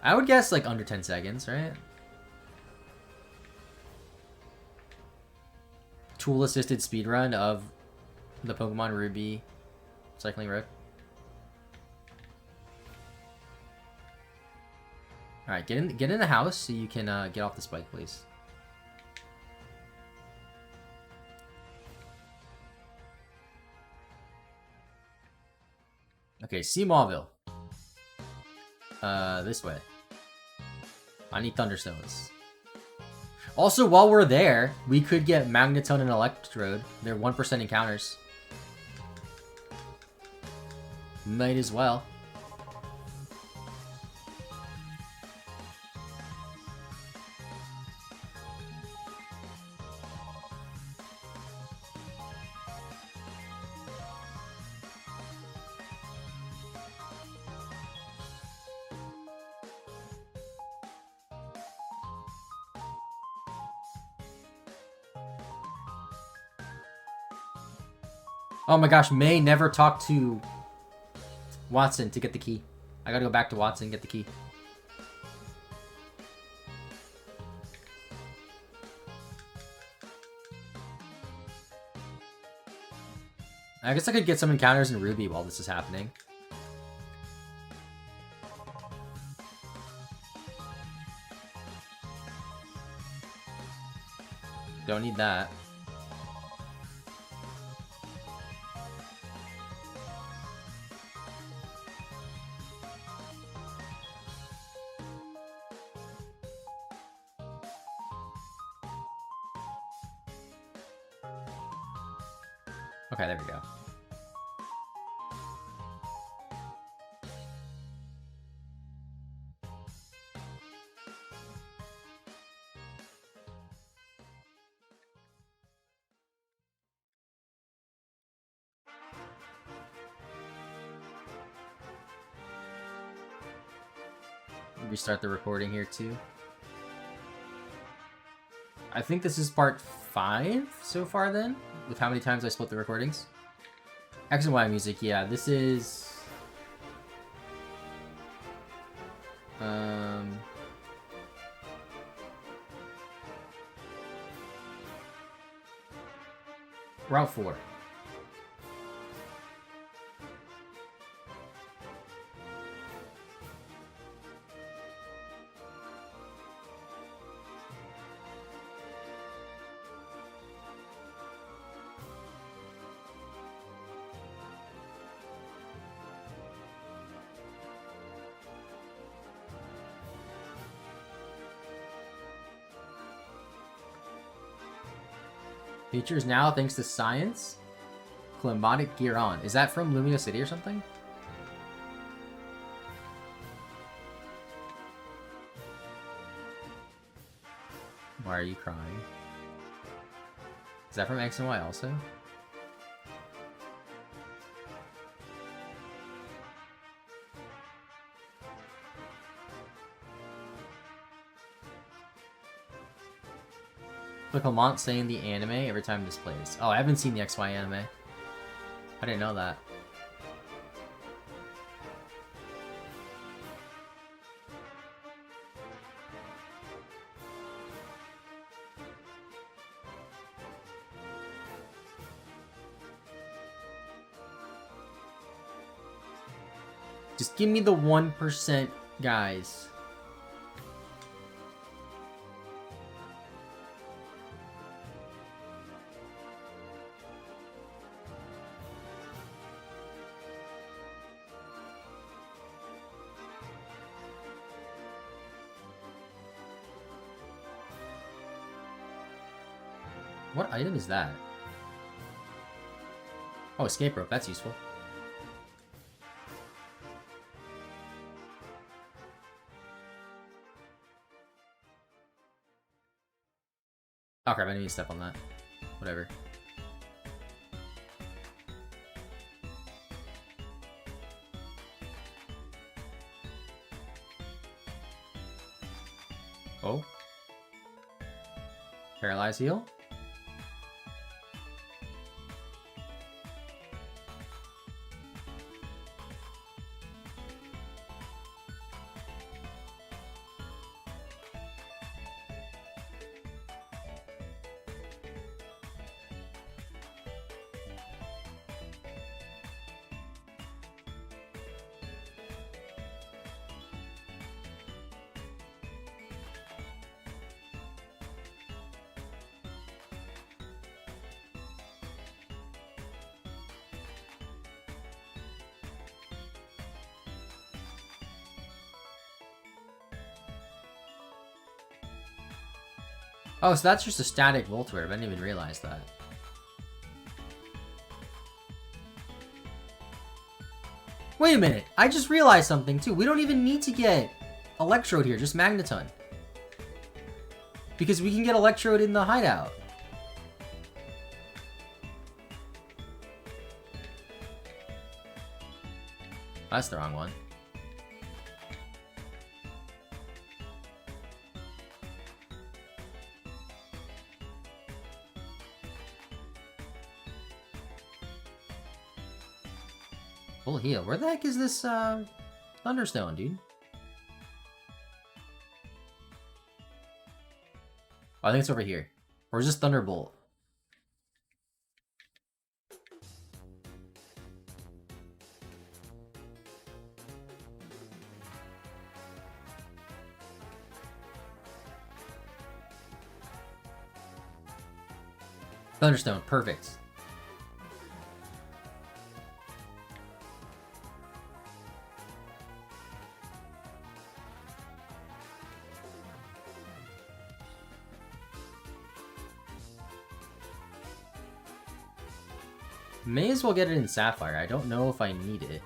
I would guess like under 10 seconds, right? Tool-assisted speedrun of the Pokemon Ruby cycling road. Alright, get in the house so you can get off this bike, please. Okay, see Mauville. This way. I need Thunderstones. Also, while we're there, we could get Magneton and Electrode. They're 1% encounters. Might as well. Oh my gosh, May never talked to Watson to get the key. I gotta go back to Watson and get the key. I guess I could get some encounters in Ruby while this is happening. Don't need that. Okay, there we go. Restart the recording here too. I think this is part 5 so far then, with how many times I split the recordings. X and Y music, yeah, this is... Route 4. Features now thanks to science. Climatic gear on. Is that from Lumina City or something? Why are you crying? Is that from X and Y also? Look, Lamont saying the anime every time this plays. Oh, I haven't seen the XY anime. I didn't know that. Just give me the 1%, guys. What item is that? Oh, escape rope. That's useful. Oh crap, I need to step on that. Whatever. Oh. Paralyze heal? Oh, so that's just a static Volt Orb. I didn't even realize that. Wait a minute. I just realized something, too. We don't even need to get Electrode here. Just Magneton. Because we can get Electrode in the hideout. That's the wrong one. Full heal. Where the heck is this Thunderstone, dude? Oh, I think it's over here. Or is this Thunderbolt? Thunderstone, perfect. May as well get it in Sapphire. I don't know if I need it.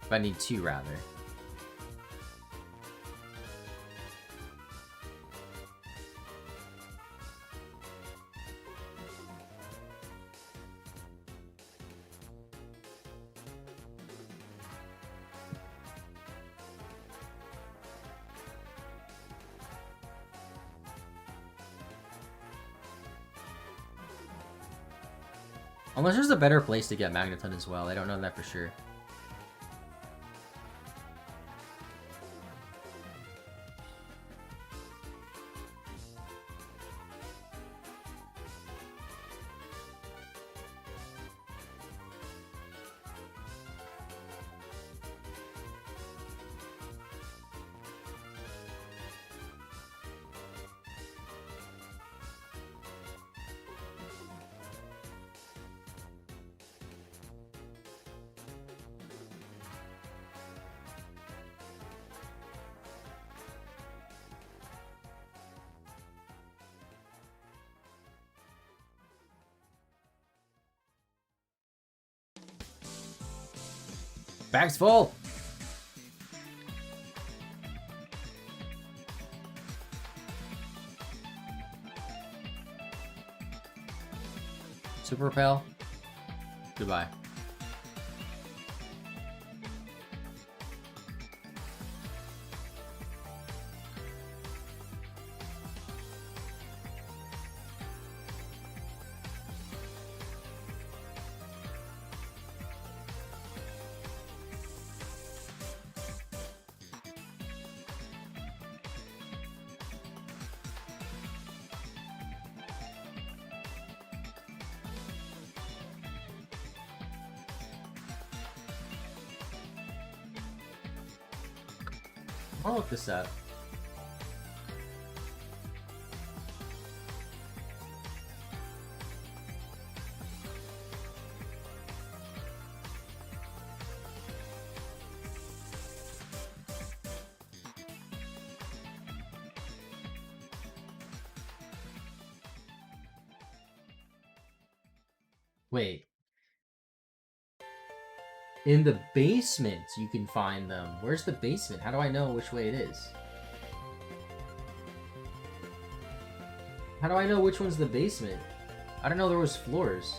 If I need two, rather. Unless there's a better place to get Magneton as well. I don't know that for sure. Bag's full! Super Repel. Goodbye. I'll look this up. Wait. In the basement, you can find them. Where's the basement? How do I know which way it is? How do I know which one's the basement? I don't know there was floors.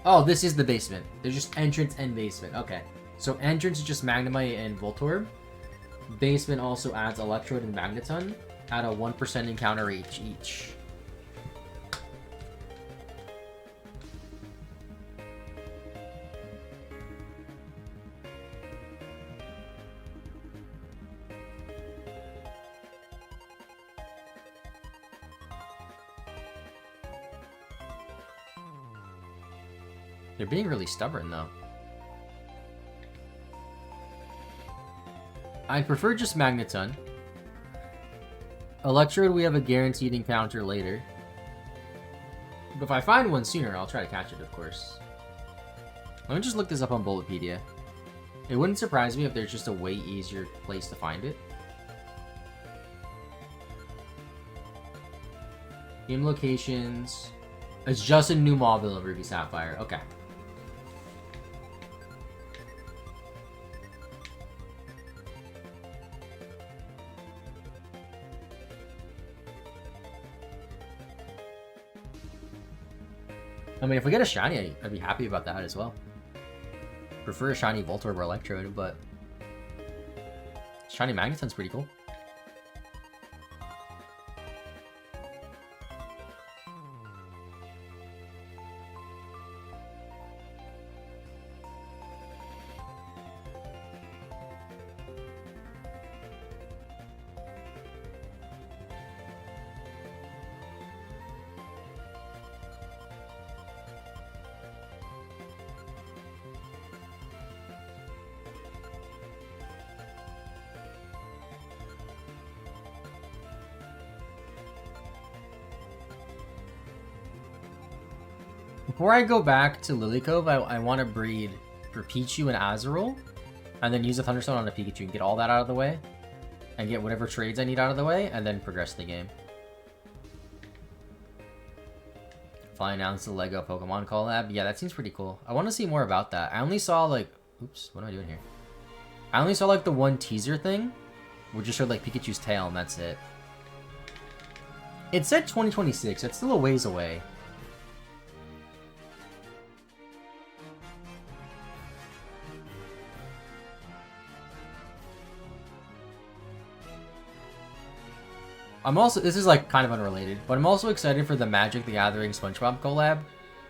Oh, this is the basement. There's just entrance and basement. Okay. So entrance is just Magnemite and Voltorb. Basement also adds Electrode and Magneton at a 1% encounter rate each. They're being really stubborn, though. I'd prefer just Magneton. Electrode, we have a guaranteed encounter later. But if I find one sooner, I'll try to catch it, of course. Let me just look this up on Bulbapedia. It wouldn't surprise me if there's just a way easier place to find it. Game locations. It's just a new Mauville in Ruby Sapphire. Okay. I mean, if we get a shiny, I'd be happy about that as well. Prefer a shiny Voltorb or Electrode, but shiny Magneton's pretty cool. Before I go back to Lily Cove, I want to breed for Pichu and Azurill, and then use a Thunderstone on a Pikachu and get all that out of the way, and get whatever trades I need out of the way, and then progress the game. Finally announced the Lego Pokemon collab. Yeah, that seems pretty cool. I want to see more about that. I only saw like, oops, what am I doing here? I only saw like the one teaser thing, which just showed like Pikachu's tail, and that's it. It said 2026. It's still a ways away. I'm also, this is like kind of unrelated, but I'm also excited for the Magic the Gathering SpongeBob collab.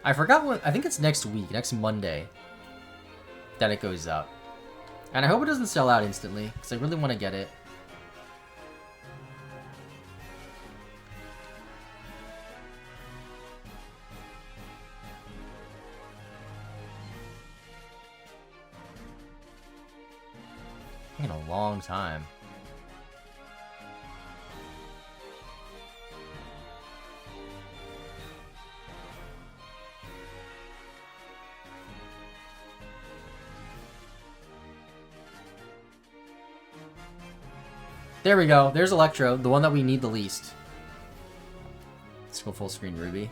I forgot when, I think it's next week, next Monday, that it goes up. And I hope it doesn't sell out instantly, because I really want to get it. Taking a long time. There we go. There's Electro, the one that we need the least. Let's go full screen Ruby.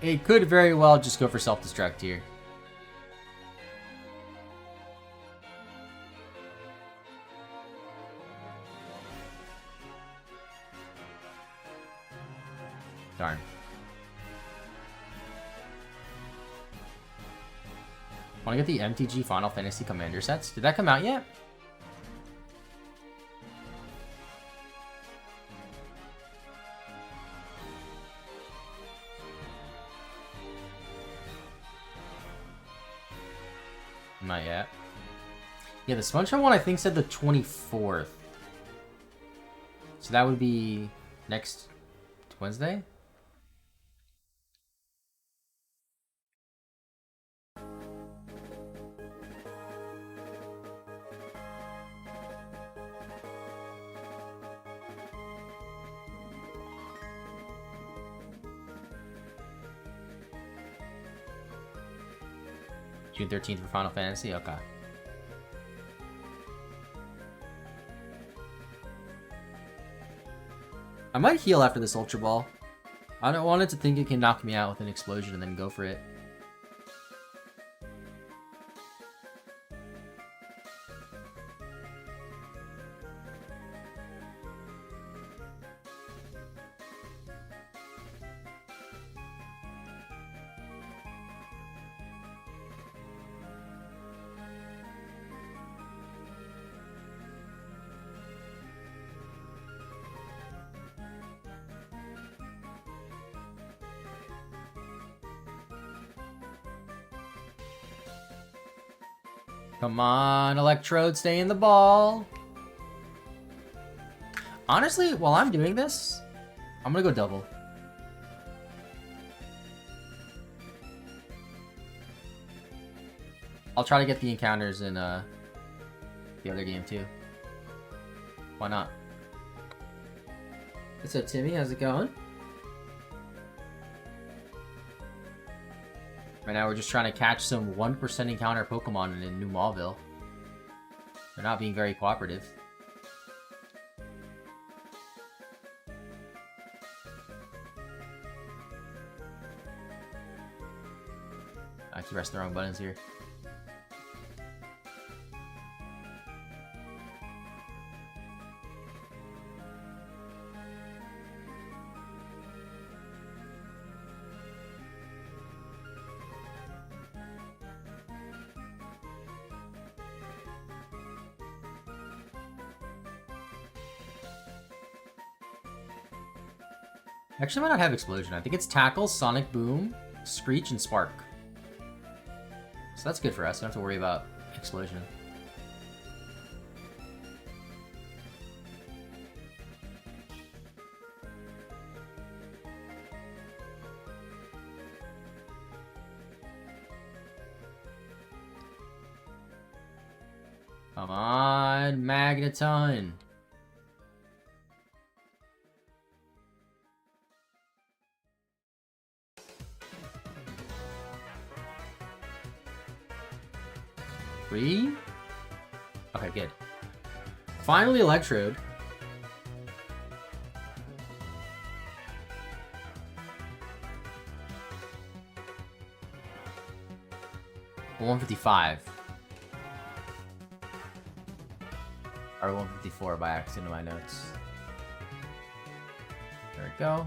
It could very well just go for self-destruct here. Darn. Want to get the MTG Final Fantasy Commander sets? Did that come out yet? Not yet. Yeah, the SpongeBob one I think said the 24th. So that would be next Wednesday? June 13th for Final Fantasy? Okay. I might heal after this Ultra Ball. I don't want it to think it can knock me out with an explosion and then go for it. Come on, Electrode, stay in the ball. Honestly, while I'm doing this, I'm gonna go double. I'll try to get the encounters in the other game too. Why not? What's up, Timmy? How's it going? Right now we're just trying to catch some 1% encounter Pokemon in New Mauville. They're not being very cooperative. I keep pressing the wrong buttons here. Actually, I might not have Explosion. I think it's Tackle, Sonic Boom, Screech, and Spark. So that's good for us. Don't have to worry about Explosion. Come on, Magneton. 3? Okay, good. Finally, Electrode. Or 155. Or 154 by accident in my notes. There we go.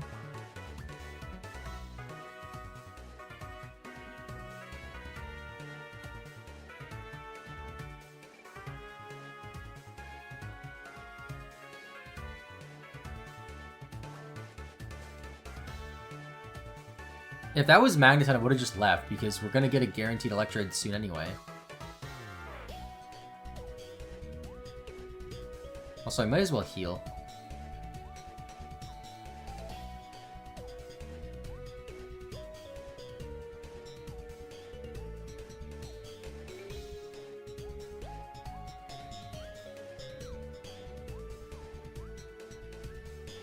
If that was Magneton, I would have just left, because we're going to get a guaranteed Electrode soon anyway. Also, I might as well heal.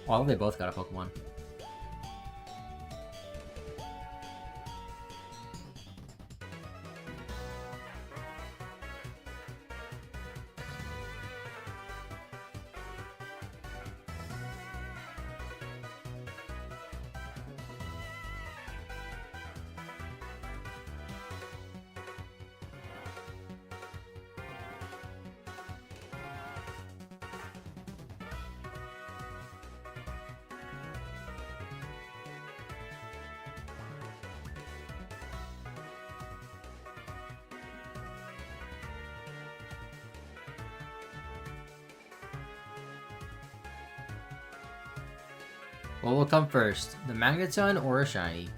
Oh, they both got a Pokemon. What will come first, the Magneton or a Shiny?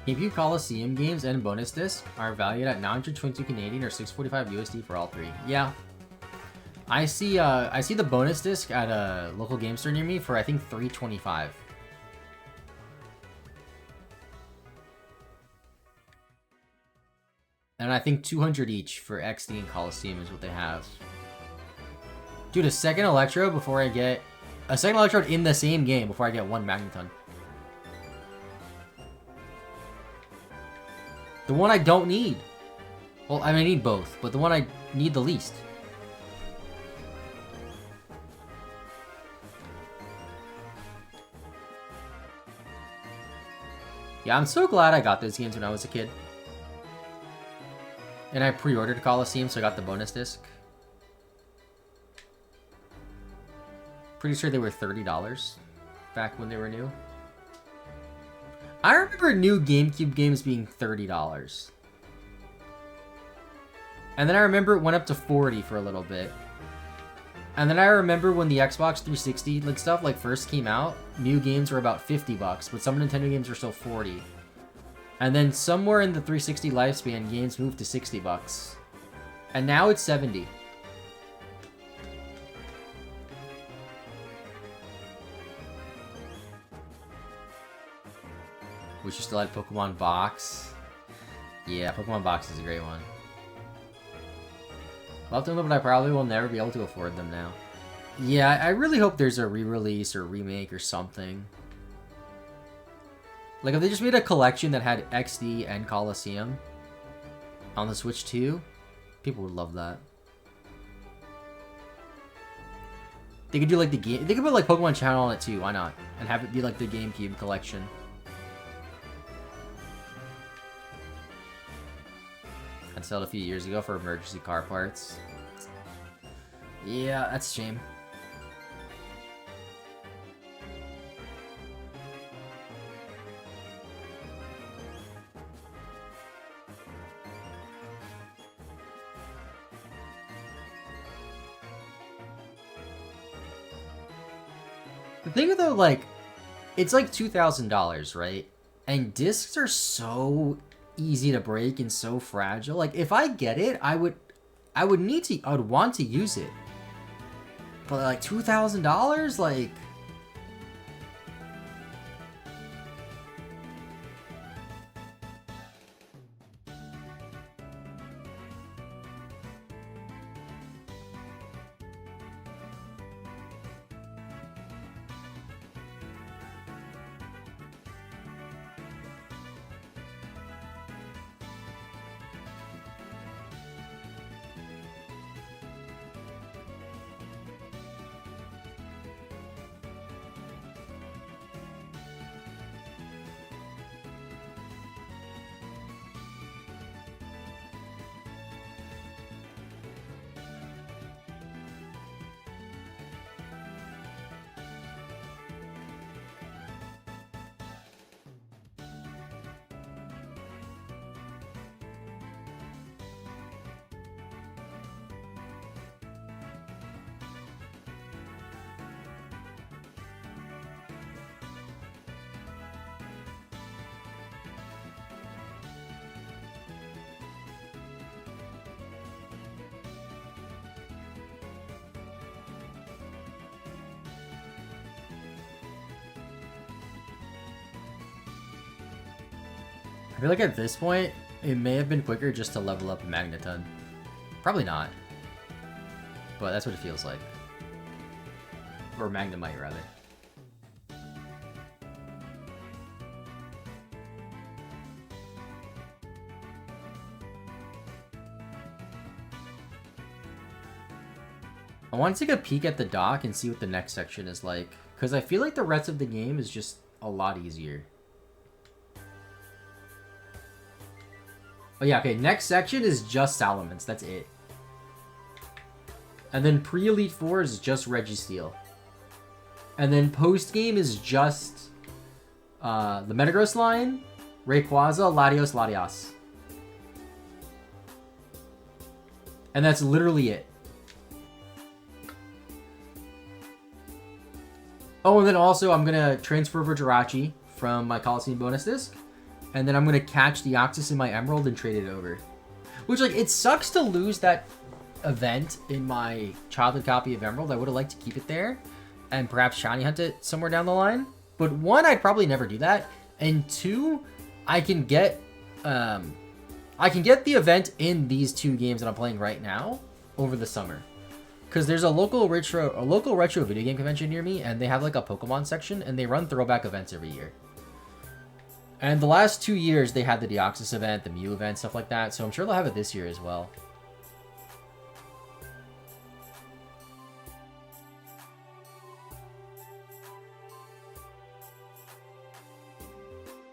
GameCube Coliseum games and bonus disc are valued at 920 Canadian or 645 USD for all three. Yeah, I see the bonus disc at a local game store near me for I think 325. And I think 200 each for XD and Coliseum is what they have. Dude, a second Electrode before I get a second Electrode in the same game before I get one Magneton. The one I don't need. Well, I mean, I need both, but the one I need the least. Yeah, I'm so glad I got those games when I was a kid. And I pre-ordered Coliseum, so I got the bonus disc. Pretty sure they were $30 back when they were new. I remember new GameCube games being $30. And then I remember it went up to $40 for a little bit. And then I remember when the Xbox 360 like stuff like first came out, new games were about $50, but some Nintendo games were still $40. And then somewhere in the 360 lifespan, games moved to $60. And now it's $70. Wish you still had Pokemon Box. Yeah, Pokemon Box is a great one. Love them, but I probably will never be able to afford them now. Yeah, I really hope there's a re-release or remake or something. Like, if they just made a collection that had XD and Coliseum on the Switch 2, people would love that. They could do like the game. They could put like Pokemon Channel on it too. Why not? And have it be like the GameCube collection. I'd sell it a few years ago for emergency car parts. Yeah, that's a shame. The thing though, like, it's like $2,000, right? And discs are so easy to break and so fragile. Like, if I get it, I would want to use it. But like $2,000, like. I feel like at this point, it may have been quicker just to level up a Magneton. Probably not. But that's what it feels like. Or Magnemite, rather. I want to take a peek at the dock and see what the next section is like. Because I feel like the rest of the game is just a lot easier. Oh yeah, okay, next section is just Salamence, that's it. And then pre-Elite Four is just Registeel. And then post-game is just the Metagross line, Rayquaza, Latios, Latias. And that's literally it. Oh, and then also I'm going to transfer over Jirachi from my Coliseum bonus disc. And then I'm going to catch the Deoxys in my Emerald and trade it over. Which, like, it sucks to lose that event in my childhood copy of Emerald. I would have liked to keep it there. And perhaps shiny hunt it somewhere down the line. But one, I'd probably never do that. And two, I can get the event in these two games that I'm playing right now over the summer. Because there's a local retro video game convention near me, and they have like a Pokemon section, and they run throwback events every year. And the last 2 years, they had the Deoxys event, the Mew event, stuff like that. So I'm sure they'll have it this year as well.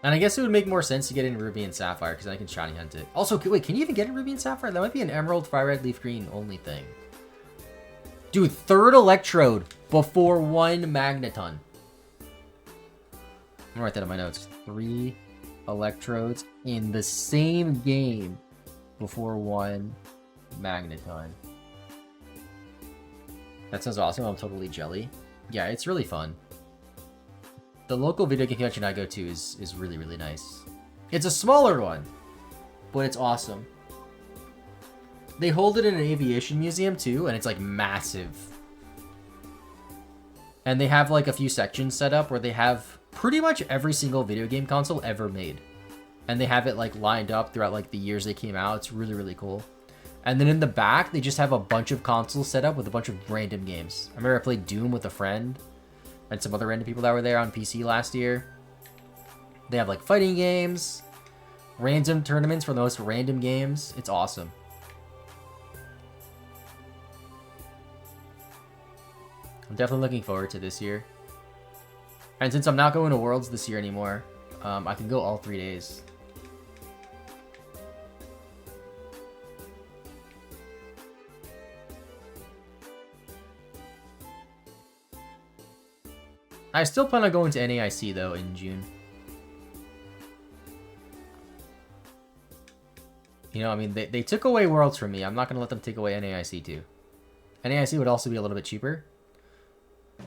And I guess it would make more sense to get in Ruby and Sapphire, because I can shiny hunt it. Also, wait, can you even get in Ruby and Sapphire? That might be an Emerald, Fire Red, Leaf Green only thing. Dude, 3rd Electrode before 1 Magneton. I'm gonna write that in my notes. 3 Electrodes in the same game before 1 Magneton. That sounds awesome. I'm totally jelly. Yeah, it's really fun. The local video game convention I go to is really, really nice. It's a smaller one, but it's awesome. They hold it in an aviation museum too, and it's like massive. And they have like a few sections set up where they have pretty much every single video game console ever made. And they have it like lined up throughout like the years they came out. It's really, really cool. And then in the back, they just have a bunch of consoles set up with a bunch of random games. I remember I played Doom with a friend and some other random people that were there on PC last year. They have like fighting games, random tournaments for the most random games. It's awesome. I'm definitely looking forward to this year. And since I'm not going to Worlds this year anymore, I can go all 3 days. I still plan on going to NAIC though in June. You know, I mean, they took away Worlds from me. I'm not going to let them take away NAIC too. NAIC would also be a little bit cheaper.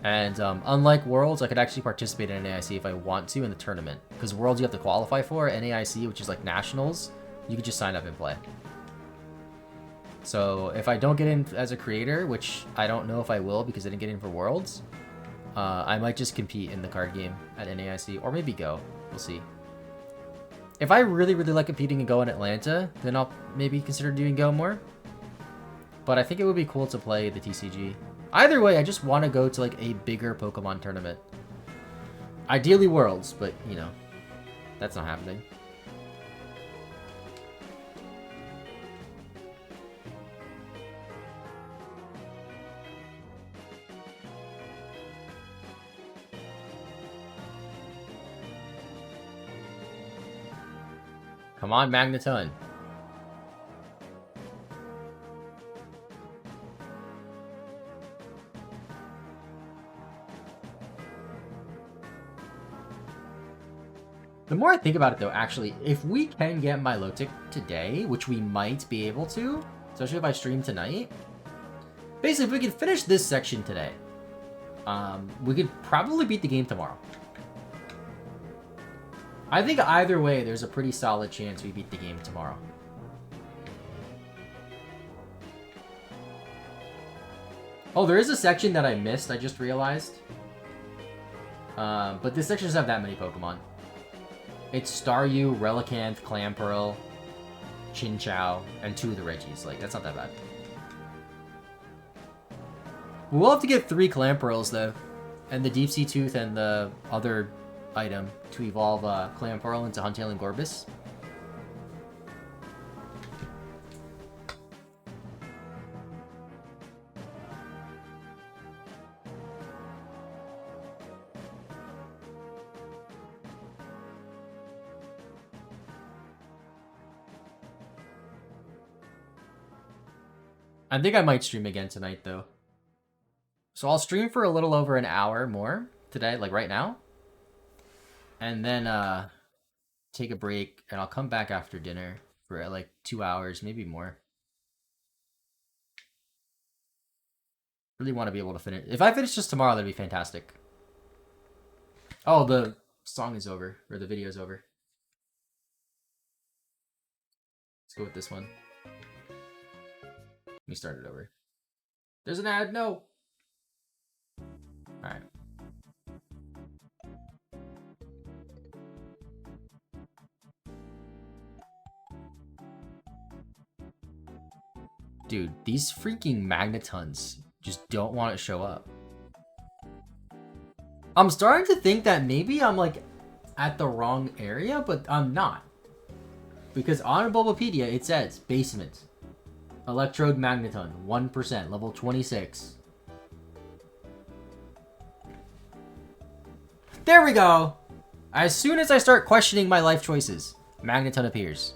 And unlike Worlds, I could actually participate in NAIC if I want to in the tournament. Because Worlds you have to qualify for, NAIC, which is like Nationals, you could just sign up and play. So if I don't get in as a creator, which I don't know if I will because I didn't get in for Worlds, I might just compete in the card game at NAIC, or maybe Go. We'll see. If I really, really like competing in Go in Atlanta, then I'll maybe consider doing Go more. But I think it would be cool to play the TCG. Either way, I just want to go to like a bigger Pokemon tournament. Ideally Worlds, but you know, that's not happening. Come on, Magneton. The more I think about it, though, actually, if we can get Milotic today, which we might be able to, especially if I stream tonight, basically, if we could finish this section today, we could probably beat the game tomorrow. I think either way, there's a pretty solid chance we beat the game tomorrow. Oh, there is a section that I missed, I just realized. But this section doesn't have that many Pokemon. It's Staryu, Relicanth, Clamperl, Chinchou, and 2 of the Reggies. Like, that's not that bad. We'll have to get 3 Clamperls, though. And the Deep Sea Tooth and the other item to evolve Clamperl into Huntail and Gorbis. I think I might stream again tonight, though. So I'll stream for a little over an hour more today, like right now. And then take a break, and I'll come back after dinner for like 2 hours, maybe more. Really want to be able to finish. If I finish this tomorrow, that'd be fantastic. Oh, the song is over, or the video is over. Let's go with this one. Let me start it over. There's an ad, no! Alright. Dude, these freaking Magnetons just don't want to show up. I'm starting to think that maybe I'm like at the wrong area, but I'm not. Because on Bulbapedia, it says basement. Electrode Magneton, 1%, level 26. There we go! As soon as I start questioning my life choices, Magneton appears.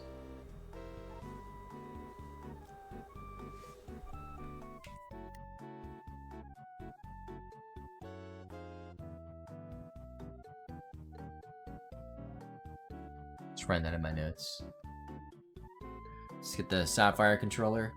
Let's write that in my notes. Let's get the Sapphire controller.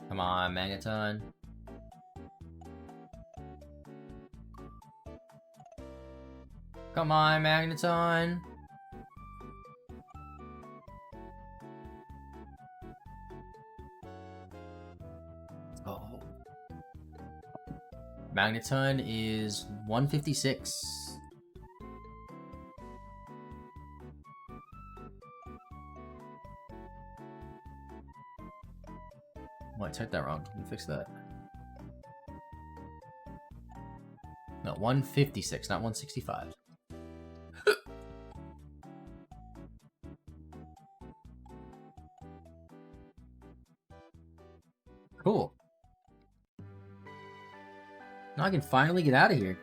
Come on, Magneton. Come on, Magneton. Oh. Magneton is 156. Oh, I typed that wrong. Let me fix that. No, 156, not 165. Now I can finally get out of here.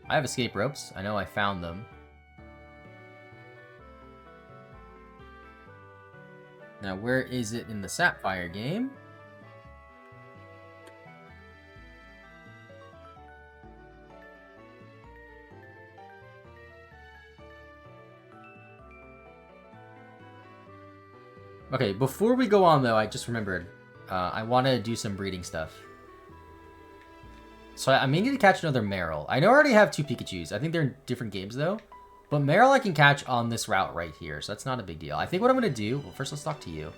I have escape ropes. I know I found them. Now, where is it in the Sapphire game? Okay, before we go on, though, I just remembered. I want to do some breeding stuff. So I may need to catch another Meryl. I know I already have 2 Pikachus. I think they're in different games, though. But Meryl I can catch on this route right here, so that's not a big deal. I think what I'm going to do... Well, first let's talk to you.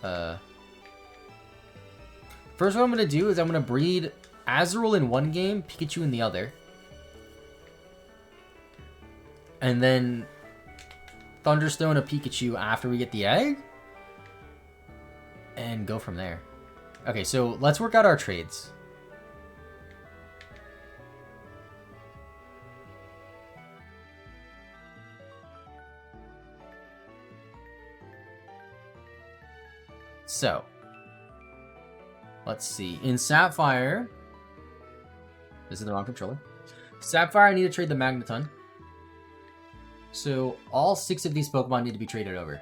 First what I'm going to do is I'm going to breed Azurill in one game, Pikachu in the other. And then Thunderstone a Pikachu after we get the egg. And go from there. Okay, so let's work out our trades. So, let's see. In Sapphire, this is the wrong controller. Sapphire, I need to trade the Magneton. So, all 6 of these Pokemon need to be traded over.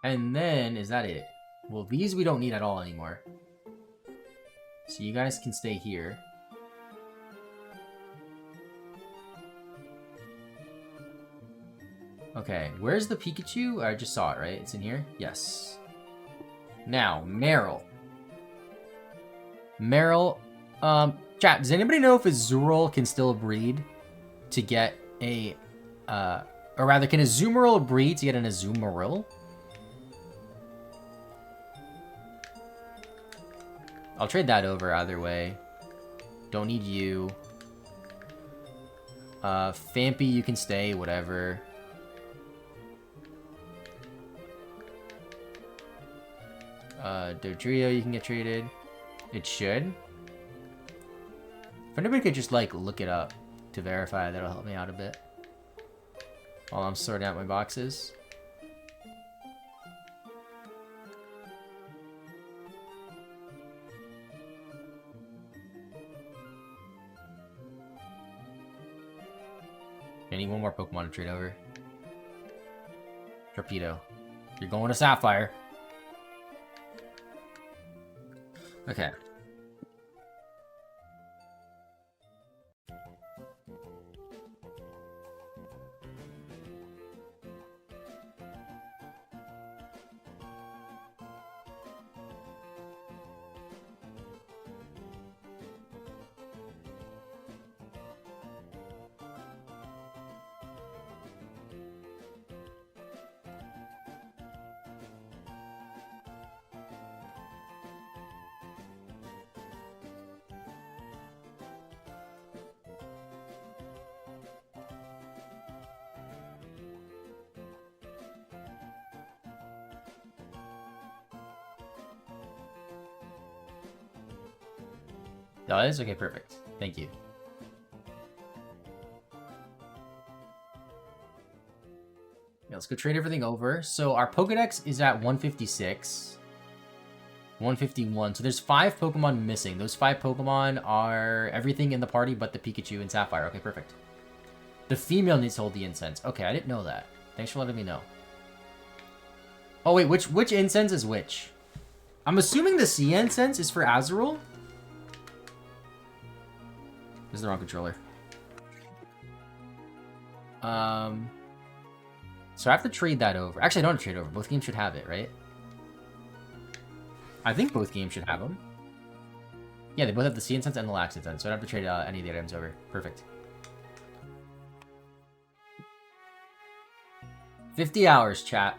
And then, is that it? Well, these we don't need at all anymore. So you guys can stay here. Okay, where's the Pikachu? I just saw it, right? It's in here? Yes. Now, Meryl. Meryl, chat, does anybody know if Azurill can still breed to get a, or rather, can Azumarill breed to get an Azumarill? I'll trade that over either way. Don't need you. Fampy, you can stay, whatever. Dodrio, you can get traded. It should. If anybody could just, like, look it up to verify, that'll help me out a bit. While I'm sorting out my boxes. I need one more Pokemon to trade over. Torpedo. You're going to Sapphire. Okay. Does? Okay, perfect. Thank you. Yeah, let's go trade everything over. So our Pokedex is at 156. 151. So there's 5 Pokemon missing. Those 5 Pokemon are everything in the party but the Pikachu and Sapphire. Okay, perfect. The female needs to hold the incense. Okay, I didn't know that. Thanks for letting me know. Oh, wait, which incense is which? I'm assuming the sea incense is for Azurill? This is the wrong controller. So I have to trade that over. Actually, I don't have to trade over. Both games should have it, right? I think both games should have them. Yeah, they both have the sea incense and the lax incense, so I don't have to trade any of the items over. Perfect. 50 hours, chat.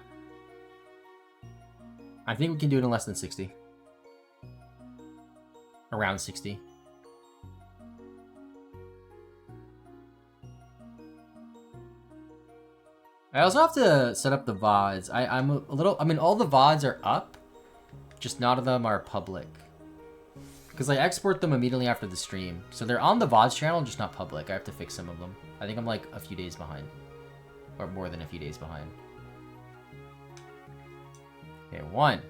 I think we can do it in less than 60. Around 60. I also have to set up the VODs. I'm a little... I mean, all the VODs are up. Just none of them are public. Because I export them immediately after the stream. So they're on the VODs channel, just not public. I have to fix some of them. I think I'm like a few days behind. Or more than a few days behind. Okay, 1.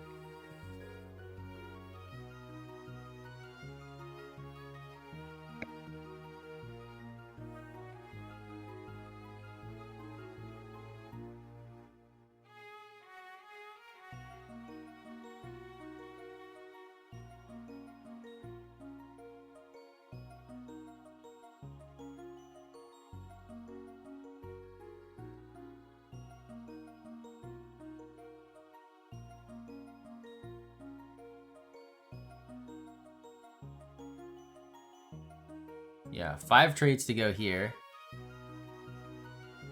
Yeah, 5 trades to go here.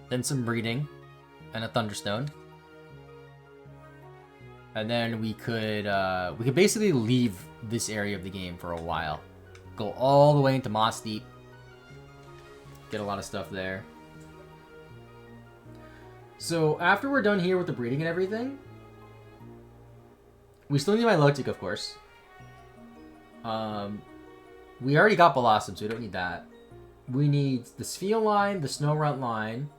Then some breeding and a Thunderstone. And then we could basically leave this area of the game for a while. Go all the way into Moss Deep. Get a lot of stuff there. So after we're done here with the breeding and everything, we still need Milotic, of course. We already got Blossom, so we don't need that. We need the Spheal line, the Snorunt line,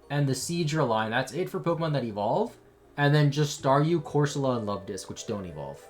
and the Seadra line. That's it for Pokemon that evolve. And then just Staryu, Corsola, and Luvdisc, which don't evolve.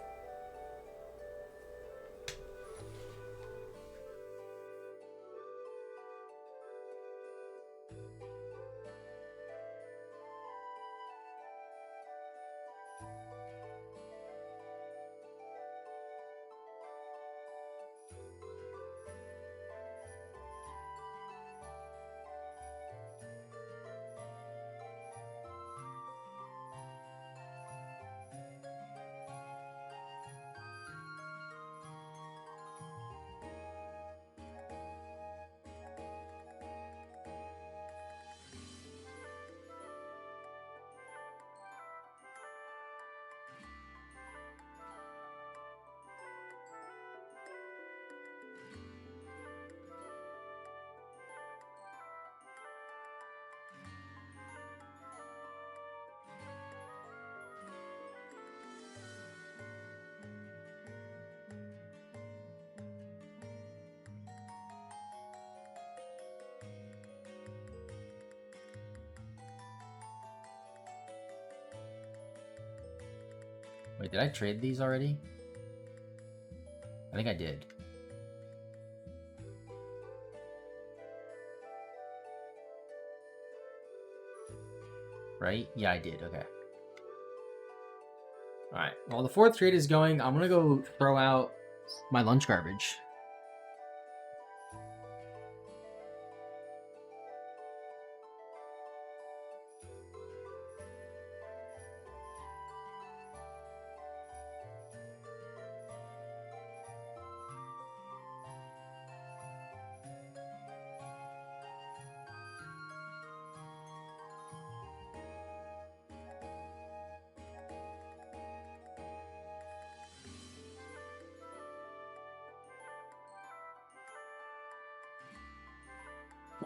Wait, did I trade these already? I think I did. Right? Yeah, I did. Okay. Alright. While the 4th trade is going, I'm gonna go throw out my lunch garbage.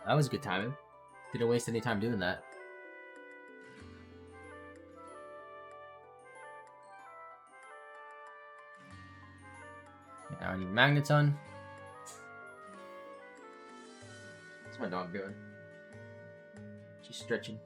That was good timing. Didn't waste any time doing that. Now I need Magneton. What's my dog doing? She's stretching.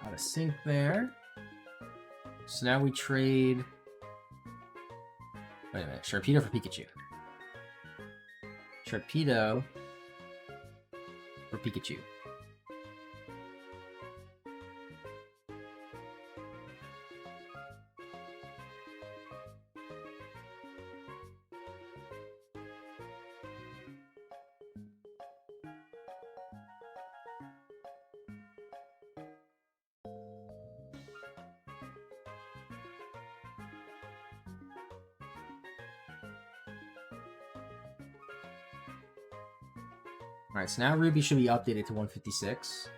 Out of sync there. So now we trade... Wait a minute. Sharpedo for Pikachu. Sharpedo for Pikachu. Alright, so now Ruby should be updated to 156.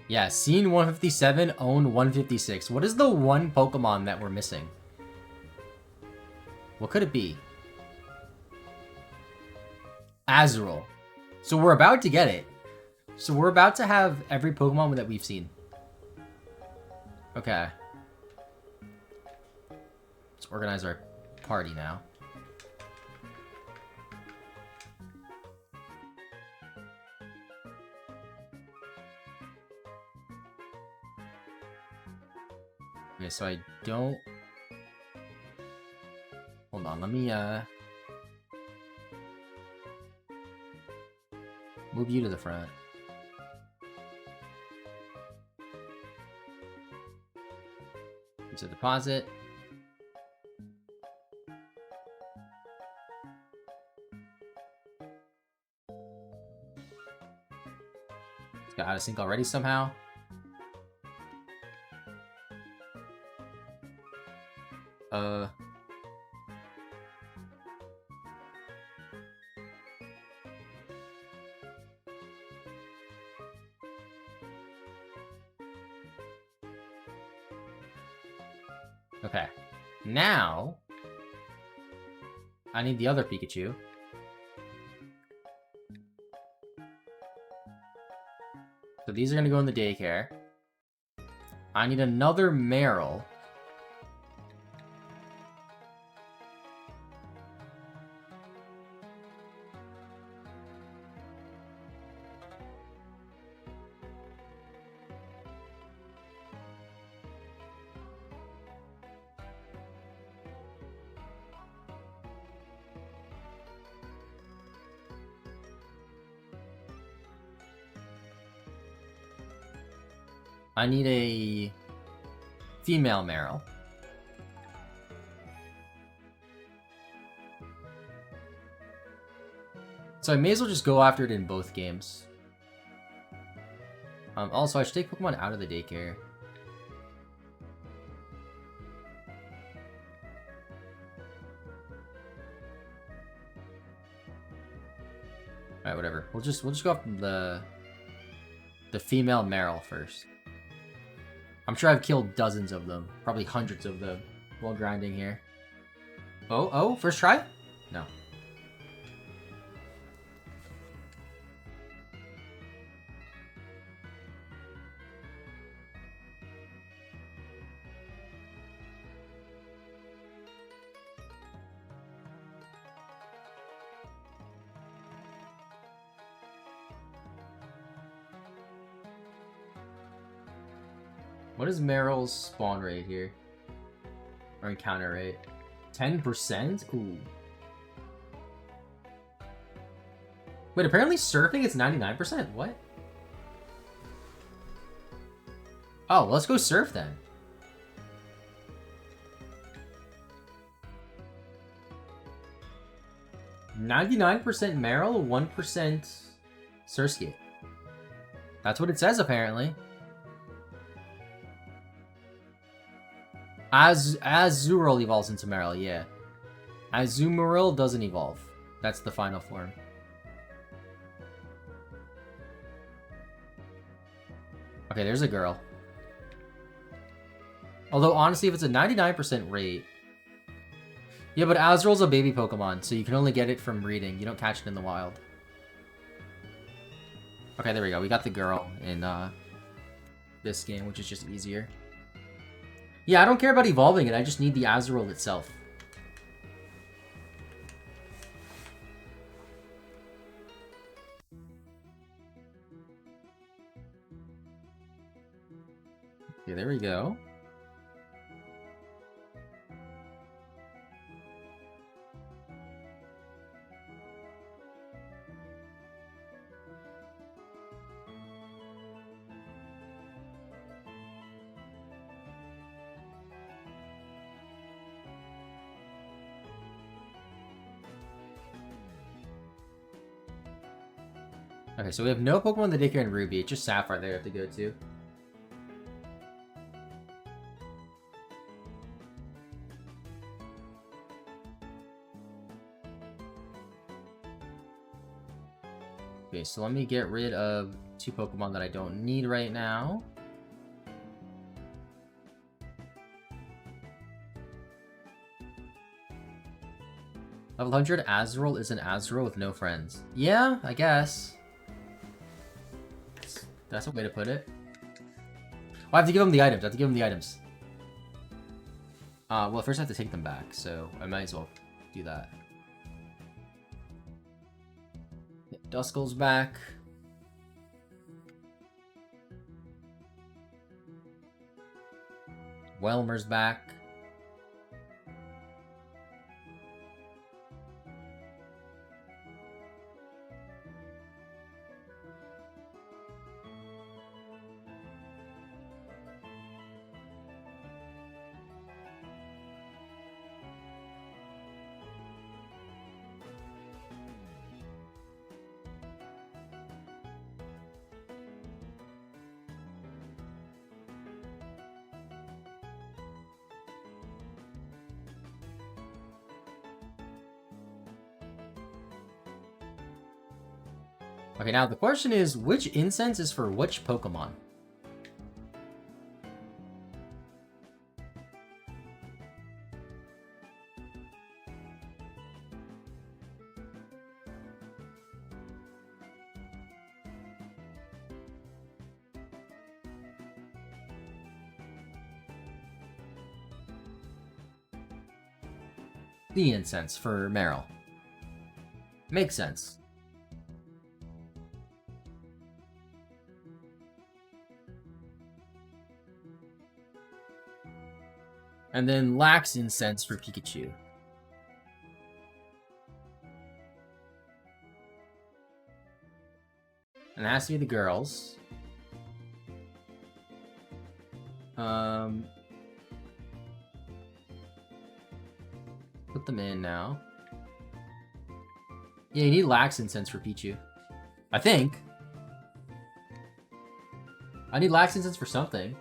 Yeah, Scene 157, Own 156. What is the one Pokemon that we're missing? What could it be? Azurill. So we're about to get it. So we're about to have every Pokemon that we've seen. Okay. Let's organize our party now. Okay, so I don't... Hold on, let me, move you to the front. Use a deposit. It's got out of sync already somehow. Okay. Now, I need the other Pikachu. So these are going to go in the daycare. I need another Meryl. I need a female Meryl. So I may as well just go after it in both games. Also, I should take Pokemon out of the daycare. Alright, whatever. We'll just go after the female Meryl first. I'm sure I've killed dozens of them, probably hundreds of them, while grinding here. Oh, first try? No. What is Meryl's spawn rate here? Or encounter rate? 10%? Ooh. Wait, apparently surfing is 99%? What? Oh, let's go surf then. "99% Meryl, 1% Surskit." That's what it says, apparently. Azurill evolves into Meryl, yeah. Azumarill doesn't evolve. That's the final form. Okay, there's a girl. Although, honestly, if it's a 99% rate... Yeah, but Azurill's a baby Pokemon, so you can only get it from breeding. You don't catch it in the wild. Okay, there we go. We got the girl in this game, which is just easier. Yeah, I don't care about evolving it. I just need the Azurill itself. Okay, there we go. Okay, so we have no Pokemon in the daycare in Ruby. It's just Sapphire there we have to go to. Okay, so let me get rid of 2 Pokemon that I don't need right now. Level 100 Azurill is an Azurill with no friends. Yeah, I guess. That's a way to put it. Oh, I have to give him the items. I have to give him the items. Well, first I have to take them back, so I might as well do that. Duskull's back. Welmer's back. Okay, now the question is, which incense is for which Pokemon? The incense for Meryl. Makes sense. And then Lax incense for Pikachu. And it has to be the girls. Put them in now. Yeah, you need Lax incense for Pichu. I think. I need Lax incense for something.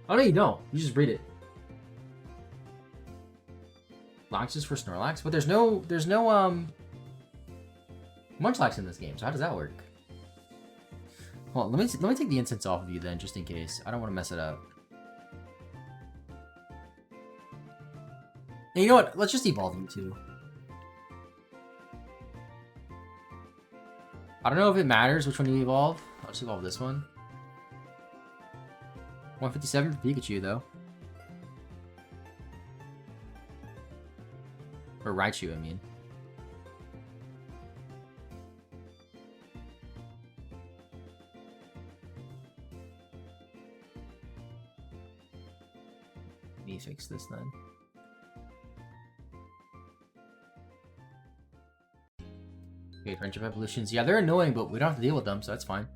Oh no, you don't. You just breed it. Lax is for Snorlax, but there's no Munchlax in this game. So how does that work? Well, let me take the incense off of you then, just in case. I don't want to mess it up. And you know what? Let's just evolve you two. I don't know if it matters which one you evolve. I'll just evolve this one. 157 for Pikachu, though. Or Raichu, I mean. Let me fix this then. Okay, friendship evolutions. Yeah, they're annoying, but we don't have to deal with them, so that's fine.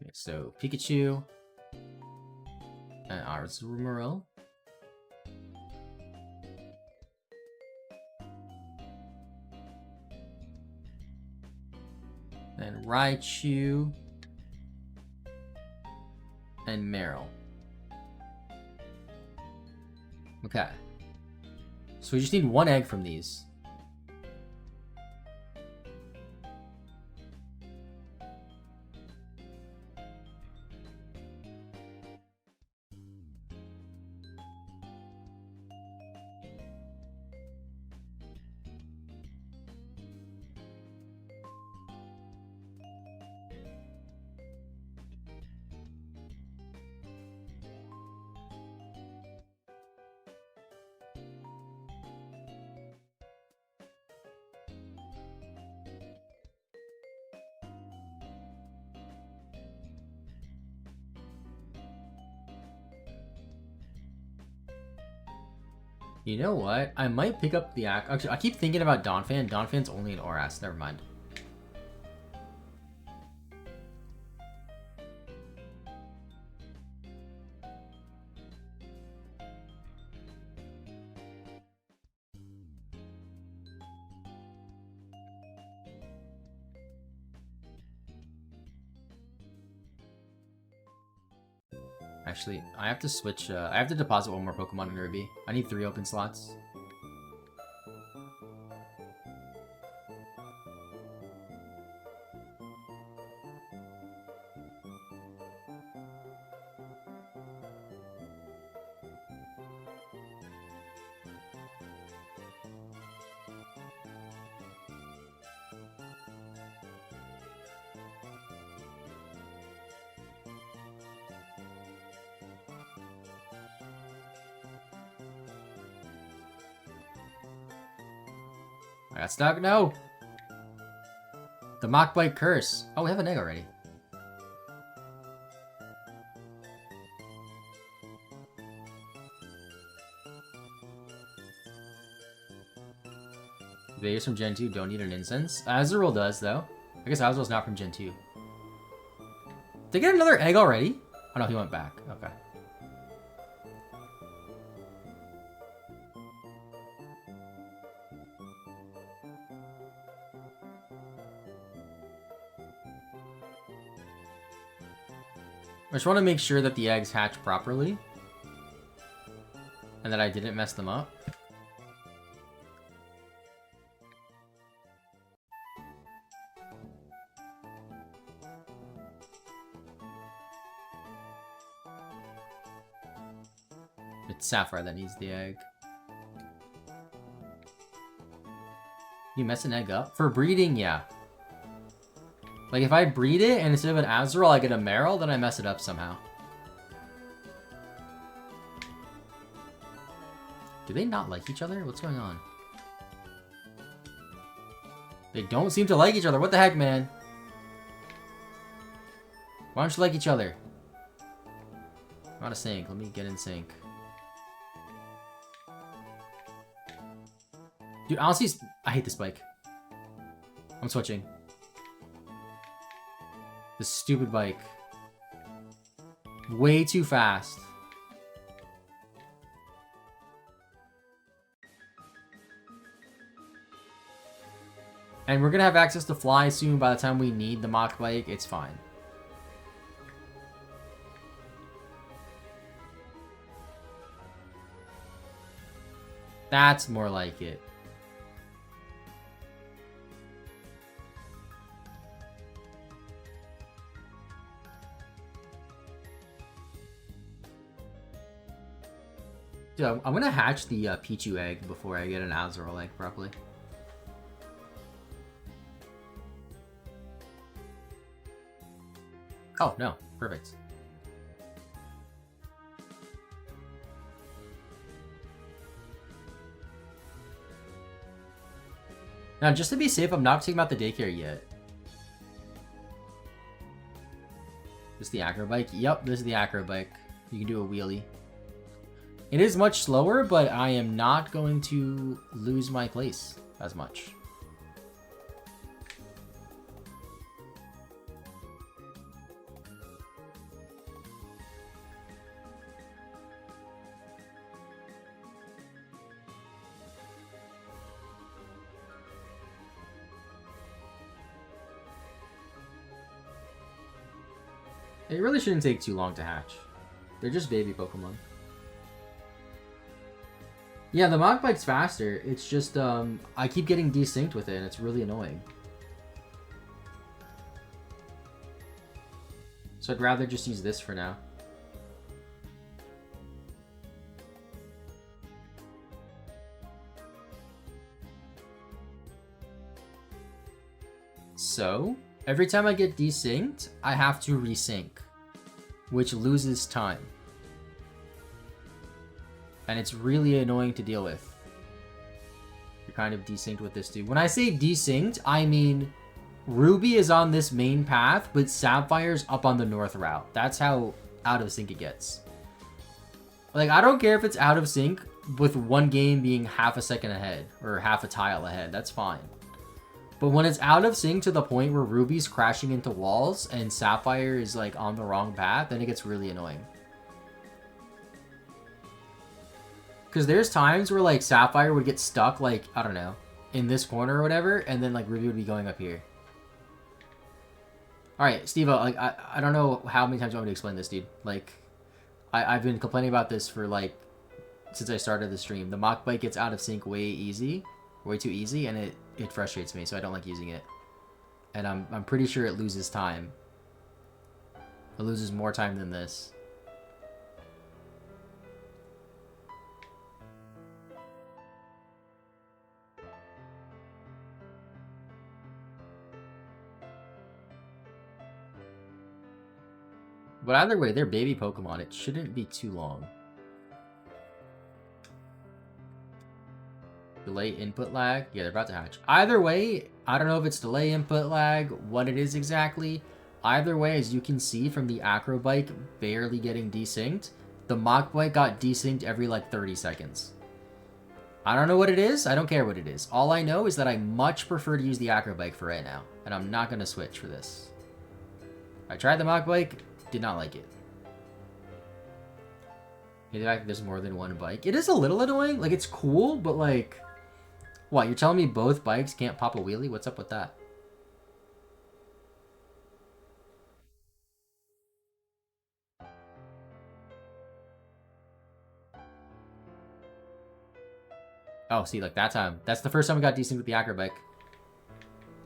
Okay, so Pikachu and Azumarill. Then Raichu and Meryl. Okay. So we just need one egg from these. You know what? I might pick up the actually, I keep thinking about Donphan. Donphan's only an Oras. Never mind. Actually, I have to switch. I have to deposit one more Pokemon in Ruby. I need 3 open slots. I got stuck. No! The Mach Bite Curse. Oh, we have an egg already. Vegas from Gen 2 don't need an incense. Azurill does, though. I guess Azurill's not from Gen 2. Did they get another egg already? Oh no, he went back. Okay. I just want to make sure that the eggs hatch properly. And that I didn't mess them up. It's Sapphire that needs the egg. You mess an egg up? For breeding, yeah. Like, if I breed it, and instead of an Azurill, I get a Meryl, then I mess it up somehow. Do they not like each other? What's going on? They don't seem to like each other. What the heck, man? Why don't you like each other? I'm out of sync. Let me get in sync. Dude, honestly, I hate this bike. I'm switching. This stupid bike. Way too fast. And we're gonna have access to fly soon. By the time we need the Mach Bike, it's fine. That's more like it. Dude, I'm gonna hatch the Pichu egg before I get an Azurill egg, probably. Oh, no. Perfect. Now, just to be safe, I'm not taking out the daycare yet. This is the acro bike? Yep, this is the acro bike. You can do a wheelie. It is much slower, but I am not going to lose my place as much. It really shouldn't take too long to hatch. They're just baby Pokemon. Yeah, the Mach Bike's faster. It's just, I keep getting desynced with it, and it's really annoying. So I'd rather just use this for now. So, every time I get desynced, I have to resync, which loses time. And it's really annoying to deal with. You're kind of desynced with this dude. When I say desynced, I mean Ruby is on this main path, but Sapphire's up on the north route. That's how out of sync it gets. Like, I don't care if it's out of sync with one game being half a second ahead or half a tile ahead. That's fine. But when it's out of sync to the point where Ruby's crashing into walls and Sapphire is like on the wrong path, then it gets really annoying. Because there's times where like Sapphire would get stuck like, I don't know, in this corner or whatever, and then like Ruby would be going up here. Alright, Steve-O, like I don't know how many times you want me to explain this, dude. Like, I've been complaining about this for like since I started the stream. The mock bike gets out of sync way too easy, and it frustrates me, so I don't like using it. And I'm pretty sure it loses time. It loses more time than this. But either way, they're baby Pokemon. It shouldn't be too long. Delay input lag? Yeah, they're about to hatch. Either way, I don't know if it's delay input lag, what it is exactly. Either way, as you can see from the Acro Bike barely getting desynced, the Mach Bike got desynced every like 30 seconds. I don't know what it is. I don't care what it is. All I know is that I much prefer to use the Acro Bike for right now, and I'm not going to switch for this. I tried the Mach Bike, did not like it. The fact that there's more than one bike. It is a little annoying. Like, it's cool, but like... What, you're telling me both bikes can't pop a wheelie? What's up with that? Oh, see, like that time. That's the first time we got decent with the Acro Bike.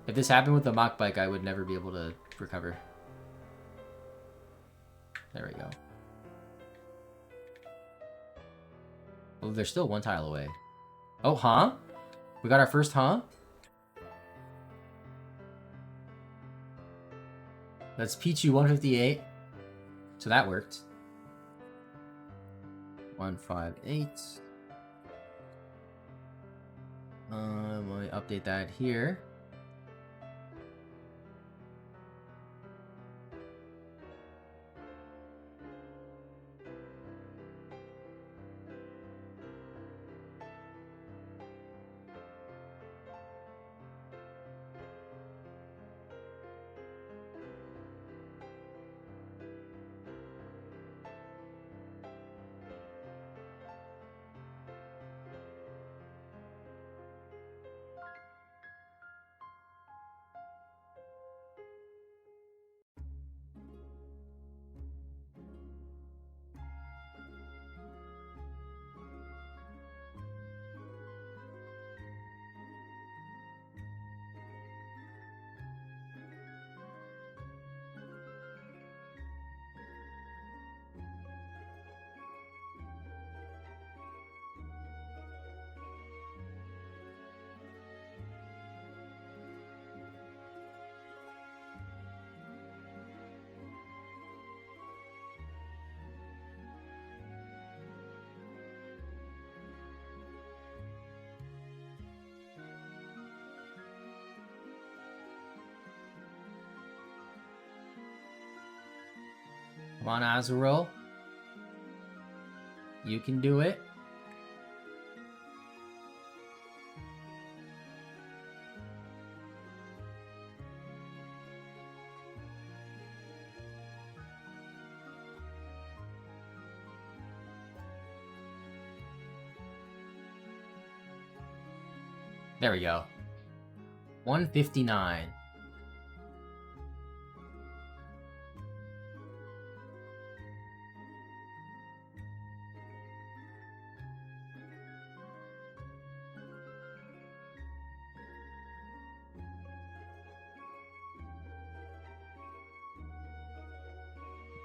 If this happened with the Mach Bike, I would never be able to recover. There we go. Oh, they're still one tile away. Oh, huh? We got our first huh? That's Pichu 158. So that worked. 158. Let me update that here. Come on, Azurill. You can do it. There we go. 159.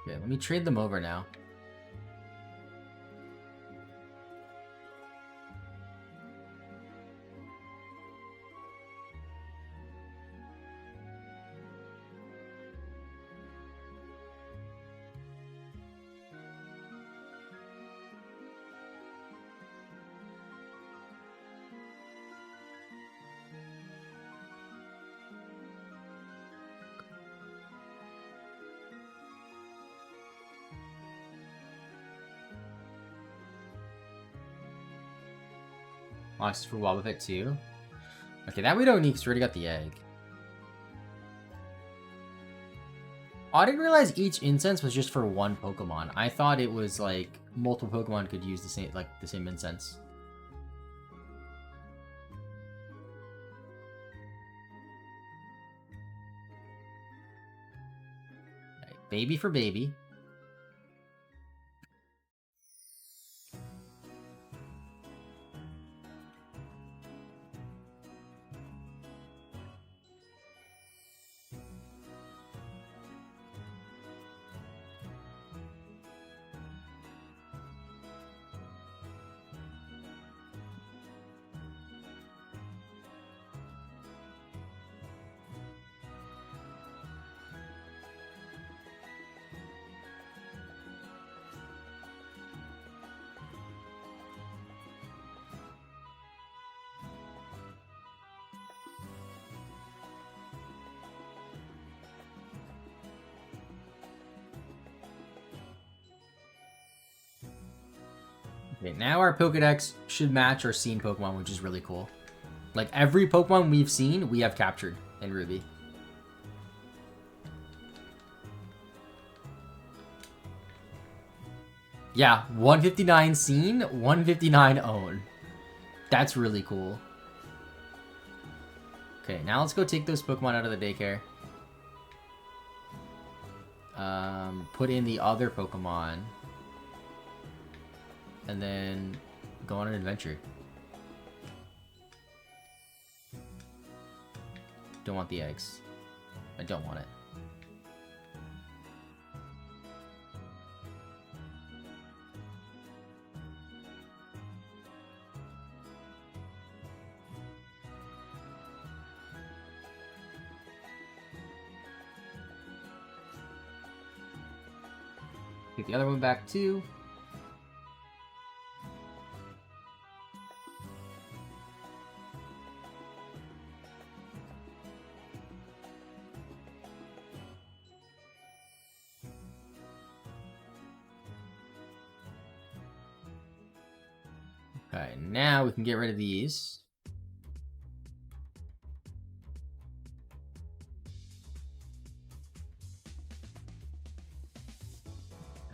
Okay, let me trade them over now. Lost for Wobbuffet too. Okay, that we don't need because we already got the egg. Oh, I didn't realize each incense was just for one Pokemon. I thought it was like multiple Pokemon could use the same incense. Okay, baby for baby. Okay, now our Pokedex should match our seen Pokemon, which is really cool. Like, every Pokemon we've seen, we have captured in Ruby. Yeah, 159 seen, 159 own. That's really cool. Okay, now let's go take those Pokemon out of the daycare. Put in the other Pokemon. And then go on an adventure. Don't want the eggs. I don't want it. Take the other one back too. Okay, now we can get rid of these.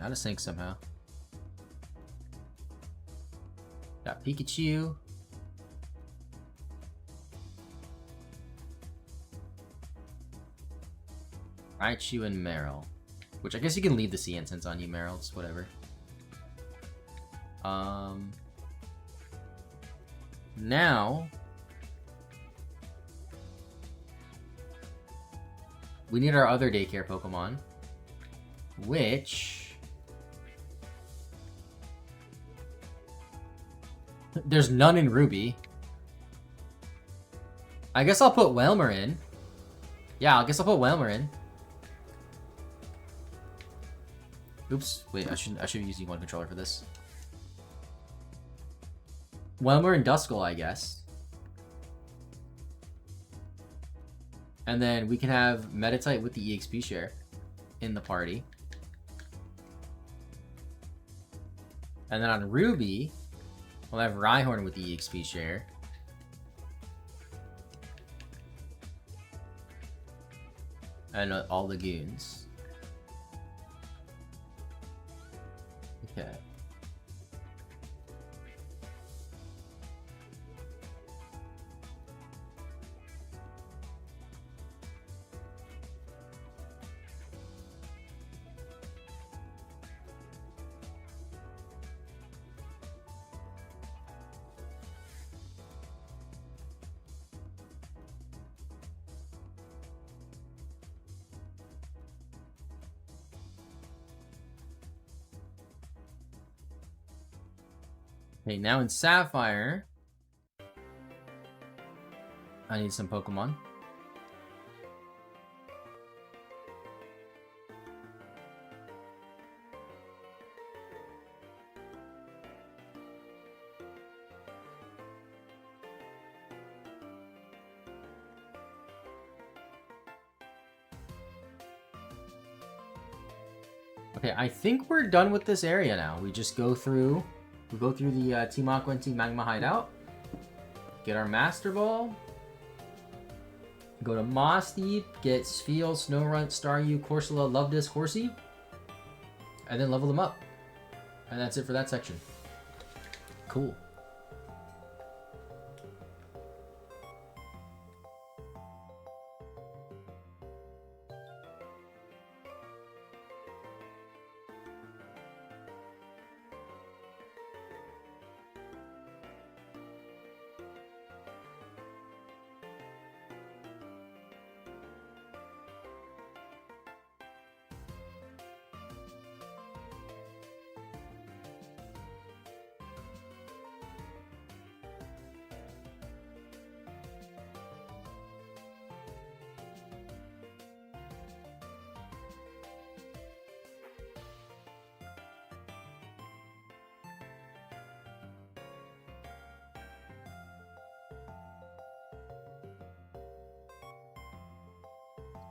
Out of sync somehow. Got Pikachu. Raichu and Meryl. Which I guess you can leave the Sea Incense on you, Meryl. It's whatever. Now we need our other daycare Pokemon, which there's none in Ruby. I guess I'll put Whelmer in. Yeah, I guess I'll put Whelmer in. Oops, wait, I should be using one controller for this. Whelmer and Duskull, I guess. And then we can have Meditite with the EXP share in the party. And then on Ruby, we'll have Rhyhorn with the EXP share. And all the goons. Okay. Okay, now in Sapphire, I need some Pokemon. Okay, I think we're done with this area now. We just go through... We go through the Team Aqua and Team Magma hideout. Get our Master Ball. Go to Moss Deep, get Spheal, Snorunt, Staryu, Corsola, Lovedisc, Horsey. And then level them up. And that's it for that section. Cool.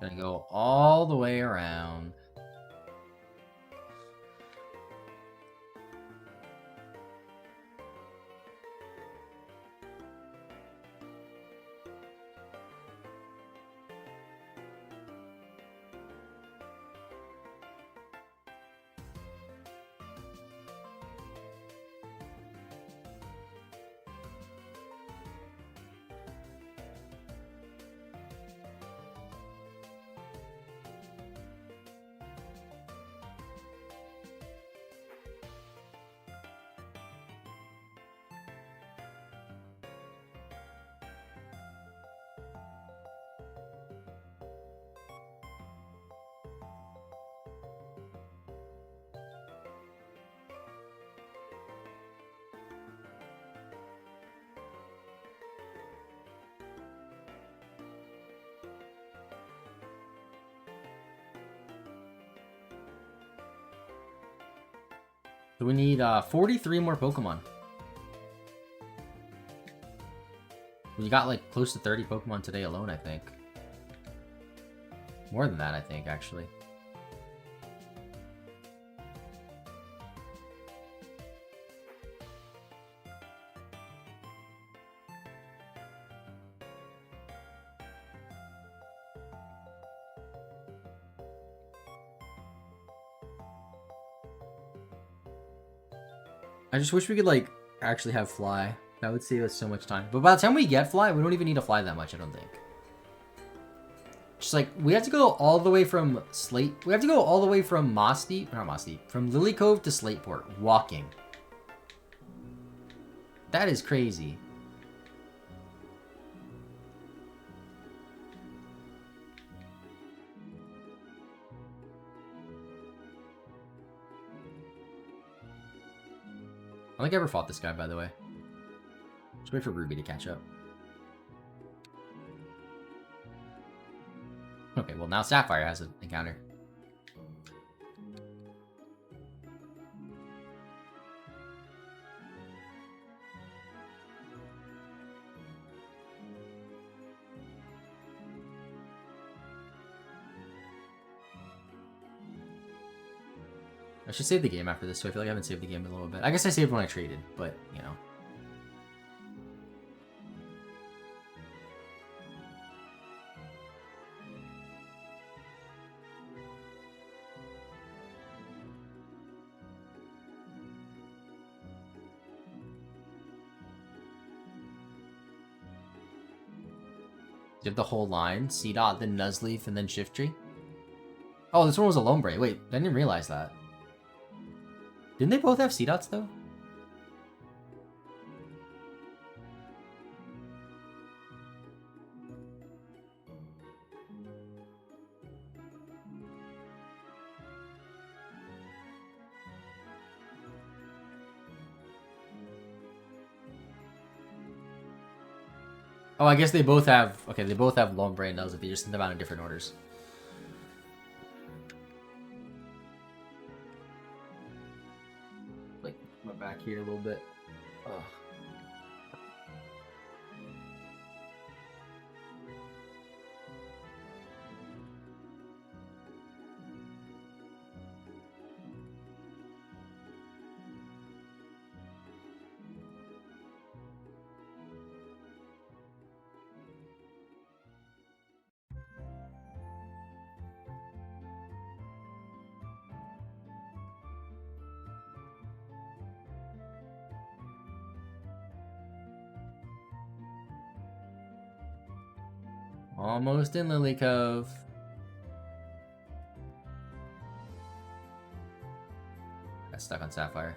Gonna go all the way around. So we need 43 more Pokemon. We got like close to 30 Pokemon today alone, I think. More than that, I think, actually. I just wish we could, like, actually have Fly. That would save us so much time. But by the time we get Fly, we don't even need to fly that much, I don't think. Just, like, we have to go all the way from Slate... We have to go all the way from Moss Deep... Not Moss Deep. From Lily Cove to Slateport. Walking. That is crazy. I don't think I ever fought this guy, by the way. Just wait for Ruby to catch up. Okay, well now Sapphire has an encounter. I should save the game after this, so I feel like I haven't saved the game in a little bit. I guess I saved when I traded, but, you know. You have the whole line. Seedot, then Nuzleaf, and then Shiftry. Oh, this one was a Lombre. Wait, I didn't realize that. Didn't they both have Seedots, though? Oh, I guess they both have... Okay, they both have Lombre and Nuzleaf. They just sent them out in different orders. Like, my back here a little bit. Ugh. Almost in Lily Cove. Got stuck on Sapphire.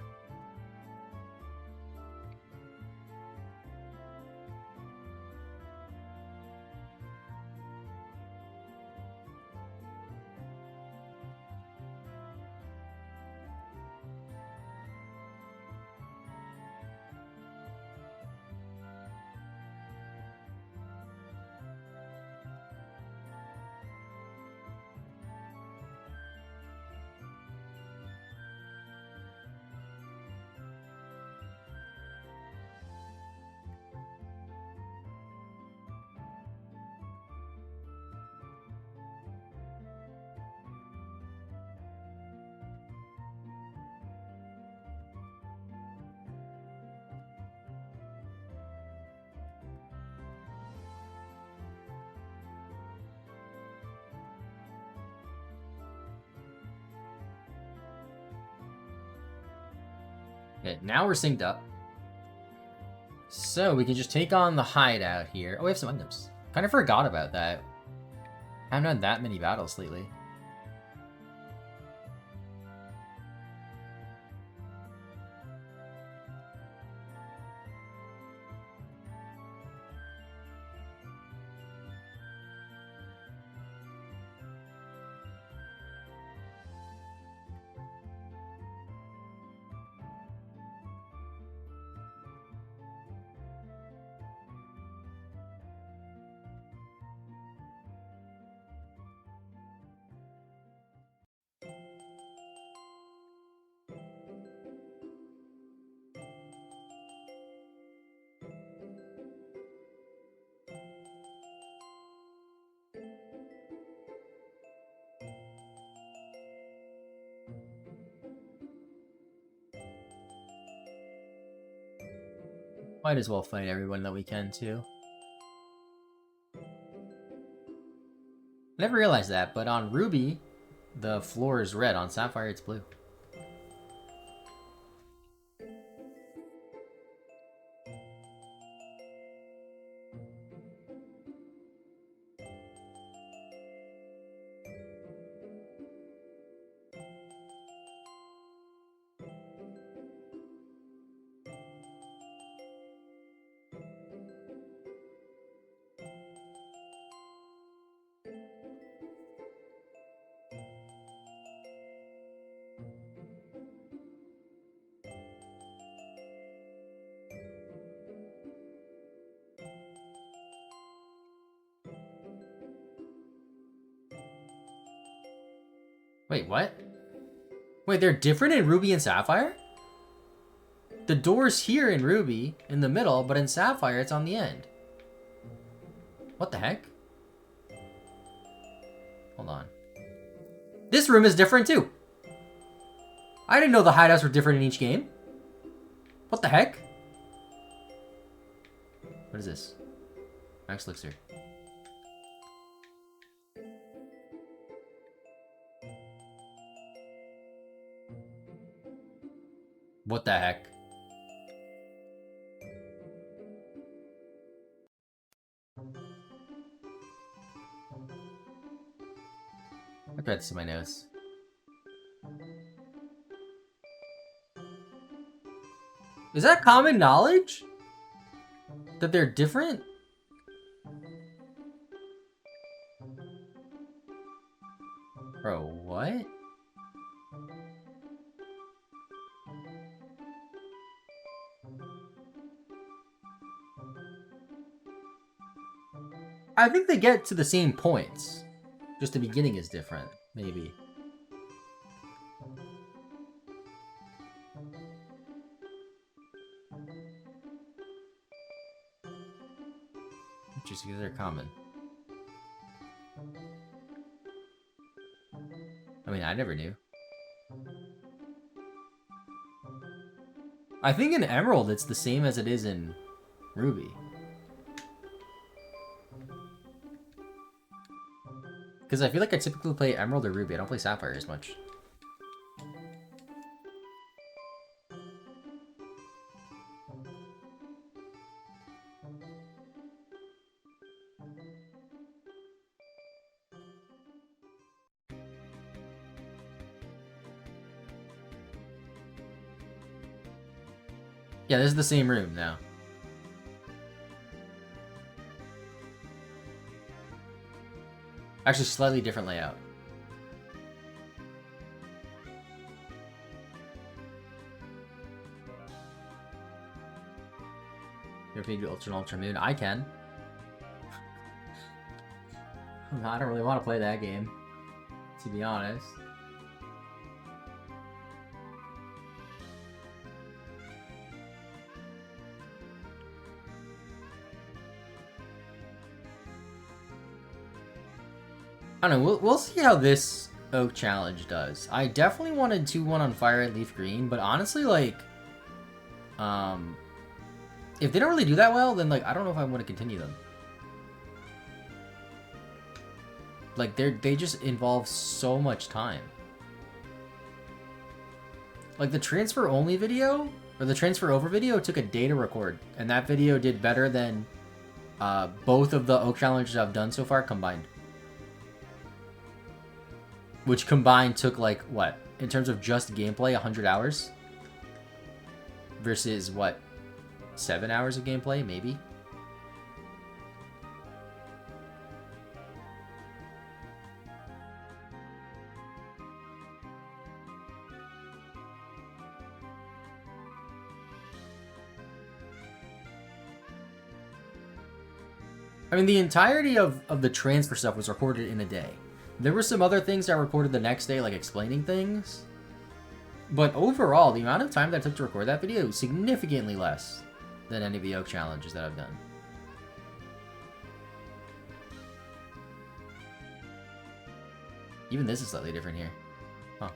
Okay, now we're synced up. So we can just take on the hideout here. Oh, we have some items. Kind of forgot about that. I haven't had that many battles lately. Might as well fight everyone that we can, too. I never realized that, but on Ruby, the floor is red. On Sapphire, it's blue. Wait, what? Wait, they're different in Ruby and Sapphire? The door's here in Ruby, in the middle, but in Sapphire, it's on the end. What the heck? Hold on. This room is different, too. I didn't know the hideouts were different in each game. What the heck? What is this? Max Elixir. What the heck? I tried to see my notes. Is that common knowledge? That they're different? Bro, what? I think they get to the same points. Just the beginning is different, maybe. Just because they're common. I mean, I never knew. I think in Emerald it's the same as it is in Ruby. Because I feel like I typically play Emerald or Ruby. I don't play Sapphire as much. Yeah, this is the same room now. Actually, slightly different layout. If you do Ultra Moon, I can. I don't really want to play that game, to be honest. I don't know, we'll see how this Oak Challenge does. I definitely wanted 2-1 on Fire Red Leaf Green, but honestly, like, if they don't really do that well, then, like, I don't know if I want to continue them. Like, they just involve so much time. Like, the transfer only video, or the transfer over video, took a day to record, and that video did better than both of the Oak Challenges I've done so far combined. Which combined took, like, what? In terms of just gameplay, 100 hours? Versus, what? 7 hours of gameplay, maybe? I mean, the entirety of the transfer stuff was recorded in a day. There were some other things I recorded the next day, like explaining things. But overall, the amount of time that it took to record that video was significantly less than any of the Oak Challenges that I've done. Even this is slightly different here. Huh.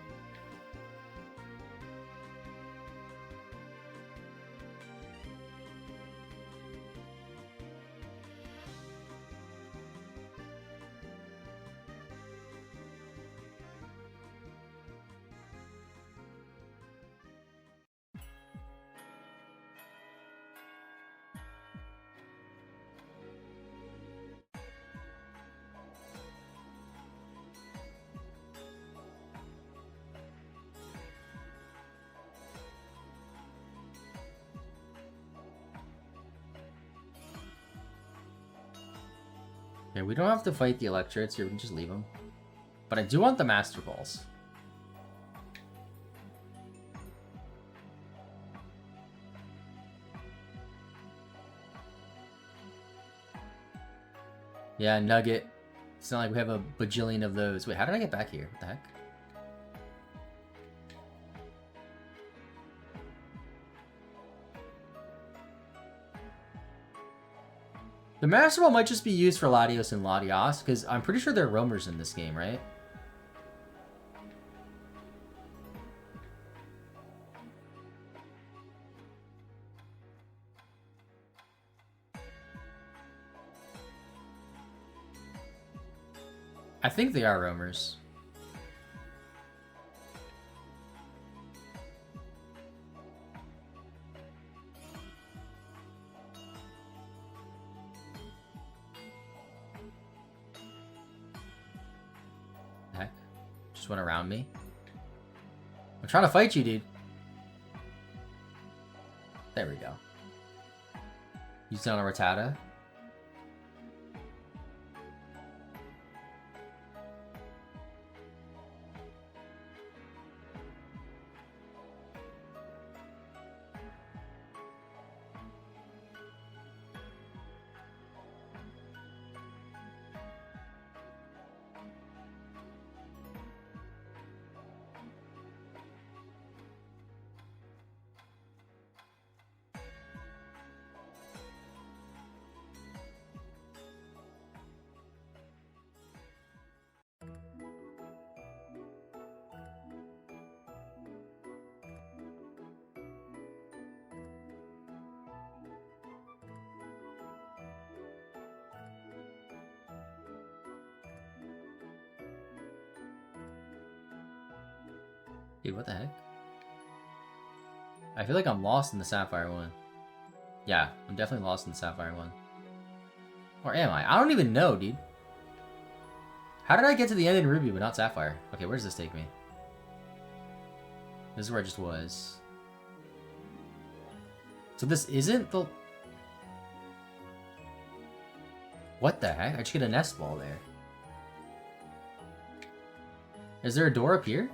Okay, we don't have to fight the Electrodes here, we can just leave them. But I do want the Master Balls. Yeah, Nugget. It's not like we have a bajillion of those. Wait, how did I get back here? What the heck? The Master Ball might just be used for Latios and Latios, because I'm pretty sure they're roamers in this game, right? I think they are roamers. Heck? Just went around me. I'm trying to fight you, dude. There we go. Use it on a Rattata. Dude, what the heck? I feel like I'm lost in the Sapphire one. Yeah, I'm definitely lost in the Sapphire one. Or am I? I don't even know, dude. How did I get to the end in Ruby but not Sapphire? Okay, where does this take me? This is where I just was. So this isn't the... What the heck? I just get a nest ball there. Is there a door up here?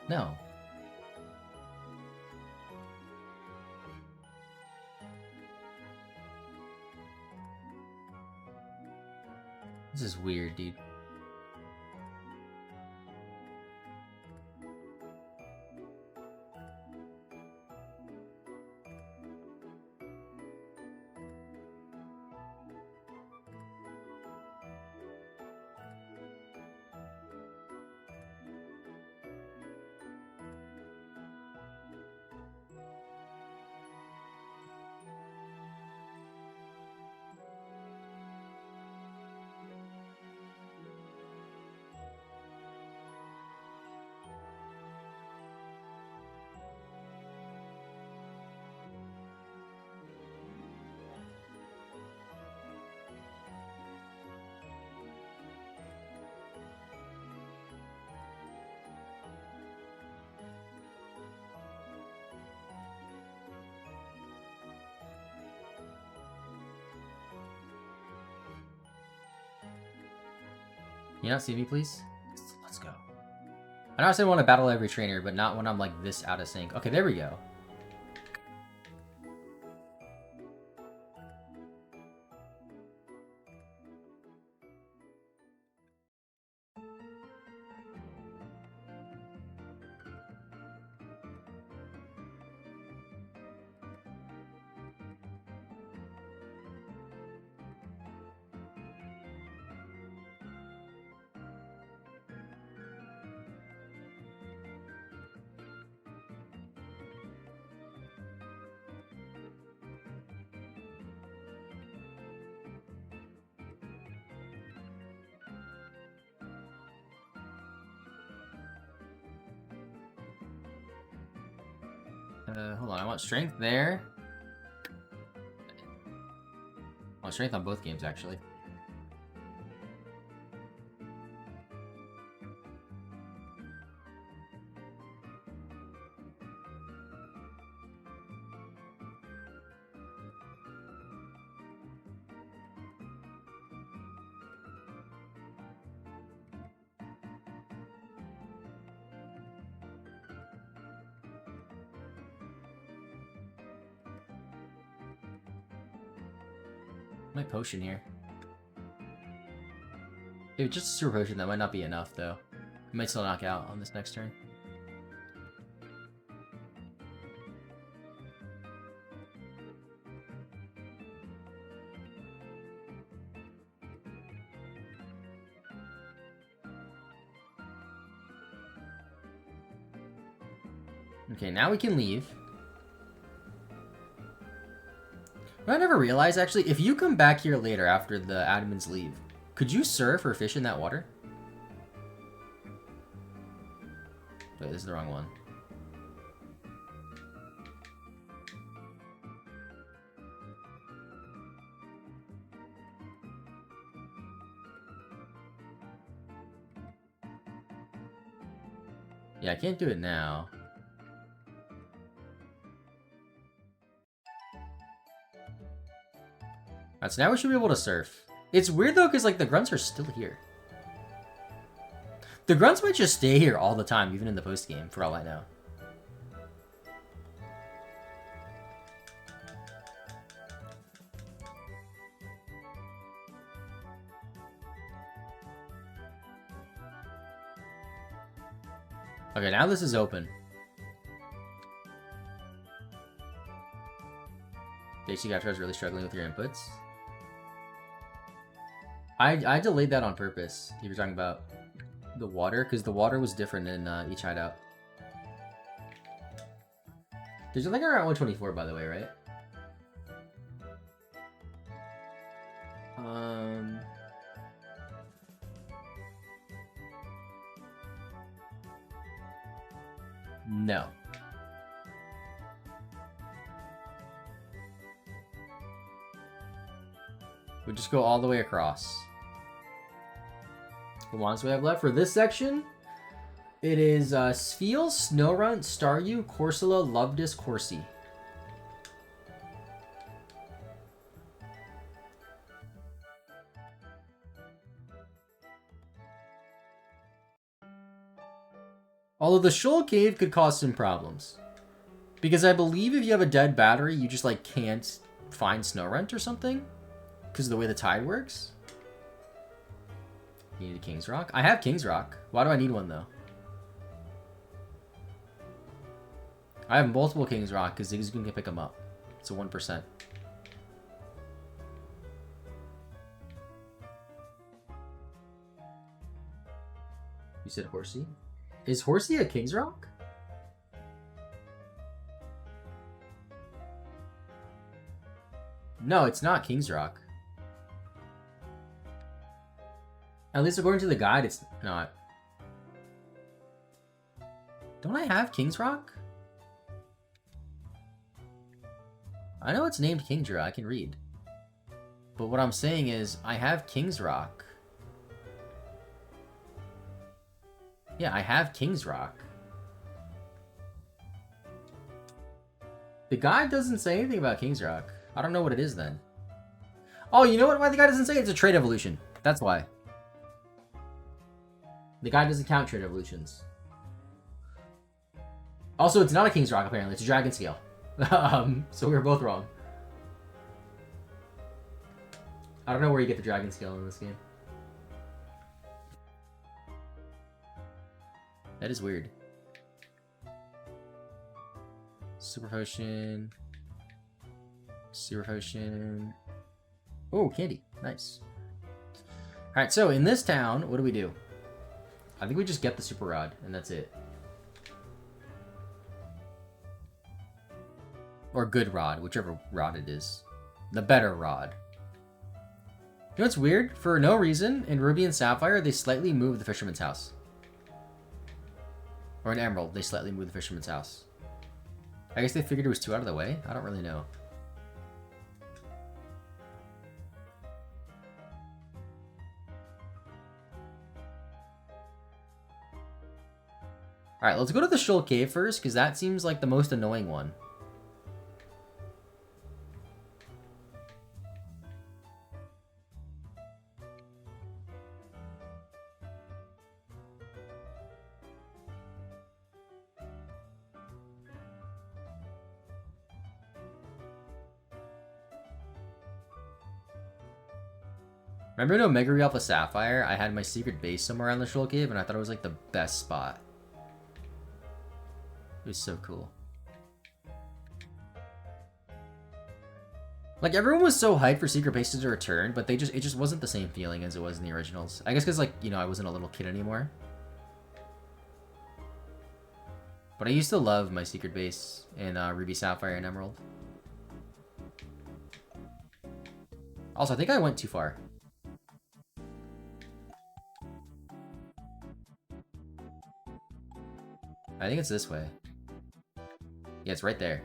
No. This is weird, dude. You not see me, please? Let's go. I know I said I want to battle every trainer, but not when I'm like this out of sync. Okay, there we go. Hold on, I want strength there. I want strength on both games, actually. My potion here. If it's just a super potion, that might not be enough, though. I might still knock out on this next turn. Okay, now we can leave. What I never realized, actually, if you come back here later after the admins leave, could you surf or fish in that water? Wait, this is the wrong one. Yeah, I can't do it now. Alright, so now we should be able to surf. It's weird though, because like the grunts are still here. The grunts might just stay here all the time, even in the post game, for all I know. Okay, now this is open. Daisy Gotcha is really struggling with your inputs. I delayed that on purpose. You were talking about the water, because the water was different in each hideout. There's something around 124, by the way, right? No. We just go all the way across. The longest we have left for this section, It is Spheal, Snowrunt, Staryu, Corsola, Lovedus, Corsi. Although the Shoal Cave could cause some problems. Because I believe if you have a dead battery, you just, like, can't find Snowrunt or something. Because of the way the tide works. You need a King's Rock? I have King's Rock. Why do I need one, though? I have multiple King's Rock because Zigzagoon can pick them up. It's a 1%. You said Horsey? Is Horsey a King's Rock? No, it's not King's Rock. At least according to the guide, it's not. Don't I have King's Rock? I know it's named Kingdra, I can read. But what I'm saying is, I have King's Rock. Yeah, I have King's Rock. The guide doesn't say anything about King's Rock. I don't know what it is then. Oh, you know what? Why the guide doesn't say it? It's a trait evolution. That's why. The guide doesn't count trait evolutions. Also, it's not a King's Rock, apparently. It's a Dragon Scale. So we were both wrong. I don't know where you get the Dragon Scale in this game. That is weird. Super Potion. Super Potion. Oh, candy. Nice. Alright, so in this town, what do we do? I think we just get the Super Rod, and that's it. Or Good Rod, whichever rod it is. The better rod. You know what's weird? For no reason, in Ruby and Sapphire, they slightly move the Fisherman's House. Or in Emerald, they slightly move the Fisherman's House. I guess they figured it was too out of the way? I don't really know. Alright, let's go to the Shoal Cave first, because that seems like the most annoying one. Remember in Omega Alpha Sapphire, I had my secret base somewhere on the Shoal Cave, and I thought it was like the best spot. It was so cool. Like, everyone was so hyped for secret bases to return, but it just wasn't the same feeling as it was in the originals. I guess because, like, you know, I wasn't a little kid anymore. But I used to love my secret base in Ruby, Sapphire, and Emerald. Also, I think I went too far. I think it's this way. Yeah, it's right there.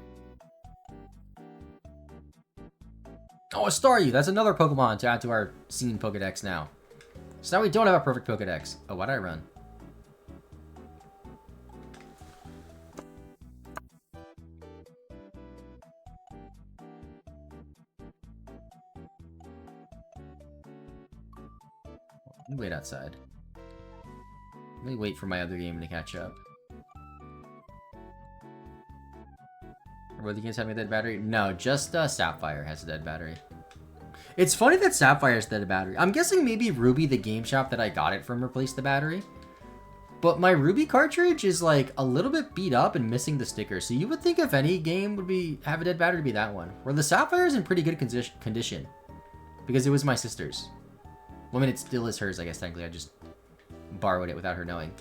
Oh, a Staryu! That's another Pokemon to add to our Scene Pokedex now. So now we don't have a perfect Pokedex. Oh, why did I run? Let me wait outside. Let me wait for my other game to catch up. Are both you guys having a dead battery? No, just Sapphire has a dead battery. It's funny that Sapphire has a dead battery. I'm guessing maybe Ruby, the game shop that I got it from, replaced the battery. But my Ruby cartridge is like a little bit beat up and missing the sticker. So you would think if any game would have a dead battery, it'd be that one. Where the Sapphire is in pretty good condition. Because it was my sister's. Well, I mean, it still is hers, I guess, technically. I just borrowed it without her knowing.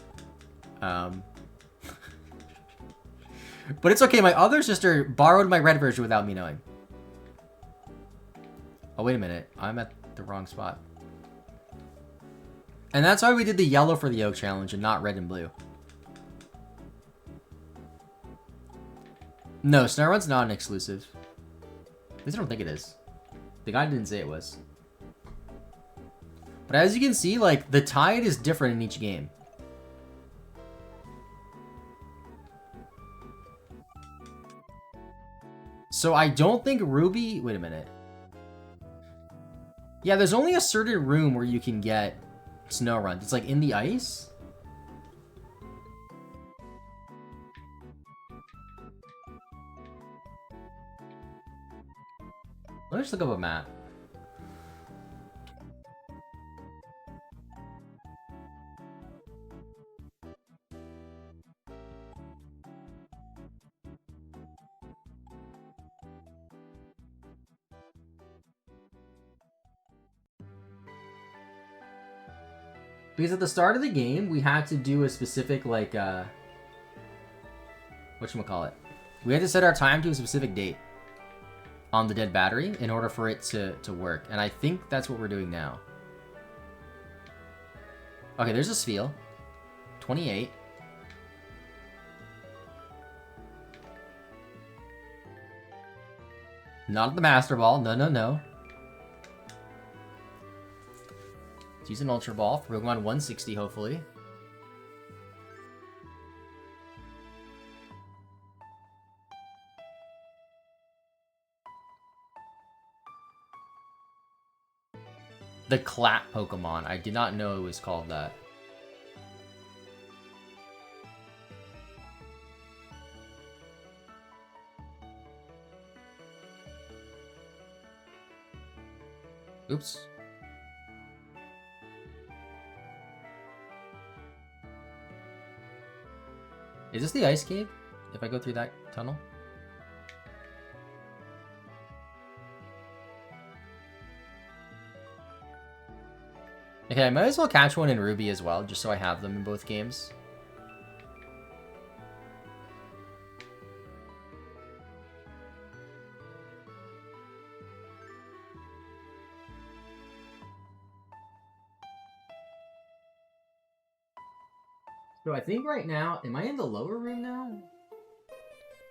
But it's okay, my other sister borrowed my red version without me knowing. Oh, wait a minute. I'm at the wrong spot. And that's why we did the yellow for the Oak Challenge and not red and blue. No, Snowrunt's not an exclusive. At least I don't think it is. The guy didn't say it was. But as you can see, like, the tide is different in each game. So I don't think Ruby... Wait a minute. Yeah, there's only a certain room where you can get snow runs. It's like in the ice. Let me just look up a map. Because at the start of the game, we had to do a specific, like, whatchamacallit? We had to set our time to a specific date on the dead battery in order for it to work. And I think that's what we're doing now. Okay, there's a Spiel. 28. Not the Master Ball. No, no, no. Let's use an Ultra Ball for Pokemon 160, hopefully. The Clap Pokemon. I did not know it was called that. Oops. Is this the ice cave? If I go through that tunnel? Okay, I might as well catch one in Ruby as well, just so I have them in both games. So I think right now, am I in the lower room now?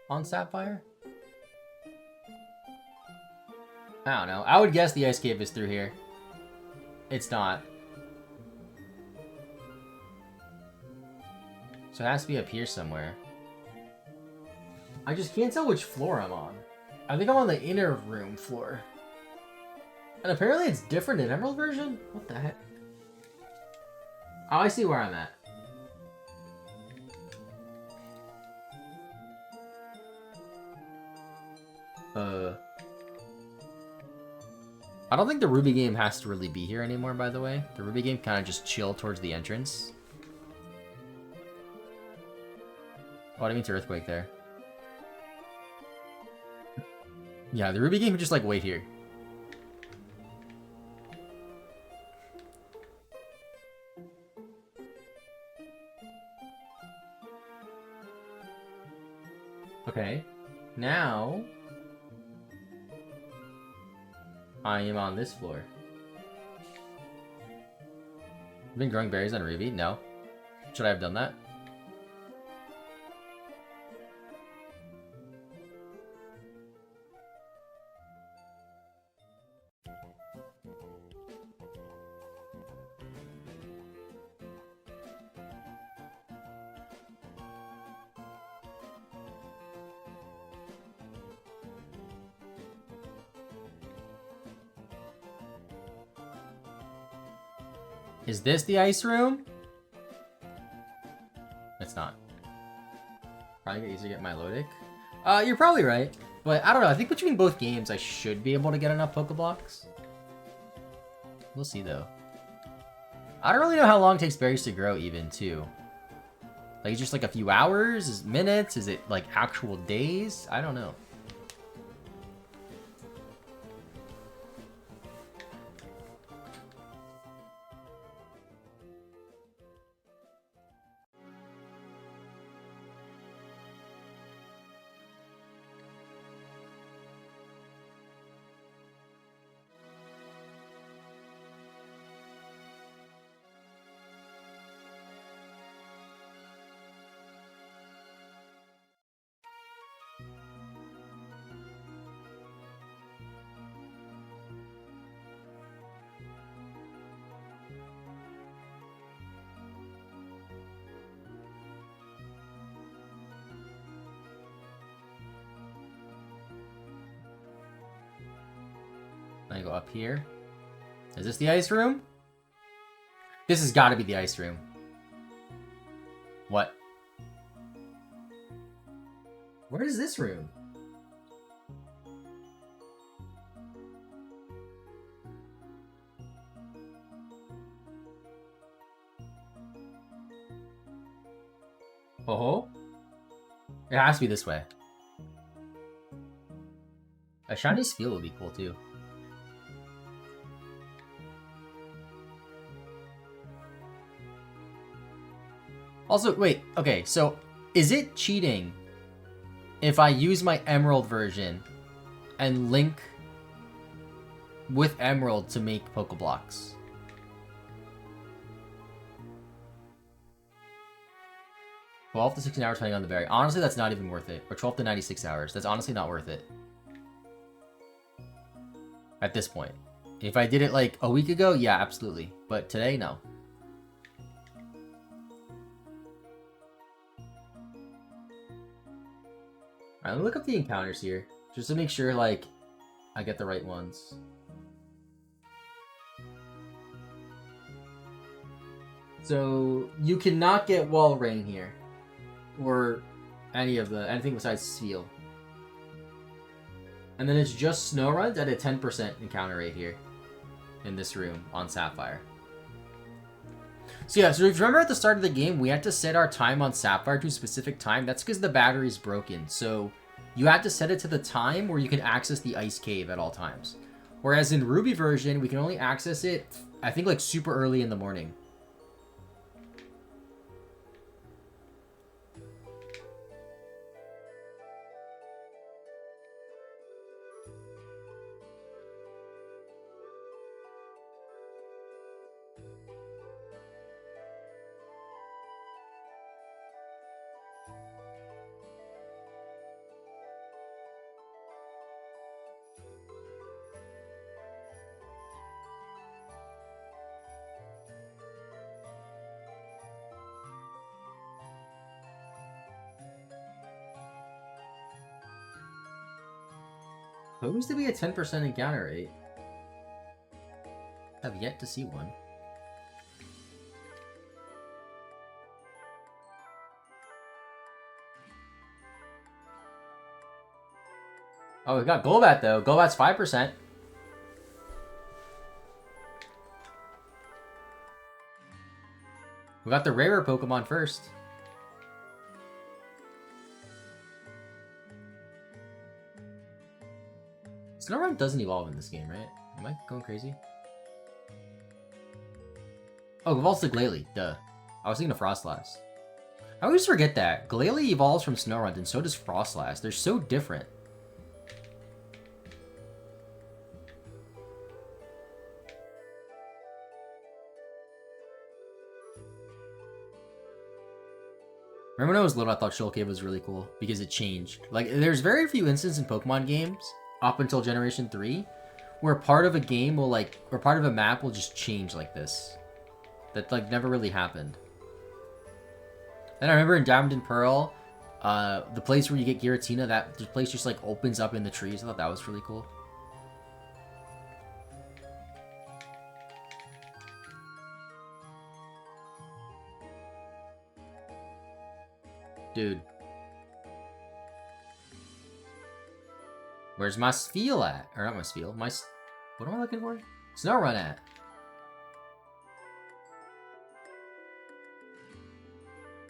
On Sapphire? I don't know. I would guess the ice cave is through here. It's not. So it has to be up here somewhere. I just can't tell which floor I'm on. I think I'm on the inner room floor. And apparently it's different in Emerald version? What the heck? Oh, I see where I'm at. I don't think the Ruby game has to really be here anymore, by the way. The Ruby game kind of just chill towards the entrance. Oh, I didn't mean to Earthquake there. Yeah, the Ruby game would just, like, wait here. Okay. Now... I am on this floor. I've been growing berries on Ruby? No. Should I have done that? Is this the ice room? It's not. Probably get easier to get Milotic. You're probably right. But I don't know. I think between both games, I should be able to get enough Pokeblocks. We'll see, though. I don't really know how long it takes berries to grow, even, too. Like, just like a few hours? Is it minutes? Is it, like, actual days? I don't know. gonna go up here. Is this the ice room? This has got to be the ice room. What? Where is this room? Oh, it has to be this way. A shiny Spheal would be cool too. Also, wait, okay, so is it cheating if I use my Emerald version and link with Emerald to make Pokeblocks? 12 to 16 hours depending on the berry. Honestly, that's not even worth it. Or 12 to 96 hours. That's honestly not worth it. At this point. If I did it like a week ago, yeah, absolutely. But today, no. Alright, let me look up the encounters here. Just to make sure, like, I get the right ones. So, you cannot get Wall Rain here. Or anything besides Spheal. And then it's just Snow Runs at a 10% encounter rate here. In this room on Sapphire. So yeah, so if you remember at the start of the game, we had to set our time on Sapphire to a specific time. That's because the battery's broken. So you had to set it to the time where you can access the Ice Cave at all times. Whereas in Ruby version, we can only access it, I think, like super early in the morning. Supposed to be a 10% encounter rate. Have yet to see one. Oh, we got Golbat though. Golbat's 5%. We got the rarer Pokemon first. Snorunt doesn't evolve in this game, right? Am I going crazy? Oh, evolves to Glalie. Duh. I was thinking of Frostlass. I always forget that. Glalie evolves from Snorunt, and so does Frostlass. They're so different. Remember when I was little, I thought Shell Cave was really cool because it changed. Like, there's very few instances in Pokemon games up until Generation 3 where part of a game will, like, or part of a map will just change like this. That, like, never really happened. And I remember in Diamond and Pearl, the place where you get Giratina, that the place just, like, opens up in the trees. I thought that was really cool. Dude. Where's my Spheal at? Or not my Spheal, what am I looking for? Snorunt at.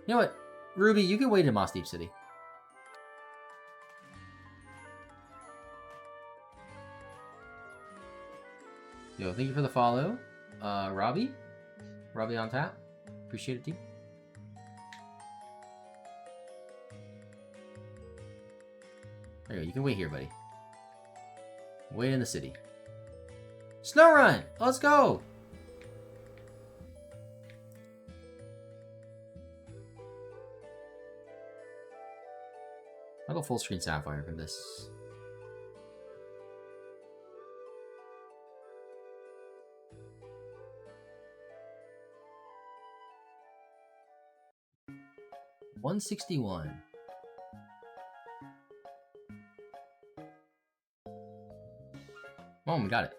You know what? Ruby, you can wait in Moss Deep City. Yo, thank you for the follow. Robbie? Robbie on tap. Appreciate it, team. There you go, you can wait here, buddy. Wait in the city. Snorunt! Let's go! I'll go full screen Sapphire for this. $161. Oh, we got it.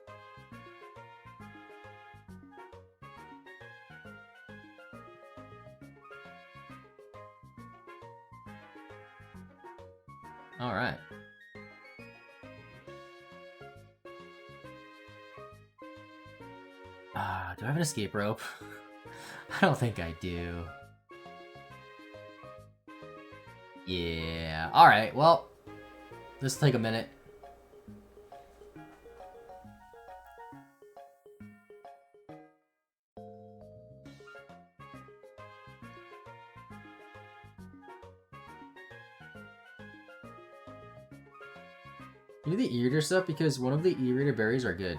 Alright. Do I have an escape rope? I don't think I do. Yeah. Alright, well, this will take a minute. You do the e-reader stuff because one of the e-reader berries are good.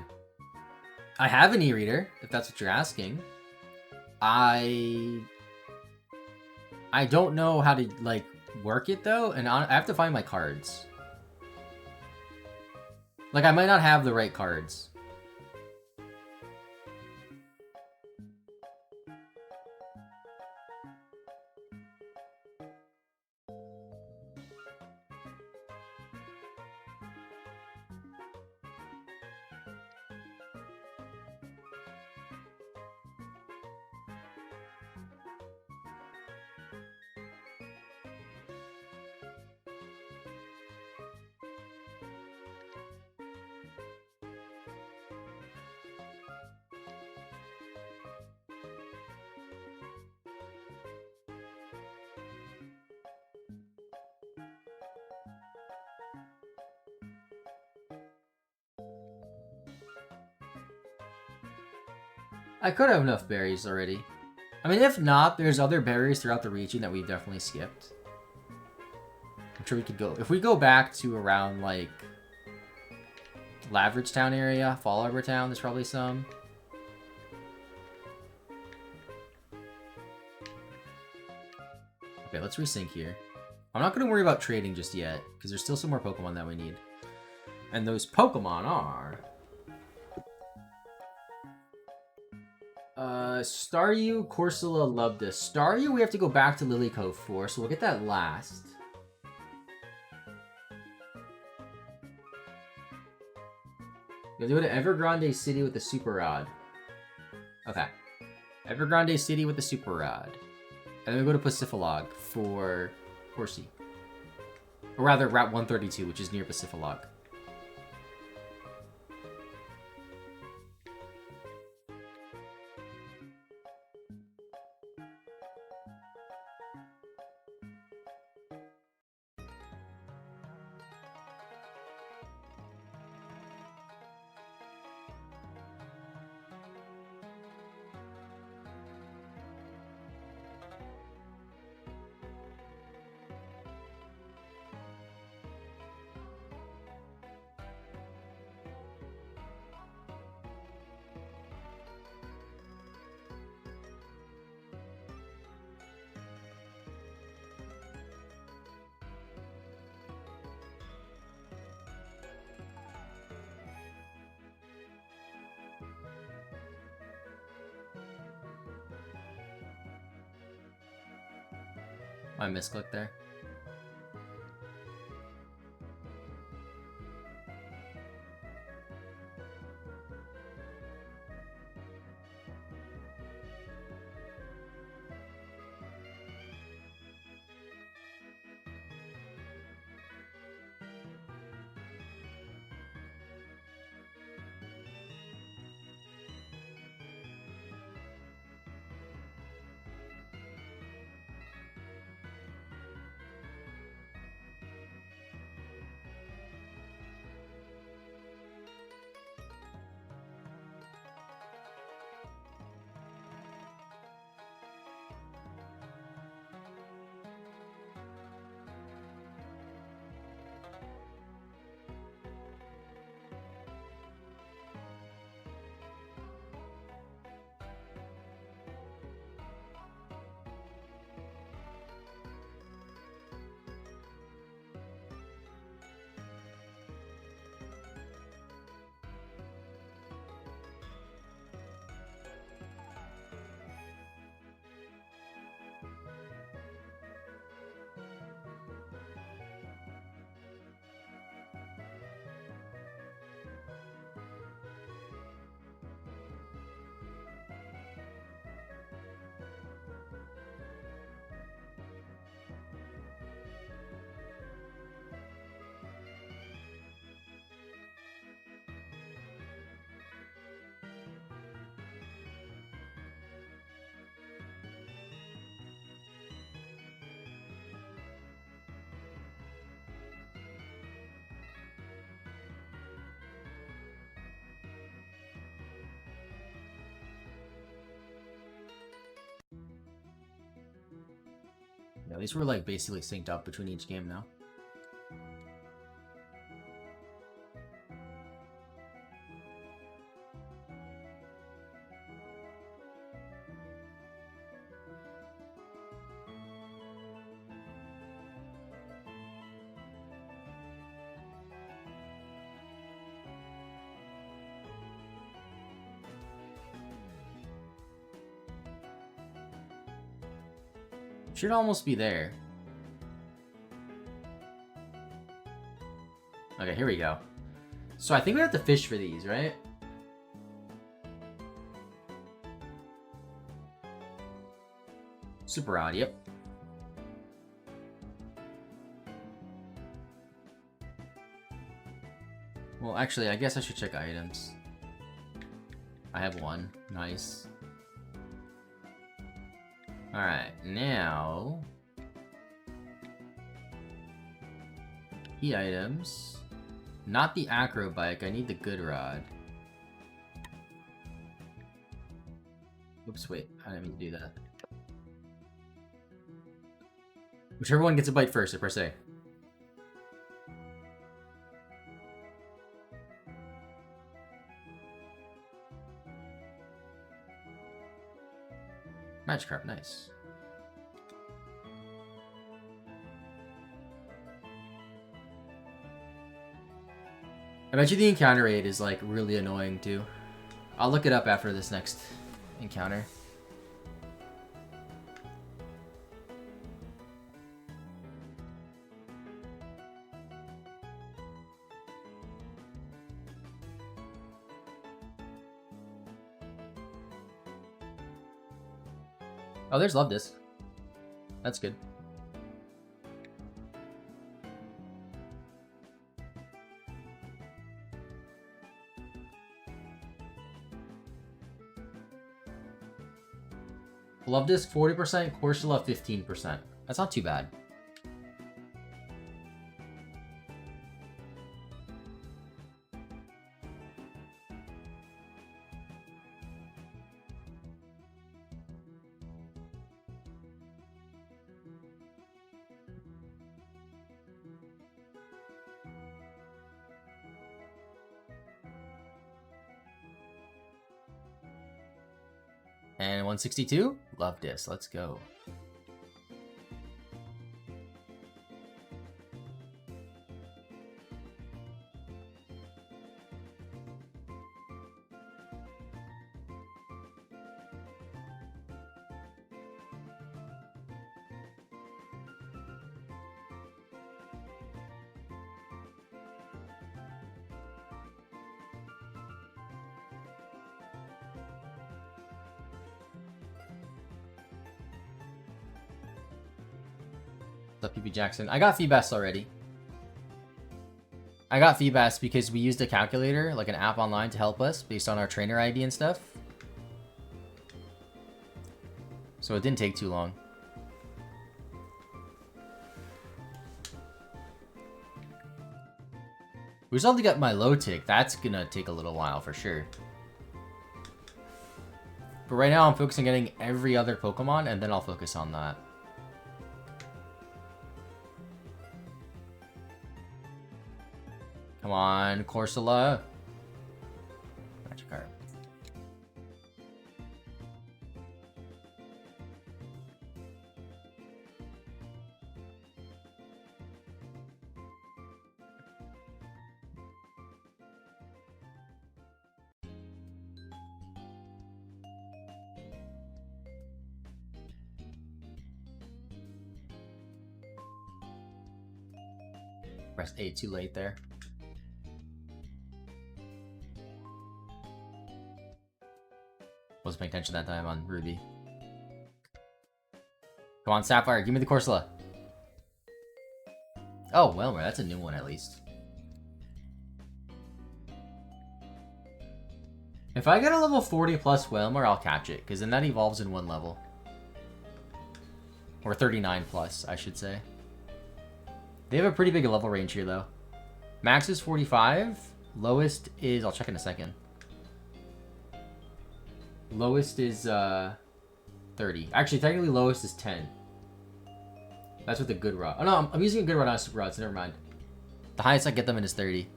I have an e-reader, if that's what you're asking. I don't know how to, like, work it, though, and I have to find my cards. Like, I might not have the right cards. I could have enough berries already. I mean, if not, there's other berries throughout the region that we've definitely skipped. I'm sure we could go... If we go back to around, like... Lavridge Town area, Fall Harbor Town, there's probably some. Okay, let's resync here. I'm not going to worry about trading just yet, because there's still some more Pokemon that we need. And those Pokemon are... Staryu, Corsola, Lubda. Staryu we have to go back to Lily Cove for, so we'll get that last. We'll do it at Evergrande City with the Super Rod. Okay. Evergrande City with the Super Rod. And then we go to Pacifilog for Horsey. Or rather, Route 132, which is near Pacifilog. I misclicked there. At least we're like basically synced up between each game now. Should almost be there. Okay, here we go. So I think we have to fish for these, right? Super odd, yep. Well, actually, I guess I should check items. I have one. Nice. Alright, now... Key items. Not the acro bike, I need the good rod. Oops, wait, I didn't mean to do that. Whichever one gets a bite first, I press A. Magikarp, nice. I bet you the encounter rate is like really annoying too. I'll look it up after this next encounter. Oh, there's Love Disc. That's good. Love Disc 40%, Corsola 15%. That's not too bad. And 162? Love Disc. Let's go. PB Jackson. I got Feebas already. I got Feebas because we used a calculator, like an app online, to help us based on our trainer ID and stuff. So it didn't take too long. We still have to get my low tick. That's gonna take a little while for sure. But right now I'm focusing on getting every other Pokemon and then I'll focus on that. Come on, Corsola. Magikarp. Press A too late there. Wasn't paying attention that time on Ruby. Come on, Sapphire, give me the Corsola. Oh, Whelmer, that's a new one at least. If I get a level 40 plus Whelmer, I'll catch it, because then that evolves in one level. Or 39 plus, I should say. They have a pretty big level range here, though. Max is 45. Lowest is... I'll check in a second. Lowest is 30. Actually, technically lowest is 10. That's with the good rod. Oh no, I'm using a good rod, not a super rod, so never mind. The highest I get them in is 30.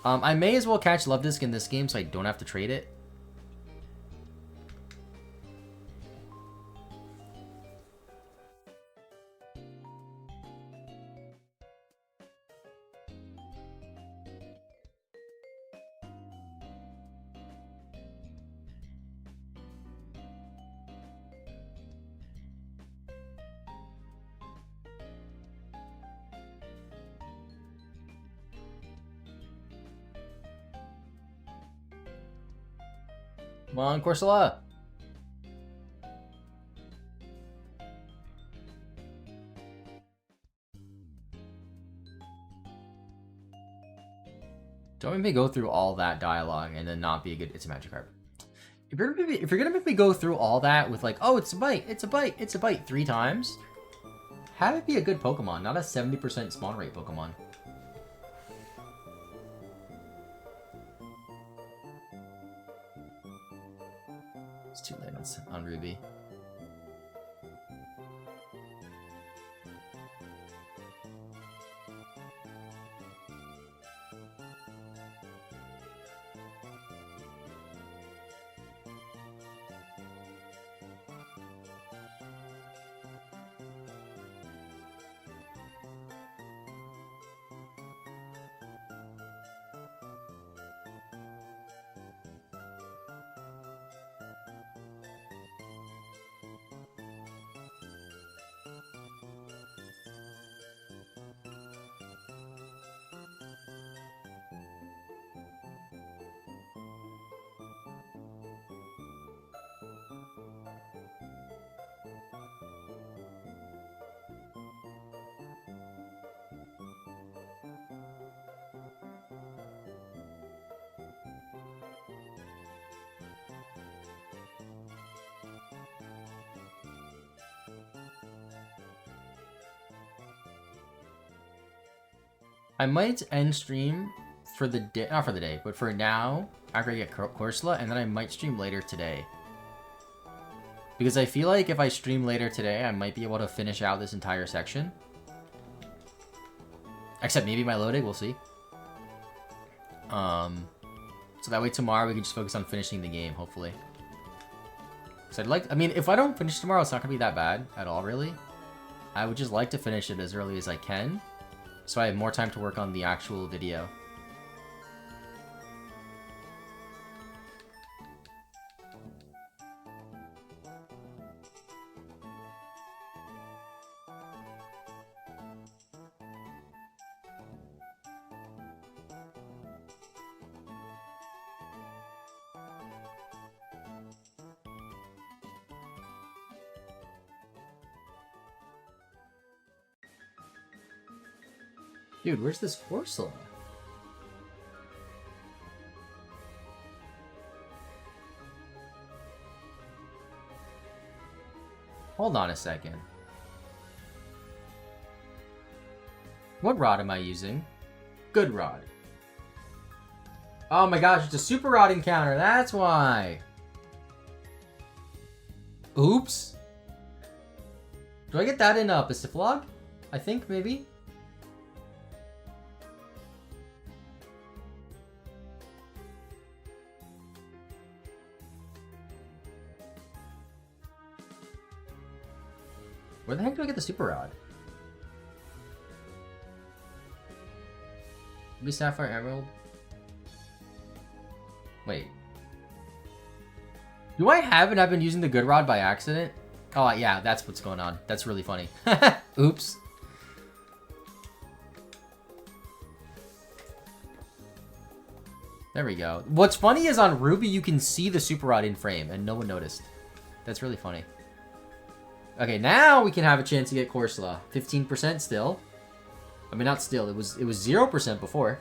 I may as well catch Love Disc in this game so I don't have to trade it. Come on, Corsola. Don't make me go through all that dialogue and then not be a good. It's a Magikarp. If you're gonna make me go through all that with like, oh, it's a bite, it's a bite, it's a bite 3 times, have it be a good Pokemon, not a 70% spawn rate Pokemon. It's too late on Ruby. I might end stream for the day, not for the day, but for now, after I get Corsola, and then I might stream later today. Because I feel like if I stream later today, I might be able to finish out this entire section. Except maybe my loading, we'll see. So that way tomorrow we can just focus on finishing the game, hopefully. So I'd like, I mean, if I don't finish tomorrow, it's not gonna be that bad at all, really. I would just like to finish it as early as I can, so I have more time to work on the actual video. Dude, where's this Corsola? Hold on a second. What rod am I using? Good rod. Oh my gosh, it's a super rod encounter, that's why! Oops! Do I get that in Pasiflog? I think, maybe? Where the heck do I get the super rod? Maybe Sapphire Emerald? Wait. Do I have and I've been using the good rod by accident? Oh yeah, that's what's going on. That's really funny. Oops. There we go. What's funny is on Ruby you can see the super rod in frame and no one noticed. That's really funny. Okay, now we can have a chance to get Corsola. 15% still. I mean, not still. It was 0% before.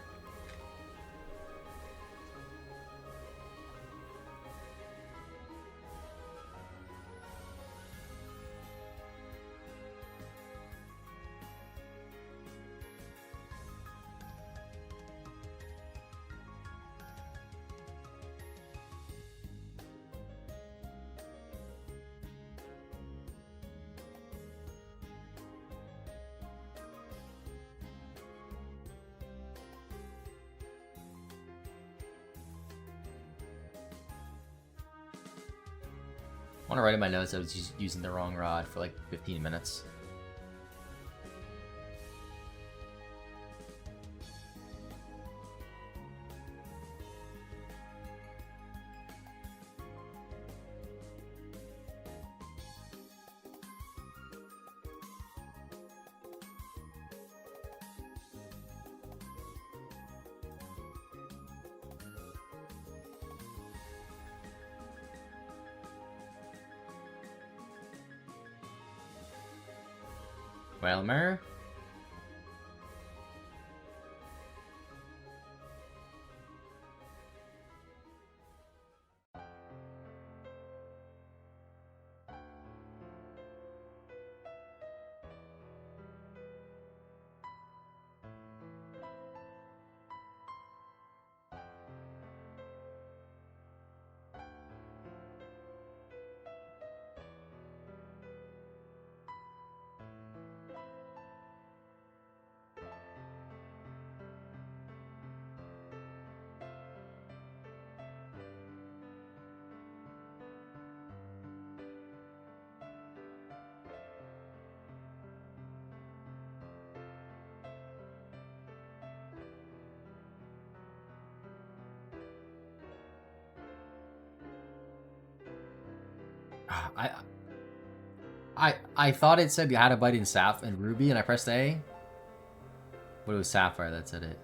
I want to write in my notes I was just using the wrong rod for like 15 minutes. Whalmer. I thought it said you had a bite in Saph and Ruby, and I pressed A, but it was Sapphire that said it.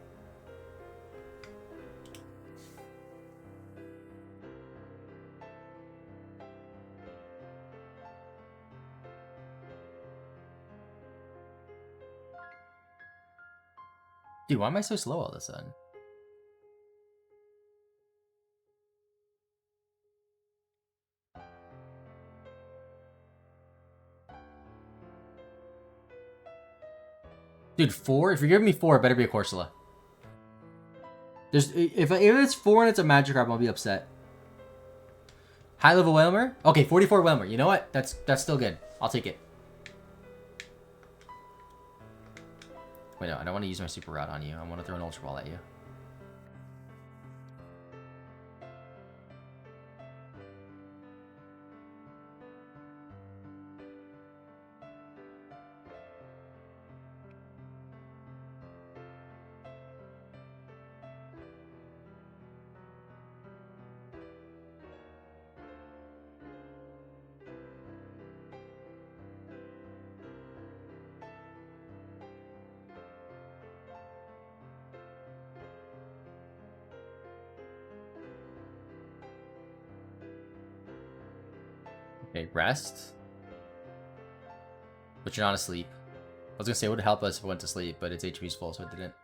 Dude, why am I so slow all of a sudden? Dude, 4? If you're giving me 4, it better be a Corsola. If it's 4 and it's a Magikarp, I'll be upset. High level Whalmer? Okay, 44 Whalmer. You know what? That's still good. I'll take it. Wait, no, I don't want to use my Super Rod on you. I want to throw an Ultra Ball at you. Okay, rest. But you're not asleep. I was gonna say it would help us if we went to sleep, but its HP's full, so it didn't.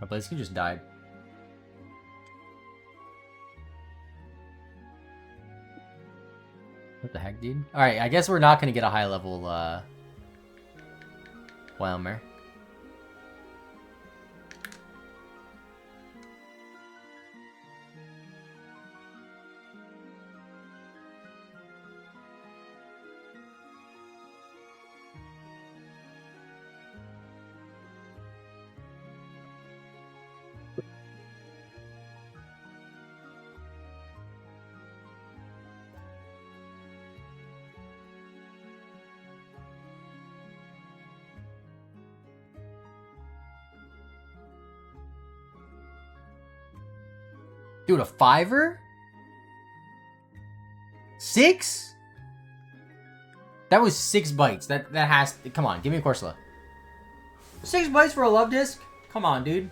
My Blaziken just died. What the heck, dude? Alright, I guess we're not gonna get a high level, Whalmer. Dude, a 5-er? 6? That was 6 bites. That has to, come on, give me a Corsola. 6 bites for a love disc? Come on, dude.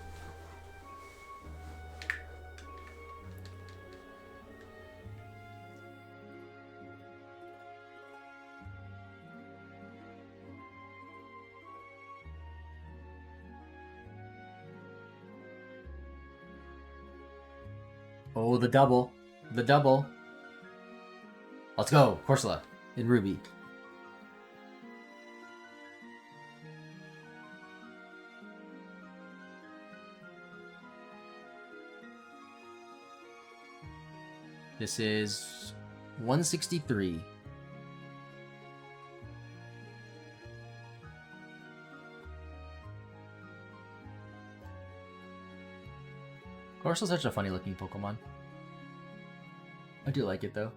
Oh, the double. The double. Let's go, Corsola in Ruby. This is 163. Corsola's such a funny looking Pokemon. I do like it though.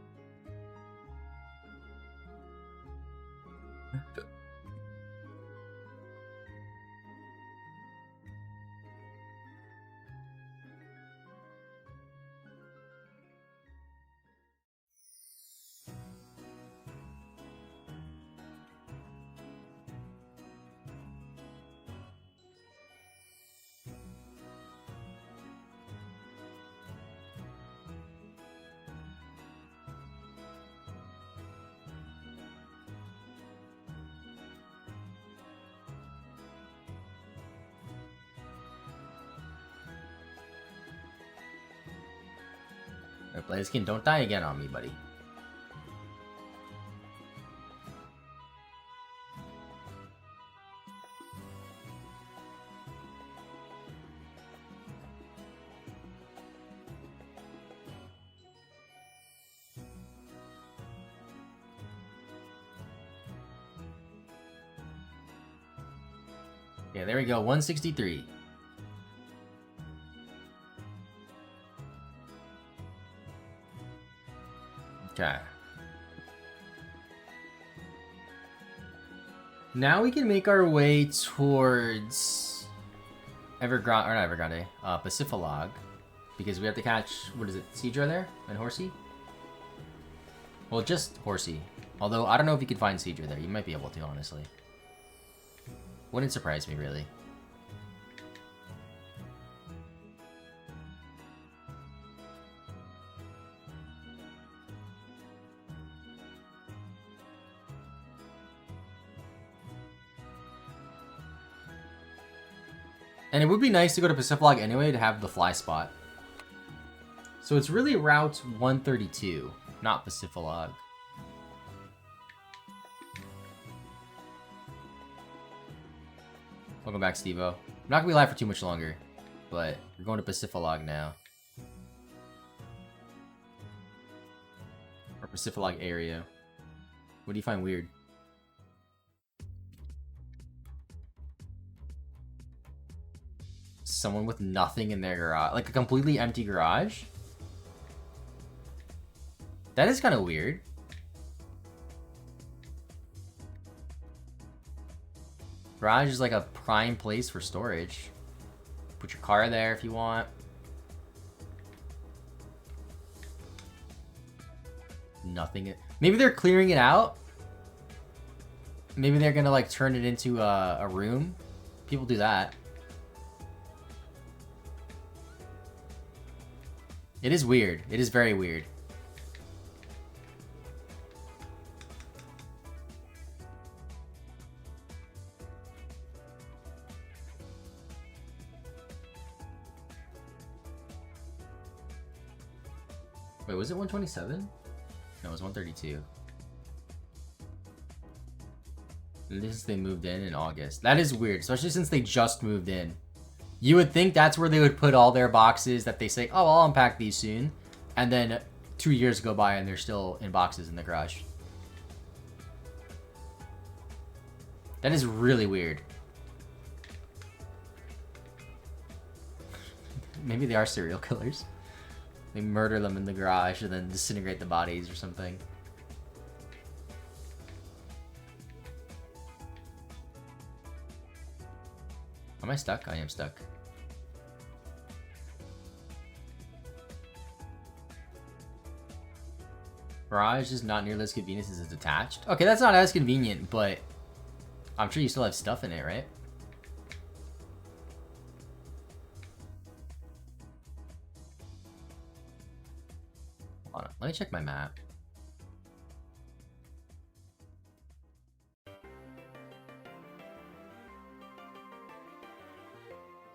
Blaziken, don't die again on me, buddy. Yeah, there we go, 163. Okay. Now we can make our way towards Evergrande, or not Evergrande, Pacifilog, because we have to catch, what is it, Seadra there? And Horsey? Well, just Horsey. Although, I don't know if you can find Seadra there. You might be able to, honestly. Wouldn't surprise me, really. And it would be nice to go to Pacifilog anyway to have the fly spot. So it's really Route 132, not Pacifilog. Welcome back, Steve-O. I'm not gonna be live for too much longer, but we're going to Pacifilog now. Or Pacifilog area. What do you find weird? Someone with nothing in their garage, like a completely empty garage. That is kind of weird. Garage is like a prime place for storage. Put your car there if you want. Nothing. Maybe they're clearing it out. Maybe they're gonna like turn it into a room. People do that. It is weird. It is very weird. Wait, was it 127? No, it was 132. This is they moved in August. That is weird, especially since they just moved in. You would think that's where they would put all their boxes that they say, oh, I'll unpack these soon. And then 2 years go by and they're still in boxes in the garage. That is really weird. Maybe they are serial killers. They murder them in the garage and then disintegrate the bodies or something. Am I stuck? I am stuck. Garage is not nearly as convenient as it's attached. Okay, that's not as convenient, but I'm sure you still have stuff in it, right? Hold on, let me check my map. I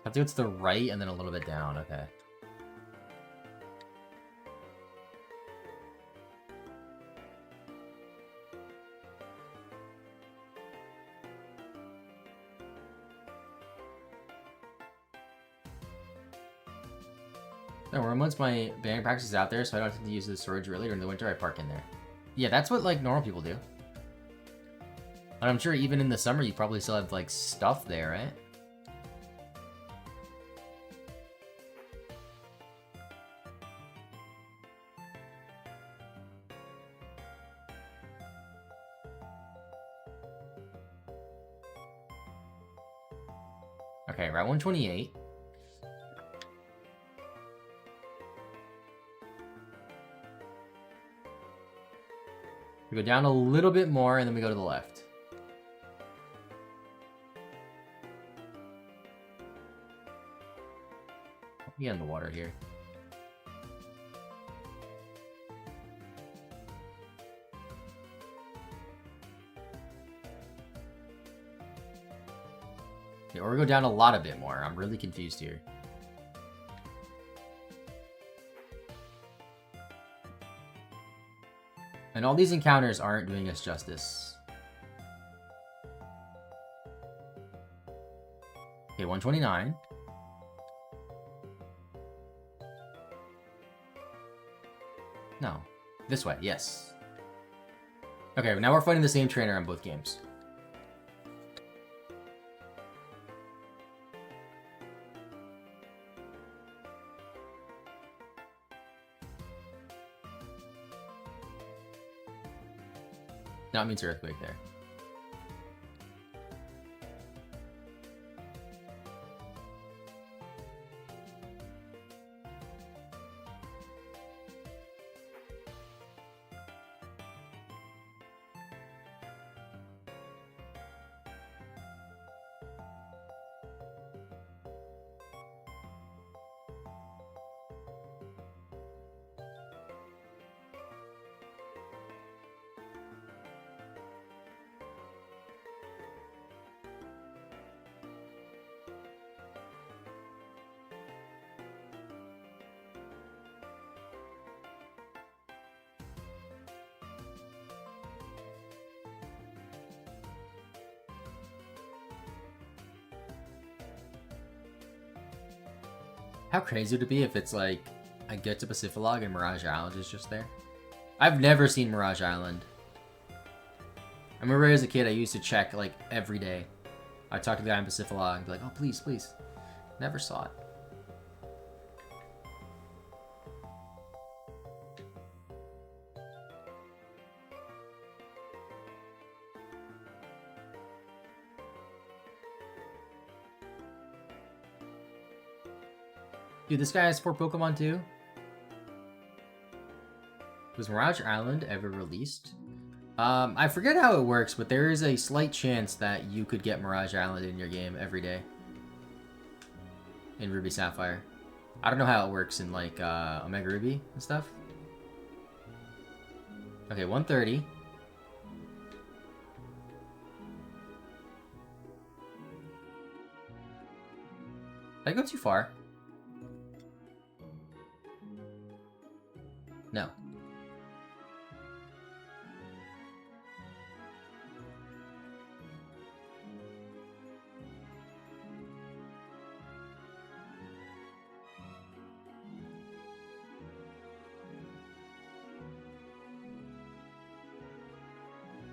have to go to the right and then a little bit down, okay. No, once my band practice is out there, so I don't have to use the storage really. During the winter, I park in there. Yeah, that's what like normal people do. And I'm sure even in the summer, you probably still have like stuff there, right? Okay, Route 128. We go down a little bit more, and then we go to the left. Let me get in the water here. Okay, or we go down a lot a bit more. I'm really confused here. And all these encounters aren't doing us justice. Okay, 129. No. This way, yes. Okay, now we're fighting the same trainer on both games. That means earthquake there. How crazy would it be if it's like, I get to Pacific and Mirage Island is just there? I've never seen Mirage Island. I remember as a kid, I used to check like every day. I'd talk to the guy in Pacific and be like, oh, please, please. Never saw it. Dude, this guy has 4 Pokemon too? Was Mirage Island ever released? I forget how it works, but there is a slight chance that you could get Mirage Island in your game every day. In Ruby Sapphire. I don't know how it works in like Omega Ruby and stuff. Okay, 130. Did I go too far? No.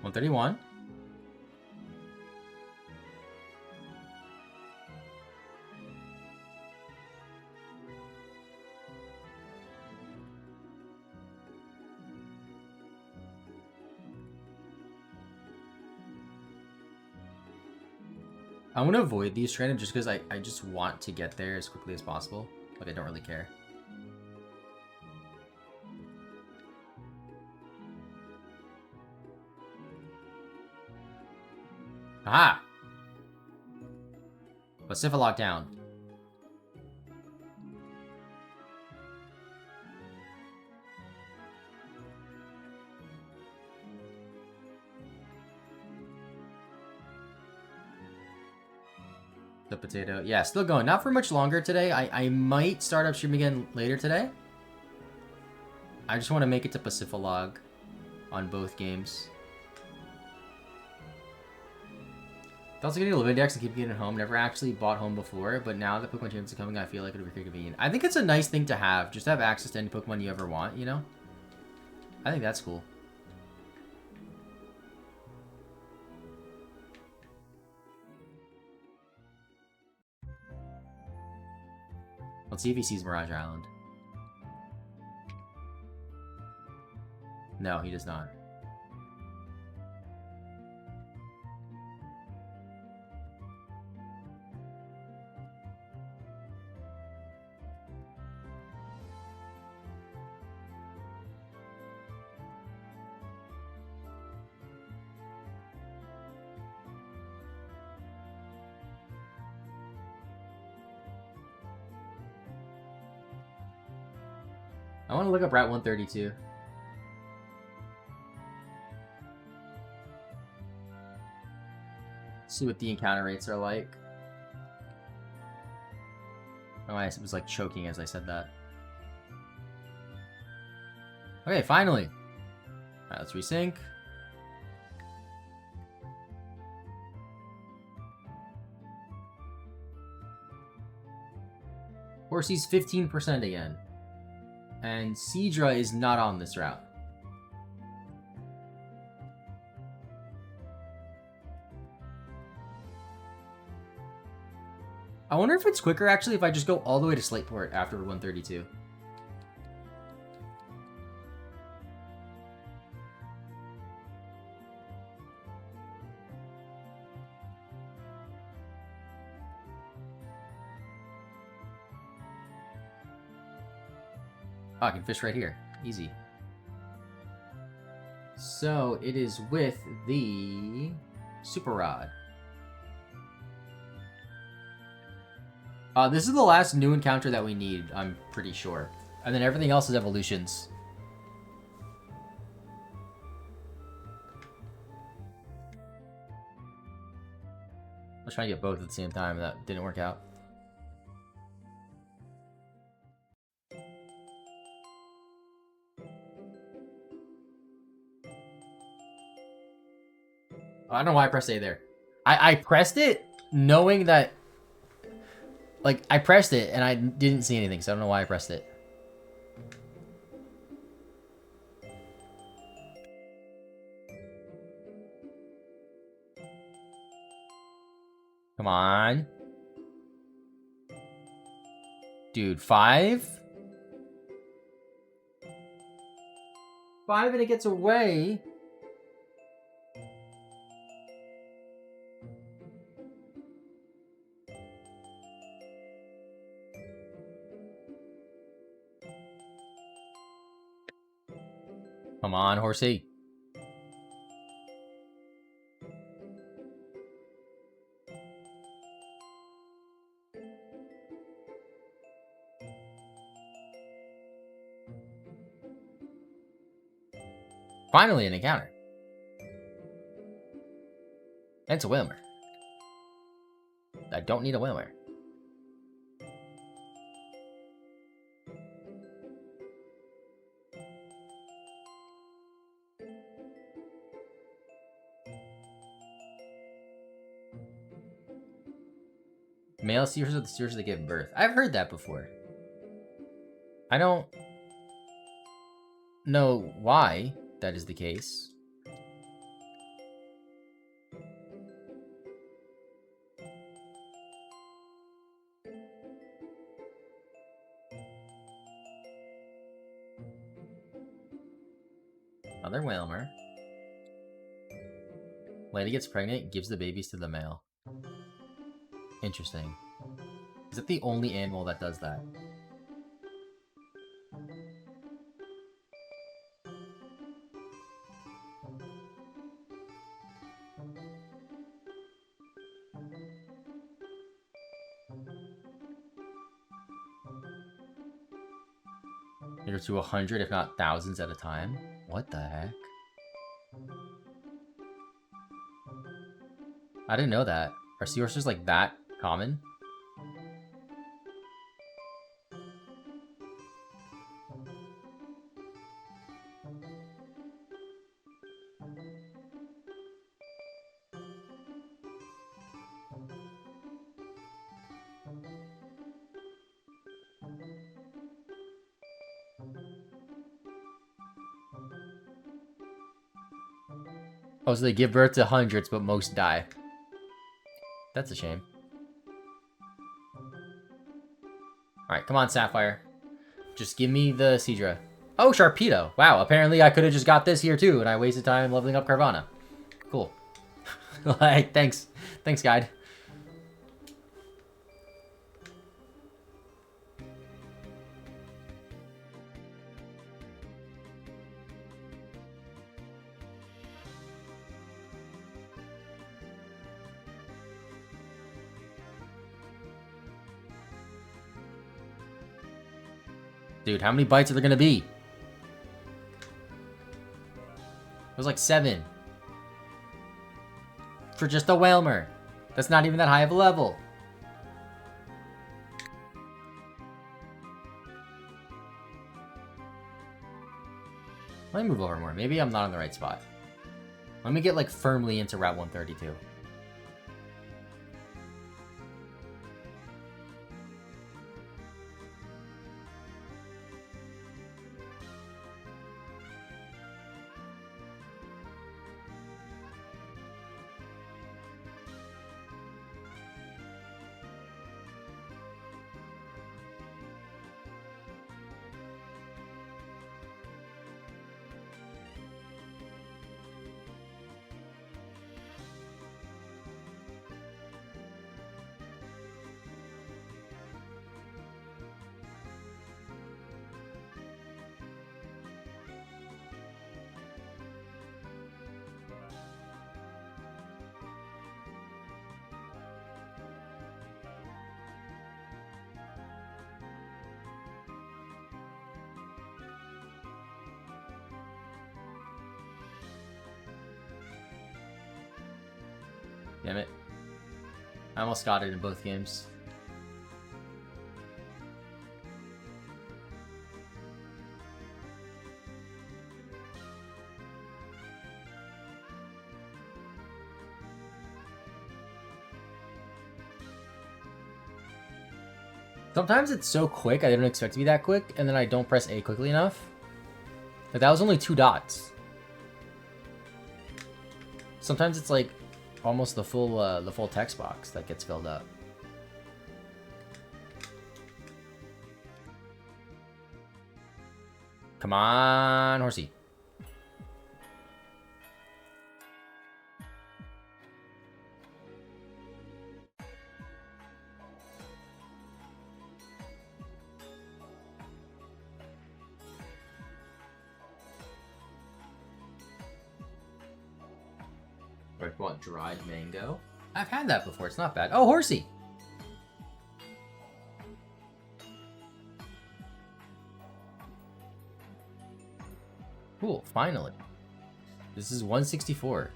$131. I want to avoid these trainers just because I just want to get there as quickly as possible. Like, I don't really care. Aha! Pacific lockdown. The potato. Yeah, still going. Not for much longer today. I might start up stream again later today. I just want to make it to Pacifilog on both games. I was getting a live index and keep getting home. Never actually bought home before, but now that Pokemon Champions are coming, I feel like it would be pretty convenient. I think it's a nice thing to have, just to have access to any Pokemon you ever want, you know? I think that's cool. Let's see if he sees Mirage Island. No, he does not. I want to look up Route 132. See what the encounter rates are like. Oh, I was like choking as I said that. Okay, finally. Alright, let's resync. Horsey's 15% again. And Seadra is not on this route. I wonder if it's quicker, actually, if I just go all the way to Slateport after 132. Oh, I can fish right here. Easy. So, it is with the Super Rod. This is the last new encounter that we need, I'm pretty sure. And then everything else is evolutions. I was trying to get both at the same time, that didn't work out. I don't know why I pressed A there. I pressed it knowing that... Like, I pressed it and I didn't see anything, so I don't know why I pressed it. Come on. Dude, 5? 5 and it gets away. Come on, Horsey. Finally, an encounter. And it's a Whalmer. I don't need a Whalmer. Male seahorses are the seahorses that give birth. I've heard that before. I don't know why that is the case. Another Whalmer. Lady gets pregnant, gives the babies to the male. Interesting. Is it the only animal that does that? You're to 100, if not thousands at a time. What the heck? I didn't know that. Are seahorses like that common? Oh, so they give birth to hundreds, but most die. That's a shame. Alright, come on, Sapphire. Just give me the Seadra. Oh, Sharpedo. Wow, apparently I could have just got this here too, and I wasted time leveling up Carvana. Cool. Like, thanks. Thanks, guide. Dude, how many bites are there gonna be? It was like 7. For just a Whalmer. That's not even that high of a level. Let me move over more. Maybe I'm not in the right spot. Let me get like firmly into Route 132. Damn it. I almost got it in both games. Sometimes it's so quick, I didn't expect it to be that quick, and then I don't press A quickly enough. But that was only 2 dots. Sometimes it's like almost the full text box that gets filled up. Come on, horsey. I bought dried mango. I've had that before. It's not bad. Oh, horsey. Cool. Finally. This is 164.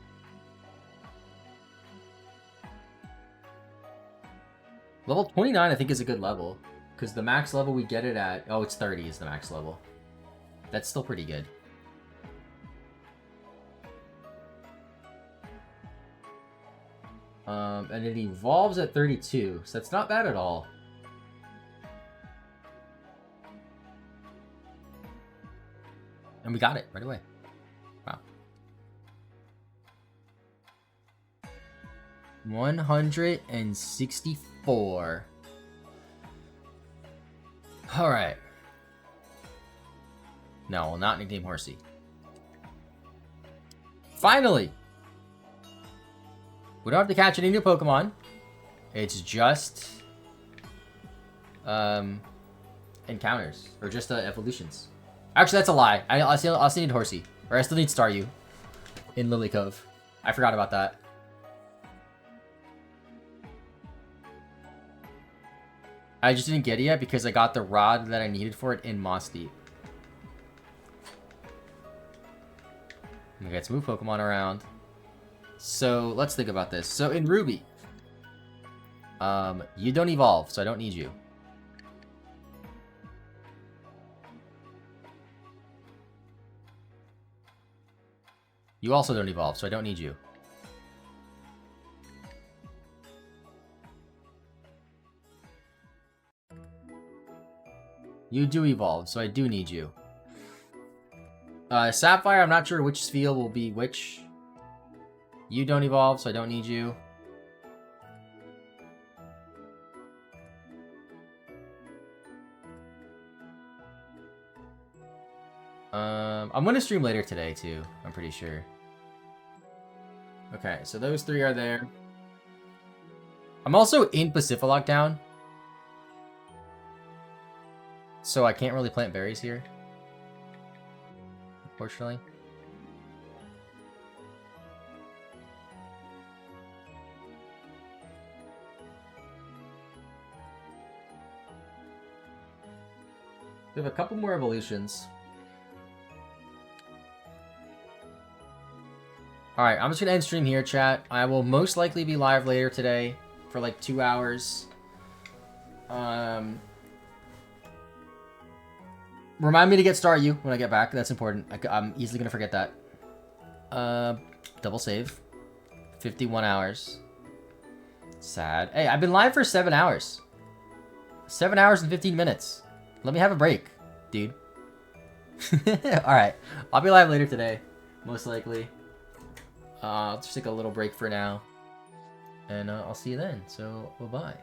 Level 29, I think, is a good level. Because the max level we get it at... Oh, it's 30 is the max level. That's still pretty good. And it evolves at 32, so that's not bad at all. And we got it right away. Wow. 164. Alright. No, we'll not nickname Horsey. Finally! We don't have to catch any new Pokemon. It's just encounters or just evolutions. Actually, that's a lie. I still need Horsey, or I still need Staryu in Lily Cove. I forgot about that. I just didn't get it yet because I got the rod that I needed for it in Moss Deep. Okay, let's move Pokemon around. So, let's think about this. So, in Ruby, you don't evolve, so I don't need you. You also don't evolve, so I don't need you. You do evolve, so I do need you. Sapphire, I'm not sure which sphere will be which. You don't evolve, so I don't need you. I'm gonna stream later today too, I'm pretty sure. Okay, so those 3 are there. I'm also in Pacific lockdown, so I can't really plant berries here, unfortunately. We have a couple more evolutions. Alright, I'm just gonna end stream here, chat. I will most likely be live later today for like 2 hours. Remind me to get Star U when I get back. That's important. I'm easily gonna forget that. Double save. 51 hours. Sad. Hey, I've been live for 7 hours. 7 hours and 15 minutes. Let me have a break, dude. Alright. I'll be live later today, most likely. I'll just take a little break for now. And I'll see you then. So, bye-bye.